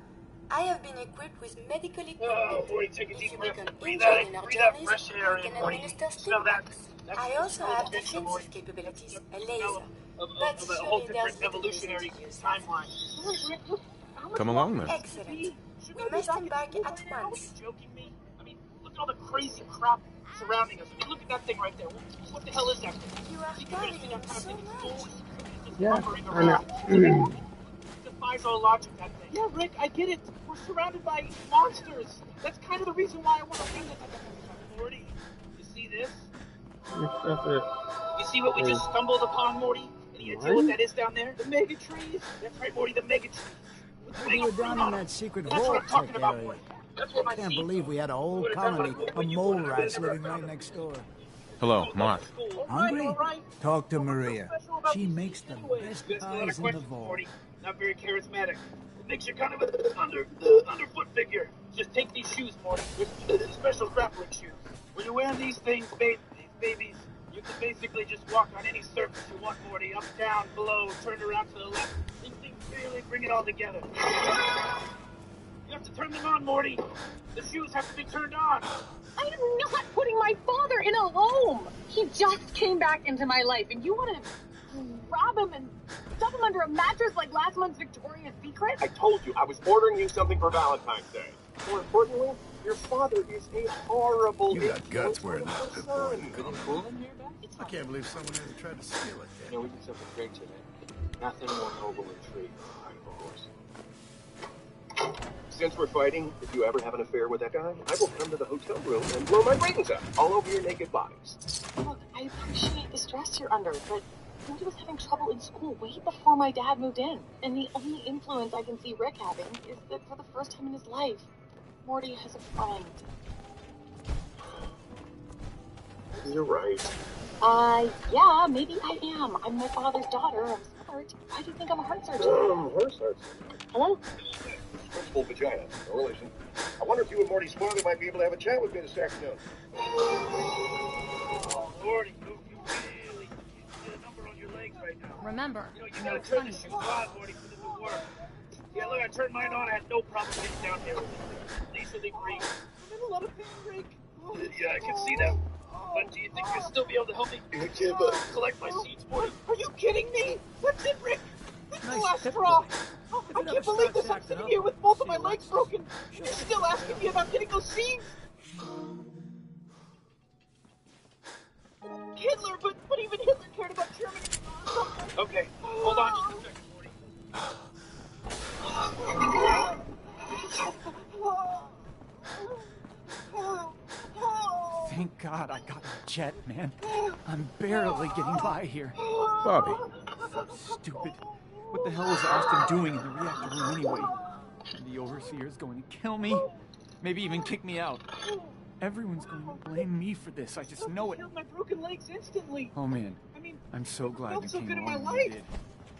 I have been equipped with medical equipment. If you become Breathe injured in our that journeys, fresh air I in, can Morty. administer Smell that? stimulants. I also have defensive capabilities, a laser. But Of a whole surely there's different little evolutionary reason to use timeline. Come along then. Excellent. We must embark at once. Joking me? I mean, look at all the crazy crap surrounding us. I mean, look at that thing right there. What the hell is that thing? You are studying so much. Yeah, I know. Defies all logic, that thing. Yeah, Rick, I get it. We're surrounded by monsters. That's kind of the reason why I want to bring this. Morty, you see this? You see what we just stumbled upon, Morty? Any idea what that is down there? The mega trees. That's right, Morty, the mega trees. We were down in that secret That's what I'm talking vortex about, area. Morty. That's what I can't believe we had a whole colony of mole rats living right next door. Hello, Mark. Hungry? Talk to Maria. She makes the best That's not a pies in the question, vault. Morty. Not very charismatic. It makes you kind of an underfoot figure. Just take these shoes, Morty. They're special grappling shoes. When you wear these things, babies, you can basically just walk on any surface you want, Morty. Up, down, below, turn around to the left. These things really bring it all together. You have to turn them on, Morty. The shoes have to be turned on. I am not putting my father in a home. He just came back into my life, and you want to rob him and stuff him under a mattress like last month's Victoria's Secret? I told you, I was ordering you something for Valentine's Day. More importantly, your father is a horrible... You got guts wearing that pit boy. I can't believe someone ever tried to steal it. You know, we did something great today. Nothing more noble than treat a horse. Since we're fighting, if you ever have an affair with that guy, I will come to the hotel room and blow my brains out all over your naked bodies. Look, I appreciate the stress you're under, but Morty was having trouble in school way before my dad moved in. And the only influence I can see Rick having is that for the first time in his life, Morty has a friend. You're right. Yeah, maybe I am. I'm my father's daughter. I'm smart. Why do you think I'm a heart surgeon? Heart surgeon. Hello? Principal vagina. No relation. I wonder if you and Morty's father might be able to have a chat with me this afternoon. Oh, Morty, you really get a number on your legs right now. Remember, You gotta turn the shoes on, Morty, for this to work. Yeah, look, I turned mine on. I had no problem getting down here. Leisurely breathe. I'm in a lot of pain, Rick. Yeah, I can see that. But do you think you'll still be able to help me collect my seeds, Morty? Are you kidding me? That's it, Rick. This is the last straw. I can't believe this. I'm sitting here with both of my legs broken. You're still asking me about getting those seeds? Hitler, but even Hitler cared about Germany. Okay, hold on just a second, Morty. Thank God I got a jet, man. I'm barely getting by here. Bobby. Stupid. What the hell is Austin doing in the reactor room anyway? The overseer's going to kill me. Maybe even kick me out. Everyone's going to blame me for this. I just know it. Healed my broken legs instantly. Oh man, I mean, I'm so glad felt you so came good in my along when you life. did.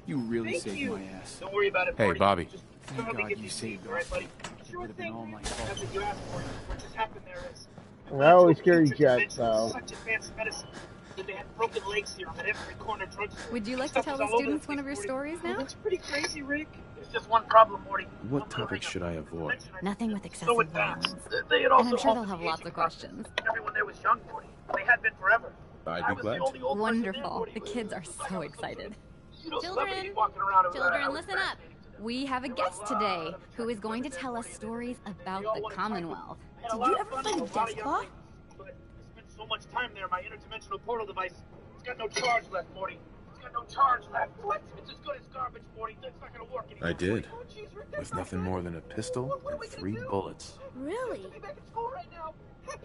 You really Thank saved you. my ass. Don't worry about it, Hey, Morty. Bobby. Just Thank help me God get you these saved seeds, all right, buddy? Austin. Sure Would have been thing. all my That's fault. what you asked for. What just happened there is... I always carry Future Jet, dimension though. with Such advanced medicine that they had broken leg serum at every corner drugstore. Would you like to tell the students one of your stories now? That's pretty crazy, Rick. There's just one problem, Morty. What topics should I avoid? Nothing with So excessive advanced. violence. They had And also I'm sure they'll halted have the lots aging of process. questions. Everyone there was young, Morty. They had been forever. I'd I be was glad the only old person there, Wonderful. Morty. The kids are so excited. You know, Children, celebrities walking around and, Children, listen up. We have a guest today who is going to tell us stories about the Commonwealth. Did you ever find Jester? But I spent so much time there, my interdimensional portal device, it's got no charge left, Morty. It's got no charge left. What? It's as good as garbage, Morty. It's not gonna work anymore. I did. Oh, jeez, Rick, With nothing more than a pistol and 3 bullets. Really? Be back at school right now.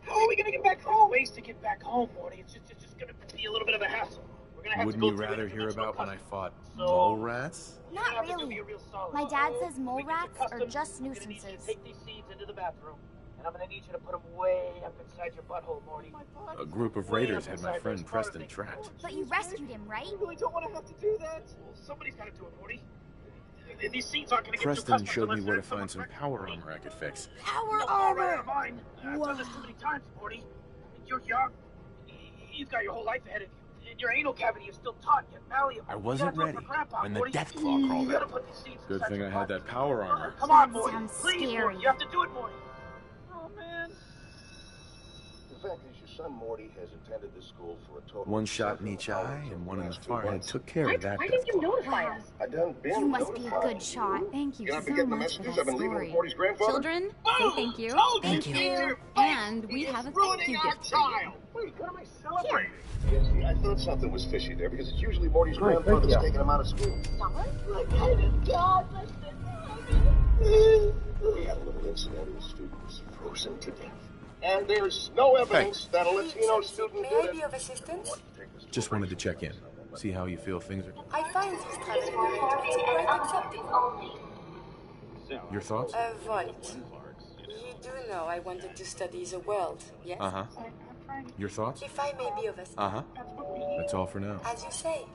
How are we gonna get back home? Ways to get back home, Morty. It's just gonna be a little bit of a hassle. We're gonna have Wouldn't to you go through rather hear interdimensional about when I customs. fought So- mole rats? Not You're gonna have to do really. me a real solid. My dad says mole We get your rats are customs, just we're gonna need you to nuisances. take these seeds into the bathroom, and I'm gonna need you to put them way up inside your butthole, Morty. A group of raiders had my friend Preston trapped. But you rescued him, right? I really don't want to have to do that. Well, somebody's got to do it, Morty. These seeds aren't gonna get Preston through customs showed me unless where to they're find some someone's power armor I could fix. Power No, armor! mine. I've done this too many times, Morty. You're young. You've got your whole life ahead of you. And your anal cavity is still taut yet malleable. I wasn't You gotta do it ready for Grandpa, when the Morty. death claw You crawled gotta out. put these seeds Good inside thing your I had butt. that power armor. Come on, That Morty. sounds Please, scary. Morty. You have to do it, Morty. Oh, man. The fact is, your son Morty has attended this school for a total One of shot in 7 each hours eye over and one the in the last 2 forehead months. took care of that Why death didn't you claw. notify us? I done been You must be a notified. good shot. Thank you You're not so getting the much for messages that I've been leaving story. with Morty's grandfather? Children, say thank you. Thank you. And we have a thank you gift for you. Wait, what am I celebrating? Yes, I thought something was fishy there because it's usually Morty's grandfather that's taking him out of school. We had a little incident and the student was frozen to death. And there's no evidence that a Latino student May did I it. be of assistance? Just wanted to check in. See how you feel things are. I find these traveling arrangements quite acceptable. Your thoughts? Volt. You do know I wanted to study the world, yes? Uh-huh. Your thoughts? If I may be of assistance. Uh-huh. That's all for now. As you say.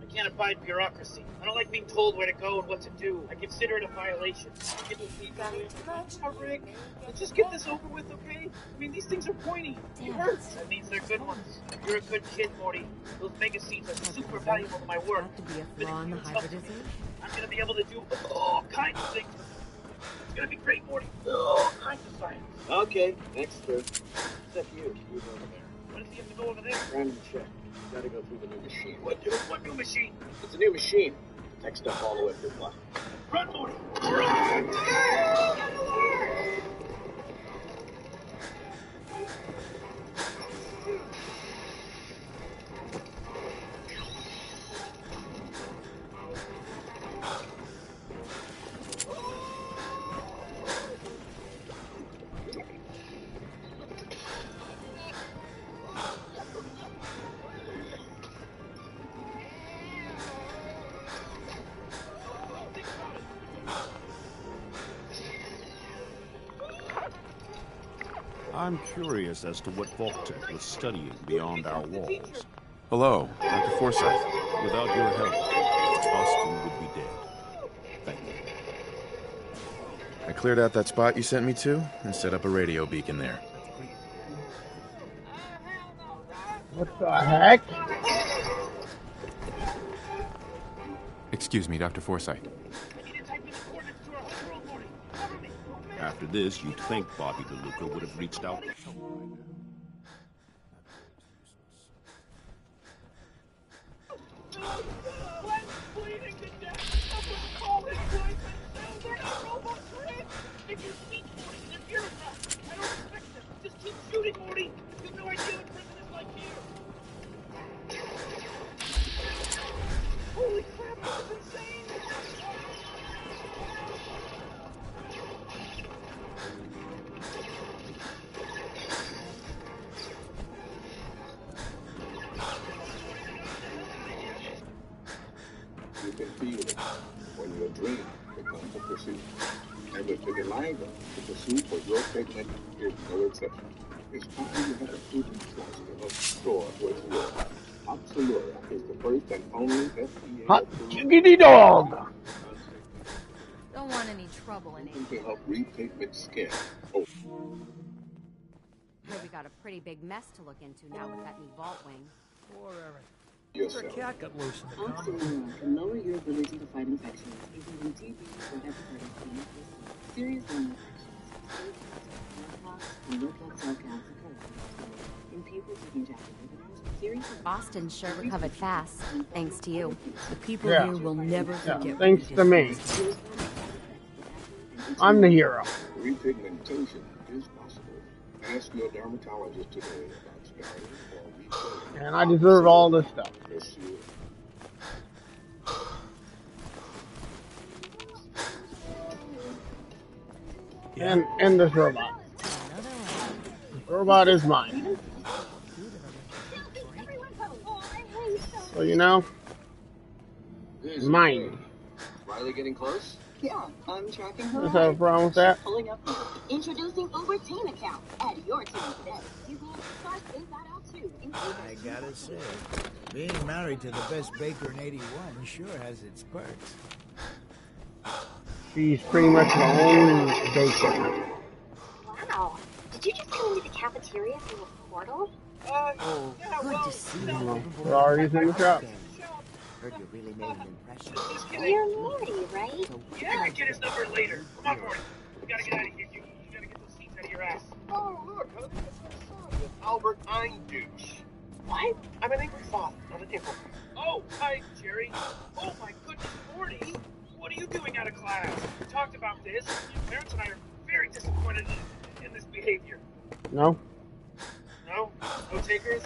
I can't abide bureaucracy. I don't like being told where to go and what to do. I consider it a violation. If you got it too much. Oh, Rick, let's just get this over with, okay? I mean, these things are pointy. It hurts. That means they're good ones. You're a good kid, Morty. Those mega seeds are super valuable to my work. To be a flaw in the hybridization. I'm gonna be able to do all kinds of things with them. It's gonna be great, Morty. All kinds of science. Okay, next turn. Except you. Move over there. What does he have to go over there? Random check. You gotta go through the new machine. What new machine? It's a new machine. Detect stuff all the way up your butt. Run, Morty! Run! I'm curious as to what Voltec was studying beyond our walls. Hello, Dr. Forsyth. Without your help, Austin would be dead. Thank you. I cleared out that spot you sent me to and set up a radio beacon there. What the heck? Excuse me, Dr. Forsyth. After this, you'd think Bobby DeLuca would have reached out. Just keep shooting, Morty. You have no idea what prison is like here. Holy crap, this is insane. You can feel it when you dream becomes a pursuit. And with vitiligo, the pursuit for your pigment is no exception. It's time you had a proven trust to explore what's yours. Oxalura is the first and only FDA Hot approved jiggity dog. Don't want any trouble in it. to help repigment skin. Oh. Here we got a pretty big mess to look into now with that new vault wing. Yes, Her cat got loose in the common. Oxalura can lower your ability to fight infections, including TB or hepatitis B, serious lung infections, smallpox, and red blood cell counts occur. In people taking Japanese, serious. Austin sure recovered fast, thanks to you. The people Yeah. here will never forget. Thanks to me. I'm the hero. Repigmentation is possible. Ask your dermatologist today about starting or repigmenting. And I deserve all this stuff. And this robot. This robot is mine. So you know, mine. Riley getting close? Yeah, I'm tracking her. Does have a problem with that? Pulling up. Introducing Uber Teen account. Add your team today. You can start that out too. I gotta say, being married to the best baker in 81 sure has its perks. She's pretty much the only baker. Wow. Did you just come into the cafeteria through the portal? Oh, good to see you. Sorry's in the shop. Heard you really made an impression. You're Morty, right? Yeah, I get his number later. Come on, Morty. We gotta get out of here. You gotta get those seats out of your ass. Oh, look, honey, it's my son, with Albert Eindouche. What? I'm an angry father, not an infant. Oh, hi, Jerry. Oh, my goodness, Morty. What are you doing out of class? We talked about this. Your parents and I are very disappointed in this behavior. No? No? No takers?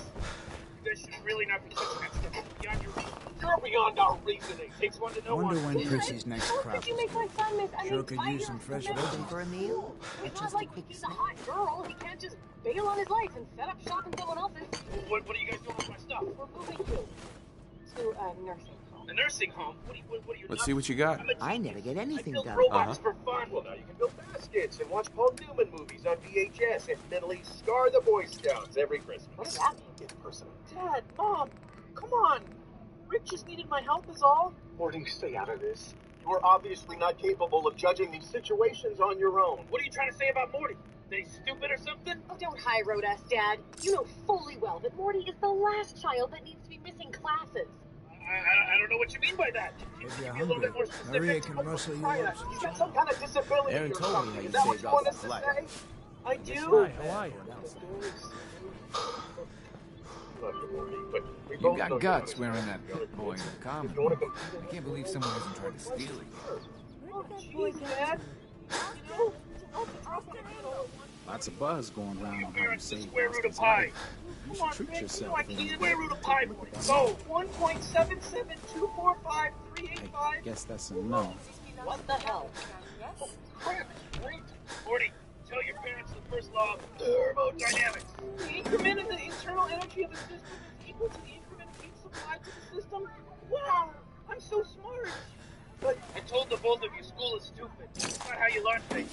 You guys should really not be touching that stuff. Beyond your reason. You're beyond our reasoning. Takes one to know Wonder one. when Chrissy's next crop Did you is make my son miss? I Sure mean, could 5 use some years fresh from now. Looking for a meal? It's Just not a like quick he's a snack. hot girl. He can't just bail on his life and set up shop in someone else's. What are you guys doing with my stuff? We're moving you to a nursing home. A nursing home? What are you Let's see what you got. I never get anything build done. robots for fun. Well, now you can build baskets and watch Paul Newman movies on VHS and mentally scar the Boy Scouts every Christmas. What does that mean? Get personal. Dad, Mom, come on. Rick just needed my help is all. Morty, stay out of this. You are obviously not capable of judging these situations on your own. What are you trying to say about Morty? That he's stupid or something? Oh, don't high road us, Dad. You know fully well that Morty is the last child that needs to be missing classes. I don't know what you mean by that. If you're Be a little bit hungry, more specific. Maria can rustle you up some You got some kind of disability Aaron or told me something. how you Is that what saved you want us Austin's to life. say? I It's do? not how are you? Love you, Morty, but we You both know got you guts wanna- wearing that boy in the common. You wanna go- I can't believe someone hasn't tried to steal it. Where did that boy Dad. get You know, Lots of buzz going around on how you parents the saved square root of Austin's pi. life. You Come should on, treat Vic, yourself. I can't square root of pi. Go. 1.77245,385. I guess that's a no. What the hell? Crap. Morty, tell your parents the first law of thermodynamics. The increment in the internal energy of a system is equal to the increment of heat supplied to the system. Wow, I'm so smart. But I told the both of you school is stupid. It's not how you learn things.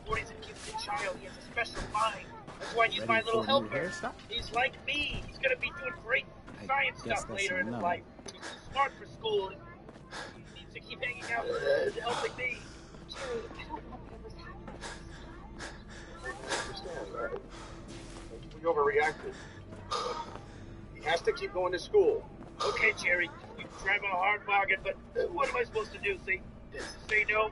Morty's a gifted child. He has a special mind. That's why he's my little helper. He's like me. He's gonna be doing great science guess stuff that's later a in his no. life. He's too smart for school. He needs to keep hanging out helping me. Jerry, I don't know whatever's happening. I understand, right? We overreacted. He has to keep going to school. Okay, Jerry, you drive a hard bargain, but what am I supposed to do? Say no?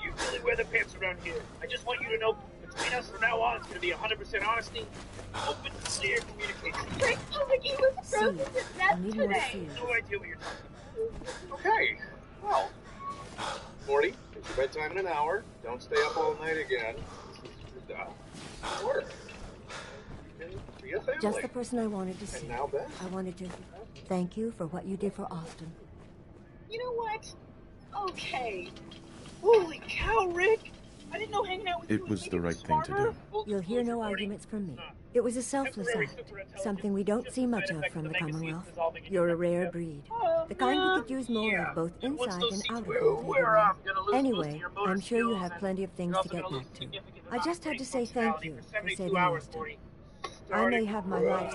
You really wear the pants around here. I just want you to know, between us from now on, it's going to be 100% honesty, open, clear communication. Rick told me he was frozen to death today. No idea what you're talking about. Okay, well, Morty, it's your bedtime in an hour. Don't stay up all night again. Work. You can be a family. Just the person I wanted to see. And now Beth. I wanted to thank you for what you did for Austin. You know what? Okay. Holy cow, Rick! I didn't know hanging out with you It was the right thing to do. You'll hear no arguments from me. It was a selfless act, something we don't see much of from the Commonwealth. You're a rare breed. The kind we could use more of both inside and out of Gold. Anyway, I'm sure you have plenty of things to get back to. I just had to say thank you for saving Austin. I may have my life.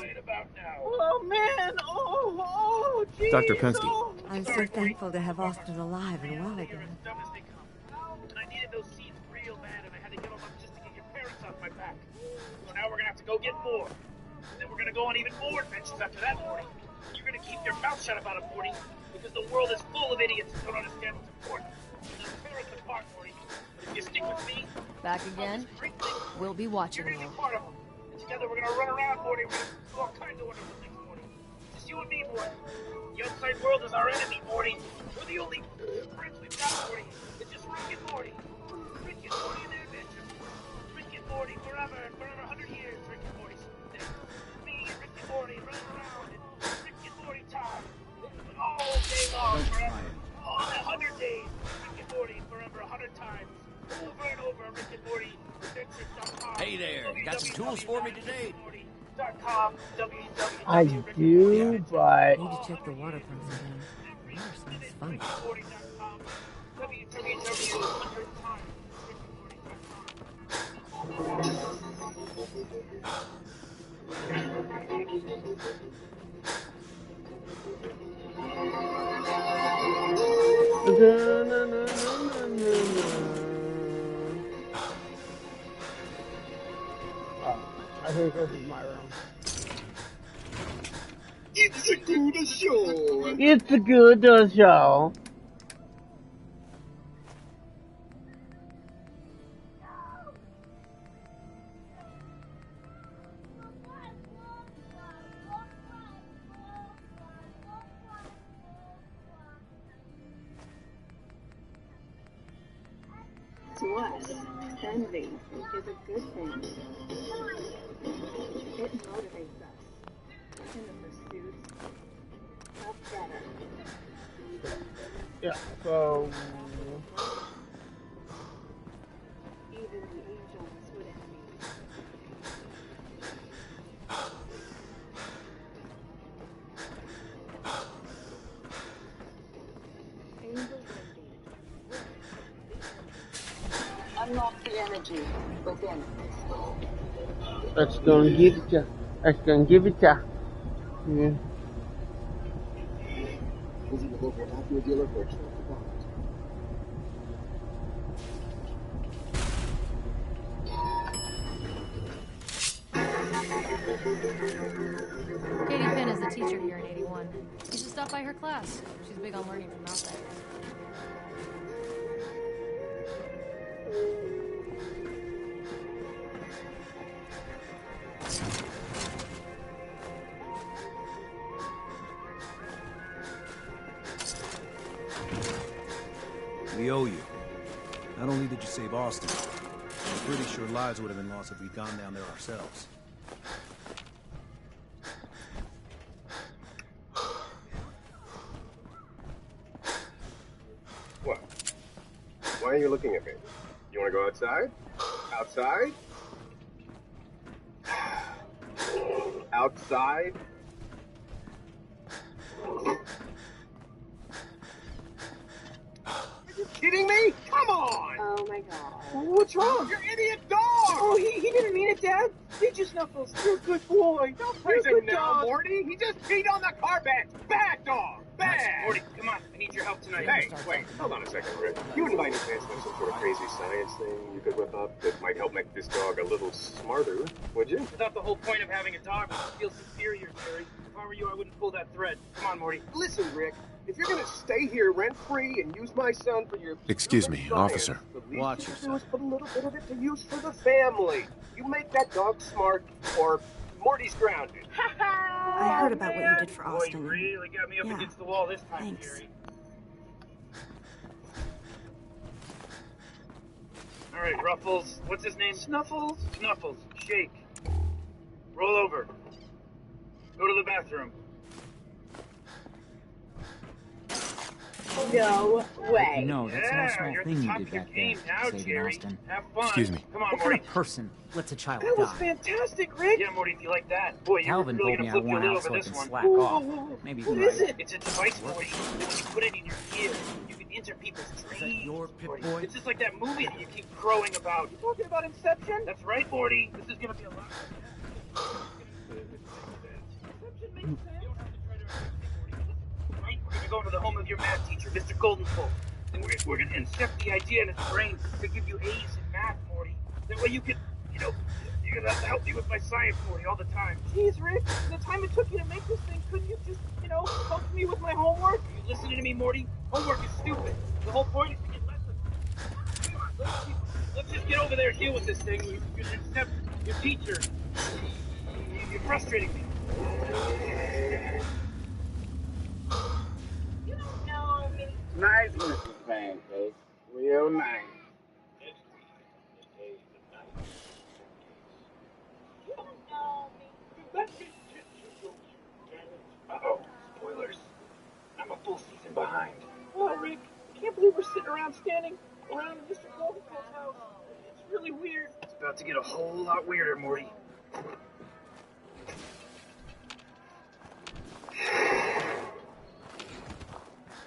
Oh, man! Oh, geez! Dr. Pensky. I'm so thankful to have Austin alive and well again. I needed those seeds real bad, and I had to give them up just to get your parents off my back. So now we're gonna have to go get more. And then we're gonna go on even more adventures after that, Morty. You're gonna keep your mouth shut about it, Morty, because the world is full of idiots who don't understand what's important. And they'll tear us apart, Morty. But if you stick with me... Back again? We'll be watching you. You're gonna be part of them. And together we're gonna run around, Morty. We're gonna do all kinds of wonderful things, Morty. Just you and me, Morty. The outside world is our enemy, Morty. We're the only friends we've got, Morty. It's just Rick and Morty. Rick and Morty and their adventures. Rick and Morty forever and for 100 years. Rick and Morty. Me and Rick and Morty running around and Rick and Morty time. All day long forever. All 100 days. Rick and Morty forever 100 times. Over and over, Rick and Morty. Hey there, you got some tools for me today? I do, but... I need to check the water pumps again. Water smells funny. I think this is my room. It's a good show. It's a good show. To us, envy is a good thing. It motivates us in the pursuit of better. Yeah, so... Even the angels would envy. Angels envy. Unlock the energy within. That's gonna give it ya. That's gonna give it ya. Yeah. Visit the local Acura dealer for a trip to Bond. Katie Finn is the teacher here in 81. You should stop by her class. She's big on learning from outsiders. We owe you. Not only did you save Austin, I'm pretty sure lives would have been lost if we'd gone down there ourselves. What? Why are you looking at me? You want to go outside? Outside? Outside? Are you kidding me? Come on! Oh my god. What's wrong? Your idiot dog! Oh, he didn't mean it, Dad. He just Snuffles. You're a good boy. Don't praise him now, Morty. He just peed on the carpet. Bad dog. Bad. Morty, come on. I need your help tonight. Hey, wait. Hold on a second, Rick. You wouldn't by any chance know some sort of crazy science thing you could whip up that might help make this dog a little smarter, would you? I thought the whole point of having a dog was to feel superior, Terry. If I were you, I wouldn't pull that thread. Come on, Morty. Listen, Rick. If you're gonna stay here rent-free and use my son for your... Excuse me, officer. Watch yourself. Put a little bit of it to use for the family. You make that dog smart, or Morty's grounded. I heard about what you did for Austin. Boy, you really got me up against the wall this time, Thanks. Terry. All right, Ruffles. What's his name? Snuffles? Snuffles. Shake. Roll over. Go to the bathroom. No way. You know, that's no small you're at thing the you top did of your back then, game now, saving Jerry. Austin. Have fun. Excuse me. Come on, What Morty. kind of person lets a child That was die? fantastic, Rick. Yeah, Morty, if you like that. Boy, you're Calvin really told gonna me I flip your won lid out over so I this can one. slack off. Maybe What he's is right. it? It's a device, Morty. That when you put it in your ear, you can enter people's dreams. Your Pip Morty. Boy? It's just like that movie that you keep crowing about. You talking about Inception? That's right, Morty. This is gonna be a lot. Inception makes sense. You don't have to try to argue with me, Morty. Right? We're gonna go into the home of your math teacher, Mr. Goldenfold. And we're gonna incept the idea in his brain to give you A's in math, Morty. That way you can, you're gonna have to help me with my science, Morty, all the time. Jeez, Rick, the time it took you to make this thing, couldn't you just, help me with my homework? You listening to me, Morty? Homework is stupid. The whole point is to get lessons. Come on, let's just get over there and deal with this thing. You can incept your teacher. You're frustrating me. You don't know me. Nice, Mrs. Pancake. Real nice. You don't know me. Uh-oh, spoilers. I'm a full season behind. Oh, Rick, I can't believe we're sitting around standing around in Mr. Goldenfield's house. It's really weird. It's about to get a whole lot weirder, Morty.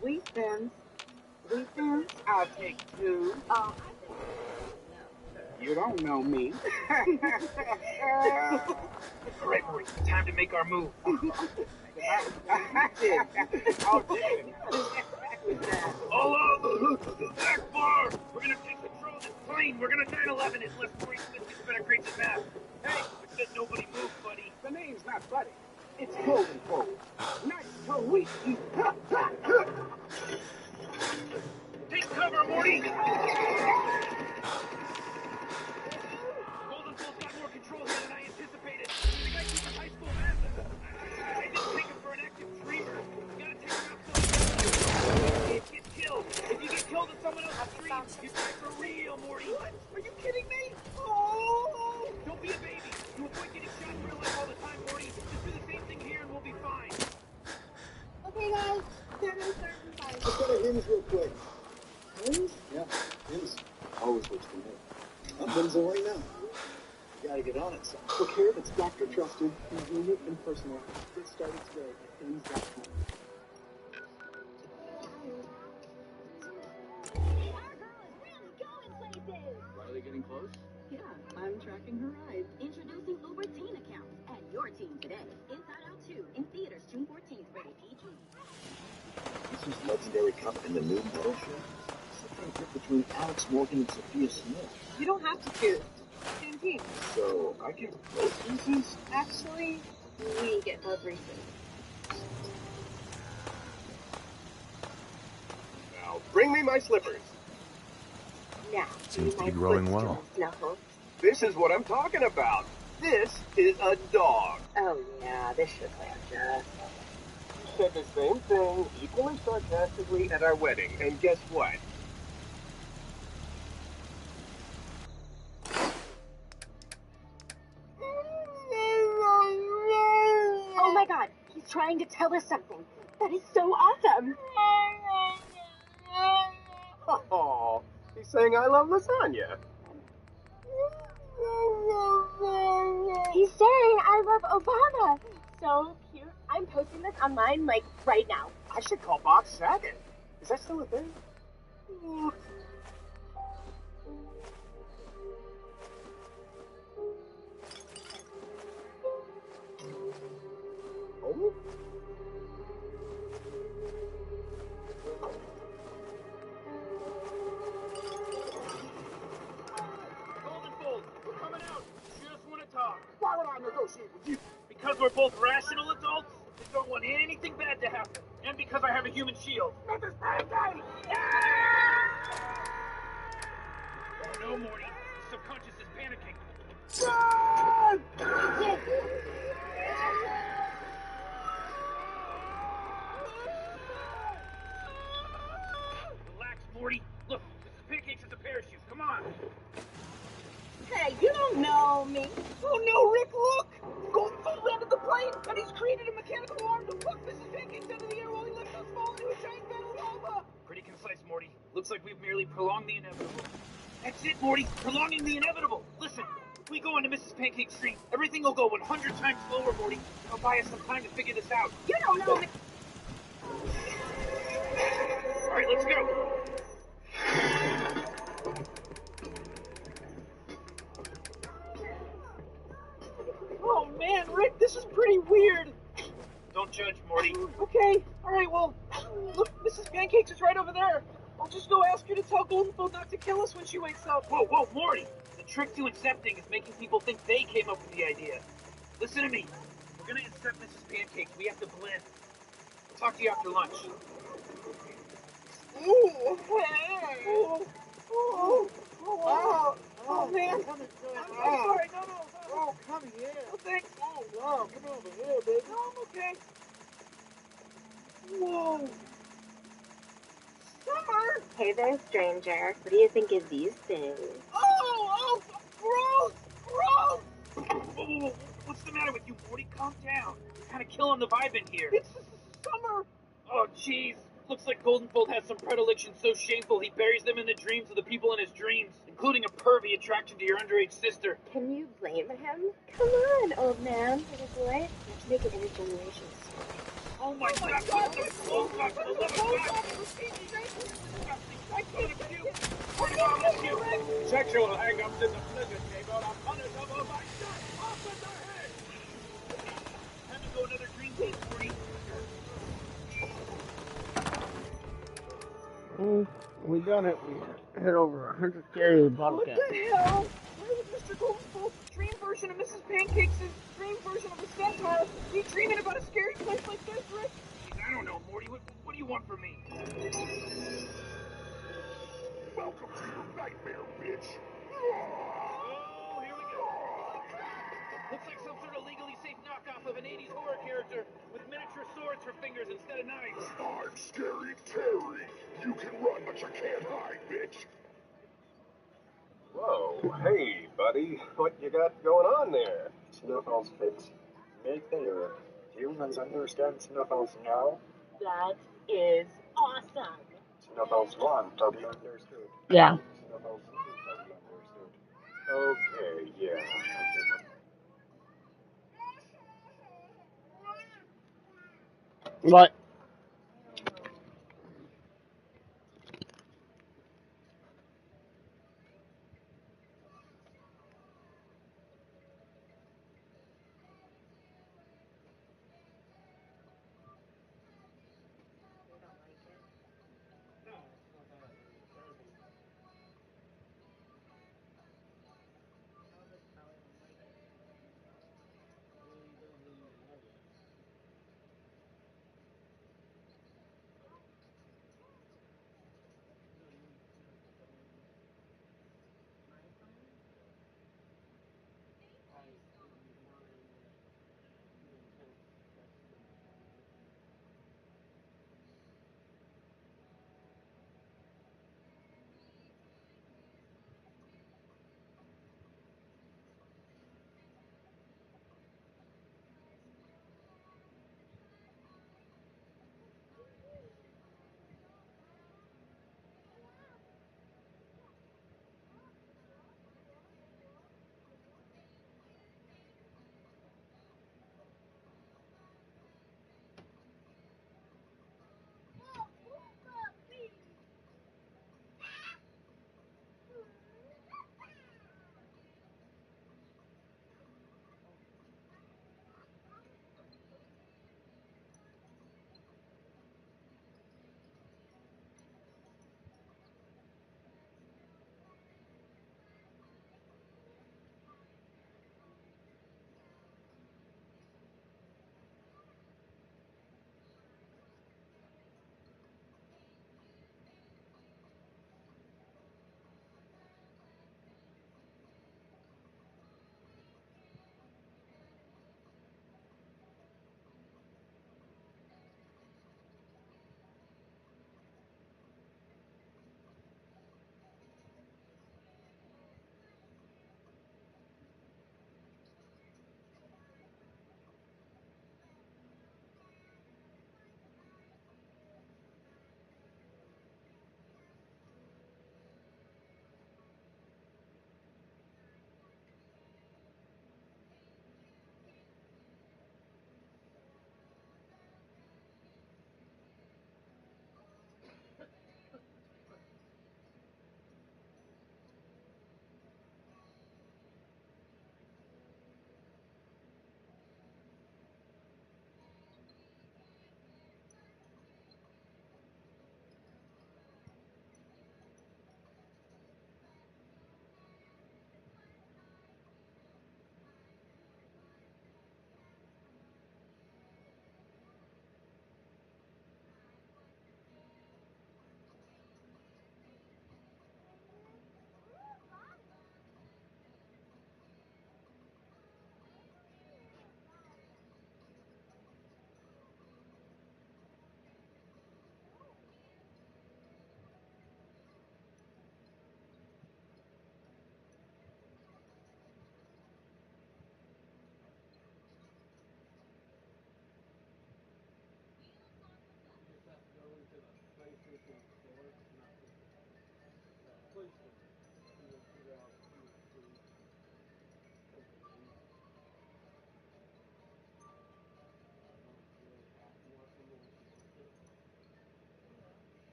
Wheat thins. Wheat thins, I'll take 2. Oh, You don't know me. All right, Morty, time to make our move. Allah Akbar! We're gonna take control of this plane. We're gonna 9/11 it. Let's bring this better grades in math. Hey, I said nobody move, buddy. The name's not Buddy. It's Goldenfold. Nice to wheat. Take cover, Morty! Goldenfold's got more control here than I anticipated. The guy keeps high school math. I didn't take him for an active dreamer. You gotta take him out so he gets killed. If you get killed in someone else's dream, you die for real, Morty. What? Are you kidding me? Oh! Don't be a baby. You avoid getting shot in real life all the time, Morty. Just do the same thing here and we'll be fine. okay, guys. 7:35. Let's go to Hims real quick. Hims? Yeah, Hims. Always works for me. I'm Hims right now. You gotta get on it, son. For care that's doctor trusted, convenient, and personal, get started today at Hims.com. Are they getting close? Yeah, I'm tracking her ride. Introducing Uber Teen Accounts. Add your team today. Inside Out 2 in theaters June 14th. Rated PG. This is Legendary Cup in the new model show. Something fit between Alex Morgan and Sophia Smith. You don't have to choose. Same team. So, I get both reasons? Actually, we get both reasons. Now, bring me my slippers. Now, Seems to be growing well. Snuffles. This is what I'm talking about. This is a dog. Oh yeah, this should land just. You said the same thing, equally sarcastically, at our wedding, and guess what? Oh my god, he's trying to tell us something. That is so awesome. Oh, he's saying I love lasagna. He's saying I love Obama. So cute. I'm posting this online, like, right now. I should call Bob Saget. Is that still a thing? Oh? Goldenfold, we're coming out. Just want to talk. Why would I negotiate with you? Because we're both rational adults that don't want anything bad to happen. And because I have a human shield. Mrs. Pancake! Oh no, Morty. The subconscious is panicking. Run! Relax, Morty. Look, Mrs. Pancakes has a parachute. Come on. Hey, you don't know me. Oh no, Rick, look! Goldenfold landed the plane, and he's created a mechanical arm to pluck Mrs. Pancakes out of the air while he lets us fall into a giant metal Pretty concise, Morty. Looks like we've merely prolonged the inevitable. That's it, Morty. Prolonging the inevitable. Listen, if we go into Mrs. Pancake's stream, everything will go 100 times slower, Morty. It'll buy us some time to figure this out. You don't know me. All right, let's go. Oh, man, Rick, this is pretty weird. Don't judge, Morty. Okay, all right, well, look, Mrs. Pancakes is right over there. I'll just go ask her to tell Goldenfold not to kill us when she wakes up. Whoa, Morty! The trick to incepting is making people think they came up with the idea. Listen to me. We're gonna incept Mrs. Pancakes. We have to blend. I'll talk to you after lunch. Ooh! Oh, man. I'm sorry, no. Oh, come here. Oh, thanks. Oh, wow, come over here, baby. No, I'm okay. Whoa. Summer! Hey there, stranger. What do you think of these things? Oh, gross! Whoa. What's the matter with you, Morty? Calm down. You're kind of killing the vibe in here. It's Summer! Oh, jeez. Looks like Goldenfold has some predilections so shameful he buries them in the dreams of the people in his dreams, including a pervy attraction to your underage sister. Can you blame him? Come on, old man, little boy. Let's make it intergenerational story. Oh my God! Put the clothes on for the love of God! I can't puke! Sexual hang-ups in the prison game are punishable by death! Off with their head! Time to go another green tea, Morty. We done it. We hit over 100K bottle cap. What the hell? Why was Mr. Goldenfold's dream version of Mrs. Pancakes' dream version of a centaur? You dreaming about a scary place like this, Rick? I don't know, Morty. What do you want from me? Welcome to your nightmare, bitch. Oh, here we go. Looks like some sort of legally safe knockoff of an 80s horror character with miniature swords for fingers instead of knives. I'm Scary Terry. You can run, but you can't hide, bitch. Whoa, hey, buddy. What you got going on there? Snowfall's fixed. Make the error. Humans understand Snowfall's now. That is awesome. Snowfall's 1 totally understood. Yeah. Snowfall's 2 totally understood. Okay, yeah. What?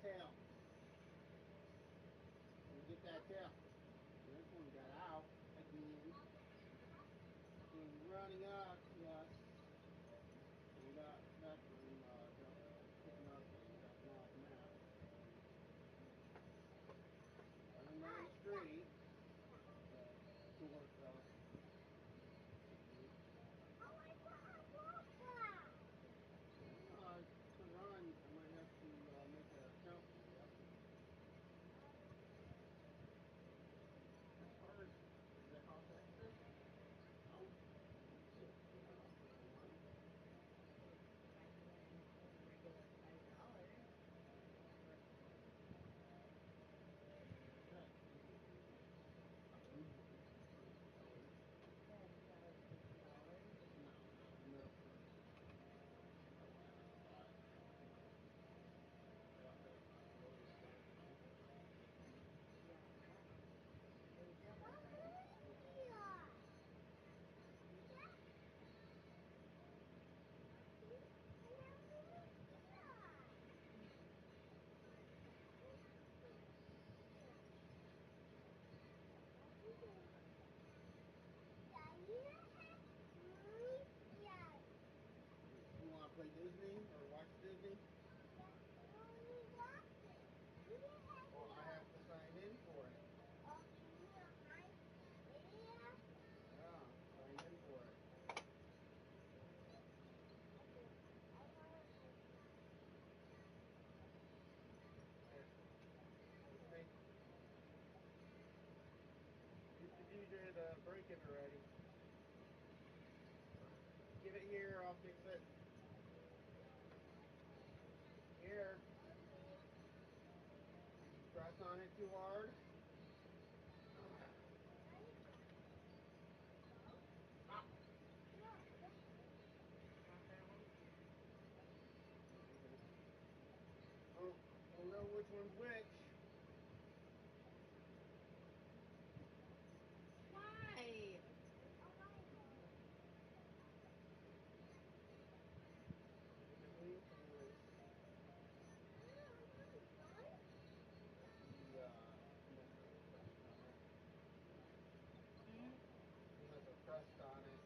tail. Let me get that tail. This one got out again. He's running up, yes. We got Spectrum picking up and dropping off now. Running down the street. The door fell. Oh my God, what's that? To run, I might have to make an account for you. That's hard. Does that cost extra? No. You want to play Disney or watch Disney? Well, I have to sign in for it. Yeah, sign in for it. Here. Hey. Get the DJ to break it already. Give it here, I'll fix it. Here. Did you press on it too hard? Stop. Oh, don't know which one's which. Why? Anyways, he has a crust on it. He has a crust on it.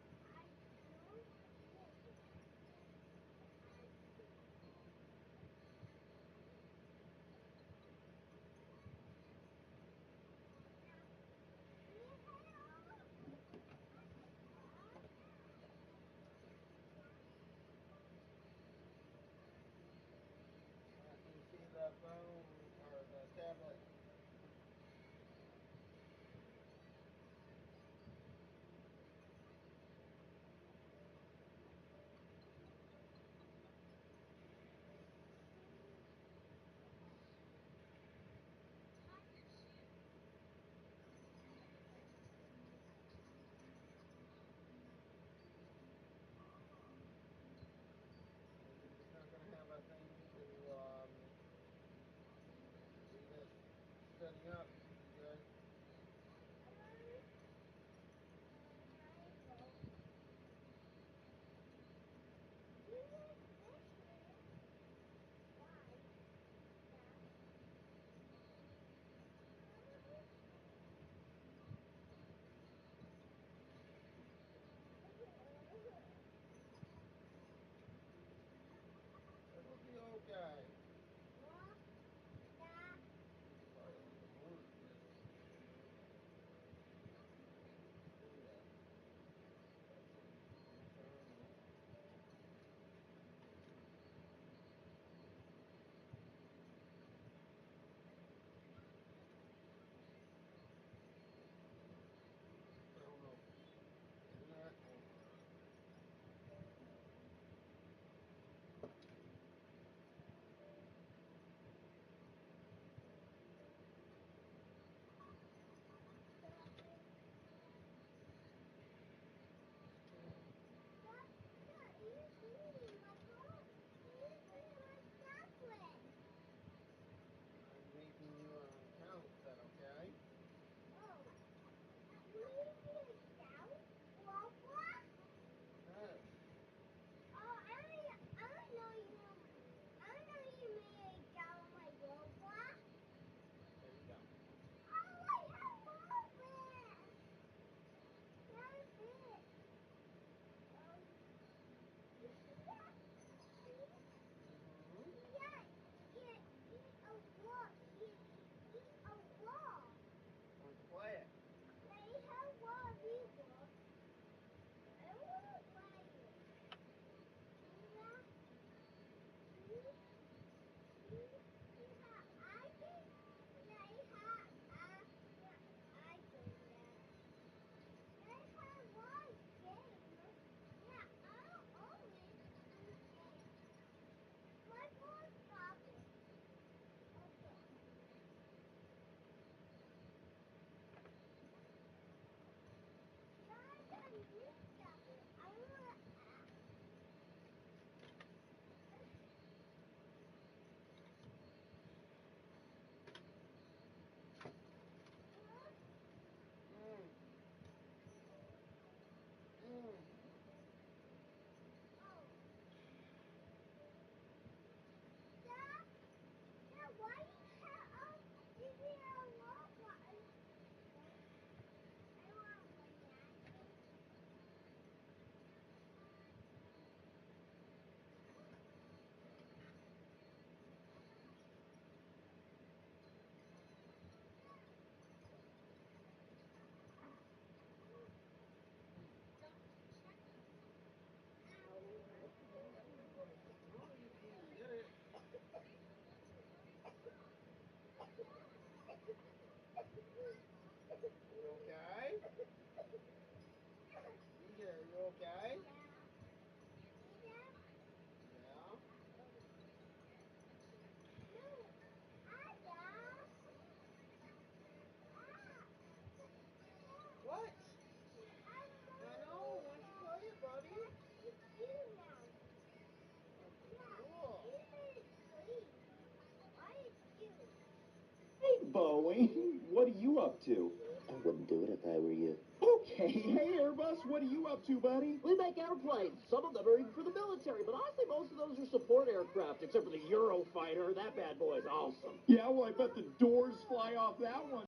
up to? I wouldn't do it if I were you. Okay, hey Airbus, what are you up to, buddy? We make airplanes. Some of them are even for the military, but honestly, most of those are support aircraft, except for the Eurofighter. That bad boy is awesome. Yeah, well, I bet the doors fly off that one.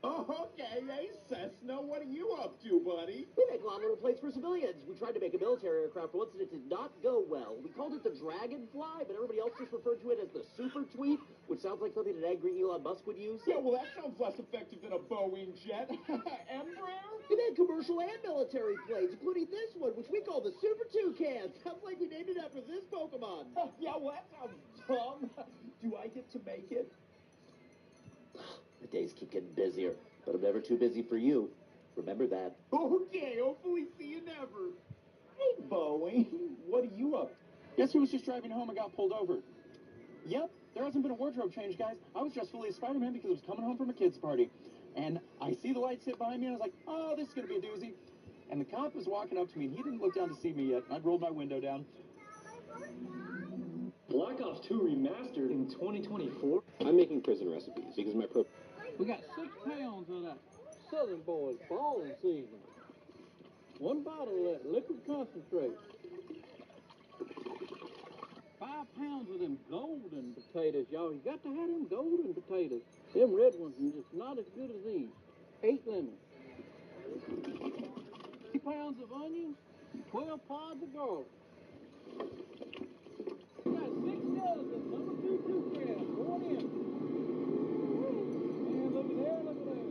Oh, okay, hey Cessna, what are you up to, buddy? We make a lot of little planes for civilians. We tried to make a military aircraft once, and it did not go well. We called it the Dragonfly, but everybody else just referred to it as the Super Tweet, which sounds like something an angry Elon Musk would use. Yeah, well, that sounds less effective than a Boeing jet. Embraer? We made commercial and military planes, including this one, which we call the Super Toucan. Sounds like we named it after this Pokemon. Yeah, well, that sounds dumb. Do I get to make it? The days keep getting busier, but I'm never too busy for you. Remember that. Okay, hopefully see you never. Hey, Boeing, what are you up to? Guess who was just driving home and got pulled over? Yep, there hasn't been a wardrobe change, guys. I was dressed fully as Spider-Man because I was coming home from a kid's party. And I see the lights hit behind me, and I was like, oh, this is going to be a doozy. And the cop was walking up to me, and he didn't look down to see me yet. I'd rolled my window down. Black Ops 2 remastered in 2024? I'm making prison recipes because my pro... We got 6 pounds of that Southern Boys falling season. 1 bottle of that liquid concentrate. 5 pounds of them golden potatoes, y'all. You got to have them golden potatoes. Them red ones are just not as good as these. 8 lemons. 3 pounds of onions, 12 pods of garlic. We got 6 dozen number 2 bluegrass going in. Man, look at there, look at there.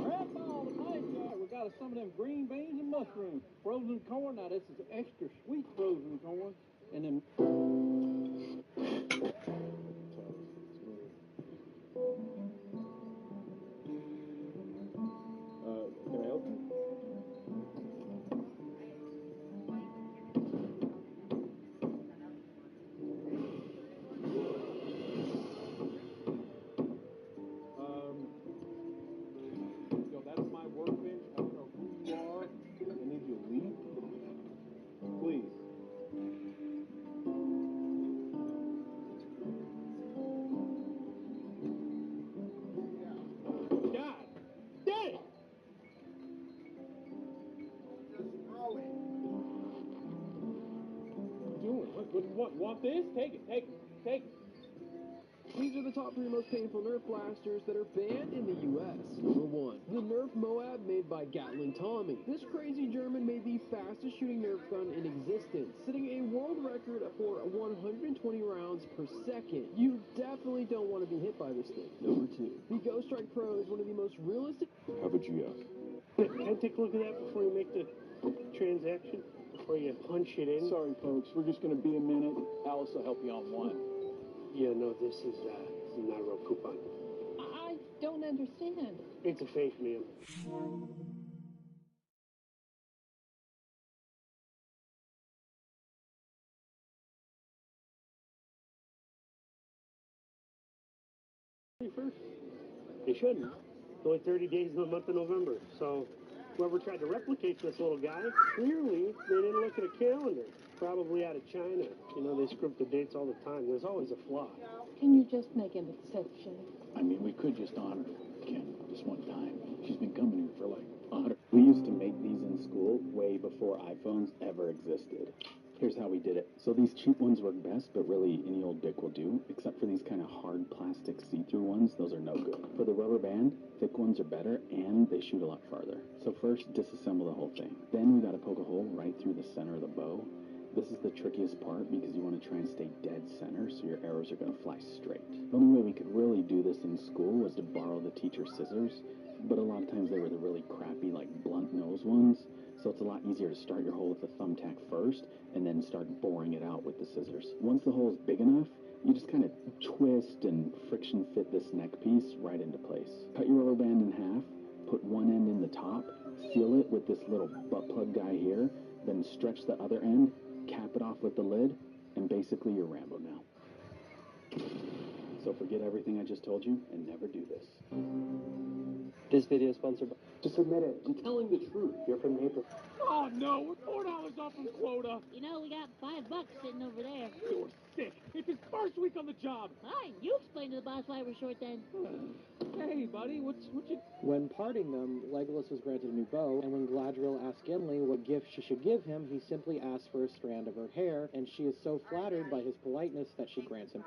Wrap all the night, y'all. We got some of them green beans and mushrooms. Frozen corn. Now, this is extra sweet frozen corn. And then... can I help you? Yo, that's my workbench. I don't know who you are. I need you to leave. Please. God dang it! Doing? What? Want this? Take it. These are the top 3 most painful Nerf blasters that are banned in the U.S. Number 1, the Nerf Moab made by Gatling Tommy. This crazy German made the fastest shooting Nerf gun in existence, setting a world record for 120 rounds per second. You definitely don't want to be hit by this thing. Number 2, the Ghost Strike Pro is one of the most realistic... Have a GF. Can I take a look at that before you make the transaction? Before you punch it in? Sorry, folks. We're just going to be a minute. Alice will help you on one. Yeah, no, this is not a real coupon. I don't understand. It's a fake, ma'am. First, they shouldn't. It's only 30 days in the month of November, so whoever tried to replicate this little guy, clearly they didn't look at a calendar. Probably out of China. You know, they script the dates all the time. There's always a flaw. Can you just make an exception? I mean, we could just honor her, Ken, this one time. She's been coming here for like 100. We used to make these in school way before iPhones ever existed. Here's how we did it. So these cheap ones work best, but really any old dick will do, except for these kind of hard plastic see-through ones. Those are no good. For the rubber band, thick ones are better, and they shoot a lot farther. So first, disassemble the whole thing. Then we gotta poke a hole right through the center of the bow. This is the trickiest part because you want to try and stay dead center so your arrows are going to fly straight. The only way we could really do this in school was to borrow the teacher's scissors, but a lot of times they were the really crappy, like, blunt nose ones, so it's a lot easier to start your hole with the thumbtack first and then start boring it out with the scissors. Once the hole is big enough, you just kind of twist and friction fit this neck piece right into place. Cut your rubber band in half, put one end in the top, seal it with this little butt plug guy here, then stretch the other end, cap it off with the lid, and basically you're Rambo now. So forget everything I just told you and never do this. This video is sponsored by... Just admit it. I'm telling the truth. You're from Naples. Oh no, we're $4 off from quota. You know, we got $5 sitting over there. You're sick. It's his first week on the job. Fine, you explain to the boss why we're short then. Hey, buddy, what you... When parting them, Legolas was granted a new bow, and when Galadriel asked Gimli what gift she should give him, he simply asked for a strand of her hair, and she is so flattered by his politeness that she grants him.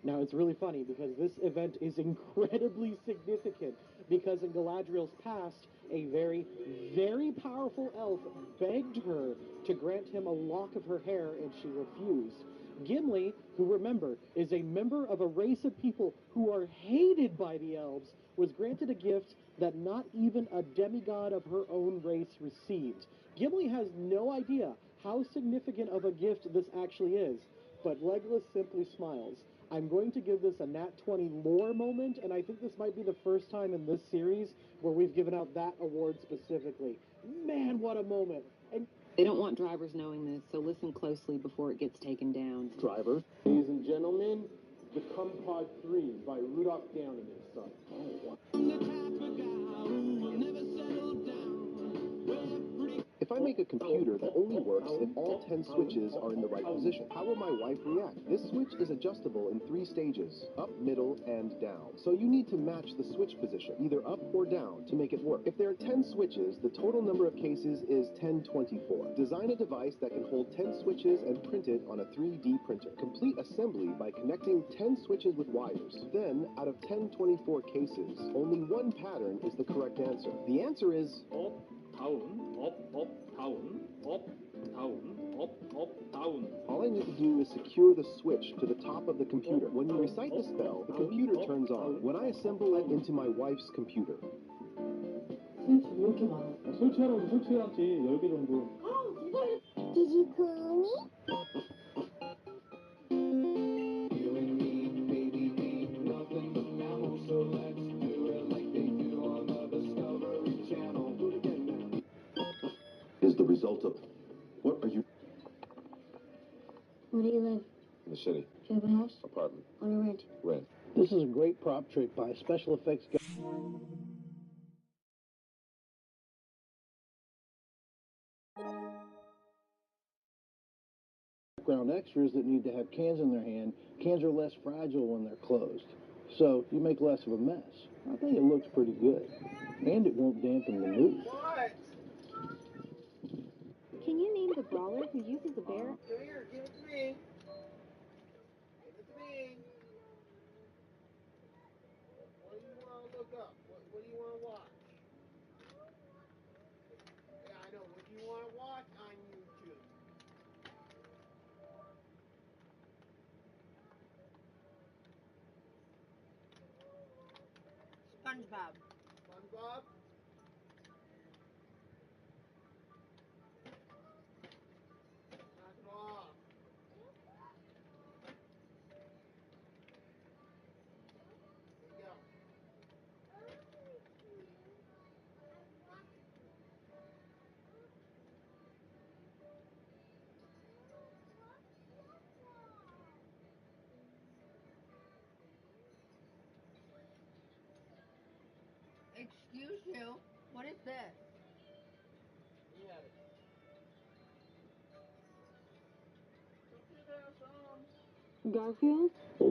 Now, it's really funny because this event is incredibly significant because in Galadriel's past, a very, very powerful elf begged her to grant him a lock of her hair and she refused. Gimli, who remember, is a member of a race of people who are hated by the elves, was granted a gift that not even a demigod of her own race received. Gimli has no idea how significant of a gift this actually is, but Legolas simply smiles. I'm going to give this a Nat 20 lore moment, and I think this might be the first time in this series where we've given out that award specifically. Man, what a moment! And they don't want drivers knowing this, so listen closely before it gets taken down. Drivers, ladies and gentlemen, The Compod 3 by Rudolph Downey and Son. If I make a computer that only works if all 10 switches are in the right position, how will my wife react? This switch is adjustable in 3 stages, up, middle, and down. So you need to match the switch position, either up or down, to make it work. If there are 10 switches, the total number of cases is 1024. Design a device that can hold 10 switches and print it on a 3D printer. Complete assembly by connecting 10 switches with wires. Then, out of 1024 cases, only one pattern is the correct answer. The answer is... down, up, down, up, down, up, down. All I need to do is secure the switch to the top of the computer. When you recite the spell, the computer turns on. When I assemble it into my wife's computer. 설치해야지 10개 정도. Did you call me? Is the result of... What are you... Where do you live? In the city. Do you have a house? Apartment. On a rent? Rent. This is a great prop trick by a special effects guy. Background extras that need to have cans in their hand. Cans are less fragile when they're closed, so you make less of a mess. I think it looks pretty good, and it won't dampen the mood. Can you name the brawler who uses a bear? Come here, give it to me. Give it to me. What do you want to look up? What do you want to watch? Yeah, I know. What do you want to watch on YouTube? SpongeBob. SpongeBob? Knock it off. Excuse you. What is this? Yeah. Garfield? You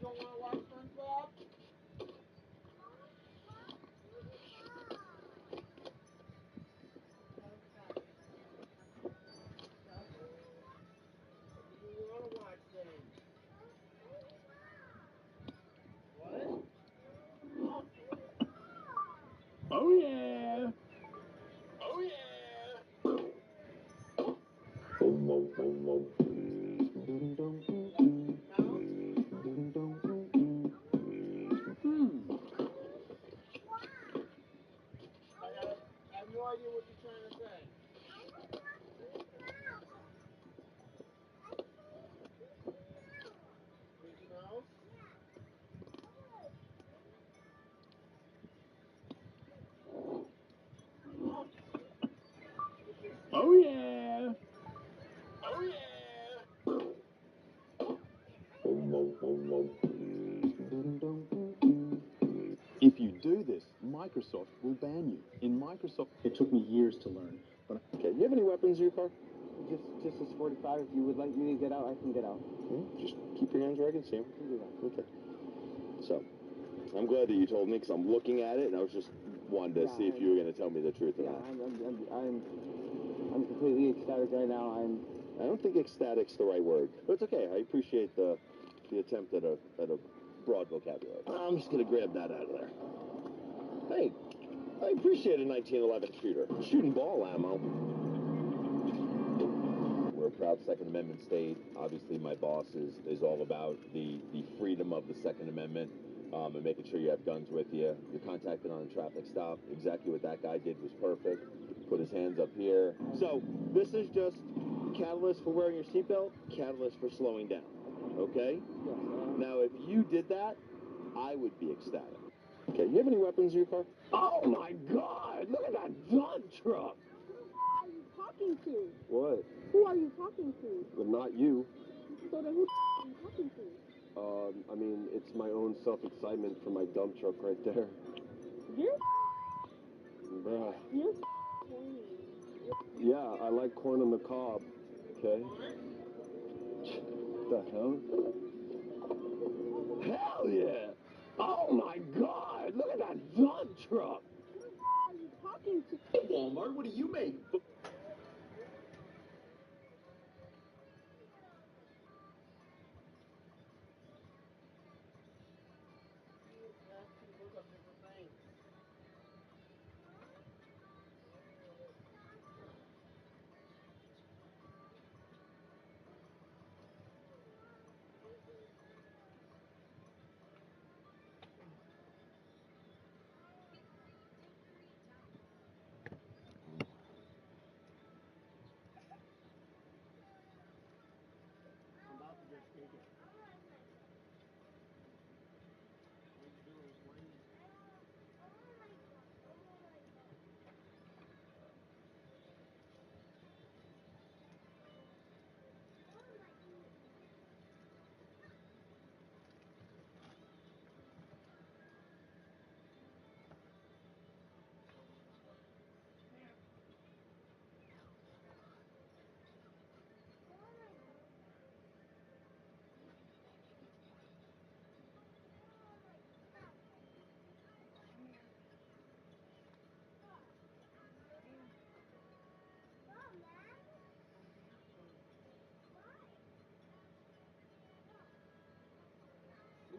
don't want to watch SpongeBob? What do you want to watch then? What? Oh yeah! Oh yeah! I have no idea what you're trying to say. Mickey Mouse? Oh yeah! Oh yeah! If you do this, Microsoft will ban you. In Microsoft, It took me years to learn, but Okay, you have any weapons in your car? Just this 45. If you would like me to get out, I can get out. Just keep your hands where I can see them. Can do that. Okay. So, I'm glad that you told me because I'm looking at it and I was just wanted to see if you were going to tell me the truth or not. I'm completely ecstatic right now. I don't think ecstatic's the right word, but it's okay. I appreciate the attempt at a broad vocabulary. I'm just going to grab that out of there. Hey, I appreciate a 1911 shooter. Shooting ball ammo. We're a proud Second Amendment state. Obviously, my boss is all about the freedom of the Second Amendment and making sure you have guns with you. You're contacted on a traffic stop. Exactly what that guy did was perfect. Put his hands up here. So this is just catalyst for wearing your seatbelt, catalyst for slowing down. Okay? Yes. Now, if you did that, I would be ecstatic. Okay, you have any weapons in your car? Oh my God! Look at that dump truck! Who are you talking to? What? Who are you talking to? But not you. So then who are you talking to? I mean, it's my own self-excitement for my dump truck right there. You're Bruh. You're corny. Yeah, I like corn on the cob. Okay. The hell? Hell yeah! Oh my God! Look at that dump truck! Who are you talking to? Walmart, what do you make? Look up different things. I'm about to just take it. What you doing is whining.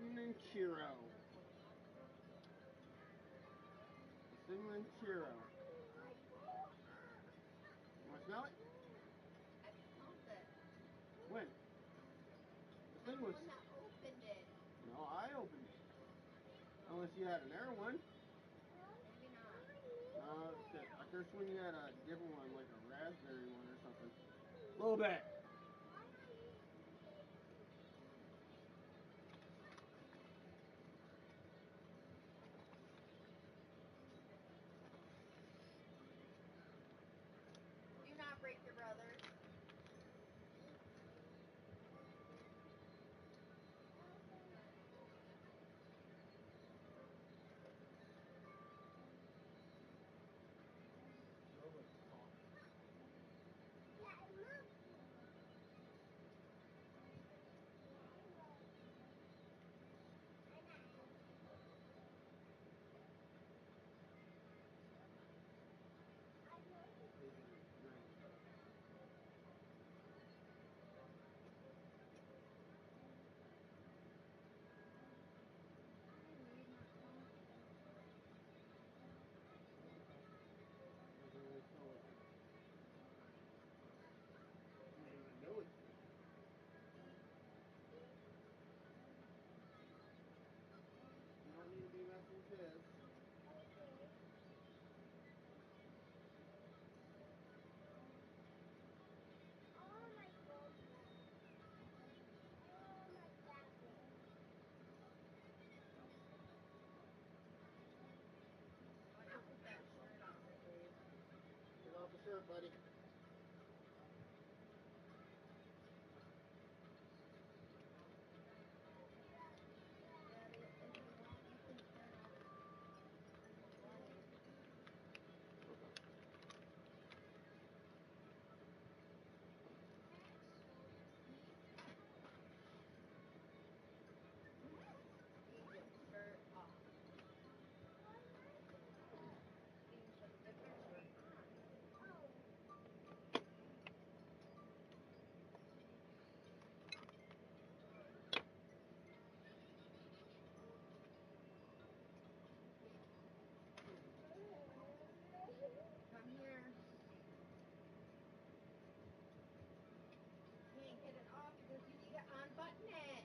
Cinnamon churro. Cinnamon churro. You want to smell it? When? The thing was... opened it. No, I opened it. Unless you had another one. Maybe not. I could have sworn you had a different one, like a raspberry one or something. A little bit. Do not break your brother. Alright, buddy. Come here. Can't get it off because you need to unbutton it.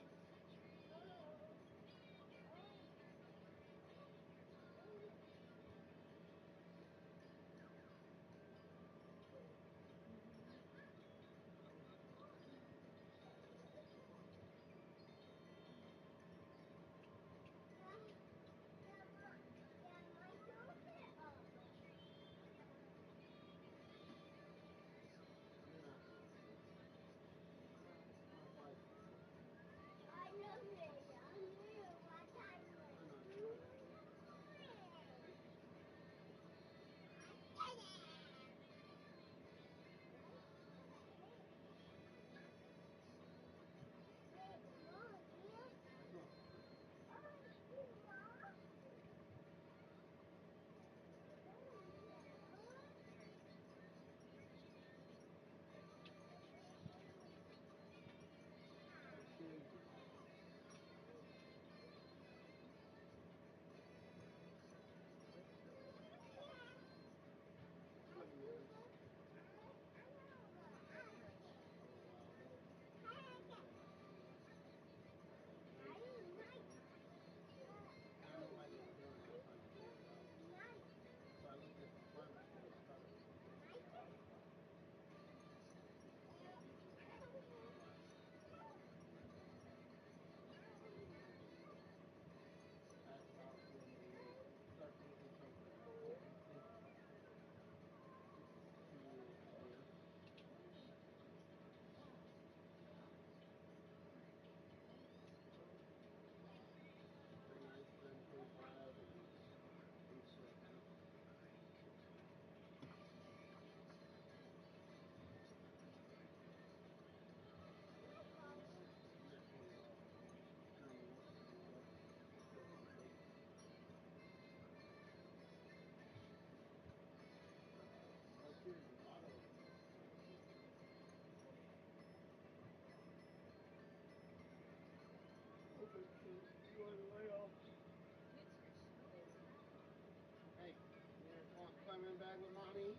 Hey, you want to climb in bed with mommy?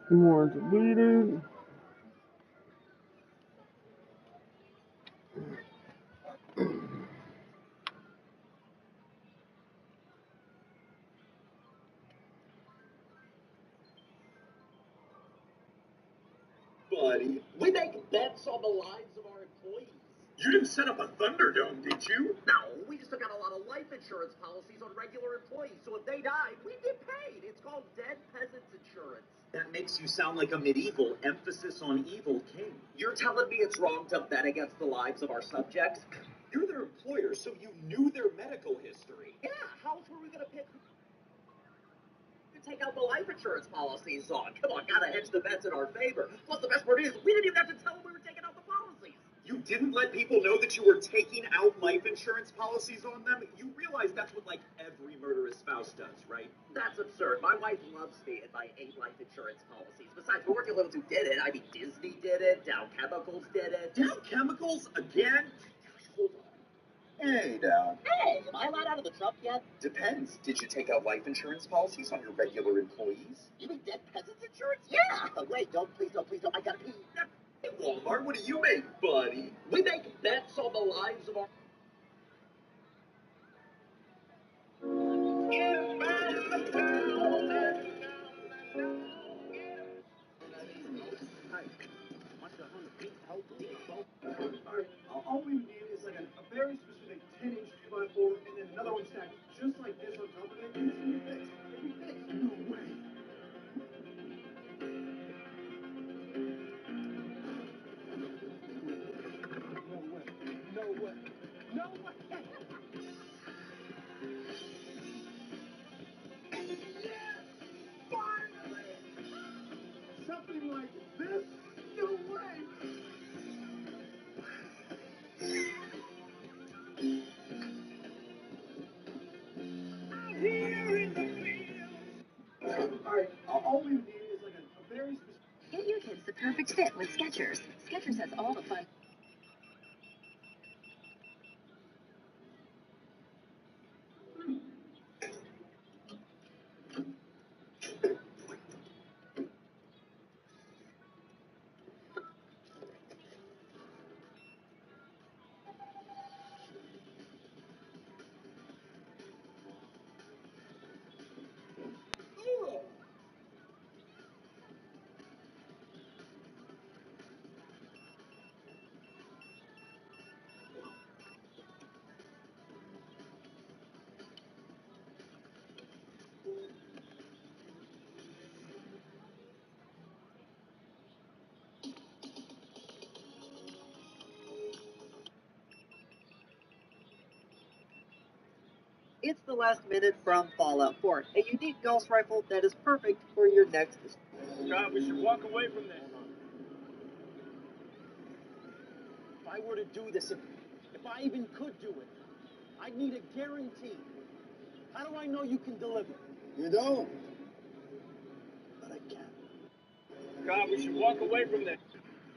More deleted. Buddy, we make bets on the lives of our employees. You didn't set up a Thunderdome, did you? No, we just took out a lot of life insurance policies on regular employees, so if they died, we'd get paid. It's called dead peasants insurance. That makes you sound like a medieval emphasis on evil king. You're telling me it's wrong to bet against the lives of our subjects? You're their employer, so you knew their medical history. Yeah, how else were we gonna pick who to take out the life insurance policies on? Come on, gotta hedge the bets in our favor. Plus, the best part is, we didn't even have to tell them we were taking out the policies. You didn't let people know that you were taking out life insurance policies on them? You realize that's what, like, every murderous spouse does, right? That's absurd. My wife loves me and my 8 life insurance policies. Besides, we're the ones who did it. I mean, Disney did it, Dow Chemicals did it. Dow Chemicals again? Hold on. Hey, Dow. Hey! Hey, am I allowed out of the truck yet? Depends. Did you take out life insurance policies on your regular employees? You mean dead peasants insurance? Yeah! Wait, please don't, I gotta pee. Hey, Walmart, what do you make, buddy? We make bets on the lives of our... Alright, all we need is like a very specific 10-inch 2x4 and then another one stacked just like this on top of it. And this will be fixed. It'll be fixed. No way. No way. No way. Yes! Finally! Something like this? No way! Here in the field. Alright, all we need is like a very specific... Get your kids the perfect fit with Skechers. Skechers has all the fun. It's the last minute from Fallout 4, a unique ghost rifle that is perfect for your next... God, we should walk away from this. If I were to do this, if I even could do it, I'd need a guarantee. How do I know you can deliver? You don't. But I can. God, we should walk away from this.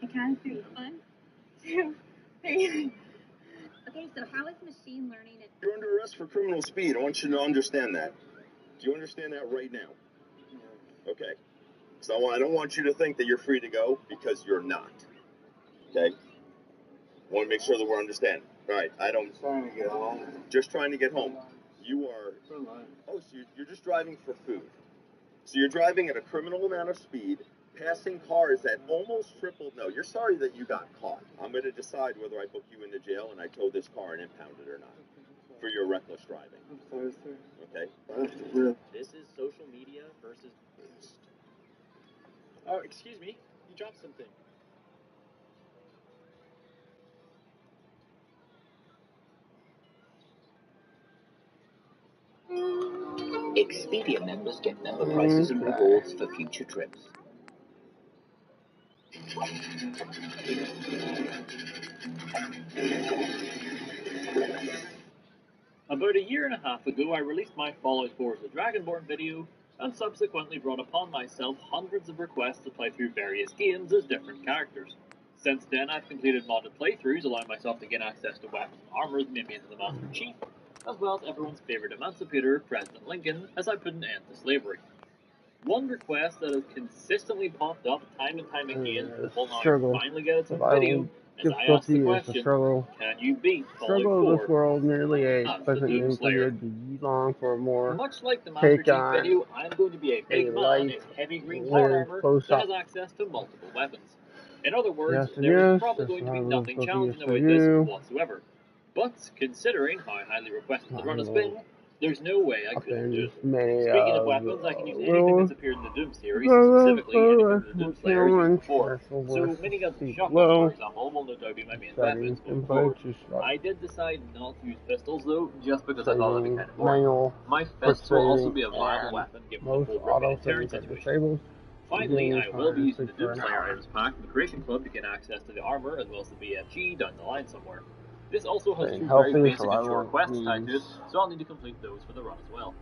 I can see 1, 2, 3. Okay, so how is machine learning and You're under arrest for criminal speed. I want you to understand that. Do you understand that right now? Okay. So I don't want you to think that you're free to go, because you're not. Okay? I want to make sure that we're understanding. All right, I don't... Trying to get home. Just trying to get home. You are... Oh, so you're just driving for food. So you're driving at a criminal amount of speed, passing cars that almost tripled... No, you're sorry that you got caught. I'm going to decide whether I book you into jail and I tow this car and impound it or not for your reckless driving. I'm sorry, sir. Okay? This is social media versus... Oh, excuse me. You dropped something. Expedia members get member prices and rewards for future trips. About a year and a half ago, I released my Fallout 4 The Dragonborn video, and subsequently brought upon myself hundreds of requests to play through various games as different characters. Since then, I've completed modded playthroughs, allowing myself to gain access to weapons and armor that made me into the Master Chief, as well as everyone's favourite emancipator, President Lincoln, as I put an end to slavery. One request that has consistently popped up time and time again, will now finally get its own video, as I ask the question, can you beat Fallout 4 Struggle of this world nearly age as the doesn't mean for you Doomslayer? to be long for more. Much like the Master Take Chief on video, I'm going to be a big man light, in heavy green live, power armor close that up. has access to multiple weapons. In other words, Yes and there is yes, probably that's going to why be I nothing will challenging focus about on this you. whatsoever. But, considering how highly requested the run has I been, will there's no way I couldn't do it. May Speaking of weapons, I can use anything that's appeared in the Doom series, specifically anything that the Doomslayer has used before. So, miniguns and shotguns, for example, will no doubt be my main weapons going forward. I did decide not to use pistols, though, just because I thought that'd be kind of boring. My fists will also be a viable weapon, given the whole gripping and tearing situation. Finally, I will be using the Doomslayer Arms Pack from the Creation Club to get access to the armor, as well as the BFG down the line somewhere. This also has two very basic and short quests tied to it, so I'll need to complete those for the run as well.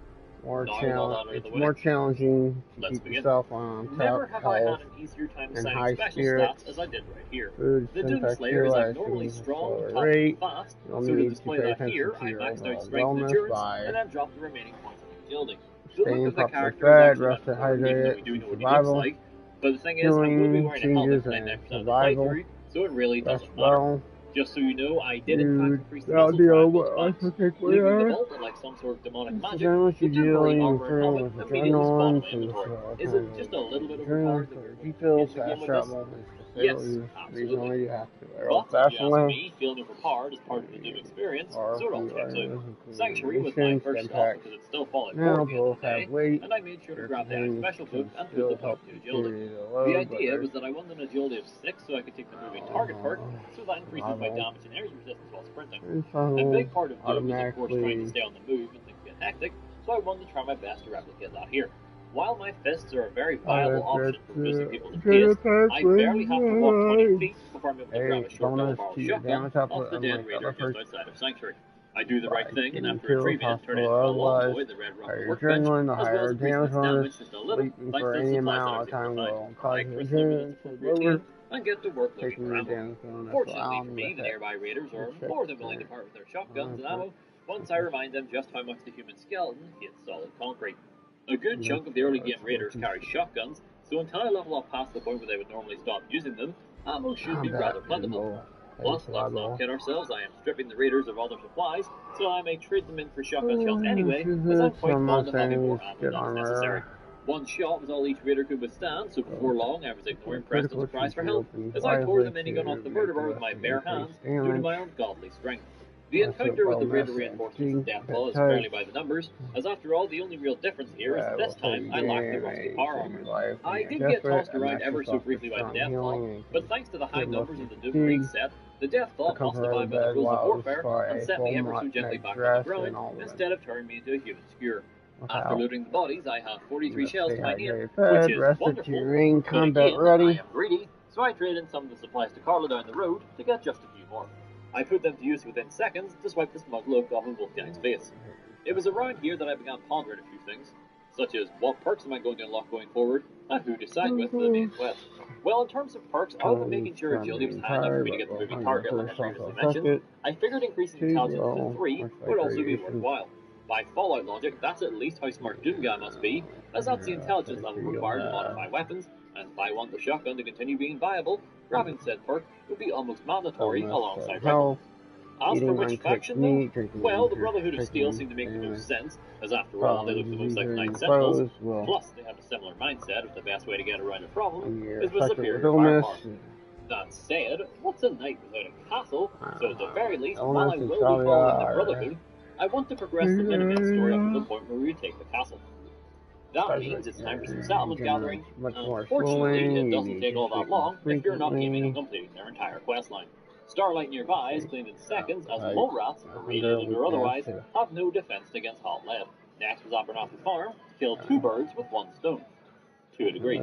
more Now with all that out of it's the way, more challenging to let's keep begin. yourself on Never top have I had health an easier time and assigning high special spirits. stats as I did right here. Food The Doom syntax Slayer is heal abnormally as strong, tough, and rate. fast, You'll so to need to display pay that attention here, to I your maxed out overall strength and wellness endurance, by and then dropped the remaining points on agility. The look staying of the properly character is fed, actually much rested, more, even though hydrated, we do know what he looks survival, like. But the thing is, I'm going to be healing wearing a helmet changes, for and 99% of the survival. playthrough, so it really Rest doesn't matter. well. Just so you know, I did in fact increase the That'll muzzle be all triangles what I box, can take leaving the away. vault like some sort of demonic magic. So once The you're temporary dealing armor and helmet with immediately spawn in adrenaline, my so inventory. Is it just a little bit adrenaline overpowered that for we're going to refills, begin the game fast with travel, this? is Yes, the absolutely. reason why you have to wear But old if you ask fashioned me, feeling overpowered is part of the Doom experience, or so it all if you checks are out. Sanctuary was my missions, first stop impact. because it's still Fallout 4 Now at the end of both the day, have weight. and I made sure to Their grab the companions special book can and put still the help point to you agility. carry the The load, but idea there's was that I wanted an agility of 6 so I could take the moving target perk, so that increases my damage and energy resistance while sprinting. A big part of Doom is of course trying to stay on the move and things get hectic, so I wanted to try my best to replicate that here. While my fists are a very viable option for reducing people to paste, I barely have to walk 20 feet before I'm able to grab a short double barrel shotgun off the dead raider just outside of Sanctuary. I do the right thing, and after retrieving it, turn it into a long boy, the red rock workbench, as well as increasing its damage just a little, thanks to the supplies that I was able to find. I christen them with its appropriate name, and get to work looking for ammo. Fortunately for me, the nearby raiders are more than willing to part with their shotguns and ammo, once I remind them just how much the human skeleton hits solid concrete. A good chunk of the early game raiders carry shotguns, so until I level up past the point where they would normally stop using them, ammo should be rather plentiful. Plus, let's not kid ourselves, I am stripping the raiders of all their supplies, so I may trade them in for shotgun shells anyway, as I'm quite fond of having more ammo than necessary. One shot was all each raider could withstand, so before long I was ignoring Preston's cries for help, as I tore the minigun off the murderer with my bare hands due to my ungodly strength. The encounter with the raider reinforcements of Deathfall is fairly by the numbers, as after all the only real difference here is that this time I lack the rusty power armor. I did get tossed around ever so briefly by the Deathfall, but thanks to the high numbers of the Doom Raid set, the Deathfall justified by the rules of warfare and set me ever so gently back on the ground instead of turning me into a human skewer. After looting the bodies, I have 43 shells to my name, which is wonderful, but again, I am greedy, so I trade in some of the supplies to Carla down the road to get just a few more. I put them to use within seconds to swipe the smug look off of Wolfgang's face. It was around here that I began pondering a few things, such as what perks am I going to unlock going forward, and who to side with for the main quest. Well, in terms of perks, other than making sure agility was high enough for me to get the moving target like I previously mentioned, I figured increasing intelligence to 3 would also be worthwhile. By Fallout logic, that's at least how smart Doom Guy must be, as that's the intelligence level required to modify weapons, and if I want the shotgun to continue being viable, grabbing said perk would be almost mandatory alongside rifles. As for which faction though? Well, the Brotherhood of Steel seemed to make the most sense, as after all, they look the most like Night Sentinels, plus they have a similar mindset of the best way to get around a problem is with superior firepower. That said, what's a knight without a castle, so at the very least, while I will be following the Brotherhood, I want to progress the Minutemen story up to the point where we take the castle. That means it's time for some settlement gathering, and fortunately, it doesn't take all that long if you're not aiming on completing their entire questline. Starlight nearby is cleaned in seconds as mole rats, irradiated or otherwise, have no defense against hot lead. Next was Abernathy Farm to kill 2 birds with 1 stone. To a degree.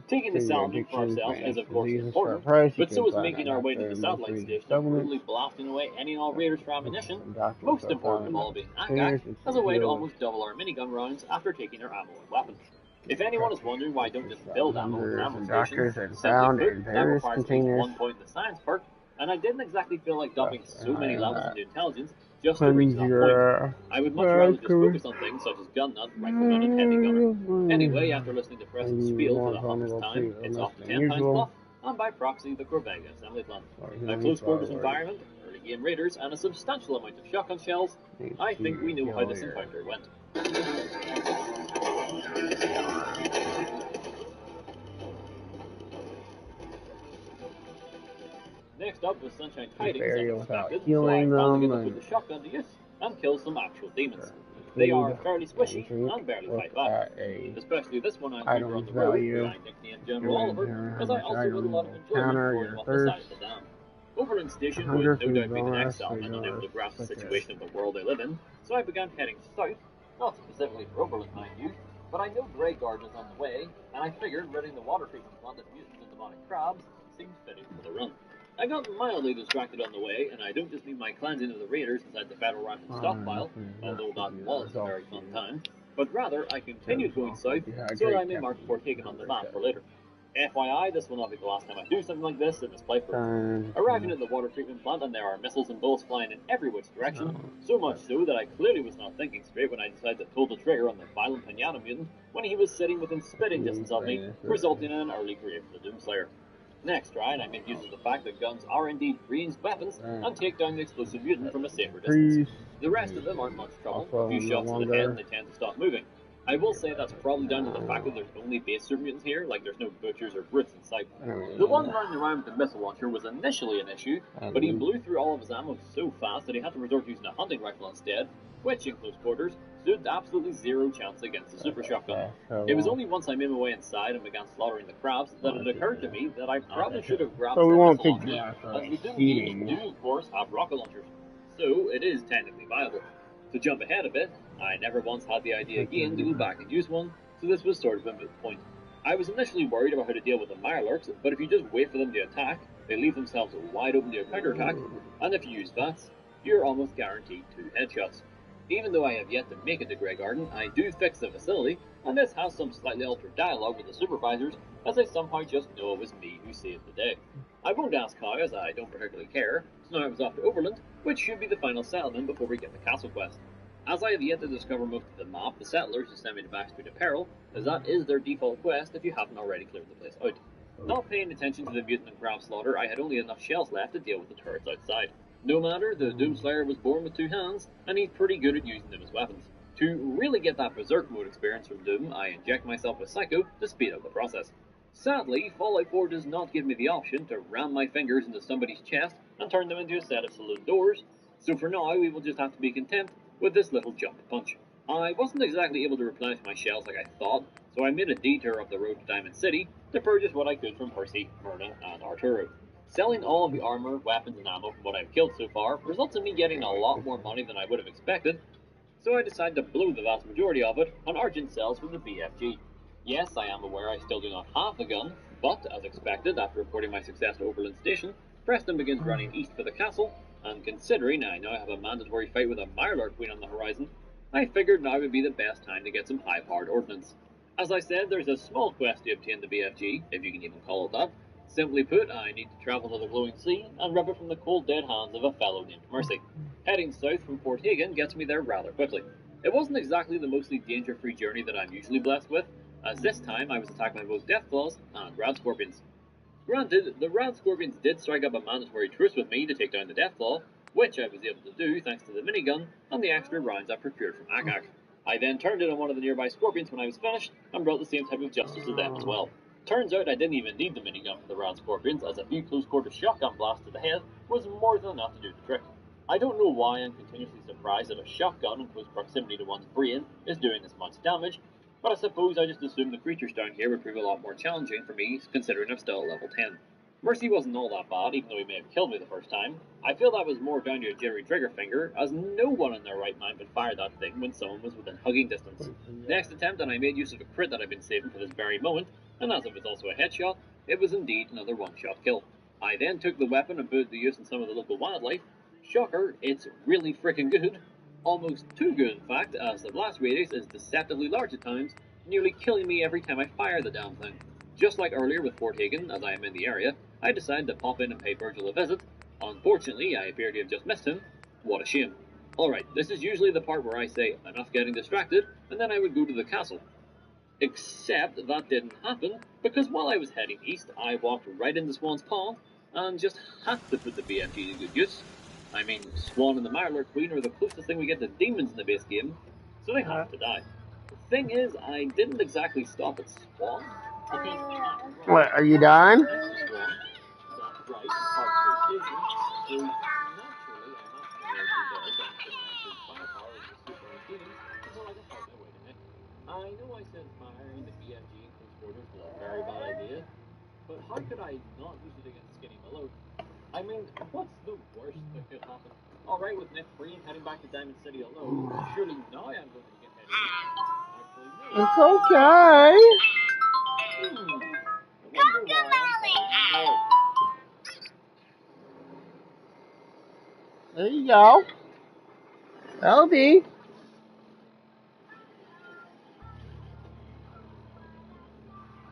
Taking the salvage for ourselves is of course important, but so is making our way to the satellite station and brutally blasting away any and all raiders for ammunition, most important of all being Akak, as a way to almost double our minigun rounds after taking our ammo and weapons. If anyone is wondering why I don't just build ammo with ammo stations, simply put, that requires at least 1 point in the science perk, and I didn't exactly feel like dumping so many levels into intelligence just to reach that point. I would much rather just focus on things such as gun nut, rifle gun, and heavy gunner. Anyway, after listening to Preston's spiel for the hundredth time, it's off to 10 times bluff, and by proxy, the Corvega assembly plant. A close quarters environment, early game raiders, and a substantial amount of shotgun shells, I think we know how this encounter went. Next up was Sunshine Tidings, as expected, so I finally get to put the shotgun to use and kill some actual demons. They are fairly squishy and barely fight back. Especially this one I encounter on the road, where I nicknamed General Oliver, as I also had a lot of enjoyment throwing them off the side of the dam. Overland Station would no doubt be the next settlement unable to grasp the situation of the world they live in, so I began heading south, not specifically for Oberlin, mind you, but I know Grey Garden is on the way, and I figured ridding the water treatment plant of mutants and demonic crabs seemed fitting for the run. I got mildly distracted on the way, and I don't just mean my cleansing of the raiders inside the Federal Rifle stockpile, although that was a very fun time. but rather I continued going south so that I may mark Fort Hagen on the map for later. FYI, this will not be the last time I do something like this in this playthrough. Arriving at the water treatment plant and there are missiles and bullets flying in every which direction, so much so that I clearly was not thinking straight when I decided to pull the trigger on the violent Pinata mutant when he was sitting within spitting distance of me, resulting in an early grave for the Doomslayer. Next, right, I made use of the fact that guns are indeed ranged weapons and take down the explosive mutant from a safer distance. The rest of them aren't much trouble, a few shots to the head and they tend to stop moving. I will say that's probably down to the fact that there's only base super mutants here, like there's no butchers or brutes in sight. The one running around with the missile launcher was initially an issue, but he blew through all of his ammo so fast that he had to resort to using a hunting rifle instead, which in close quarters stood absolutely zero chance against the super shotgun. It was only once I made my way inside and began slaughtering the crabs that it occurred to me that I probably should have grabbed So we some won't missile take launchers, that as the Doom games do of course have rocket launchers. So it is technically viable. To jump ahead a bit, I never once had the idea again to go back and use one, so this was sort of a moot point. I was initially worried about how to deal with the Mirelurks, but if you just wait for them to attack, they leave themselves wide open to a counterattack, and if you use VATS, you're almost guaranteed 2 headshots. Even though I have yet to make it to Grey Garden, I do fix the facility, and this has some slightly altered dialogue with the supervisors, as I somehow just know it was me who saved the day. I won't ask how, as I don't particularly care, so now I was off to Overland, which should be the final settlement before we get the castle quest. As I have yet to discover most of the map, the settlers who send me to Backstreet of Peril, as that is their default quest if you haven't already cleared the place out. Not paying attention to the mutant and crab slaughter, I had only enough shells left to deal with the turrets outside. No matter, the Doomslayer was born with 2 hands, and he's pretty good at using them as weapons. To really get that Berserk mode experience from Doom, I inject myself with Psycho to speed up the process. Sadly, Fallout 4 does not give me the option to ram my fingers into somebody's chest and turn them into a set of saloon doors, so for now we will just have to be content with this little jump punch. I wasn't exactly able to replenish my shells like I thought, so I made a detour up the road to Diamond City to purchase what I could from Percy, Myrna, and Arturo. Selling all of the armor, weapons, and ammo from what I've killed so far results in me getting a lot more money than I would have expected, so I decided to blow the vast majority of it on Argent cells with the BFG. Yes, I am aware I still do not have the gun, but as expected, after reporting my success to Oberlin Station, Preston begins running east for the castle, and considering I now have a mandatory fight with a Mirelurk Queen on the horizon, I figured now would be the best time to get some high-powered ordnance. As I said, there's a small quest to obtain the BFG, if you can even call it that. Simply put, I need to travel to the Glowing Sea and rip it from the cold dead hands of a fellow named Mercy. Heading south from Fort Hagen gets me there rather quickly. It wasn't exactly the mostly danger-free journey that I'm usually blessed with, as this time I was attacked by both Deathclaws and Rad Scorpions. Granted, the Rad Scorpions did strike up a mandatory truce with me to take down the Deathclaw, which I was able to do thanks to the minigun and the extra rounds I procured from Akak. I then turned it on one of the nearby Scorpions when I was finished, and brought the same type of justice to them as well. Turns out I didn't even need the minigun for the Rad Scorpions, as a few close-quarter shotgun blasts to the head was more than enough to do the trick. I don't know why I'm continuously surprised that a shotgun in close proximity to one's brain is doing this much damage, but I suppose I just assumed the creatures down here would prove a lot more challenging for me, considering I'm still at level 10. Mercy wasn't all that bad, even though he may have killed me the first time. I feel that was more down to a jittery trigger finger, as no one in their right mind would fire that thing when someone was within hugging distance. Next attempt, and I made use of a crit that I've been saving for this very moment, and as it was also a headshot, it was indeed another one-shot kill. I then took the weapon and put it to use in some of the local wildlife. Shocker, it's really freaking good. Almost too good, in fact, as the blast radius is deceptively large at times, nearly killing me every time I fire the damn thing. Just like earlier with Fort Hagen, as I am in the area, I decided to pop in and pay Virgil a visit. Unfortunately, I appear to have just missed him. What a shame. Alright, this is usually the part where I say, enough getting distracted, and then I would go to the castle. Except that didn't happen, because while I was heading east, I walked right into Swan's Pond, and just had to put the BFG to good use. I mean, Swan and the Mirelurk Queen are the closest thing we get to demons in the base game, so they have to die. The thing is, I didn't exactly stop at Swan, because What, are you done? I know I said firing the BFG in close quarters was a very bad idea, but how could I not use it against Skinny Malone? I mean, what's the worst that could happen? Alright, with Nick free and heading back to Diamond City alone, surely now I'm going to get headed. Actually, no. It's okay. There you go. That'll be.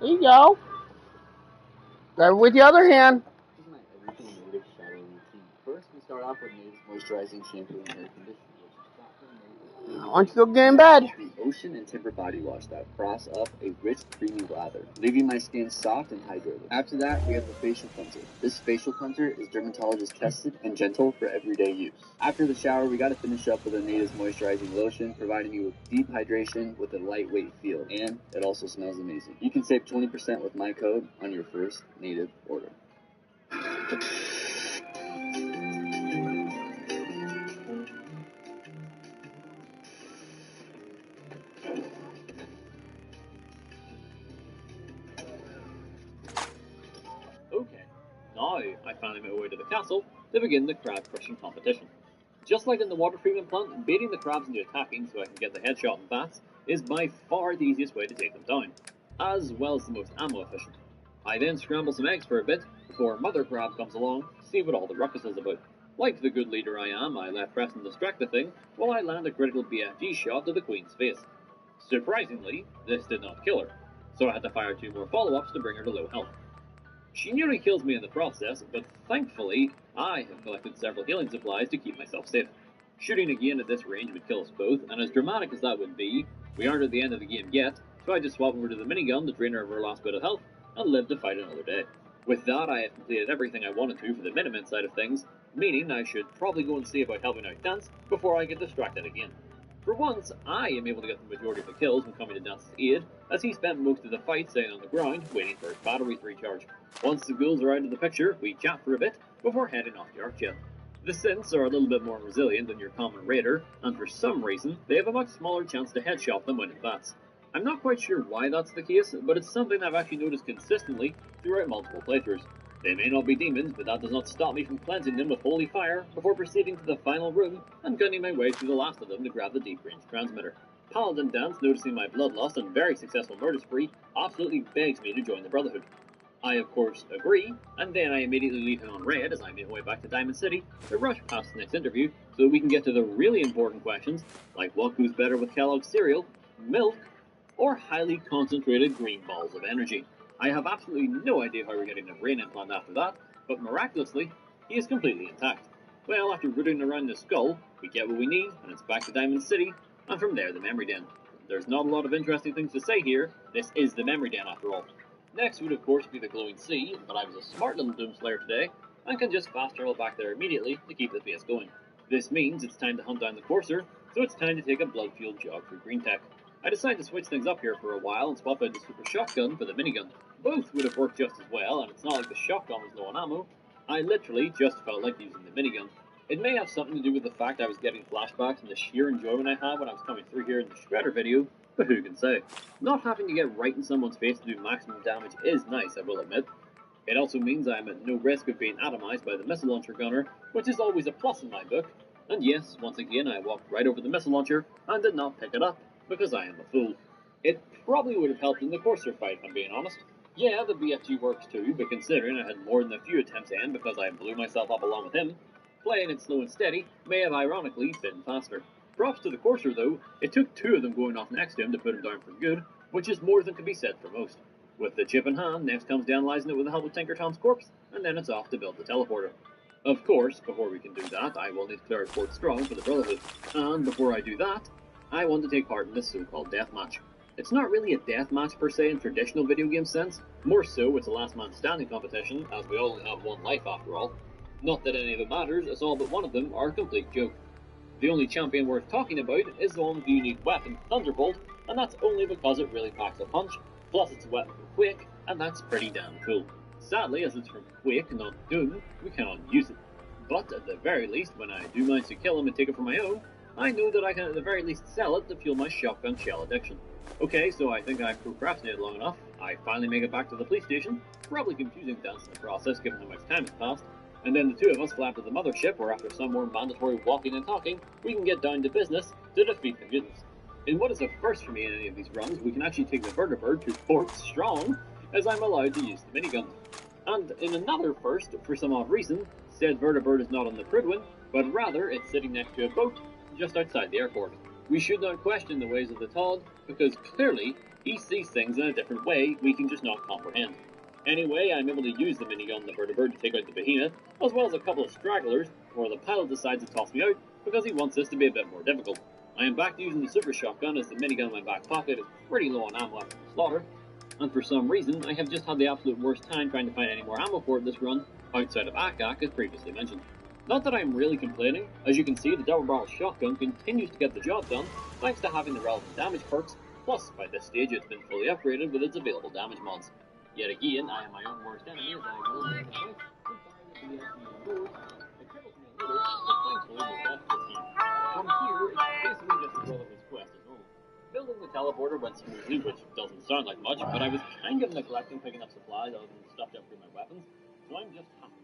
There you go. Grab it with the other hand. This is my everything native shower routine. First, we start off with Native's moisturizing shampoo and hair conditioner, which is thoughtfully made with Why don't you go get in bed? the Ocean and Timber body wash that froths up a rich, creamy lather, leaving my skin soft and hydrated. After that, we have the facial cleanser. This facial cleanser is dermatologist tested and gentle for everyday use. After the shower, we gotta finish up with a Native's moisturizing lotion, providing you with deep hydration with a lightweight feel, and it also smells amazing. You can save 20% with my code on your first Native order. Okay, now I finally made my way to the castle to begin the crab crushing competition. Just like in the water treatment plant, baiting the crabs into attacking so I can get the headshot and bats is by far the easiest way to take them down, as well as the most ammo efficient. I then scramble some eggs for a bit before Mother Crab comes along to see what all the ruckus is about. Like the good leader I am, I let Preston distract the thing while I land a critical BFG shot to the Queen's face. Surprisingly, this did not kill her, so I had to fire 2 more follow-ups to bring her to low health. She nearly kills me in the process, but thankfully, I have collected several healing supplies to keep myself safe. Shooting again at this range would kill us both, and as dramatic as that would be, we aren't at the end of the game yet, so I just swap over to the minigun to drain her of her last bit of health, and live to fight another day. With that, I have completed everything I wanted to for the Minutemen side of things, meaning I should probably go and see about helping out Dance before I get distracted again. For once, I am able to get the majority of the kills when coming to Dance's aid, as he spent most of the fight sitting on the ground waiting for his battery to recharge. Once the ghouls are out of the picture, we chat for a bit before heading off to Archdale. The synths are a little bit more resilient than your common raider, and for some reason, they have a much smaller chance to headshot them when it bats. I'm not quite sure why that's the case, but it's something I've actually noticed consistently throughout multiple playthroughs. They may not be demons, but that does not stop me from cleansing them with holy fire before proceeding to the final room and gunning my way through the last of them to grab the deep range transmitter. Paladin Dance, noticing my bloodlust and very successful murder spree, absolutely begs me to join the Brotherhood. I of course agree, and then I immediately leave him on red as I make my way back to Diamond City to rush past the next interview so that we can get to the really important questions like what goes better with Kellogg's cereal, milk, or highly concentrated green balls of energy. I have absolutely no idea how we're getting a brain implant after that, but miraculously, he is completely intact. Well, after rooting around the skull, we get what we need, and it's back to Diamond City, and from there the Memory Den. There's not a lot of interesting things to say here, this is the Memory Den after all. Next would of course be the Glowing Sea, but I was a smart little Doomslayer today, and can just fast travel back there immediately to keep the pace going. This means it's time to hunt down the Courser, so it's time to take a blood-fueled jog through Green Tech. I decided to switch things up here for a while and swap out the Super Shotgun for the minigun. Both would have worked just as well, and it's not like the shotgun was low on ammo. I literally just felt like using the minigun. It may have something to do with the fact I was getting flashbacks and the sheer enjoyment I had when I was coming through here in the Shredder video, but who can say? Not having to get right in someone's face to do maximum damage is nice, I will admit. It also means I am at no risk of being atomized by the missile launcher gunner, which is always a plus in my book. And yes, once again I walked right over the missile launcher and did not pick it up, because I am a fool. It probably would have helped in the Courser fight, if I'm being honest. Yeah, the BFG works too, but considering I had more than a few attempts to end because I blew myself up along with him, playing it slow and steady may have ironically been faster. Props to the Courser though, it took 2 of them going off next to him to put him down for good, which is more than can be said for most. With the chip in hand, next comes the analyzing it with the help of Tinker Tom's corpse, and then it's off to build the teleporter. Of course, before we can do that, I will need to clear Fort Strong for the Brotherhood, and before I do that, I want to take part in this so-called deathmatch. It's not really a deathmatch per se in traditional video game sense, more so it's a last man standing competition, as we only have one life after all. Not that any of it matters, as all but one of them are a complete joke. The only champion worth talking about is the one with the unique weapon, Thunderbolt, and that's only because it really packs a punch, plus it's a weapon from Quake, and that's pretty damn cool. Sadly, as it's from Quake, not Doom, we cannot use it. But at the very least, when I do manage to kill him and take it for my own, I know that I can at the very least sell it to fuel my shotgun shell addiction. Okay, so I think I've procrastinated long enough. I finally make it back to the police station, probably confusing Dance in the process given how much time has passed, and then the 2 of us fly up to the mothership where after some more mandatory walking and talking, we can get down to business to defeat the mutants. In what is a first for me in any of these runs, we can actually take the Vertibird to Fort Strong, as I'm allowed to use the miniguns. And in another first, for some odd reason, said Vertibird is not on the Prydwen, but rather it's sitting next to a boat just outside the airport. We should not question the ways of the Todd, because clearly He sees things in a different way we can just not comprehend. Anyway, I'm able to use the minigun the vertibird to take out the behemoth, as well as a couple of stragglers, before the pilot decides to toss me out because he wants this to be a bit more difficult. I am back to using the super shotgun as the minigun in my back pocket is pretty low on ammo after the slaughter, and for some reason I have just had the absolute worst time trying to find any more ammo for it this run, outside of Akak as previously mentioned. Not that I am really complaining, as you can see the double barrel shotgun continues to get the job done, thanks to having the relevant damage perks, plus by this stage it's been fully upgraded with its available damage mods. Yet again, I am my own worst enemy as I ignore my mistakes and fire the BSC indoors. It cripbles me a little, but thankfully we're death this time. From here, it's basically just a brotherhood's quest as normal. Building the teleporter went smoothly, which doesn't sound like much, but I was kind of neglecting picking up supplies other than stuff to upgrade my weapons, so I'm just happy.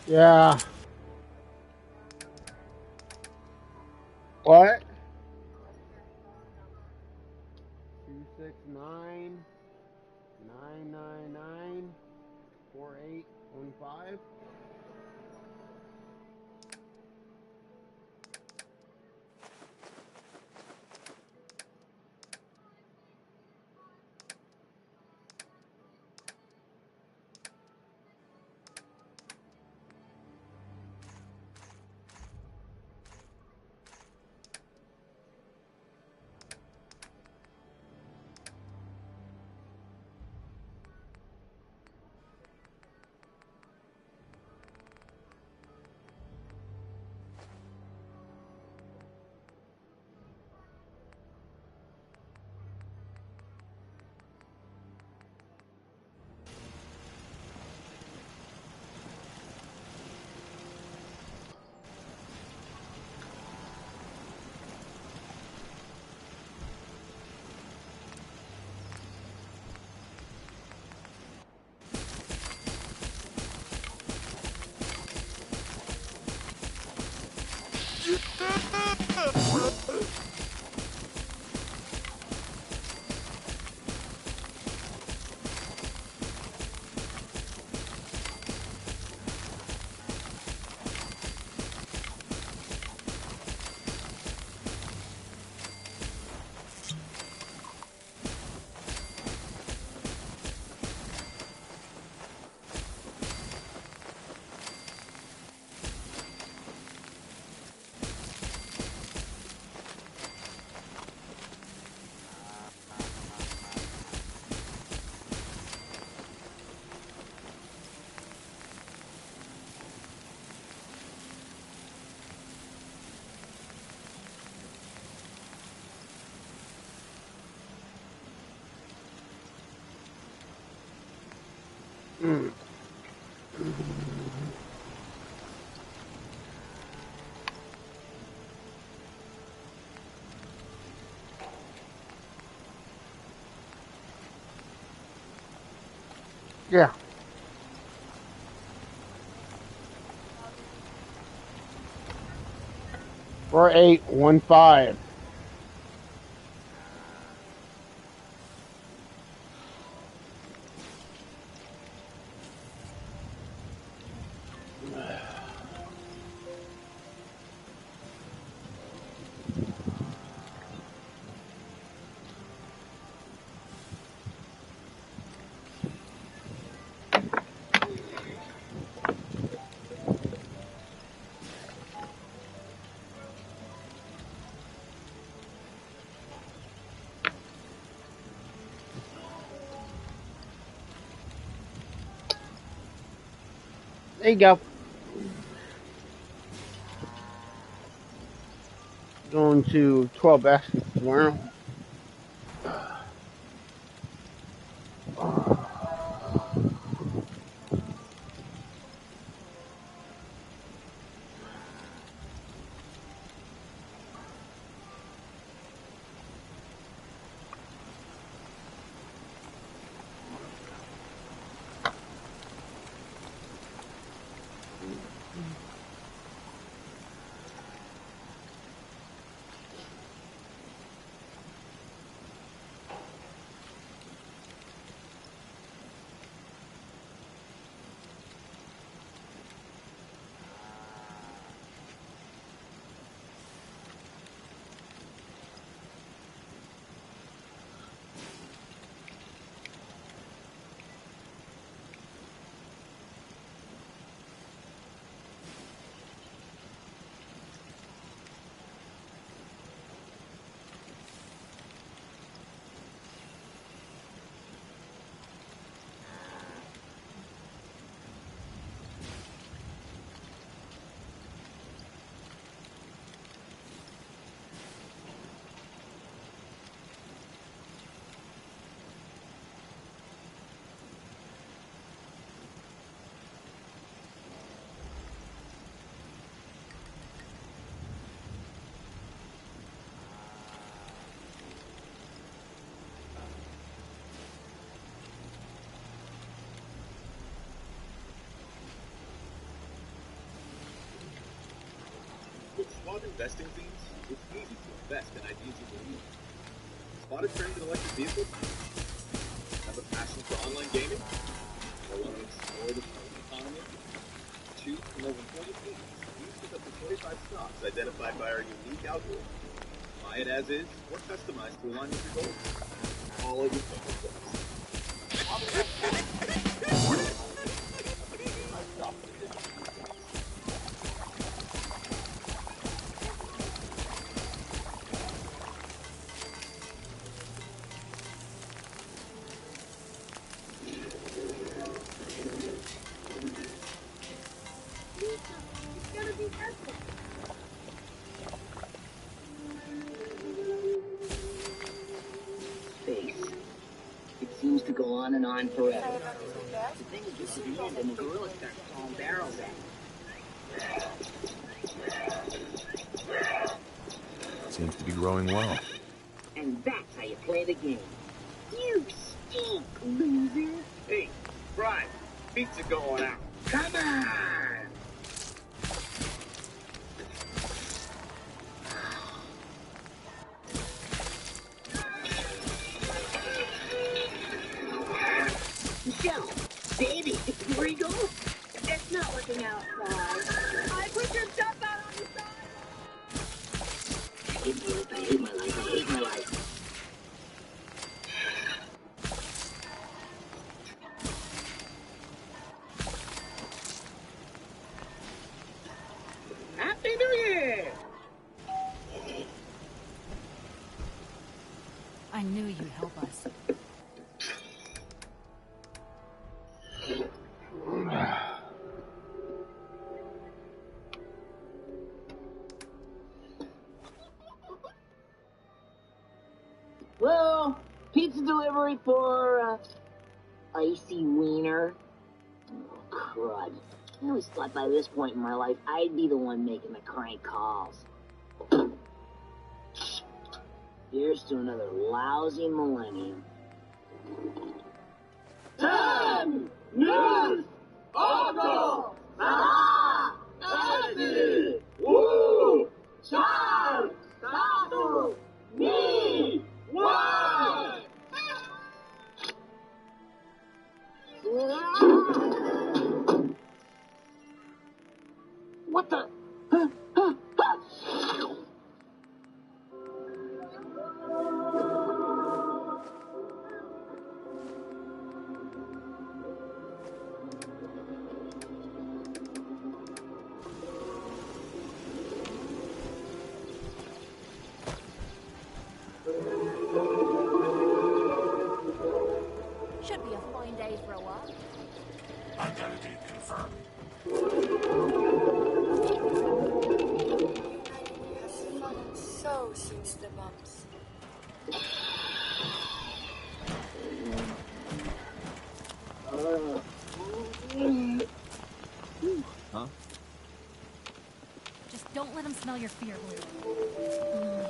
Yeah. What? 269-999-4815. Yeah. 4815. There you go. Going to 12 baskets tomorrow. With smart investing themes, it's easy to invest in ideas you believe in. Spot a trend in electric vehicles? Have a passion for online gaming? Or want to explore the trading economy? Choose from over 40 themes, each with up to 25 stocks identified by our unique algorithm. Buy it as is, or customize to align with your goals. All at your fingertips. Space. It seems to go on and on forever. The thing gets to the end and the gorilla starts throwing barrels at it. Seems to be growing well. And that's how you play the game. You stink, loser. Hey, Brian, pizza going out. Come on! Michelle, baby, where you going? It's not working outside. I put your stuff out on the sidewalk. I hate my life, I hate my life. Happy New Year! I knew you'd help us. Well, pizza delivery for, Icy Wiener. Oh, crud. I always thought by this point in my life, I'd be the one making the crank calls. Here's to another lousy millennium. 10 years ago! Ah! Woo! Shine! let him smell your fear glue.